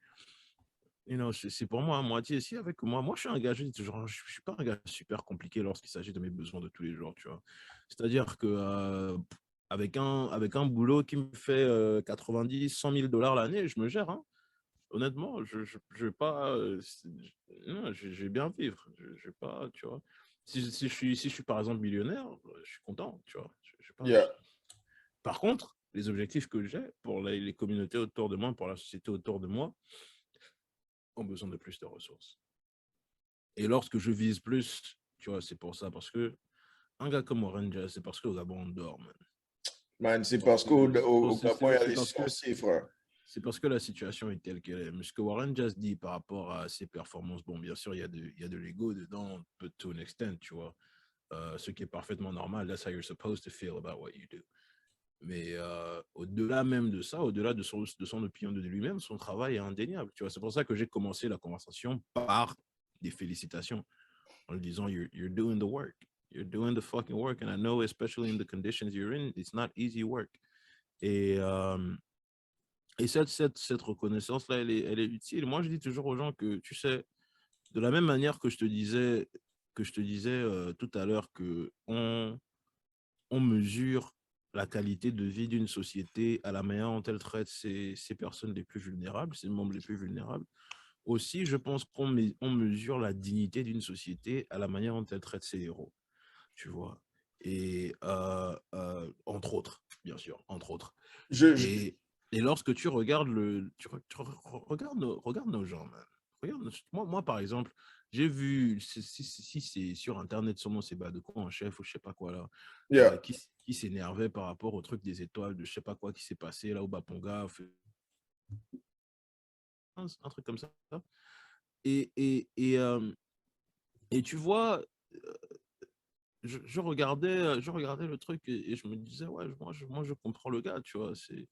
pour moi à moitié. Si avec moi, je suis un gars, je suis pas un gars super compliqué lorsqu'il s'agit de mes besoins de tous les jours, tu vois. C'est-à-dire que avec un boulot qui me fait 90, 100 000 $ l'année, je me gère, hein. Honnêtement, je vais pas. Non, je vais bien vivre. Je vais pas, tu vois. Si je suis par exemple millionnaire, je suis content, tu vois. Je vais pas.
Yeah.
Par contre, les objectifs que j'ai pour les communautés autour de moi, pour la société autour de moi, ont besoin de plus de ressources. Et lorsque je vise plus, tu vois, c'est pour ça. Parce que un gars comme Orange, c'est parce qu'au Gabon, on dort, man.
Man, c'est parce qu'au Gabon, il y a les
parce que
sorciers, frère.
C'est parce que la situation est telle qu'elle est. Mais ce que Warren Jazz dit par rapport à ses performances, bon, bien sûr, il y a de l'ego dedans, to an extent, tu vois. ce qui est parfaitement normal. That's how you're supposed to feel about what you do. Mais au-delà même de ça, au-delà de son opinion de lui-même, son travail est indéniable. Tu vois, c'est pour ça que j'ai commencé la conversation par des félicitations en lui disant you're doing the work. You're doing the fucking work. And I know, especially in the conditions you're in, it's not easy work. Et cette reconnaissance-là, elle est utile. Moi, je dis toujours aux gens que, tu sais, de la même manière que je te disais tout à l'heure qu'on mesure la qualité de vie d'une société à la manière dont elle traite ces personnes les plus vulnérables, ses membres les plus vulnérables. Aussi, je pense qu'on mesure la dignité d'une société à la manière dont elle traite ses héros, tu vois. Et entre autres, bien sûr, entre autres. Et lorsque tu regardes regarde nos gens, man. Moi, par exemple, j'ai vu, si c'est sur Internet, sûrement c'est de quoi en chef ou je sais pas quoi là, qui s'énervait par rapport au truc des étoiles, de je sais pas quoi qui s'est passé là au Baponga, un truc comme ça. Et tu vois, je regardais le truc et je me disais, ouais, moi, je comprends le gars, tu vois, c'est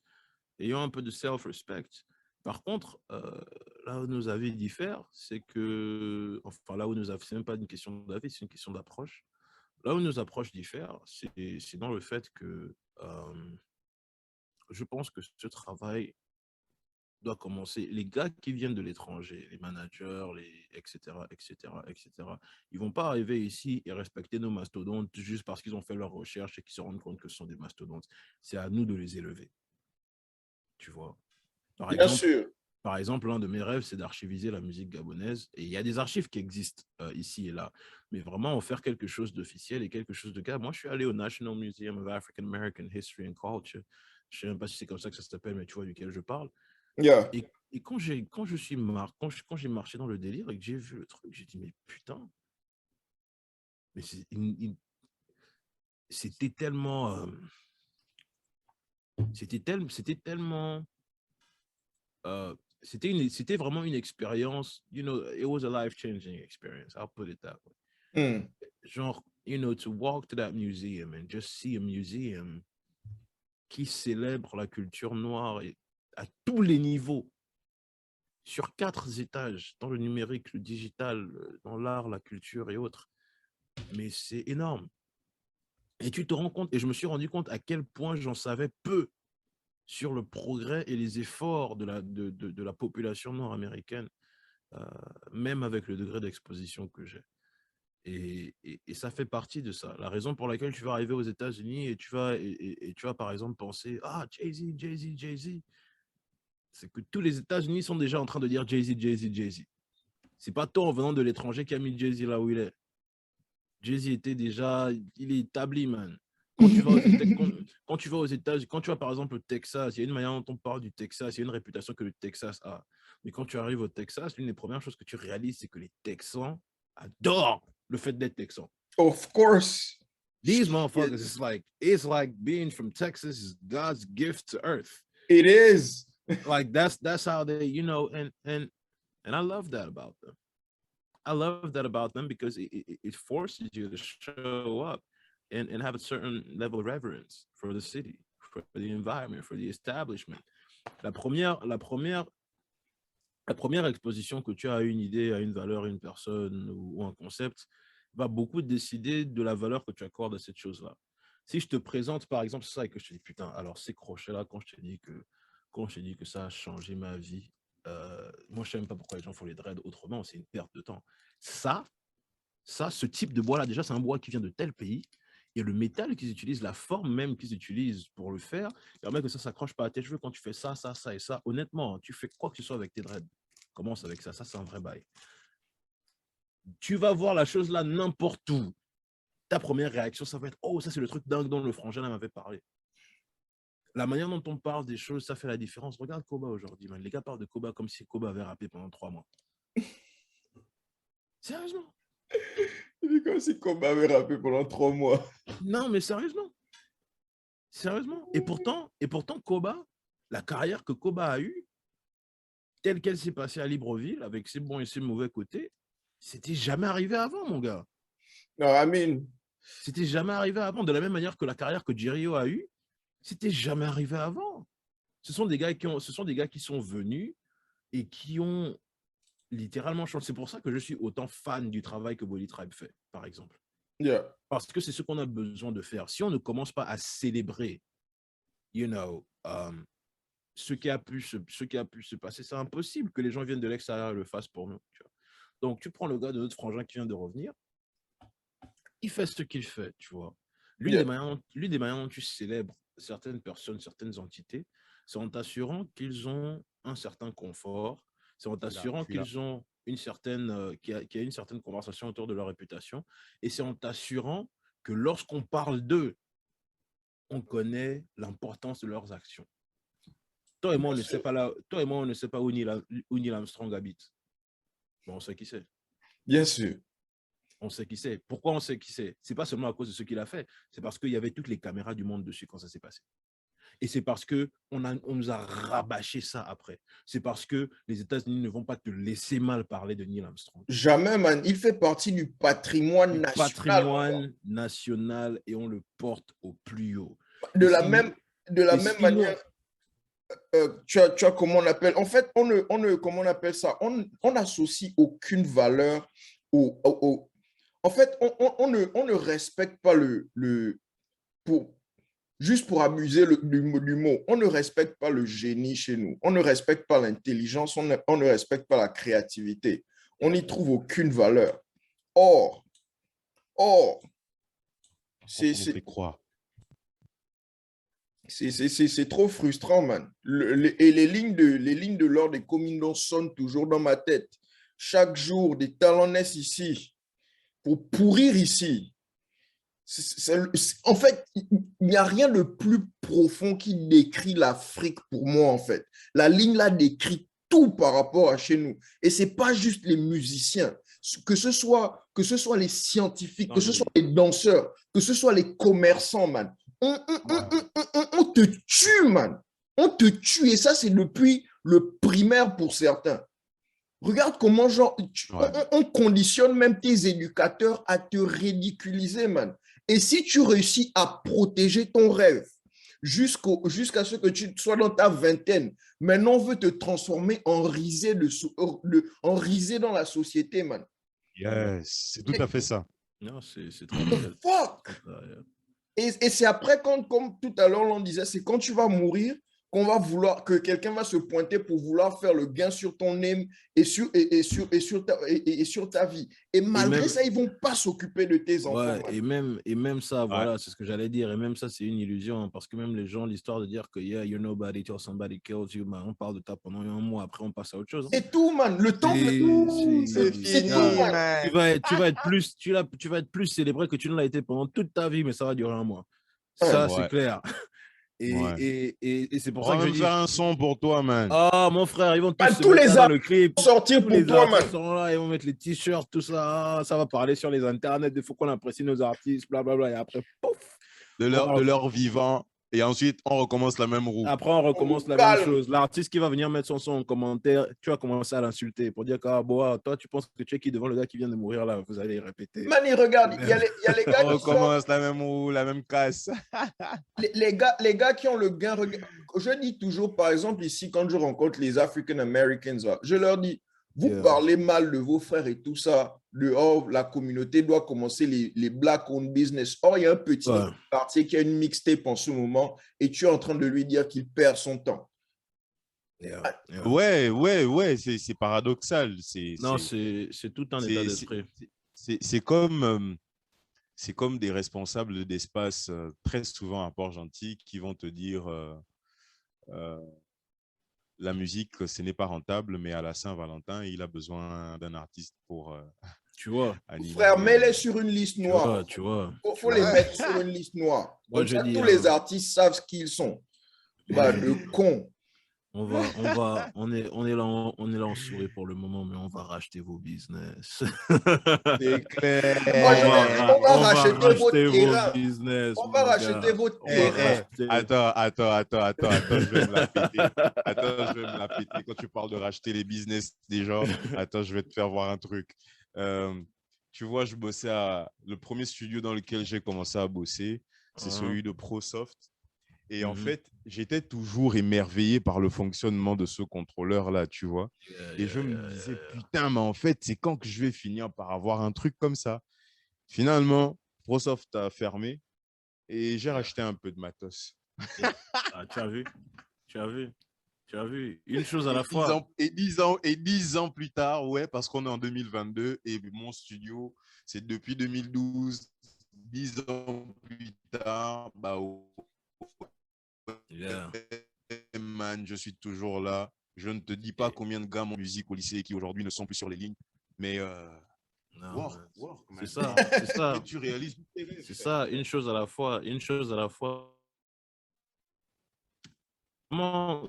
ayant un peu de self-respect. Par contre, là où nos avis diffèrent, c'est que, enfin, là où nos avis, c'est même pas une question d'avis, c'est une question d'approche. Là où nos approches diffèrent, c'est dans le fait que je pense que ce travail doit commencer. Les gars qui viennent de l'étranger, les managers, etc., ils vont pas arriver ici et respecter nos mastodontes juste parce qu'ils ont fait leurs recherches et qu'ils se rendent compte que ce sont des mastodontes. C'est à nous de les élever, tu vois. Par exemple, l'un de mes rêves, c'est d'archiviser la musique gabonaise. Et il y a des archives qui existent ici et là. Mais vraiment, en faire quelque chose d'officiel et quelque chose de grave. Moi, je suis allé au National Museum of African American History and Culture. Je ne sais même pas si c'est comme ça que ça s'appelle, mais tu vois duquel je parle. Et quand j'ai marché dans le délire et que j'ai vu le truc, j'ai dit, mais putain, mais c'était tellement... c'était tellement... c'était vraiment une expérience, you know, it was a life-changing experience, I'll put it that way. Genre, you know, to walk to that museum and just see a museum qui célèbre la culture noire et à tous les niveaux, sur 4 étages, dans le numérique, le digital, dans l'art, la culture et autres. Mais c'est énorme. Et tu te rends compte, et je me suis rendu compte à quel point j'en savais peu sur le progrès et les efforts de la population nord-américaine, même avec le degré d'exposition que j'ai. Et ça fait partie de ça. La raison pour laquelle tu vas arriver aux États-Unis et tu vas par exemple penser, ah, Jay-Z, c'est que tous les États-Unis sont déjà en train de dire Jay-Z. C'est pas toi en venant de l'étranger qui a mis Jay-Z là où il est. Jay-Z était déjà, il est établi, man. Quand tu vas aux États-Unis, quand tu vas par exemple au Texas, il y a une manière dont on parle du Texas, il y a une réputation que le Texas a. Mais quand tu arrives au Texas, l'une des premières choses que tu réalises, c'est que les Texans adorent le fait d'être Texan.
Of course.
These motherfuckers, it's like being from Texas is God's gift to earth.
It is.
Like that's how they, you know, and I love that about them. I love that about them because it forces you to show up and have a certain level of reverence for the city, for the environment, for the establishment. La première exposition que tu as à une idée, à une valeur, à une personne ou un concept va beaucoup décider de la valeur que tu accordes à cette chose-là. Si je te présente, par exemple, ça et que je te dis, putain, alors ces crochets-là, quand je te dis que ça a changé ma vie, moi, je ne sais même pas pourquoi les gens font les dreads autrement, c'est une perte de temps. Ce type de bois-là, déjà, c'est un bois qui vient de tel pays, et le métal qu'ils utilisent, la forme même qu'ils utilisent pour le faire, permet que ça ne s'accroche pas à tes cheveux quand tu fais ça et ça. Honnêtement, tu fais quoi que ce soit avec tes dreads. Commence avec ça, c'est un vrai bail. Tu vas voir la chose là n'importe où. Ta première réaction, ça va être « Oh, ça c'est le truc dingue dont le frangin m'avait parlé. » La manière dont on parle des choses, ça fait la différence. Regarde Koba aujourd'hui, man. Les gars parlent de Koba comme si Koba avait rappé pendant 3 mois. Sérieusement.
Il est comme si Koba avait rappé pendant 3 mois.
Non, mais sérieusement. Sérieusement. Et pourtant, Koba, la carrière que Koba a eue, telle qu'elle s'est passée à Libreville, avec ses bons et ses mauvais côtés, c'était jamais arrivé avant, mon gars.
Non, I mean,
C'était jamais arrivé avant. De la même manière que la carrière que Jirio a eue, c'était jamais arrivé avant. Ce sont des gars qui sont venus et qui ont littéralement changé. C'est pour ça que je suis autant fan du travail que Body Tribe fait, par exemple.
Yeah.
Parce que c'est ce qu'on a besoin de faire. Si on ne commence pas à célébrer, ce qui a pu se passer, c'est impossible que les gens viennent de l'extérieur et le fassent pour nous. Tu vois. Donc, tu prends le gars de notre frangin qui vient de revenir, il fait ce qu'il fait, tu vois. L'une des manières dont tu célèbres certaines personnes, certaines entités, c'est en t'assurant qu'ils ont un certain confort, c'est en t'assurant qu'ils ont une certaine, qu'il y a une certaine conversation autour de leur réputation, et c'est en t'assurant que lorsqu'on parle d'eux, on connaît l'importance de leurs actions. Toi et moi, on ne sait pas où Neil Armstrong habite. Bon, on sait qui c'est.
Bien sûr.
On sait qui c'est. Pourquoi on sait qui c'est? C'est pas seulement à cause de ce qu'il a fait, c'est parce qu'il y avait toutes les caméras du monde dessus quand ça s'est passé. Et c'est parce qu'on nous a rabâché ça après. C'est parce que les États-Unis ne vont pas te laisser mal parler de Neil Armstrong.
Jamais, man. Il fait partie du patrimoine national.
Patrimoine national et on le porte au plus haut.
De la même manière, tu as comment on appelle. En fait, comment on appelle ça? On n'associe aucune valeur au. En fait, on ne respecte pas juste pour amuser du mot, on ne respecte pas le génie chez nous. On ne respecte pas l'intelligence, on ne respecte pas la créativité. On n'y trouve aucune valeur. Or, c'est trop frustrant, man. Et les lignes de l'ordre des communes sonnent toujours dans ma tête. Chaque jour, des talents naissent ici pour pourrir ici. En fait, il n'y a rien de plus profond qui décrit l'Afrique pour moi, en fait. La ligne là décrit tout par rapport à chez nous. Et ce n'est pas juste les musiciens, que ce soit les scientifiques, que ce soit les danseurs, que ce soit les commerçants, man. On te tue, man. On te tue. Et ça, c'est depuis le primaire pour certains. Regarde comment on conditionne même tes éducateurs à te ridiculiser, man. Et si tu réussis à protéger ton rêve jusqu'à ce que tu sois dans ta vingtaine, maintenant on veut te transformer en risé dans la société, man.
Yes, c'est tout à fait ça.
Non, c'est très bien.
Fuck! Et c'est après, comme tout à l'heure l'on disait, c'est quand tu vas mourir que quelqu'un va se pointer pour vouloir faire le gain sur ton name et sur ta vie. Et malgré ça, ils ne vont pas s'occuper de tes enfants.
Ouais, et même ça, voilà, c'est ce que j'allais dire. Et même ça, c'est une illusion. Parce que même les gens, l'histoire de dire que yeah, you're nobody till somebody kills you, man, on parle de ça pendant un mois, après on passe à autre chose.
C'est tout, man. Le temps,
c'est fini, man.
Tu vas être plus célébré que tu ne l'as été pendant toute ta vie, mais ça va durer un mois. Ça, c'est clair. Et c'est pour ça que je dis...
faire un son pour toi, man.
Ah, mon frère, ils vont tous
tous les
dans le clip.
Sortir pour toi, man.
Ils sont là, ils vont mettre les t-shirts, tout ça. Ça va parler sur les internets. Il faut qu'on apprécie nos artistes, blablabla. Et après, pouf.
De leur vivant. Et ensuite, on recommence la même roue.
Après, on recommence la même chose. L'artiste qui va venir mettre son son en commentaire, tu vas commencer à l'insulter pour dire que toi, tu penses que tu es qui devant le gars qui vient de mourir là. Vous allez répéter.
Mani, regarde, il y a les gars
on recommence la même roue, la même casse.
les gars qui ont le gain. Je dis toujours, par exemple, ici, quand je rencontre les African Americans, je leur dis, vous parlez mal de vos frères et tout ça. La communauté doit commencer les black-owned business. Or, il y a un petit quartier qui a une mixtape en ce moment et tu es en train de lui dire qu'il perd son temps.
Ouais, c'est paradoxal.
Non, c'est tout un état d'esprit.
C'est comme des responsables d'espace très souvent à Port-Gentil qui vont te dire la musique, ce n'est pas rentable, mais à la Saint-Valentin, il a besoin d'un artiste pour
tu vois.
Frère, mets-les sur une liste noire.
Tu vois.
Faut les mettre sur une liste noire.
Moi,
tous les artistes savent ce qu'ils sont. Le con.
On est là en souris pour le moment, mais on va racheter vos business.
C'est clair.
On va racheter vos
business.
On va racheter votre terrain.
Attends, je vais me la péter. Quand tu parles de racheter les business des gens, attends, je vais te faire voir un truc. tu vois, je bossais à... Le premier studio dans lequel j'ai commencé à bosser, c'est celui de ProSoft. Et en fait, j'étais toujours émerveillé par le fonctionnement de ce contrôleur-là, tu vois. Et je me disais, putain, mais en fait, c'est quand que je vais finir par avoir un truc comme ça? Finalement, ProSoft a fermé et j'ai racheté un peu de matos.
Ah, tu as vu? Tu as vu? Tu as vu? Une chose à
Et
la
10
fois.
ans, et 10 ans, et 10 ans plus tard, ouais, parce qu'on est en 2022 et mon studio, c'est depuis 2012. 10 ans plus tard, bah,
Yeah.
man, je suis toujours là. Je ne te dis pas
Et-
combien de gars en musique au lycée qui aujourd'hui ne sont plus sur les lignes, mais
non,
work,
man.
work,
C'est
man.
ça, c'est
Et
ça.
tu réalises tes rêves,
C'est
frère.
ça, une chose à la fois, une chose à la fois. Vraiment,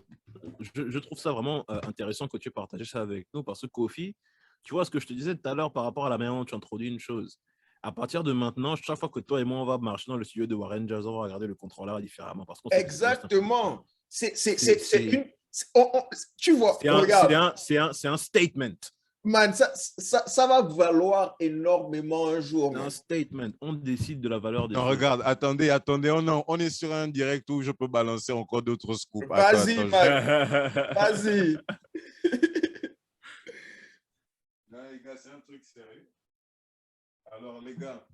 je trouve ça vraiment intéressant que tu aies partagé ça avec nous parce que Kofi, tu vois ce que je te disais tout à l'heure par rapport à la manière dont tu introduis une chose. À partir de maintenant, chaque fois que toi et moi, on va marcher dans le studio de Warren Jazz, on va regarder le contrôleur différemment parce qu'on sait que c'est juste un musicien.
Exactement. C'est une. Tu vois,
C'est
regarde,
un statement.
man, ça va valoir énormément un jour,
C'est un
man.
statement. On décide de la valeur des
Non,
choses.
regarde, attendez, on est sur un direct où je peux balancer encore d'autres scoops.
Vas-y,
Attends.
man. Vas-y.
Non, les gars, c'est un truc sérieux. Alors, les gars,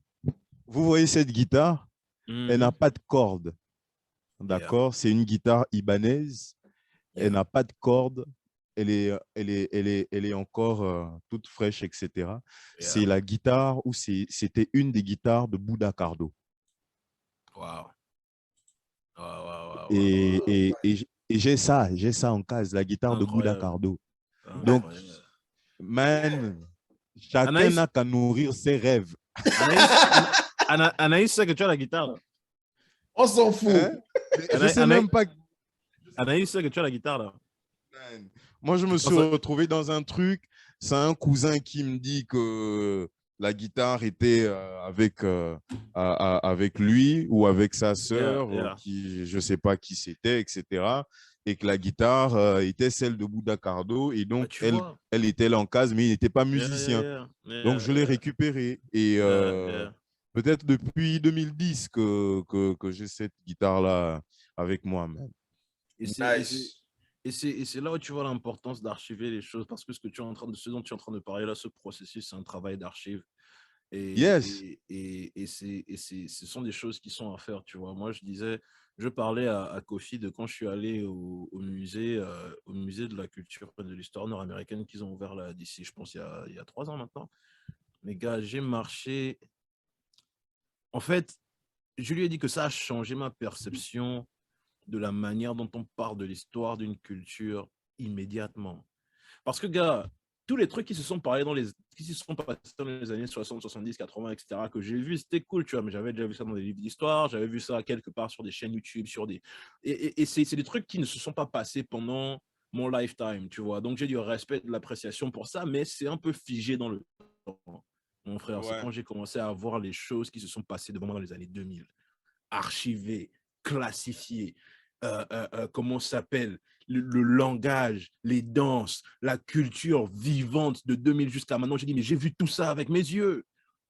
vous voyez cette guitare? Elle n'a pas de corde.
Yeah,
D'accord? C'est une guitare ibanaise. Elle
yeah,
n'a pas de corde. Elle est encore toute fraîche, etc.
yeah.
C'est la guitare ou c'était une des guitares de Bouddha Cardo.
Wow. Wow, wow, wow, wow,
Et,
wow.
et, et, et j'ai ça en case, la guitare de Bouddha
Incroyable.
Cardo. Donc,
Incroyable.
man, chacun
Anaïs,
n'a qu'à nourrir ses rêves.
Anaïs sait que tu as la guitare. Là.
On s'en fout.
Hein? Je sais même pas.
Anaïs sait que tu as la guitare là.
Man, moi, je
Tu
me suis
penses
retrouvé dans un truc. C'est un cousin qui me dit que la guitare était avec lui ou avec sa
Yeah,
sœur,
yeah.
qui, je ne sais pas qui c'était, etc. Et que la guitare était celle de Bouddha Cardo. Et
Bah,
donc,
tu vois.
elle était là en case, mais il n'était pas
Yeah, yeah,
musicien.
yeah.
Donc,
Yeah,
je l'ai
yeah,
récupéré. Et
yeah, yeah.
peut-être depuis 2010 que j'ai cette guitare-là avec moi, man.
Nice.
Et c'est là où tu vois l'importance d'archiver les choses parce que ce dont tu es en train de parler là, ce processus, c'est un travail d'archive.
Yes.
Ce sont des choses qui sont à faire, tu vois. Moi, je parlais à Kofi de quand je suis allé au musée de la culture et de l'histoire nord-américaine qu'ils ont ouvert là d'ici, je pense, il y a 3 ans maintenant. Mais gars, j'ai marché. En fait, je lui ai dit que ça a changé ma perception de la manière dont on parle de l'histoire d'une culture immédiatement. Parce que, gars, tous les trucs qui se sont passés dans les années 60, 70, 80, etc., que j'ai vu, c'était cool, tu vois, mais j'avais déjà vu ça dans des livres d'histoire, j'avais vu ça quelque part sur des chaînes YouTube, et c'est des trucs qui ne se sont pas passés pendant mon lifetime, tu vois. Donc, j'ai du respect, de l'appréciation pour ça, mais c'est un peu figé dans le temps, mon frère. C'est
Ouais.
quand j'ai commencé à voir les choses qui se sont passées devant moi dans les années 2000, archivées, classifiées, comment ça s'appelle, le langage, les danses, la culture vivante de 2000 jusqu'à maintenant. J'ai dit, mais j'ai vu tout ça avec mes yeux.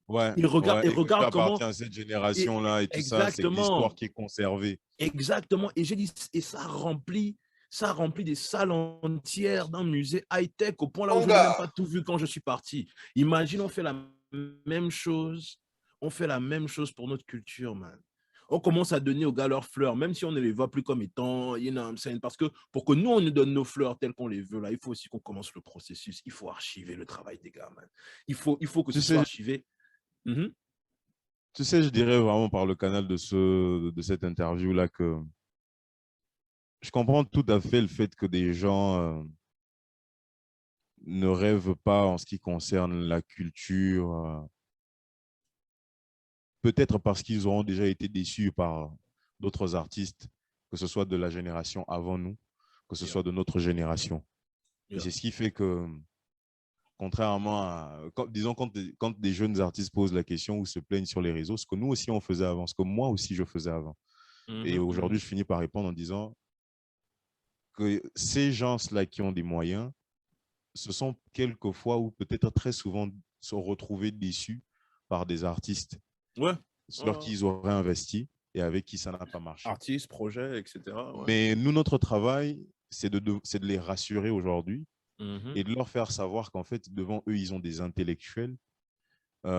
Ouais,
Et regarde,
ouais, et que tu
comment.
appartiens à cette génération-là et tout ça, c'est de l'histoire
Exactement.
qui est conservée.
Exactement. Et j'ai dit, et ça remplit des salles entières d'un musée high-tech au point là où
Mon
je n'ai même pas
gars.
tout vu quand je suis parti. Imagine, on fait la même chose. On fait la même chose pour notre culture, man. On commence à donner aux gars leurs fleurs, même si on ne les voit plus comme étant, you know what I'm saying, parce que pour que nous, on nous donne nos fleurs telles qu'on les veut, là, il faut aussi qu'on commence le processus. Il faut archiver le travail des gars, man. Il faut que
Tu
ce soit
sais,
archivé. Mm-hmm.
tu sais, je dirais vraiment par le canal de cette interview-là que je comprends tout à fait le fait que des gens ne rêvent pas en ce qui concerne la culture, peut-être parce qu'ils auront déjà été déçus par d'autres artistes, que ce soit de la génération avant nous, que ce
Yeah.
soit de notre génération.
Yeah.
Et c'est ce qui fait que, contrairement à, disons, quand des jeunes artistes posent la question ou se plaignent sur les réseaux, ce que nous aussi on faisait avant, ce que moi aussi je faisais avant. Et aujourd'hui, je finis par répondre en disant que ces gens-là qui ont des moyens, ce sont quelquefois ou peut-être très souvent se retrouver déçus par des artistes
Ouais.
sur qui ils auraient investi et avec qui ça n'a pas marché.
Artistes, projets, etc. Ouais.
Mais nous, notre travail, c'est de les rassurer aujourd'hui et de leur faire savoir qu'en fait, devant eux, ils ont des intellectuels,
Et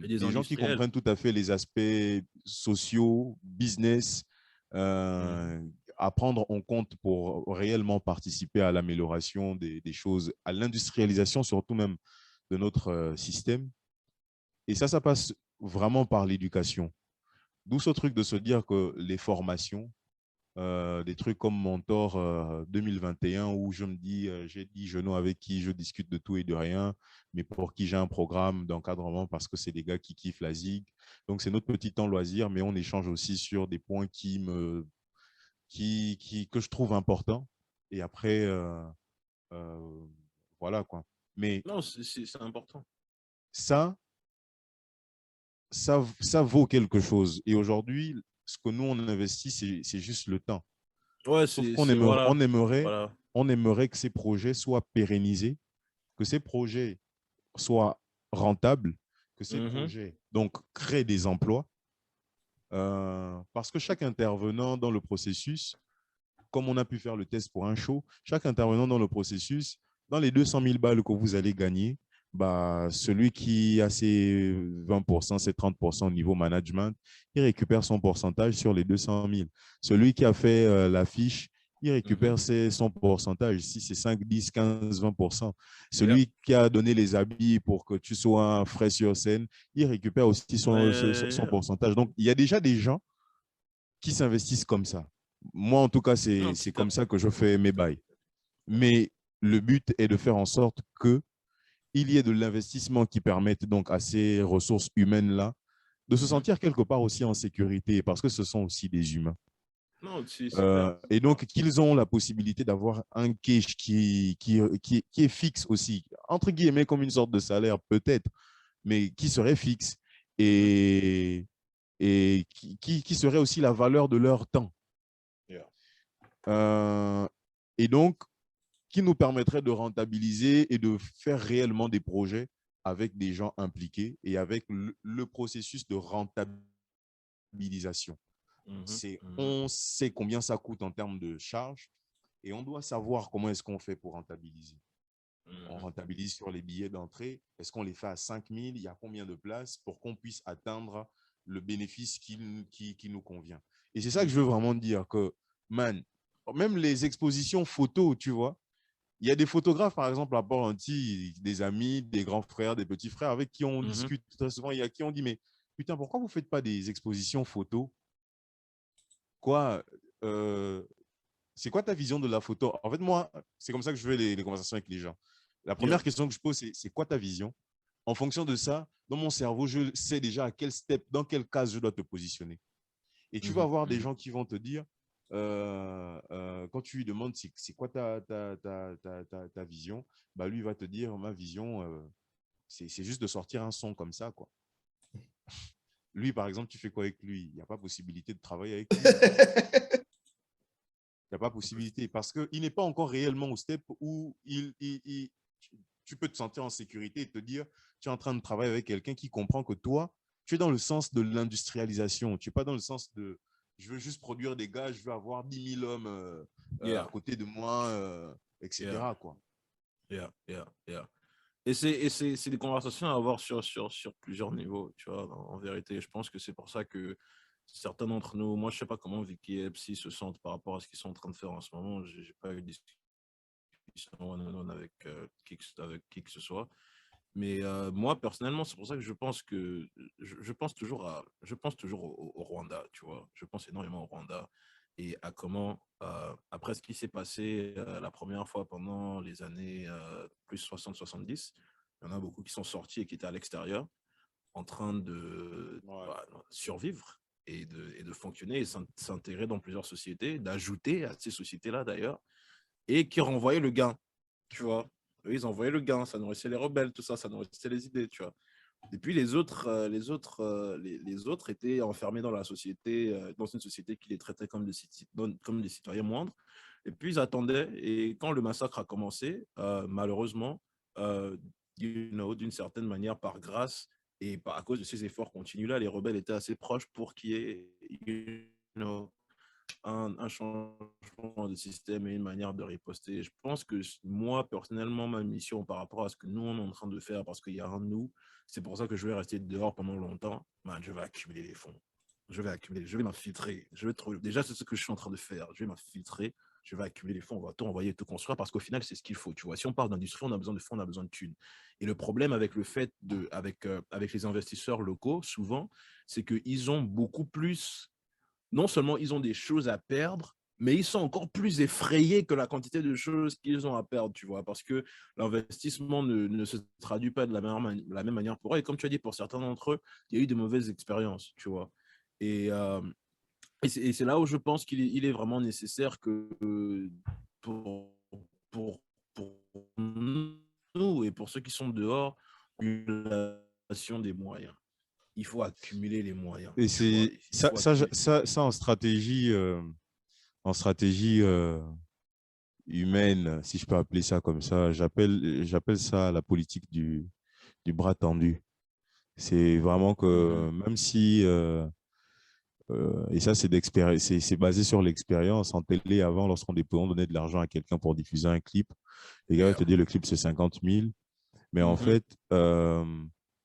des
des gens qui
industriels.
comprennent tout à fait les aspects sociaux, business, à prendre en compte pour réellement participer à l'amélioration des choses, à l'industrialisation surtout même de notre système. Et ça passe vraiment par l'éducation. D'où ce truc de se dire que les formations, des trucs comme Mentor 2021 où je me dis, j'ai 10 genoux avec qui je discute de tout et de rien, mais pour qui j'ai un programme d'encadrement parce que c'est des gars qui kiffent la zig. Donc, c'est notre petit temps loisir, mais on échange aussi sur des points que je trouve importants. Et après, euh, voilà quoi. Mais
Non, c'est important.
ça, ça vaut quelque chose. Et aujourd'hui, ce que nous, on investit, c'est juste le temps.
Ouais,
Sauf qu'on aimerait,
voilà. Voilà.
on aimerait que ces projets soient pérennisés, que ces projets soient rentables, que ces
Mhm.
projets donc créent des emplois, parce que chaque intervenant dans le processus, comme on a pu faire le test pour un show, chaque intervenant dans le processus, dans les 200 000 balles que vous allez gagner, bah, celui qui a ses 20%, ses 30% au niveau management, il récupère son pourcentage sur les 200 000. Celui qui a fait l'affiche, il
Mhm.
récupère son pourcentage, si c'est 5, 10, 15, 20%.
Yeah.
Celui qui a donné les habits pour que tu sois frais sur scène, il récupère aussi son
Ouais.
pourcentage. Donc, il y a déjà des gens qui s'investissent comme ça. Moi, en tout cas,
Non,
c'est
petit à
comme ça
petit.
que je fais mes
Petit à
bails.
petit. Yeah.
Mais le but est de faire en sorte qu'il y ait de l'investissement qui permette donc à ces ressources humaines-là de se
Mhm.
sentir quelque part aussi en sécurité parce que ce sont aussi des humains.
Non, c'est clair.
Et
C'est clair.
donc, qu'ils ont la possibilité d'avoir un cash qui est fixe aussi, entre guillemets, comme une sorte de salaire peut-être, mais qui serait fixe
Mhm.
et, qui serait aussi la valeur de leur temps.
Yeah.
Et donc, qui nous permettrait de rentabiliser et de faire réellement des projets avec des gens impliqués et avec le processus de rentabilisation.
Mhm. Mhm.
On sait combien ça coûte en termes de charges et on doit savoir comment est-ce qu'on fait pour rentabiliser. On
Mhm.
rentabilise sur les billets d'entrée. Est-ce qu'on les fait à 5 000? Il y a combien de places pour qu'on puisse atteindre le bénéfice qui nous convient? Et c'est ça que je veux
Mhm.
vraiment dire que, man, même les expositions photos, tu vois, il y a des photographes, par exemple, à Port-Gentil, des amis, des grands frères, des petits frères avec qui on
Mhm.
discute très souvent. Il y a qui on dit, mais putain, pourquoi vous ne faites pas des expositions photos? Quoi c'est quoi ta vision de la photo? En fait, moi, c'est comme ça que je fais les conversations avec les gens. La
Yeah.
première question que je pose, c'est quoi ta vision? En fonction de ça, dans mon cerveau, je sais déjà à quel step, dans quelle case je dois te positionner. Et tu vas
Mhm.
avoir des
Mhm.
gens qui vont te dire, quand tu lui demandes c'est quoi ta vision, bah lui il va te dire, ma vision, c'est juste de sortir un son comme ça, quoi. Lui, par exemple, tu fais quoi avec lui? Il n'y a pas possibilité de travailler avec lui. Il n'y a pas possibilité parce qu'il n'est pas encore réellement au step où tu peux te sentir en sécurité et te dire, tu es en train de travailler avec quelqu'un qui comprend que toi, tu es dans le sens de l'industrialisation. Tu n'es pas dans le sens de, je veux juste produire des gars, je veux avoir 10 000 hommes à
Yeah.
côté de moi,
Yeah.
etc., quoi.
Yeah. Yeah. Yeah. Et c'est des conversations à avoir sur plusieurs niveaux, tu vois, en vérité. Je pense que c'est pour ça que certains d'entre nous, moi, je sais pas comment Vicky et Epsi se sentent par rapport à ce qu'ils sont en train de faire en ce moment. J'ai pas eu de discussion one-on-one avec qui que ce soit. Mais moi, personnellement, c'est pour ça que je pense que je pense toujours au Rwanda, tu vois. Je pense énormément au Rwanda et à comment, après ce qui s'est passé la première fois pendant les années plus 60-70, il y en a beaucoup qui sont sortis et qui étaient à l'extérieur en train de
Ouais.
survivre et de fonctionner et s'intégrer dans plusieurs sociétés, d'ajouter à ces sociétés-là d'ailleurs, et qui renvoyaient le gain, tu vois. Eux, ils envoyaient le gain, ça nourrissait les rebelles, tout ça, ça nourrissait les idées, tu vois. Et puis les autres étaient enfermés dans la société, dans une société qui les traitait comme des citoyens moindres. Et puis ils attendaient. Et quand le massacre a commencé, malheureusement, d'une certaine manière, par grâce, Et à cause de ces efforts continus-là, les rebelles étaient assez proches pour qu'il y ait un changement de système et une manière de riposter. Je pense que moi, personnellement, ma mission par rapport à ce que nous, on est en train de faire, parce qu'il y a un nous, c'est pour ça que je vais rester dehors pendant longtemps, man, je vais accumuler les fonds. Je vais m'infiltrer. Déjà, c'est ce que je suis en train de faire. Je vais m'infiltrer, je vais accumuler les fonds, on va tout envoyer, tout construire, parce qu'au final, c'est ce qu'il faut. Tu vois, si on parle d'industrie, on a besoin de fonds, on a besoin de thunes. Et le problème avec avec les investisseurs locaux, souvent, c'est qu'ils ont beaucoup plus, non seulement ils ont des choses à perdre, mais ils sont encore plus effrayés que la quantité de choses qu'ils ont à perdre, tu vois, parce que l'investissement ne se traduit pas de la même manière pour eux. Et comme tu as dit, pour certains d'entre eux, il y a eu de mauvaises expériences, tu vois. Et, c'est là où je pense qu'il est vraiment nécessaire que pour, pour, pour nous et pour ceux qui sont dehors, une relation des moyens. Il faut accumuler les moyens.
Et
Tu vois,
c'est ça en stratégie humaine, si je peux appeler ça comme ça, j'appelle ça la politique du bras tendu. C'est vraiment que même si et ça, c'est basé sur l'expérience. En télé, avant, lorsqu'on donnait de l'argent à quelqu'un pour diffuser un clip, les gars vont te dire le clip, c'est 50 000. Mais en fait,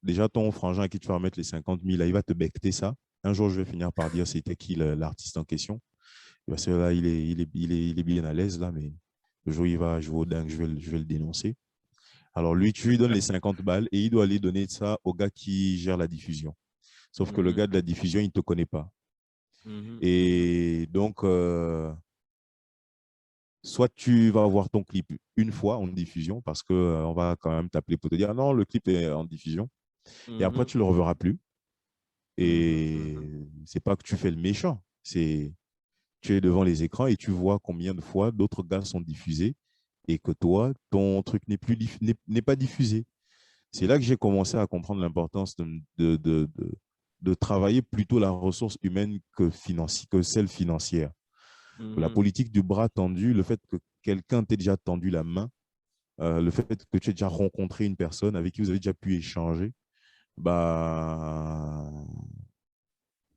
déjà, ton frangin à qui tu vas remettre les 50 000, là, il va te becter ça. Un jour, je vais finir par dire c'était qui l'artiste en question. Parce que là, il est bien à l'aise, là, mais le jour où il va jouer au dingue, je vais le dénoncer. Alors, lui, tu lui donnes les 50 balles et il doit aller donner ça au gars qui gère la diffusion. Sauf que le gars de la diffusion, il ne te connaît pas. Et donc, soit tu vas voir ton clip une fois en diffusion parce qu'on va quand même t'appeler pour te dire non, le clip est en diffusion. Et après, tu ne le reverras plus. Et c'est pas que tu fais le méchant, c'est tu es devant les écrans et tu vois combien de fois d'autres gars sont diffusés et que toi, ton truc n'est pas diffusé. C'est là que j'ai commencé à comprendre l'importance de travailler plutôt la ressource humaine que celle financière. La politique du bras tendu, le fait que quelqu'un t'ait déjà tendu la main, le fait que tu aies déjà rencontré une personne avec qui vous avez déjà pu échanger, bah,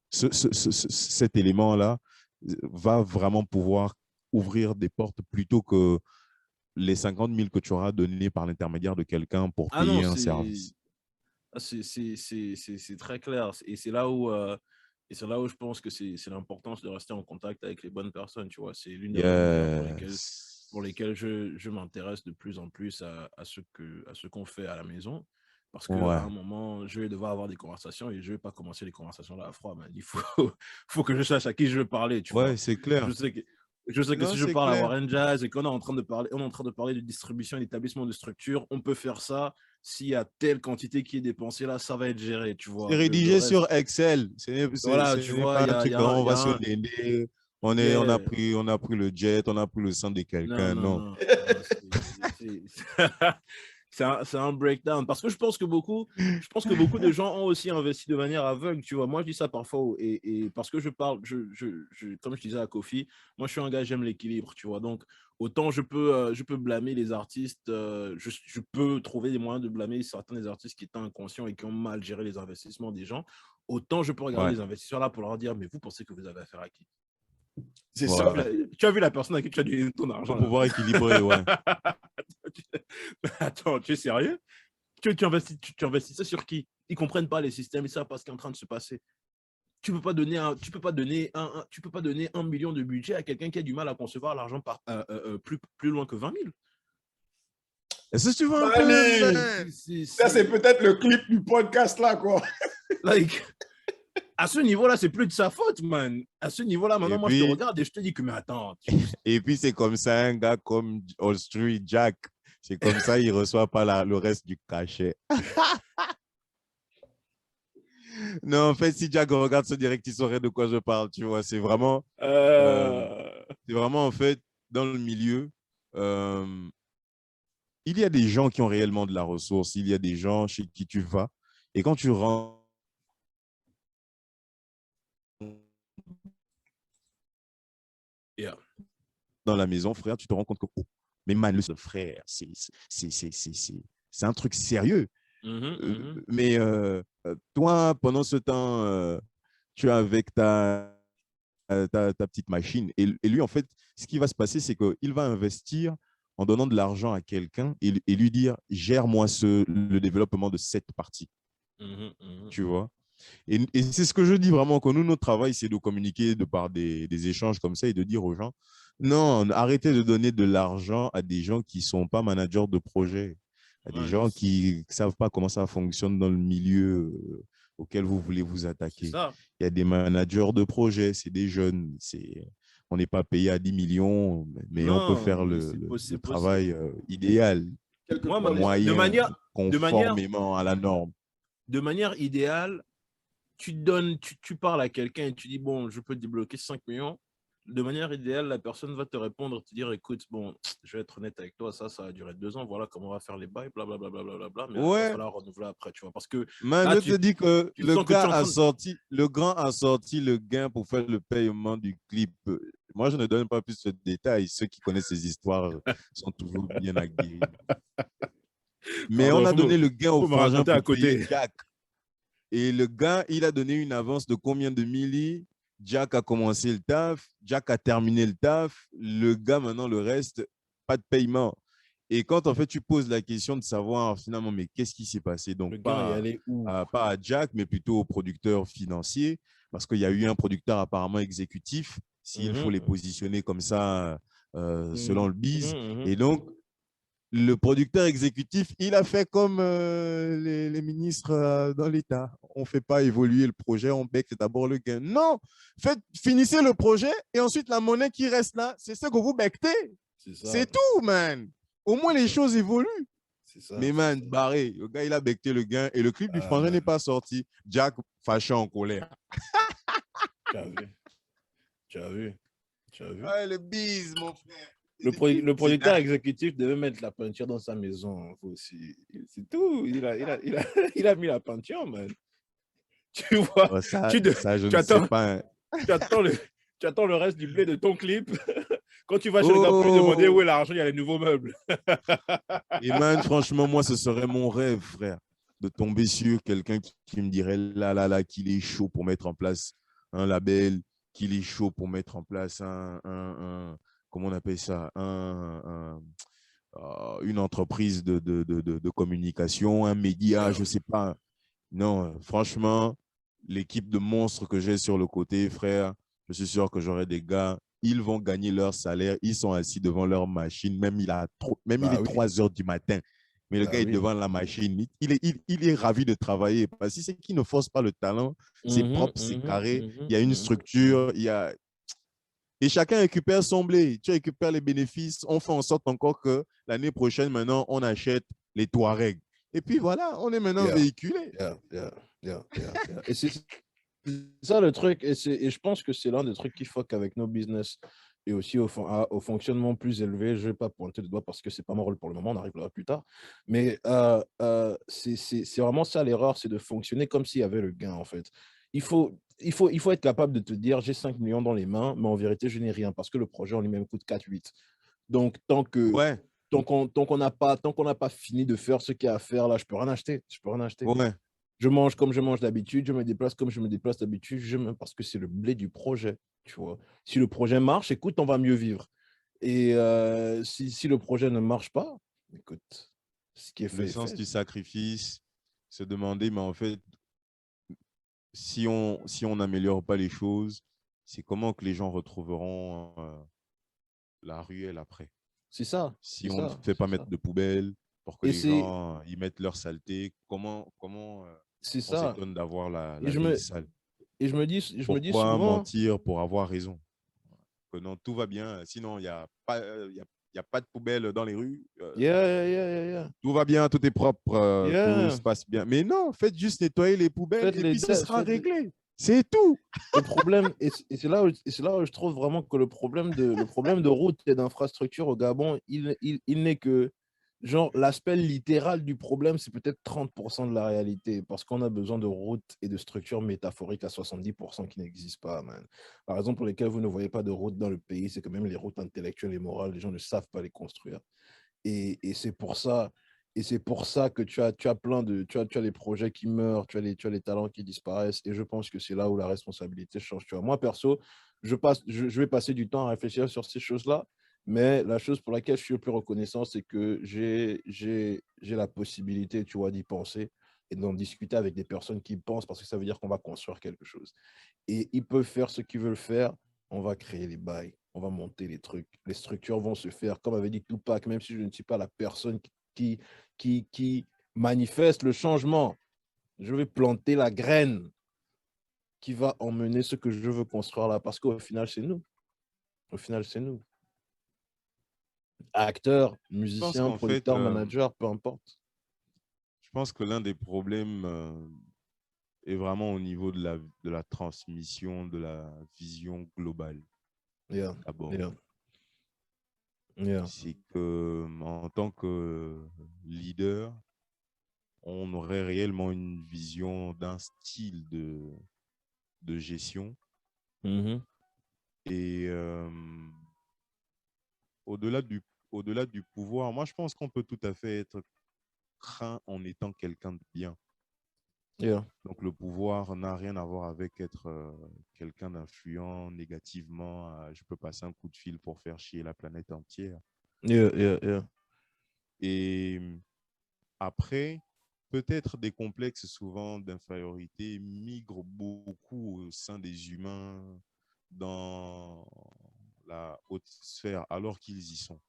cet élément-là va vraiment pouvoir ouvrir des portes plutôt que les 50 000 que tu auras donnés par l'intermédiaire de quelqu'un pour
Ah non,
payer un service.
c'est très clair. Et c'est là où je pense que c'est l'importance de rester en contact avec les bonnes personnes, tu vois. C'est l'une des raisons d'ailleurs pour lesquelles je m'intéresse de plus en plus à ce qu'on fait à la maison. Parce qu'à
Ouais.
un moment, je vais devoir avoir des conversations et je ne vais pas commencer les conversations là à froid. Man. Il faut que je sache à qui je veux parler, tu vois.
Ouais, c'est clair.
Je sais que
Non,
si je
c'est
parle à
clair.
Warren Jazz et qu'on est en train de parler de distribution et d'établissement de structure, on peut faire ça. S'il y a telle quantité qui est dépensée là, ça va être géré, tu
C'est
vois. Le
rédigé
reste,
sur Excel.
voilà, tu
Ce n'est
vois,
pas un truc, on
il y
va
a
se
un...
donner.
Yeah.
On a pris le jet, on a pris le sang de
Non,
quelqu'un.
non,
Non.
non. Non, c'est un breakdown. Parce que je pense que beaucoup de gens ont aussi investi de manière aveugle, tu vois. Moi, je dis ça parfois, et parce que je parle, comme je disais à Kofi, moi, je suis un gars, j'aime l'équilibre, tu vois. Donc, autant je peux blâmer les artistes, je peux trouver des moyens de blâmer certains des artistes qui étaient inconscients et qui ont mal géré les investissements des gens, autant je peux regarder
Ouais.
les investisseurs là pour leur dire, mais vous pensez que vous avez affaire à qui?
C'est ça.
Ouais.
Tu as vu la personne à qui tu as donné ton argent
Pour
là?
pouvoir équilibrer, ouais.
Attends, tu es sérieux? Tu investis ça sur qui? Ils ne comprennent pas les systèmes, ils ne savent pas ce qui est en train de se passer. Tu ne peux pas donner tu peux pas donner 1 million de budget à quelqu'un qui a du mal à concevoir l'argent plus loin que 20 000.
Est-ce que tu vois un peu,
Allez,
man?
ça c'est peut-être le clip du podcast là, quoi.
Like, à ce niveau-là, c'est plus de sa faute, man. À ce niveau-là,
Et
maintenant, moi, je te
puis,
regarde et je te dis que, mais attends.
c'est comme ça, un gars comme All Street Jack. C'est comme ça, il ne reçoit pas le reste du cachet. Non, en fait, si Jack regarde ce direct, il saurait de quoi je parle, tu vois. C'est vraiment, en fait, dans le milieu, il y a des gens qui ont réellement de la ressource. Il y a des gens chez qui tu vas. Et quand tu rentres
Yeah.
dans la maison, frère, tu te rends compte que, oh, mais man, le frère, c'est un truc sérieux. Mais toi, pendant ce temps, tu es avec ta petite machine. Et lui, en fait, ce qui va se passer, c'est qu'il va investir en donnant de l'argent à quelqu'un et lui dire, gère-moi le développement de cette partie. Tu vois? Et c'est ce que je dis vraiment, que nous, notre travail, c'est de communiquer de par des échanges comme ça et de dire aux gens, non, arrêtez de donner de l'argent à des gens qui ne sont pas managers de projet, à des gens qui ne savent pas comment ça fonctionne dans le milieu auquel vous voulez vous
C'est
attaquer.
ça.
Il y a des managers de projet, c'est des jeunes, on n'est pas payé à 10 millions, mais on peut
Non,
faire
mais
le
c'est possible.
travail idéal,
Moi, de
moyen,
manière, de manière,
conformément à la norme.
de manière idéale, tu parles à quelqu'un et tu dis, bon, je peux te débloquer 5 millions. De manière idéale, la personne va te répondre, te dire, écoute, bon, je vais être honnête avec toi, ça a duré 2 ans, voilà comment on va faire les bails, blablabla, mais il va
Ouais,
falloir renouveler après, tu vois. Parce que
man,
là,
je te dis que
tu sens que tu es en train de...
le grand a sorti le gain pour faire le paiement du clip. Moi, je ne donne pas plus de détails. Ceux qui connaissent ces histoires sont toujours bien aguerris. Mais on
Pardon,
a donné le gain au
faut me
frangin
raconter à
pour payer
côté.
Jack. Et le gars, il a donné une avance de combien de milli? Jack a commencé le taf, Jack a terminé le taf. Le gars, maintenant, le reste, pas de paiement. Et quand en fait tu poses la question de savoir finalement, mais qu'est-ce qui s'est passé? Donc,
Le gain est allé où?
pas à Jack, mais plutôt au producteur financier, parce qu'il y a eu un producteur apparemment exécutif, s'il faut les positionner comme ça selon le biz. Et donc, le producteur exécutif, il a fait comme les ministres dans l'État. On ne fait pas évoluer le projet, on becque d'abord le gain. Non, finissez le projet et ensuite la monnaie qui reste là, c'est ce que vous bectez.
C'est ça.
C'est tout, man. Au moins, les choses évoluent.
C'est ça.
Mais man, barré. Le gars, il a becté le gain et le clip du frangin n'est pas sorti. Jack, fâché en colère.
Tu as vu. Tu as vu. Tu as vu.
Ah, le bise, mon frère.
Le producteur exécutif devait mettre la peinture dans sa maison aussi. C'est tout. Il a mis la peinture, man. Tu vois,
Oh, ça,
tu
je ne sais pas. Hein.
tu attends le reste du blé de ton clip. Quand tu vas chez le gars pour lui demander où
Oh!
est l'argent, il y a les nouveaux meubles.
Et man, franchement, moi, ce serait mon rêve, frère, de tomber sur quelqu'un qui me dirait là, qu'il est chaud pour mettre en place un label, qu'il est chaud pour mettre en place comment on appelle ça, une entreprise de communication, un média, je ne sais pas. Non, franchement, l'équipe de monstres que j'ai sur le côté, frère, je suis sûr que j'aurai des gars, ils vont gagner leur salaire, ils sont assis devant leur machine, même il est 3 heures du matin, mais le gars est devant la machine, il est ravi de travailler, parce que c'est qu'il ne force pas le talent, c'est propre, c'est carré, il y a une structure, et chacun récupère son blé, tu récupères les bénéfices, on fait en sorte encore que l'année prochaine, maintenant, on achète les Touaregs. Et puis voilà, on est maintenant véhiculé.
Et c'est ça le truc, et je pense que c'est l'un des trucs qui fuck avec nos business et aussi au fonctionnement plus élevé. Je ne vais pas pointer le doigt parce que ce n'est pas mon rôle pour le moment, on arrivera plus tard. Mais c'est vraiment ça l'erreur, c'est de fonctionner comme s'il y avait le gain en fait. Il faut être capable de te dire j'ai 5 millions dans les mains, mais en vérité, je n'ai rien parce que le projet en lui-même coûte 4-8. Donc, tant qu'on n'a pas fini de faire ce qu'il y a à faire, là, je peux rien acheter.
Ouais.
Je mange comme je mange d'habitude, je me déplace comme je me déplace d'habitude, parce que c'est le blé du projet, tu vois. Si le projet marche, écoute, on va mieux vivre. Et si le projet ne marche pas, écoute, ce qui est fait
Le
est
sens
fait.
du sacrifice, se demander, mais en fait, si on n'améliore pas les choses, c'est comment que les gens retrouveront la ruelle après.
C'est ça.
Si on ne fait pas mettre de poubelle pour que
Et
les gens y mettent leur saleté, comment
c'est
on
ça.
s'étonne d'avoir la
Et
ville sale?
je me dis
Pourquoi
souvent,
mentir pour avoir raison? Que non, tout va bien, sinon il n'y a pas, y a pas de poubelle dans les rues.
yeah.
Tout va bien, tout est propre, tout se passe bien. Mais non, faites juste nettoyer les poubelles et puis ce sera réglé. C'est tout.
Le problème, et c'est là où je trouve vraiment que le problème de route et d'infrastructure au Gabon, il n'est que, genre, l'aspect littéral du problème, c'est peut-être 30% de la réalité, parce qu'on a besoin de routes et de structures métaphoriques à 70% qui n'existent pas, man. Par exemple, pour lesquelles vous ne voyez pas de routes dans le pays, c'est que même les routes intellectuelles et morales, les gens ne savent pas les construire. Et c'est pour ça. Et c'est pour ça que tu as plein de, tu as les projets qui meurent, tu as les talents qui disparaissent. Et je pense que c'est là où la responsabilité change. Tu vois. Moi, perso, je vais passer du temps à réfléchir sur ces choses-là. Mais la chose pour laquelle je suis le plus reconnaissant, c'est que j'ai la possibilité, tu vois, d'y penser et d'en discuter avec des personnes qui pensent, parce que ça veut dire qu'on va construire quelque chose. Et ils peuvent faire ce qu'ils veulent faire. On va créer les bails, on va monter les trucs. Les structures vont se faire, comme avait dit Tupac, même si je ne suis pas la personne qui, qui manifeste le changement. Je vais planter la graine qui va emmener ce que je veux construire là, parce qu'au final, c'est nous. Au final, c'est nous. Acteurs,
Je pense
musiciens,
qu'en fait,
producteurs, managers, peu importe.
je pense que l'un des problèmes est vraiment au niveau de la transmission de la vision globale,
Yeah,
d'abord.
yeah, yeah.
C'est que en tant que leader, on aurait réellement une vision d'un style de gestion.
Mhm.
Et au-delà au-delà du pouvoir, moi, je pense qu'on peut tout à fait être craint en étant quelqu'un de bien.
Yeah,
Donc, le pouvoir n'a rien à voir avec être quelqu'un d'influent négativement. Je peux passer un coup de fil pour faire chier la planète entière.
yeah, yeah, yeah.
Et après, peut-être des complexes souvent d'infériorité migrent beaucoup au sein des humains dans la haute sphère alors qu'ils y sont.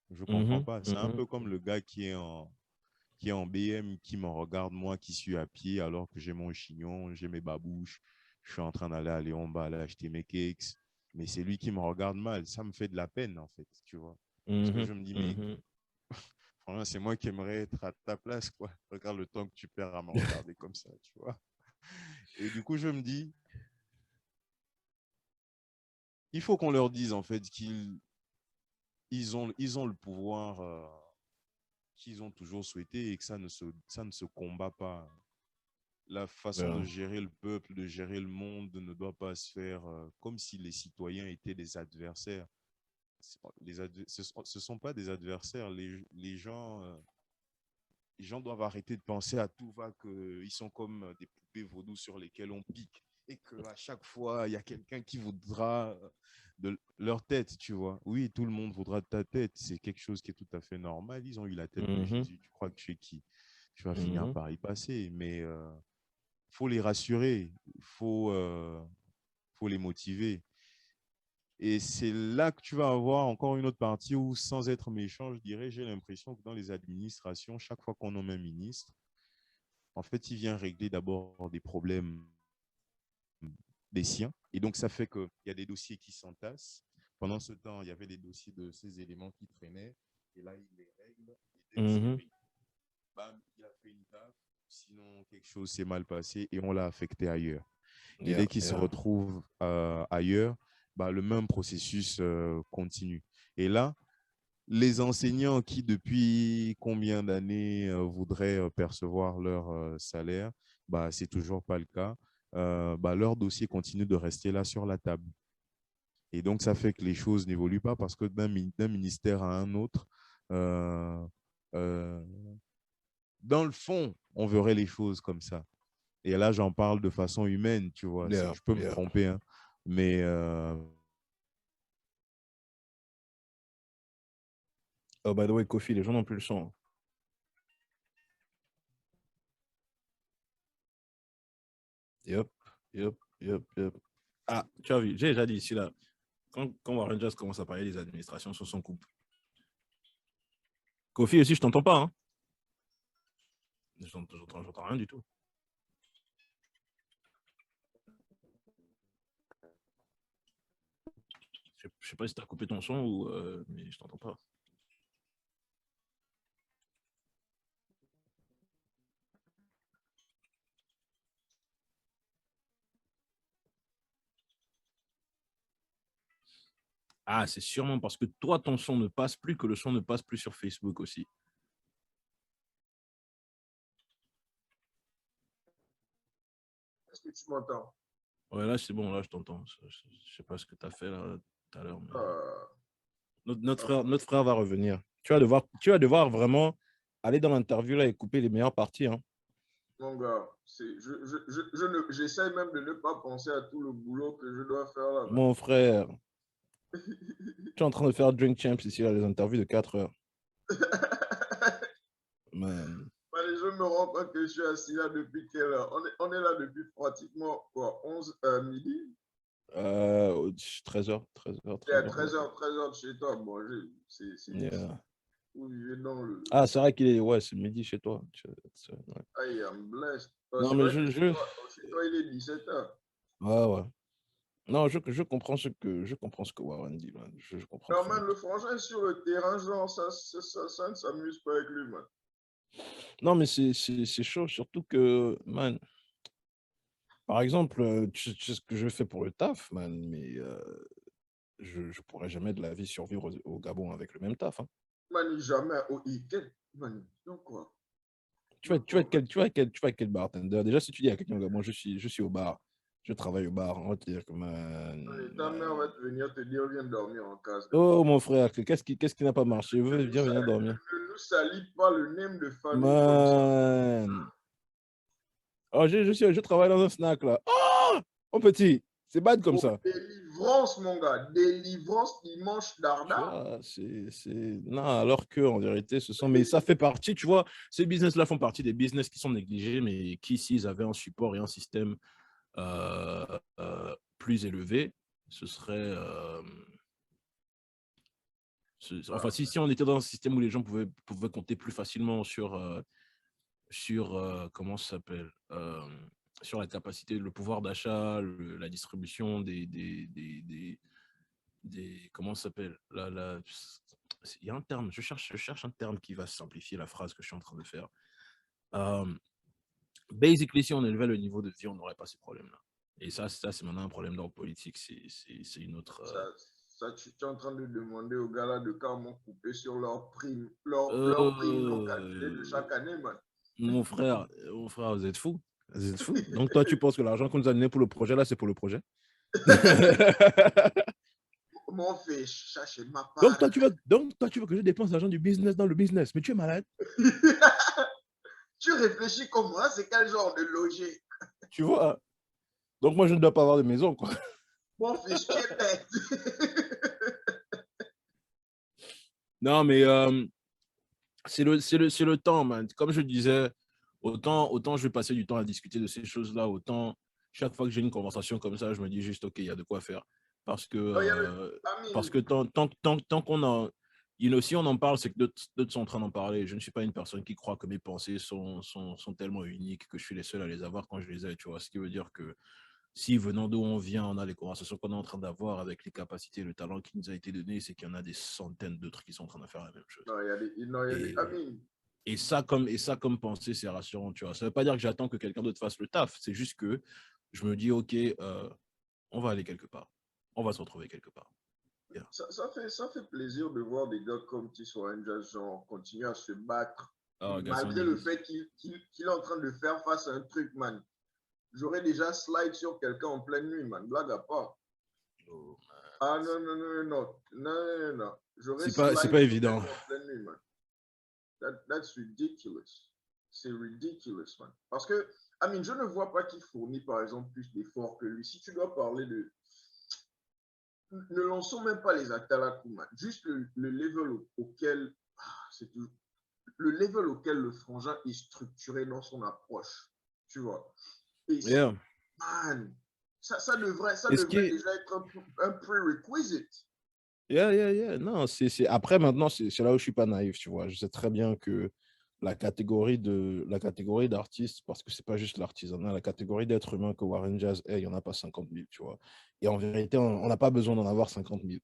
Je ne comprends
Mhm,
pas. C'est un
mhm.
peu comme le gars qui est en BM, qui me regarde, moi qui suis à pied alors que j'ai mon chignon, j'ai mes babouches, je suis en train d'aller à Léon-Bas aller acheter mes cakes. Mais c'est lui qui me regarde mal. Ça me fait de la peine, en fait, tu vois. Parce que
Mhm,
je me dis, mais
mhm.
franchement, c'est moi qui aimerais être à ta place, quoi. Regarde le temps que tu perds à me regarder comme ça, tu vois. Et du coup, je me dis, il faut qu'on leur dise, en fait, ils ont le pouvoir qu'ils ont toujours souhaité et que ça ne se combat pas. La façon de
Yeah.
gérer le peuple, de gérer le monde ne doit pas se faire comme si les citoyens étaient des adversaires. Ce ne sont pas des adversaires. Les gens doivent arrêter de penser à tout va, qu'ils sont comme des poupées vaudou sur lesquelles on pique et qu'à chaque fois, il y a quelqu'un qui voudra de leur tête, tu vois. Oui, tout le monde voudra de ta tête. C'est quelque chose qui est tout à fait normal. Ils ont eu la tête de
Mhm,
Jésus. Tu crois que tu es qui? Tu vas finir
mhm.
par y passer. Mais faut les rassurer, faut les motiver. Et c'est là que tu vas avoir encore une autre partie où, sans être méchant, je dirais, j'ai l'impression que dans les administrations, chaque fois qu'on nomme un ministre, en fait, il vient régler d'abord des problèmes des siens. Et donc, ça fait qu'il y a des dossiers qui s'entassent. Pendant ce temps, il y avait des dossiers de ces éléments qui traînaient. Et là, il les règle. Et dès que c'est
Mhm.
réglé, bam, il a fait une taf. Sinon, quelque chose s'est mal passé et on l'a affecté ailleurs. Et
Yeah,
dès qu'il se
yeah.
retrouve ailleurs, bah, le même processus continue. Et là, les enseignants qui, depuis combien d'années, voudraient percevoir leur salaire, bah, ce n'est toujours pas le cas. Bah, leur dossier continue de rester là sur la table. Et donc, ça fait que les choses n'évoluent pas parce que d'un ministère à un autre, euh, euh, dans le fond, on verrait les choses comme ça. Et là, j'en parle de façon humaine, tu vois.
Yeah,
Je peux me
yeah.
tromper, hein. Mais
Oh, by the way, Kofi, les gens n'ont plus le son. Yep, yep, yep, yep. Ah, tu as vu, j'ai déjà dit ici, là, quand Warren Jazz commence à parler des administrations sur son couple. Kofi aussi, je t'entends pas, hein? J'entends rien du tout. Je sais pas si tu as coupé ton son ou mais je t'entends pas. Ah, c'est sûrement parce que toi, ton son ne passe plus que le son ne passe plus sur Facebook aussi.
Est-ce que tu m'entends?
Ouais, là, c'est bon, là, je t'entends. Je sais pas ce que tu as fait là tout à l'heure, mais
Euh,
notre frère va revenir. Tu vas devoir vraiment aller dans l'interview là et couper les meilleures parties. Hein.
Mon gars, j'essaie même de ne pas penser à tout le boulot que je dois faire là.
Mon frère, tu es en train de faire Drink Champs ici, là, les interviews de 4 heures. Man.
Je me rends compte que je suis assis là depuis quelle heure? On est là depuis pratiquement quoi, 11 midi?
13h, 13h,
Et à
13h.
13h de chez toi. Bon, c'est
Yeah.
vous vivez dans le.
Ah, c'est vrai qu'il est, ouais, c'est midi chez toi. Ouais.
I am blessed.
Non,
C'est
mais
vrai que chez toi, il est 17h.
Ouais, ouais. Non, je comprends ce que Warren dit, man. Je comprends
Non,
très
man,
bien.
le frangin sur le terrain, genre, ça ne s'amuse pas avec lui, man.
Non, mais c'est chaud, surtout que, man, par exemple, tu sais ce que je fais pour le taf, man, mais je pourrais jamais de la vie survivre au Gabon avec le même taf. Hein.
Man, jamais au week-end. Man, donc quoi?
Tu vas être quel bartender? Déjà, si tu dis à quelqu'un au Gabon, je suis au bar, je travaille au bar, on va te dire que, man,
Ta mère va venir te dire, viens dormir en case.
oh, mon frère, qu'est-ce qui n'a pas marché? Viens dormir.
Ne nous salis pas le name de famille comme ça.
Man. Oh, je travaille dans un snack là. Oh, mon petit, c'est bad comme
Oh,
ça.
délivrance, mon gars. Délivrance dimanche
Tu
d'Arda.
vois, non, alors que en vérité, mais ça fait partie, tu vois, ces business-là font partie des business qui sont négligés, mais qui, s'ils avaient un support et un système plus élevé, ce serait. Enfin, si on était dans un système où les gens pouvaient compter plus facilement sur comment ça s'appelle sur la capacité, le pouvoir d'achat, la distribution comment ça s'appelle il y a un terme, je cherche un terme qui va simplifier la phrase que je suis en train de faire. Basically, si on élevait le niveau de vie, on n'aurait pas ces problèmes-là. Et ça c'est maintenant un problème d'ordre politique, c'est une autre...
Ça, tu es en train de demander aux gars là de carrément couper sur leur prime non calculée de chaque année, man.
Mon frère, vous êtes fous. Vous êtes fous. Donc toi, tu penses que l'argent qu'on nous a donné pour le projet, là, c'est pour le projet?
Comment on fait chercher ma part?
Donc toi, tu veux que je dépense l'argent du business dans le business, mais tu es malade.
Tu réfléchis comme moi, c'est quel genre de logique?
Tu vois? Donc moi, je ne dois pas avoir de maison, quoi.
Mon fils, tu es bête.
Non, mais c'est le temps, man. Comme je disais, autant je vais passer du temps à discuter de ces choses-là, autant chaque fois que j'ai une conversation comme ça, je me dis juste, OK, il y a de quoi faire. Parce que tant qu'on a... si on en parle, c'est que d'autres sont en train d'en parler. Je ne suis pas une personne qui croit que mes pensées sont tellement uniques que je suis les seuls à les avoir quand je les ai, tu vois. Ce qui veut dire que si venant d'où on vient, on a les conversations qu'on est en train d'avoir avec les capacités, le talent qui nous a été donné, c'est qu'il y en a des centaines d'autres qui sont en train de faire la même chose. Et ça, comme pensée, c'est rassurant, tu vois. Ça ne veut pas dire que j'attends que quelqu'un d'autre fasse le taf. C'est juste que je me dis, OK, on va aller quelque part. On va se retrouver quelque part.
Yeah. Ça fait plaisir de voir des gars comme Tissot Rangers genre continuer à se battre malgré le fait qu'il est en train de faire face à un truc, man. J'aurais déjà slide sur quelqu'un en pleine nuit, man. Blague à part. Oh, ah non.
C'est pas évident.
En pleine nuit, man. That's ridiculous. C'est ridiculous, man. Parce que, je ne vois pas qui fournit, par exemple, plus d'efforts que lui. Si tu dois parler de... Ne lançons même pas les actes à la coup, man. Juste le level auquel... le level auquel le frangin est structuré dans son approche. Tu vois. Et man, ça devrait déjà être un prerequisite.
Yeah. Non, après, maintenant, c'est là où je ne suis pas naïf, tu vois. Je sais très bien que la catégorie d'artistes, parce que ce n'est pas juste l'artisanat, la catégorie d'être humain que Warren Jazz est, il n'y en a pas 50 000, tu vois. Et en vérité, on n'a pas besoin d'en avoir 50 000.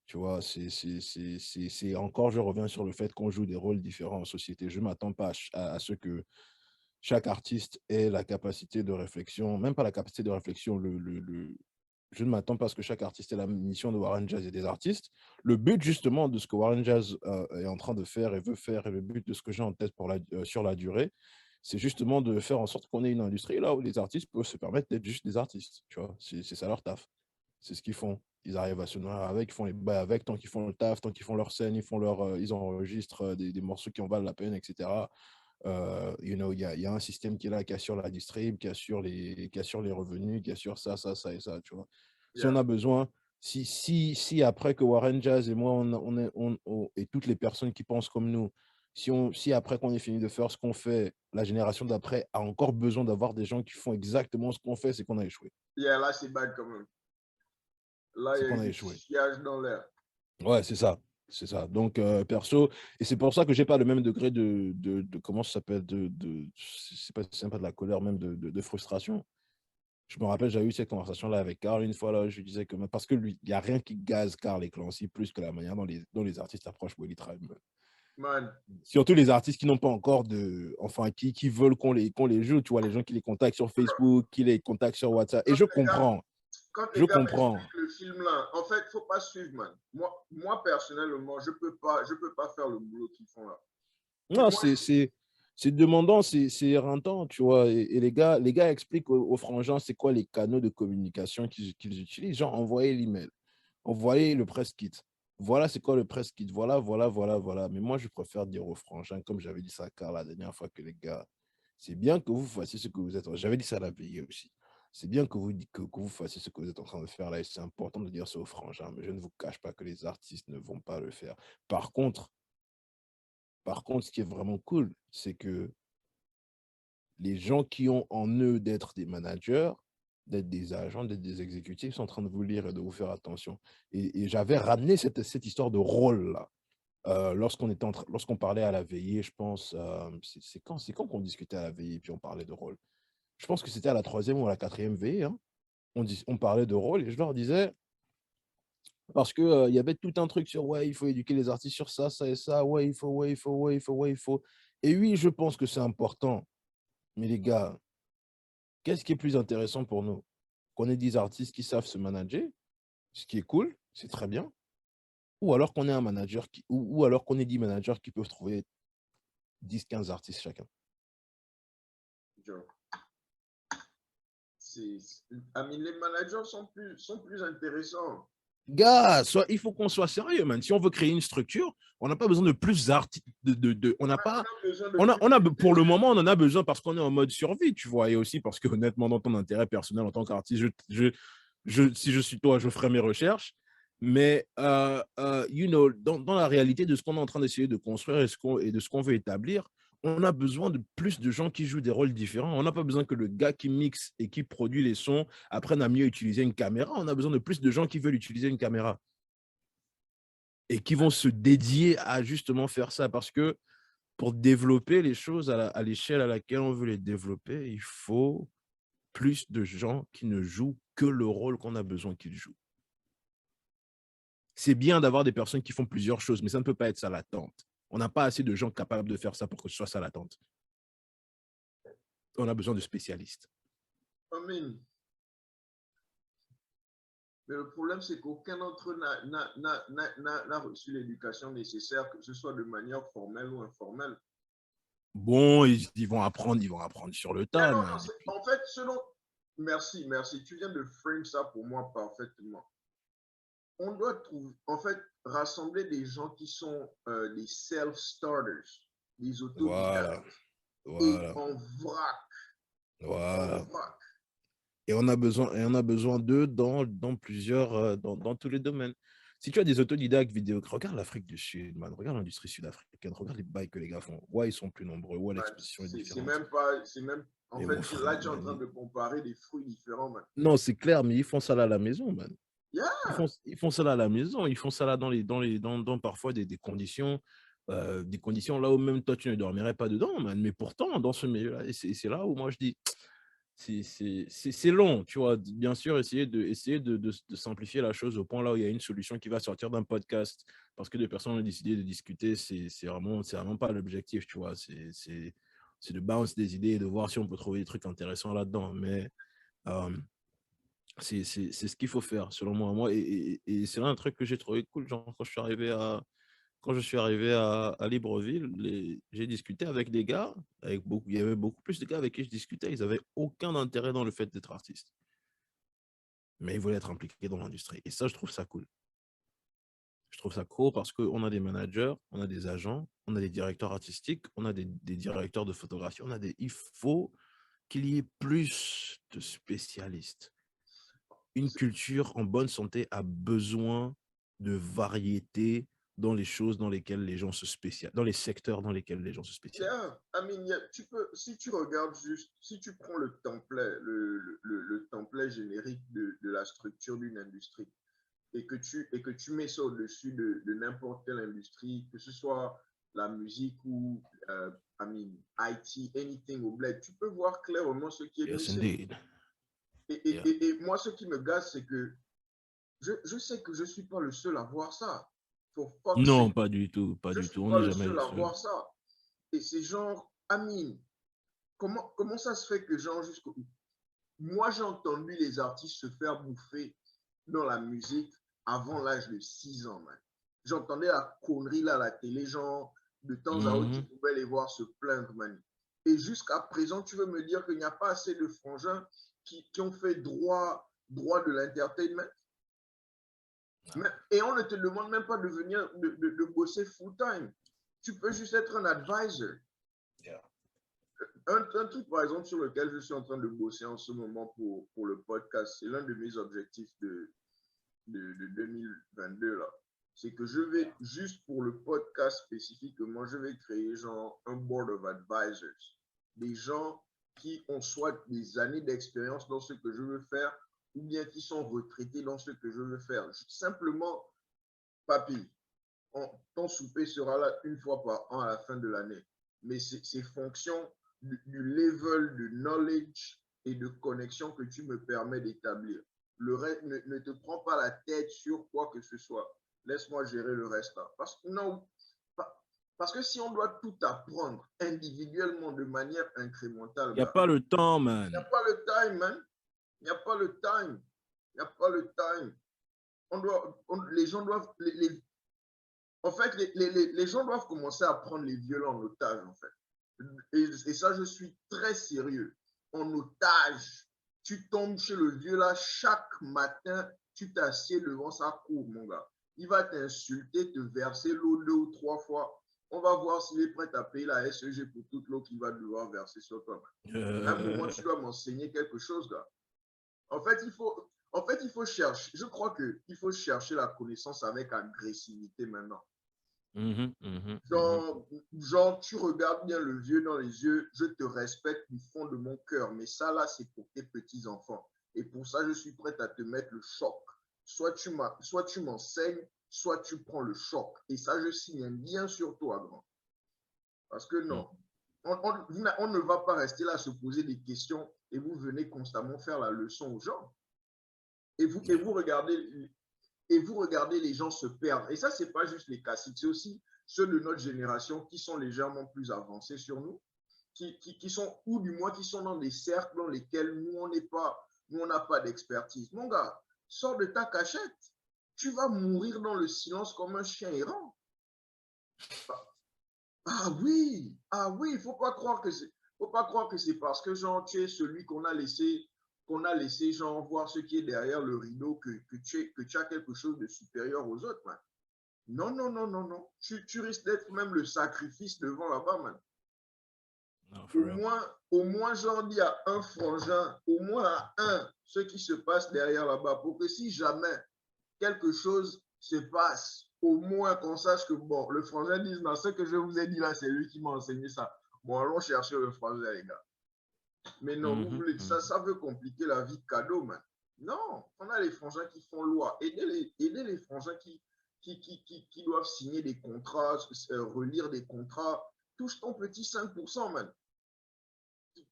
Tu vois, c'est encore, je reviens sur le fait qu'on joue des rôles différents en société. Je ne m'attends pas à ce que chaque artiste ait la capacité de réflexion, même pas la capacité de réflexion, je ne m'attends pas à ce que chaque artiste ait la mission de Warren Jazz et des artistes. Le but, justement, de ce que Warren Jazz est en train de faire et veut faire, et le but de ce que j'ai en tête sur la durée, c'est justement de faire en sorte qu'on ait une industrie là où les artistes peuvent se permettre d'être juste des artistes. Tu vois, c'est ça leur taf. C'est ce qu'ils font. Ils arrivent à se nourrir avec, ils font les bails avec, tant qu'ils font le taf, tant qu'ils font leur scène, ils enregistrent des morceaux qui en valent la peine, etc. Il y a un système qui est là, qui assure la distrib, qui assure les revenus, qui assure ça, ça, ça et ça, tu vois. Si on
Yeah.
a besoin, si après que Warren Jazz et moi, et toutes les personnes qui pensent comme nous, si après qu'on ait fini de faire ce qu'on fait, la génération d'après a encore besoin d'avoir des gens qui font exactement ce qu'on fait, c'est qu'on a échoué.
Yeah, là, c'est bad quand même. Là, il
C'est
y a
qu'on
eu
a
du
échoué.
chiage dans l'air.
Ouais, c'est ça. C'est ça. Donc, perso, et c'est pour ça que j'ai pas le même degré de comment ça s'appelle, c'est pas de la colère, même de frustration. Je me rappelle, j'avais eu cette conversation-là avec Carl une fois, là, je lui disais que, parce que lui, il n'y a rien qui gaze Carl et Clancy plus que la manière dont les artistes approchent Willy Tribe.
Man,
Surtout les artistes qui n'ont pas encore enfin, qui veulent qu'on les joue, tu vois, les gens qui les contactent sur Facebook, qui les contactent sur WhatsApp. Et
quand
je
les gars,
comprends,
quand
je
les gars
comprends.
m'expliquent le film là, en fait, faut pas suivre, man. Moi personnellement, je peux pas faire le boulot qu'ils font là.
Non,
Moi,
c'est demandant, c'est éreintant, tu vois. Et les gars expliquent aux frangins c'est quoi les canaux de communication qu'ils utilisent. Genre, envoyer l'email, envoyer le press kit. Voilà, c'est quoi le press kit. Voilà, voilà, voilà, voilà. Mais moi, je préfère dire aux frangins, comme j'avais dit ça à Carl la dernière fois, que les gars, c'est bien que vous fassiez ce que vous êtes. J'avais dit ça à la veillée aussi. C'est bien que vous fassiez ce que vous êtes en train de faire là. Et c'est important de dire ça aux frangins. Mais je ne vous cache pas que les artistes ne vont pas le faire. Par contre, ce qui est vraiment cool, c'est que les gens qui ont en eux d'être des managers, d'être des agents, d'être des exécutifs, sont en train de vous lire et de vous faire attention. Et j'avais ramené cette histoire de rôle-là. Lorsqu'on parlait à la veillée, je pense, c'est quand qu'on discutait à la veillée, puis on parlait de rôle. Je pense que c'était à la 3e ou à la 4e veillée, hein. On parlait de rôle et je leur disais, parce que il y avait tout un truc sur, ouais, il faut éduquer les artistes sur ça, ça et ça, ouais, il faut, ouais, il faut, ouais, il faut, ouais, il faut. Et oui, je pense que c'est important. Mais les gars, qu'est-ce qui est plus intéressant pour nous? Qu'on ait 10 artistes qui savent se manager, ce qui est cool, c'est très bien. Ou alors qu'on ait un manager ou alors qu'on ait 10 managers qui peuvent trouver 10, 15 artistes chacun.
Joe, les managers sont plus intéressants.
Gars, il faut qu'on soit sérieux, man. Si on veut créer une structure, on n'a pas besoin de plus d'artistes. On n'a pas.
On a besoin de
Pour le moment, on en a besoin parce qu'on est en mode survie, tu vois. Et aussi parce que, honnêtement, dans ton intérêt personnel en tant qu'artiste, si je suis toi, je ferai mes recherches. Mais, dans la réalité de ce qu'on est en train d'essayer de construire et de ce qu'on veut établir, on a besoin de plus de gens qui jouent des rôles différents. On n'a pas besoin que le gars qui mixe et qui produit les sons apprenne à mieux utiliser une caméra. On a besoin de plus de gens qui veulent utiliser une caméra et qui vont se dédier à justement faire ça. Parce que pour développer les choses à l'échelle à laquelle on veut les développer, il faut plus de gens qui ne jouent que le rôle qu'on a besoin qu'ils jouent. C'est bien d'avoir des personnes qui font plusieurs choses, mais ça ne peut pas être ça l'attente. On n'a pas assez de gens capables de faire ça pour que ce soit ça l'attente. On a besoin de spécialistes.
I mean, mais le problème, c'est qu'aucun d'entre eux n'a reçu l'éducation nécessaire, que ce soit de manière formelle ou informelle.
Bon, ils vont apprendre sur le tas,
Non,
man.
en fait, merci, tu viens de frame ça pour moi parfaitement. On doit trouver, en fait, rassembler des gens qui sont des self-starters, des autodidactes,
Voilà.
et en vrac.
Voilà. Et on a besoin d'eux dans plusieurs, dans tous les domaines. Si tu as des autodidactes vidéo, regarde l'Afrique du Sud, man. Regarde l'industrie sud-africaine. Regarde les bails que les gars font. Ouais, ils sont plus nombreux. Ouais, l'exposition est différente.
En
Mais
fait,
mon
là,
frère,
tu es en
man.
train de comparer des fruits différents, man.
Non, c'est clair, mais ils font ça là à la maison, man.
Yeah.
Ils font ça là à la maison. Ils font ça là dans parfois des conditions là où même toi, tu ne dormirais pas dedans, man. Mais pourtant, dans ce milieu-là, et c'est là où moi, je dis, c'est long, tu vois. Bien sûr, essayer de simplifier la chose au point là où il y a une solution qui va sortir d'un podcast parce que des personnes ont décidé de discuter, c'est vraiment pas l'objectif, tu vois. C'est de bounce des idées et de voir si on peut trouver des trucs intéressants là-dedans. Mais c'est ce qu'il faut faire, selon moi. Et c'est là un truc que j'ai trouvé cool, genre quand je suis arrivé à Libreville, j'ai discuté avec des gars, il y avait beaucoup plus de gars avec qui je discutais, ils n'avaient aucun intérêt dans le fait d'être artiste. mais ils veulent être impliqués dans l'industrie. Et ça, je trouve ça cool. Je trouve ça cool parce qu'on a des managers, on a des agents, on a des directeurs artistiques, on a des directeurs de photographie, il faut qu'il y ait plus de spécialistes. Une culture en bonne santé a besoin de variété dans les choses dans lesquelles les gens se spécialisent, dans les secteurs dans lesquels les gens se spécialisent.
Yeah, I mean, yeah, tu peux, si tu regardes juste, si tu prends le template, le template générique de la structure d'une industrie et que tu mets ça au-dessus de n'importe quelle industrie, que ce soit la musique ou, I mean, IT, anything au bled, tu peux voir clairement ce qui est
Yes,
missing.
indeed. Yeah.
Et moi, ce qui me gâche, c'est que je sais que je ne suis pas le seul à voir ça. For fuck's
Non,
sake,
pas du tout, pas
je ne
du
suis
tout. On
pas
n'est
le
jamais
seul
le
à
seul.
voir ça. Et c'est genre, Amine, comment ça se fait que genre jusqu'au... Moi, j'ai entendu les artistes se faire bouffer dans la musique avant l'âge de 6 ans, man. J'entendais la connerie là à la télé, genre, de temps à autre, tu pouvais les voir se plaindre, man. Et jusqu'à présent, tu veux me dire qu'il n'y a pas assez de frangins qui ont fait droit de l'entertainment? Et on ne te demande même pas de venir, de bosser full-time. Tu peux juste être un advisor.
Yeah.
Un truc, par exemple, sur lequel je suis en train de bosser en ce moment pour le podcast, c'est l'un de mes objectifs de 2022, là. C'est que je vais, juste pour le podcast spécifiquement, je vais créer genre un board of advisors. Des gens qui ont soit des années d'expérience dans ce que je veux faire, ou bien qui sont retraités dans ce que je veux faire. Simplement, papy, ton souper sera là une fois par an à la fin de l'année. Mais c'est fonction du level de knowledge et de connexion que tu me permets d'établir. Le reste, ne te prends pas la tête sur quoi que ce soit. Laisse-moi gérer le reste là. Parce que si on doit tout apprendre individuellement de manière incrémentale,
Il n'y a pas le temps, man.
Il n'y a pas le time, man. Il n'y a pas le time. Il n'y a pas le time. Les gens doivent... En fait, les gens doivent commencer à prendre les violents en otage, en fait. Et ça, je suis très sérieux. En otage, tu tombes chez le vieux là, chaque matin, tu t'assieds devant sa cour, mon gars. Il va t'insulter, te verser l'eau 2 ou 3 fois. On va voir s'il est prêt à payer la SEG pour toute l'eau qu'il va devoir verser sur toi. À un moment, tu dois m'enseigner quelque chose, gars. En fait, il faut chercher. Je crois qu'il faut chercher la connaissance avec agressivité maintenant. Genre, tu regardes bien le vieux dans les yeux, je te respecte du fond de mon cœur, mais ça là, c'est pour tes petits-enfants. Et pour ça, je suis prêt à te mettre le choc. Soit tu m'enseignes, soit tu prends le choc. Et ça, je signe bien sur toi, grand. Parce que non, on ne va pas rester là à se poser des questions et vous venez constamment faire la leçon aux gens. Et vous regardez les gens se perdre. Et ça, ce n'est pas juste les classiques, c'est aussi ceux de notre génération qui sont légèrement plus avancés sur nous, qui sont, ou du moins qui sont dans des cercles dans lesquels nous, on n'a pas d'expertise. Mon gars, sors de ta cachette. Tu vas mourir dans le silence comme un chien errant. Ah oui, il ne faut pas croire que c'est parce que genre, tu es celui qu'on a laissé genre voir ce qui est derrière le rideau que tu as quelque chose de supérieur aux autres, man. Non, non, non, non, non. Tu risques d'être même le sacrifice devant là-bas, man. No, au moins, genre, il y a un frangin, au moins à un, ce qui se passe derrière là-bas, pour que si jamais quelque chose se passe, au moins qu'on sache que, bon, le frangin dit, non, ce que je vous ai dit là, c'est lui qui m'a enseigné ça. Bon, allons chercher le frangin, les gars. Mais non, vous voulez, ça veut compliquer la vie de cadeau, man. Non, on a les frangins qui font loi. Aidez les frangins qui doivent signer des contrats, relire des contrats. Touche ton petit 5%, man.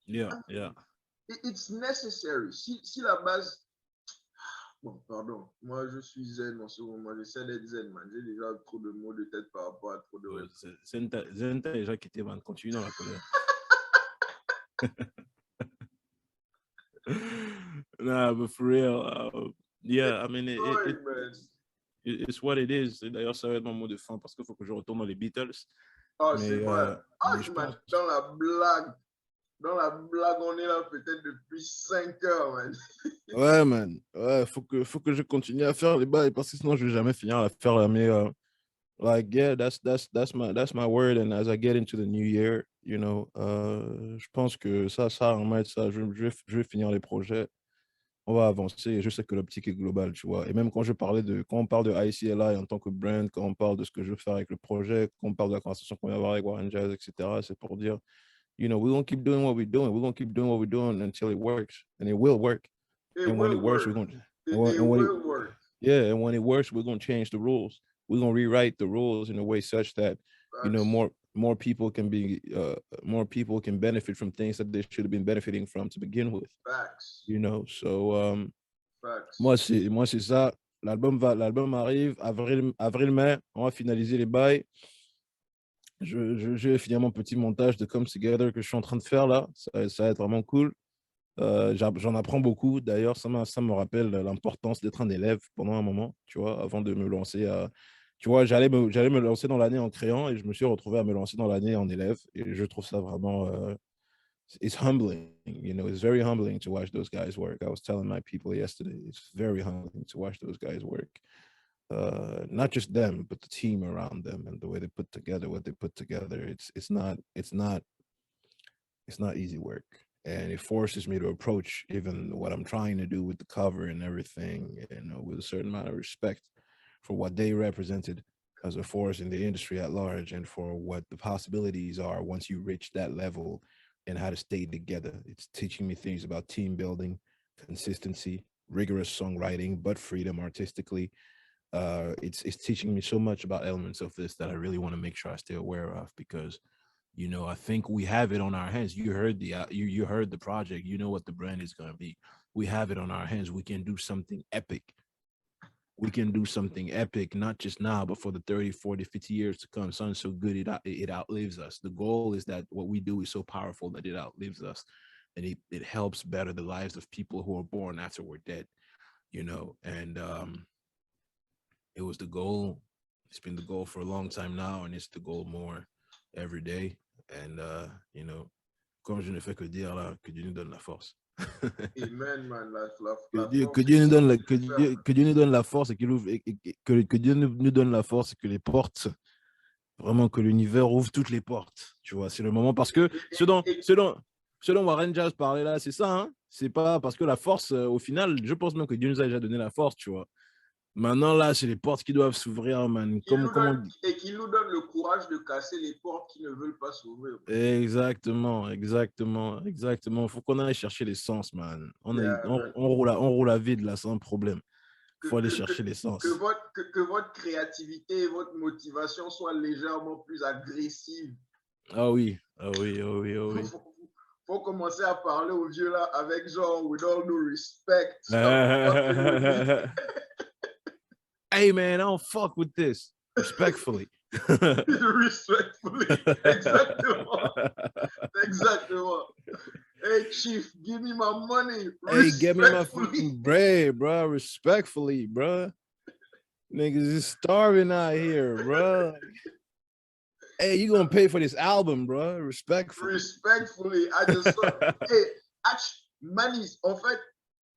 Yeah, yeah.
It's necessary. Si la base... Bon, pardon. Moi, je suis zen en ce moment. J'essaie d'être zen, man. J'ai déjà trop de mots de tête par rapport à trop de...
Zen, t'as déjà quitté, man. Continue dans la colère. Nah, but for real, yeah, I mean, it's what it is. D'ailleurs, ça va être mon mot de fin parce qu'il faut que je retourne dans les Beatles.
Ah, c'est vrai. Dans la blague, on est là peut-être depuis 5 heures, man.
Ouais, man. Ouais, faut que je continue à faire les bails parce que sinon je vais jamais finir à faire là. Mais like, yeah, that's my word. And as I get into the new year, you know, je pense que ça, en mettre ça, je vais finir les projets. On va avancer. Je sais que l'optique est globale, tu vois. Et même quand on parle de ICLI en tant que brand, quand on parle de ce que je veux faire avec le projet, quand on parle de la conversation qu'on va avoir avec Warren Jazz, etc., c'est pour dire, you know, we're going to keep doing what we're doing. We're going to keep doing what we're doing until it works. And it will work.
It
And when it
will
works, we're
work.
going to,
It
and when it,
will work.
yeah, and when it works, we're going to change the rules. We're going to rewrite the rules in a way such that, you know,
Facts.
more people can be, more people can benefit from things that they should have been benefiting from to begin with,
Facts.
you know. So,
Facts.
moi, c'est ça. L'album arrive, mai, on va finaliser les bails. Je vais finir mon petit montage de Come Together que je suis en train de faire là. Ça va être vraiment cool. J'en apprends beaucoup. D'ailleurs, ça me rappelle l'importance d'être un élève pendant un moment, tu vois, avant de me lancer à... Tu vois, j'allais me lancer dans l'année en créant et je me suis retrouvé à me lancer dans l'année en élève. Et je trouve ça vraiment... it's humbling, you know, it's very humbling to watch those guys work. I was telling my people yesterday, it's very humbling to watch those guys work. Not just them, but the team around them and the way they put together what they put together. It's not easy work, and it forces me to approach even what I'm trying to do with the cover and everything, you know, with a certain amount of respect for what they represented as a force in the industry at large, and for what the possibilities are once you reach that level, and how to stay together. It's teaching me things about team building, consistency, rigorous songwriting, but freedom artistically. It's teaching me so much about elements of this that I really want to make sure I stay aware of, because you know, I think we have it on our hands. You heard you heard the project. You know what the brand is going to be. We have it on our hands. We can do something epic. We can do something epic, not just now, but for the 30, 40, 50 years to come. Something so good it outlives us. The goal is that what we do is so powerful that it outlives us, and it helps better the lives of people who are born after we're dead, you know. And it was the goal. It's been the goal for a long time now, and it's the goal more every day. And you know, comme je ne fais que dire là, que Dieu nous donne la force.
Amen, man.
Que Dieu nous donne que Dieu nous donne la force, et que Dieu nous donne la force, et que les portes, vraiment que l'univers ouvre toutes les portes. Tu vois, c'est le moment, parce que ce dont Warren Jazz parlait là, c'est ça, hein. C'est pas parce que la force, au final, je pense même que Dieu nous a déjà donné la force, tu vois. Maintenant, là, c'est les portes qui doivent s'ouvrir, man.
Et qu'il nous donne le courage de casser les portes qui ne veulent pas s'ouvrir.
Exactement. Il faut qu'on aille chercher l'essence, man. On roule à vide, là, sans problème. Il faut aller chercher l'essence.
Que votre créativité et votre motivation soient légèrement plus agressives.
Ah oui.
Faut commencer à parler aux vieux là avec genre, with all due respect.
Hey man, I don't fuck with this. Respectfully.
Respectfully. Exactement. Hey chief, give me my money.
Hey, get me my fucking bread, bro. Respectfully, bro. Niggas is starving out here, bro. Hey, you gonna pay for this album, bro? Respectfully.
I just thought, hey, Manis, en fait,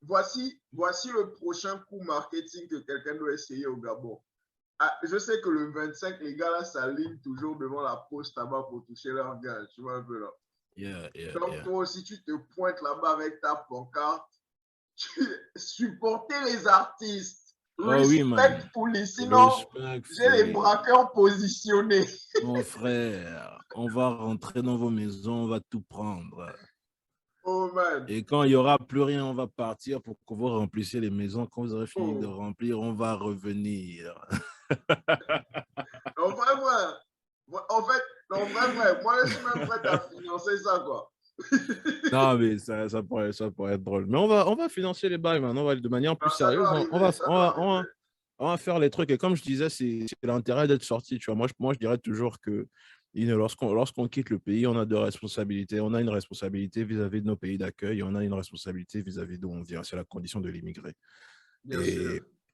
voici le prochain coup marketing que quelqu'un doit essayer au Gabon. Je sais que le 25, les gars là s'alignent toujours devant la poste là-bas pour toucher leur gage, tu vois un peu là. Donc toi aussi, tu te pointes là-bas avec ta pancarte. Supporter les artistes. Respectfully, sinon j'ai les braqueurs positionnés.
Mon frère, on va rentrer dans vos maisons, on va tout prendre.
Oh man.
Et quand il n'y aura plus rien, on va partir pour que vous remplissiez les maisons. Quand vous aurez fini de remplir, on va revenir.
En vrai, moi je suis même prêt à financer ça, quoi.
Non, mais ça pourrait être drôle. Mais on va financer les bails, man. On va de manière plus sérieuse. On va faire les trucs. Et comme je disais, c'est l'intérêt d'être sorti. Tu vois, moi, je dirais toujours que lorsqu'on quitte le pays, on a deux responsabilités. On a une responsabilité vis-à-vis de nos pays d'accueil, et on a une responsabilité vis-à-vis d'où on vient. C'est la condition de l'immigré.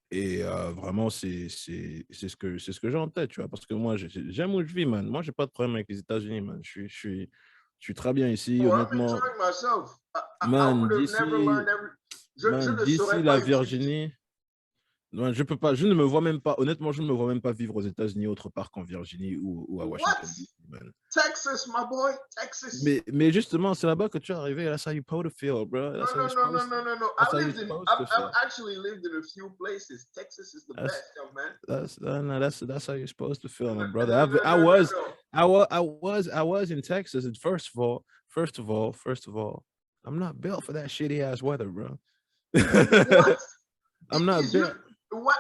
Et vraiment, c'est ce que j'ai en tête, tu vois. Parce que moi, j'aime où je vis, man. Moi, j'ai pas de problème avec les États-Unis, man. Je suis très bien ici, honnêtement.
I'm enjoying myself.
Man,
I would have never learned Je
Man,
ne
d'ici
saurais
la
pas utiliser.
Virginie, non, je peux pas, je ne me vois même pas, honnêtement, je ne me vois même pas vivre aux États-Unis autre part qu'en Virginie ou à
What?
Washington, D.C., man.
Texas, my boy, Texas.
Mais justement, c'est là-bas que tu es arrivé. That's how you're supposed to feel, bro.
No, no, no, no, no, no, no.
That's how you're supposed to
I've
feel.
actually lived in a few places. Texas is the
That's
best, young man.
that's how you're supposed to feel, my
No,
brother.
no, no, no, no, no.
I was in Texas, and first of all, I'm not built for that shitty ass weather, bro.
What?
I'm not
Is you,
built.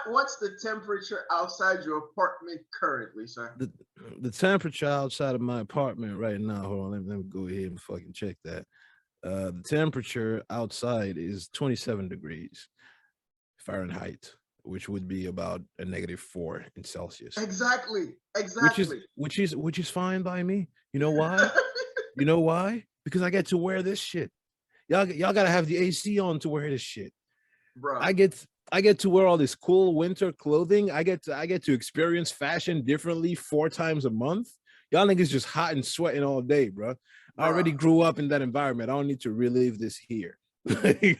what's the temperature outside your apartment currently, sir?
The temperature outside of my apartment right now. Hold on, let me go ahead and fucking check that. The temperature outside is 27 degrees Fahrenheit, which would be about a -4 in Celsius.
Exactly.
Which is fine by me. You know why? You know why? Because I get to wear this shit. Y'all gotta have the AC on to wear this shit.
Bro.
I get to wear all this cool winter clothing. I get to experience fashion differently 4 times a month. Y'all niggas just hot and sweating all day, bro. I already grew up in that environment. I don't need to relive this here.
You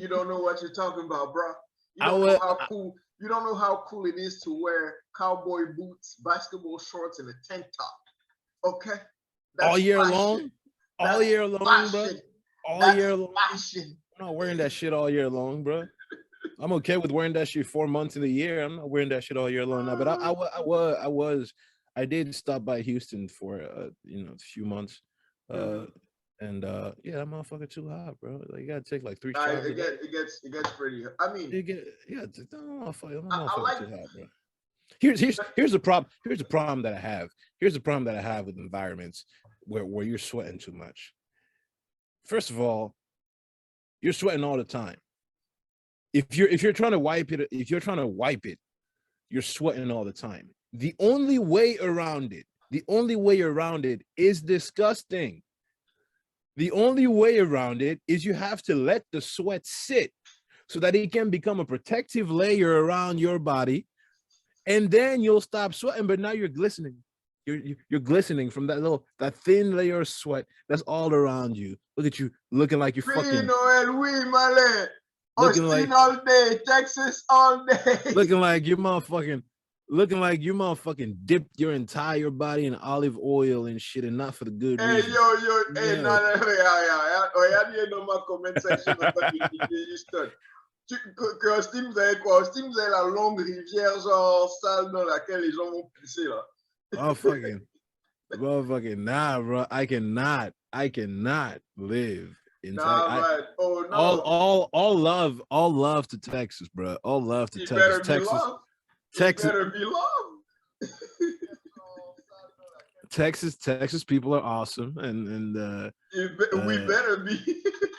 don't know what you're talking about, bro. You don't know how cool. You don't know how cool it is to wear cowboy boots, basketball shorts, and a tank top. Okay,
that's all year long. All year long, bro. All year long.
Fashion.
I'm not wearing that shit all year long, bro. I'm okay with wearing that shit 4 months in the year. I'm not wearing that shit all year long now. But I did stop by Houston for a few months. And yeah, that motherfucker too hot, bro. Like you gotta take like 3 showers.
It gets pretty hot. I mean,
motherfucker like, too hot, bro. Here's the problem. Here's the problem that I have. Here's the problem that I have with environments where you're sweating too much. First of all, you're sweating all the time. If you're trying to wipe it, you're sweating all the time. The only way around it is disgusting. The only way around it is you have to let the sweat sit so that it can become a protective layer around your body, and then you'll stop sweating. But now you're glistening. You're glistening from that thin layer of sweat that's all around you. Look at you looking like you're fucking.
Looking like all day, Texas all day.
Looking like you motherfucking dipped your entire body in olive oil and shit, and not for the good reason.
Hey, no, regardez dans ma comment section Houston. Austin, vous avez quoi? Austin, vous avez la longue rivière genre sale dans laquelle les gens vont pisser là.
Oh fucking nah, bro. I cannot live in Texas.
Oh no.
All love to Texas, bro. All love to Texas. Texas
better be loved.
Texas people are awesome, and
we better be.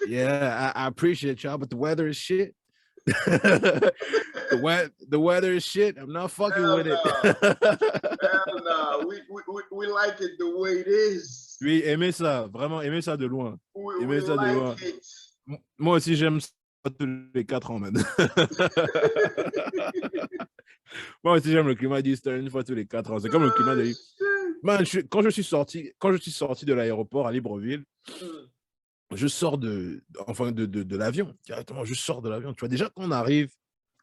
Yeah, I appreciate y'all, but the weather is shit. The weather is shit. I'm not fucking with it.
Hell no. We like it the way it is.
Oui, aimez ça, vraiment aimez ça de loin.
Aimez ça de loin.
Moi aussi j'aime ça tous les 4 ans, man. Moi aussi j'aime le climat d'Eastern une fois tous les 4 ans. C'est comme le climat de man, quand je suis sorti de l'aéroport à Libreville, je sors de l'avion, directement, je sors de l'avion. Tu vois, déjà,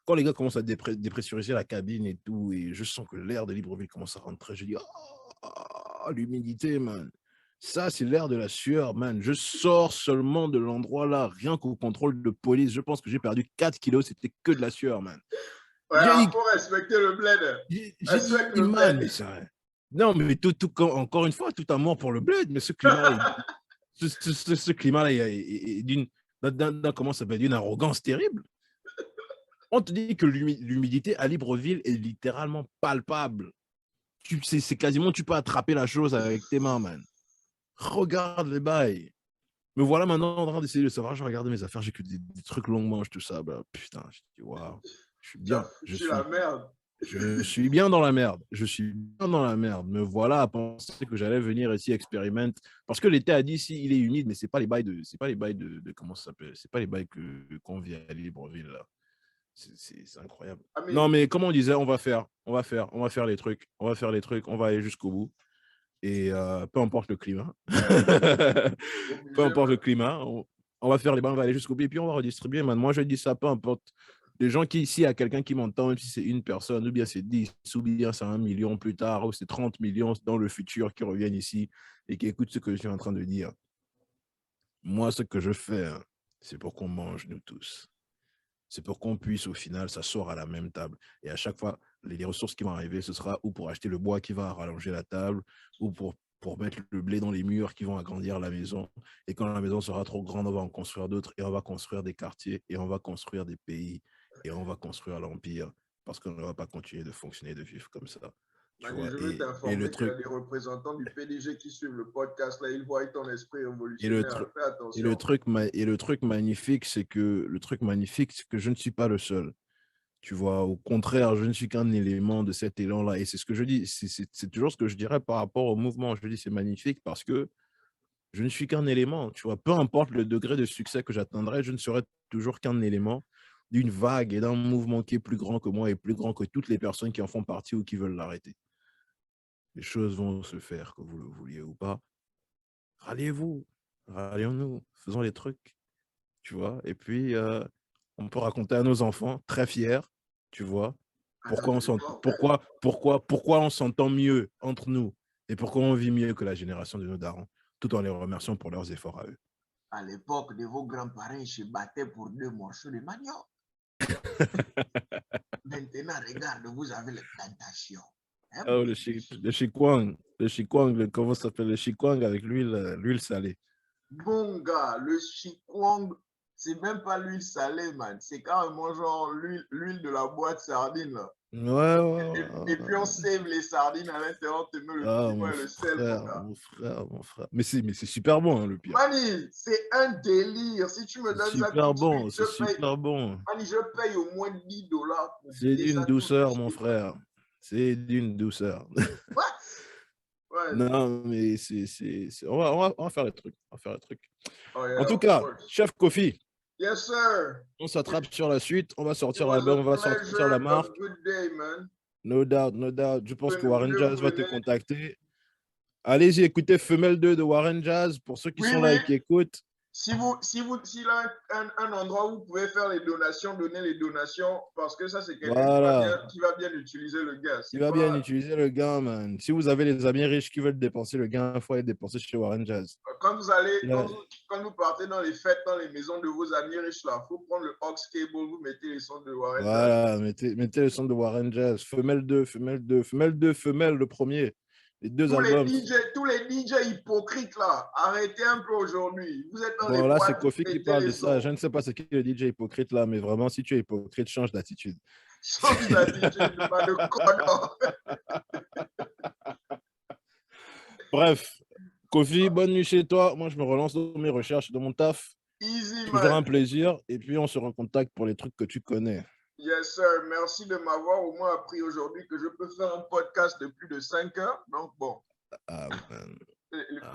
quand les gars commencent à dépressuriser la cabine et tout, et je sens que l'air de Libreville commence à rentrer, je dis, oh, l'humidité, man. Ça, c'est l'air de la sueur, man. Je sors seulement de l'endroit là, rien qu'au contrôle de police. Je pense que j'ai perdu 4 kilos, c'était que de la sueur, man.
Ouais, il faut respecter le bled. Respecte le bled.
Non, mais encore une fois, tout amour pour le bled, mais ce climat, ce climat-là est comment ça s'appelle, d'une arrogance terrible. On te dit que l'humidité à Libreville est littéralement palpable. C'est quasiment, tu peux attraper la chose avec tes mains, man. Regarde les bails. Me voilà maintenant en train d'essayer de savoir. Je regarde mes affaires, j'ai que des trucs longs manches, tout ça. Bah, putain, je dis, waouh, je suis bien.
Je suis la merde.
Je suis bien dans la merde. Me voilà à penser que j'allais venir ici expérimenter. Parce que l'été à d'ici, il est humide, mais c'est pas les bails de comment ça s'appelle. C'est pas les bails qu'on vit à Libreville là. C'est incroyable. Non, mais comme on disait, on va faire les trucs. On va aller jusqu'au bout. Et peu importe le climat. Peu importe le climat, On va faire les banques, on va aller jusqu'au bout et puis on va redistribuer, man. Moi, je dis ça, peu importe. Les gens qui, s'il y a quelqu'un qui m'entend, même si c'est une personne, ou bien c'est 10, ou bien c'est 1 million plus tard, ou c'est 30 millions dans le futur qui reviennent ici et qui écoutent ce que je suis en train de dire. Moi, ce que je fais, hein, c'est pour qu'on mange, nous tous. C'est pour qu'on puisse, au final, s'asseoir à la même table. Et à chaque fois, les ressources qui vont arriver, ce sera ou pour acheter le bois qui va rallonger la table, ou pour mettre le blé dans les murs qui vont agrandir la maison. Et quand la maison sera trop grande, on va en construire d'autres, et on va construire des quartiers, et on va construire des pays, et on va construire l'empire, parce qu'on ne va pas continuer de fonctionner, de vivre comme ça. Tu
Mani,
vois,
je veux
et le
t'informer qu'il y a
truc,
des représentants du PDG qui suivent le podcast. Là, ils voient ton esprit
et le
révolutionnaire.
truc,
Fais attention.
et le truc magnifique, c'est que je ne suis pas le seul. Tu vois, au contraire, je ne suis qu'un élément de cet élan-là. Et c'est ce que je dis, c'est toujours ce que je dirais par rapport au mouvement. Je dis, c'est magnifique parce que je ne suis qu'un élément. Tu vois, peu importe le degré de succès que j'atteindrai, je ne serai toujours qu'un élément d'une vague et d'un mouvement qui est plus grand que moi et plus grand que toutes les personnes qui en font partie ou qui veulent l'arrêter. Les choses vont se faire, que vous le vouliez ou pas. Ralliez-vous, rallions-nous, faisons les trucs, tu vois. Et puis, on peut raconter à nos enfants, très fiers, tu vois,
À notre époque,
pourquoi on s'entend mieux entre nous et pourquoi on vit mieux que la génération de nos darons, tout en les remerciant pour leurs efforts à eux.
à l'époque de vos grands-parents, ils se battaient pour 2 morceaux de manioc. Maintenant, regarde, vous avez les plantations. Hein,
Oh, le chikwang, comment ça s'appelle? Le chikwang avec l'huile salée.
Bon gars, le chikwang, c'est même pas l'huile salée, man. C'est carrément genre l'huile de la boîte sardine, là. Et puis on save les sardines à l'intérieur, on te met le
Ah,
piment
mon
et le sel, mon
frère,
gars.
mon frère, mon frère. Mais c'est super bon, hein, le pire.
Mani, c'est un délire. Si tu me
C'est
donnes ça tout
super
de suite,
bon,
je
c'est
paye.
super bon.
Mani, je paye au moins $10 pour
C'est
goûter
d'une
ça tout de
douceur, mon
suite.
frère. C'est d'une douceur.
What? Ouais.
Non, mais on va faire le truc. On va faire le truc.
Oh yeah,
En tout
of
cas,
course.
chef Kofi,
Yes, sir.
on s'attrape sur la suite. On va
It
sortir
was a
l'album, on va sortir la
pleasure, a
marque.
good day, man.
No doubt, no doubt. Je pense que Warren Jazz
Renouvelez-vous
va
le
te
nez.
contacter. Allez-y, écoutez Femelle 2 de Warren Jazz. Pour ceux qui
Oui,
sont là
oui.
et qui écoutent,
S'il a un endroit où vous pouvez faire les donations, donner les donations, parce que ça, c'est quelqu'un
voilà.
qui va bien utiliser le gars.
Il
C'est
va bien
pas,
utiliser le gain, man. Si vous avez les amis riches qui veulent dépenser le gain, il faut aller dépenser chez Warren Jazz.
quand vous allez,
Il a-
quand vous partez dans les fêtes, dans les maisons de vos amis riches, là, il faut prendre le aux cable, vous mettez les sons de Warren Jazz.
Voilà, mettez le son de Warren Jazz. Femelle 2, Femelle 2, Femelle 2, Femelle le premier. Les deux albums.
Tous les DJ hypocrites, là, arrêtez un peu aujourd'hui. Vous êtes dans les
Bon, là, c'est
boîtes,
Kofi qui
mettez
parle
les
de ça.
sons.
Je ne sais pas ce qu'est le DJ hypocrite là, mais vraiment, si tu es hypocrite, change d'attitude.
Change d'attitude, pas de code.
Bref, Kofi, bonne nuit chez toi. Moi, je me relance dans mes recherches, dans mon taf.
Easy,
Toujours un
man.
plaisir. Et puis, on se recontacte pour les trucs que tu connais.
Yes, sir. Merci de m'avoir au moins appris aujourd'hui que je peux faire un podcast de plus de 5 heures. Donc, bon,
Amen.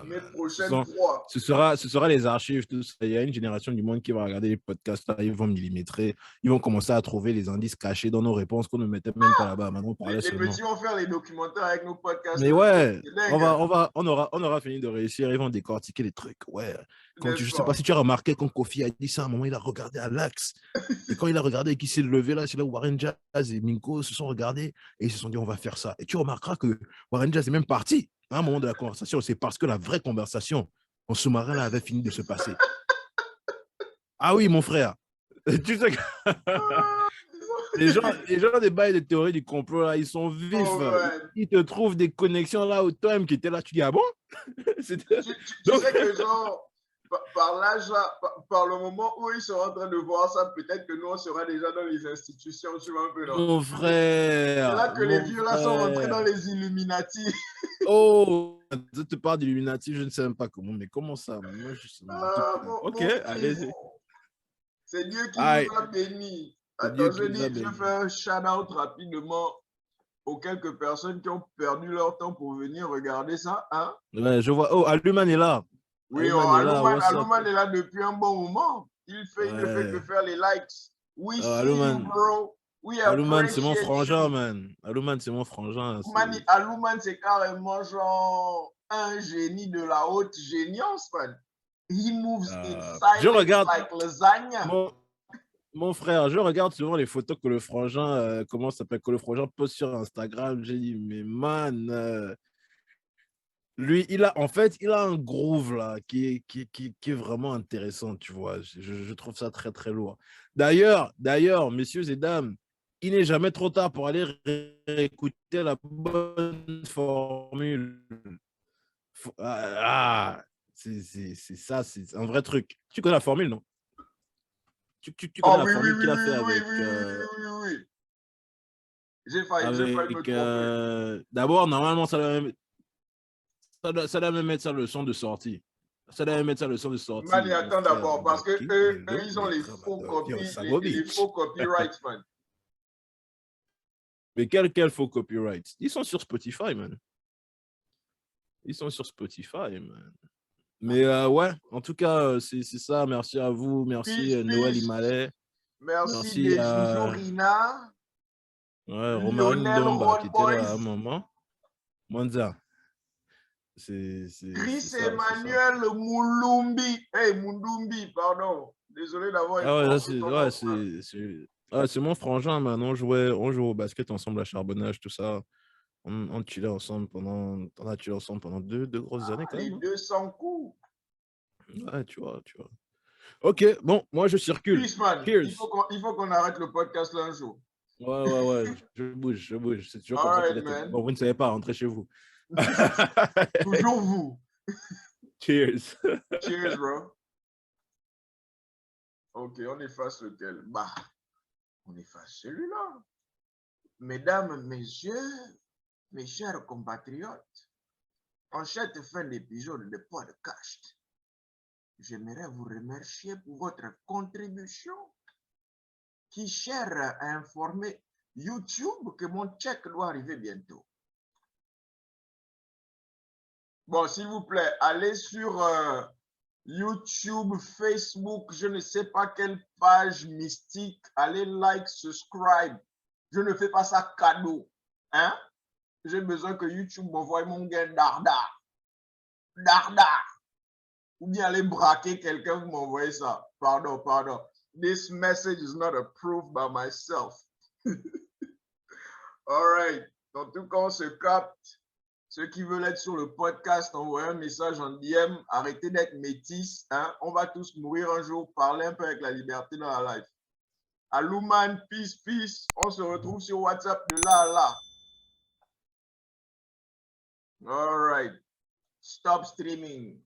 mes
Amen.
prochaines 3.
Ce sera les archives, tout ça. Il y a une génération du monde qui va regarder les podcasts là, ils vont millimétrer, ils vont commencer à trouver les indices cachés dans nos réponses qu'on ne mettait même pas là-bas. Maintenant, on parlait
Les
seulement.
petits vont faire les documentaires avec nos podcasts.
Mais ouais,
C'est dingue, hein?
on aura fini de réussir, ils vont décortiquer les trucs. Ouais. Je
N'est-ce
sais pas
pas?
si tu as remarqué quand Kofi a dit ça, à un moment, il a regardé à l'axe. Et quand il a regardé et qu'il s'est levé là, c'est là où Warren Jazz et Minko se sont regardés et ils se sont dit, on va faire ça. Et tu remarqueras que Warren Jazz est même parti à un moment de la conversation. C'est parce que la vraie conversation en sous-marin là avait fini de se passer. Ah oui, mon frère. Tu sais que les gens des bails de théorie du complot, là, ils sont vifs.
Oh, ouais.
Ils te trouvent des connexions là au time qui était là. Tu dis, ah bon?
Tu sais que genre, par l'âge là, par le moment où ils sont en train de voir ça, peut-être que nous, on sera déjà dans les institutions, tu vois un peu, non?
Mon frère.
C'est là que les vieux là sont rentrés dans les Illuminati.
Oh, je te parle d'Illuminati, je ne sais même pas comment, mais comment ça? Moi, ok, allez-y.
C'est Dieu qui nous a bénis. Attends, je fais un shout-out rapidement aux quelques personnes qui ont perdu leur temps pour venir regarder ça. Hein?
Ouais, je vois. Oh, Aluman est là.
Oui, Aluman est là depuis un bon moment. Il ne fait que faire les likes. We see you, bro.
Aluman, c'est mon frangin, man. Aluman, c'est mon frangin.
Aluman, c'est carrément genre un génie de la haute géniance, man. He moves in
Je
silence
regarde
like lasagna.
mon frère, je regarde souvent les photos que le frangin, comment ça s'appelle, que le frangin poste sur Instagram. J'ai dit, mais man, lui, en fait, il a un groove là qui est vraiment intéressant, tu vois. Je trouve ça très, très lourd. D'ailleurs, messieurs et dames, il n'est jamais trop tard pour aller réécouter la bonne formule. C'est ça, c'est un vrai truc. Tu connais la formule, non? Tu connais
Oh
la
oui, oui,
formule
oui,
qu'il a
oui,
fait
oui,
avec.
oui, oui, oui, oui, oui. J'ai failli me tromper.
D'abord, normalement, ça doit même mettre sa leçon de sortie. Ça doit même mettre sa leçon de
Man,
sortie, mon
attends
frère.
d'abord, parce que eux, ils ont les faux
Yo,
copies, les
Sagobi.
faux copyrights, man.
Mais quel faux copyright? Ils sont sur Spotify, man. Ils sont sur Spotify, man. Mais ouais, en tout cas, c'est ça. Merci à vous. Merci Noël
Peace.
Imalais.
Merci
Merci
des
à
Rina,
Romarine
Lionel
Domba qui
Road
était là à
Boys,
un moment. Monza.
Chris
C'est ça, c'est ça.
Emmanuel Moulumbi. Hey, Mundumbi, pardon. Désolé d'avoir
Ah ouais,
écorché ton nom, frère.
c'est mon frangin, man. On jouait au basket ensemble à charbonnage, tout ça. On chillait ensemble on a chillé ensemble pendant deux grosses années quand
Les
même.
200 coups.
Ouais, tu vois. Ok, bon, moi je circule.
Peace, man.
Cheers.
Il faut qu'on arrête le podcast là un jour.
Ouais, je bouge. C'est toujours
All
comme ça
right,
peut-être.
man.
Bon, vous ne savez pas, rentrez chez vous.
Toujours vous.
Cheers.
Cheers, bro. Ok, on efface lequel? Bah, on efface celui-là. Mesdames, messieurs, mes chers compatriotes, en cette fin d'épisode de podcast, j'aimerais vous remercier pour votre contribution qui cherche à informer YouTube que mon check doit arriver bientôt. Bon, s'il vous plaît, allez sur YouTube, Facebook, je ne sais pas quelle page mystique. Allez like, subscribe. Je ne fais pas ça cadeau. Hein? J'ai besoin que YouTube m'envoie mon gain dardard. Dardard. Ou bien aller braquer quelqu'un pour m'envoyer ça. Pardon. This message is not approved by myself. All right. En tout cas, on se capte. Ceux qui veulent être sur le podcast, envoyez un message en DM. Arrêtez d'être métis. Hein? On va tous mourir un jour. Parlez un peu avec la liberté dans la life. Alouman, peace. On se retrouve sur WhatsApp de là à là. All right. Stop streaming.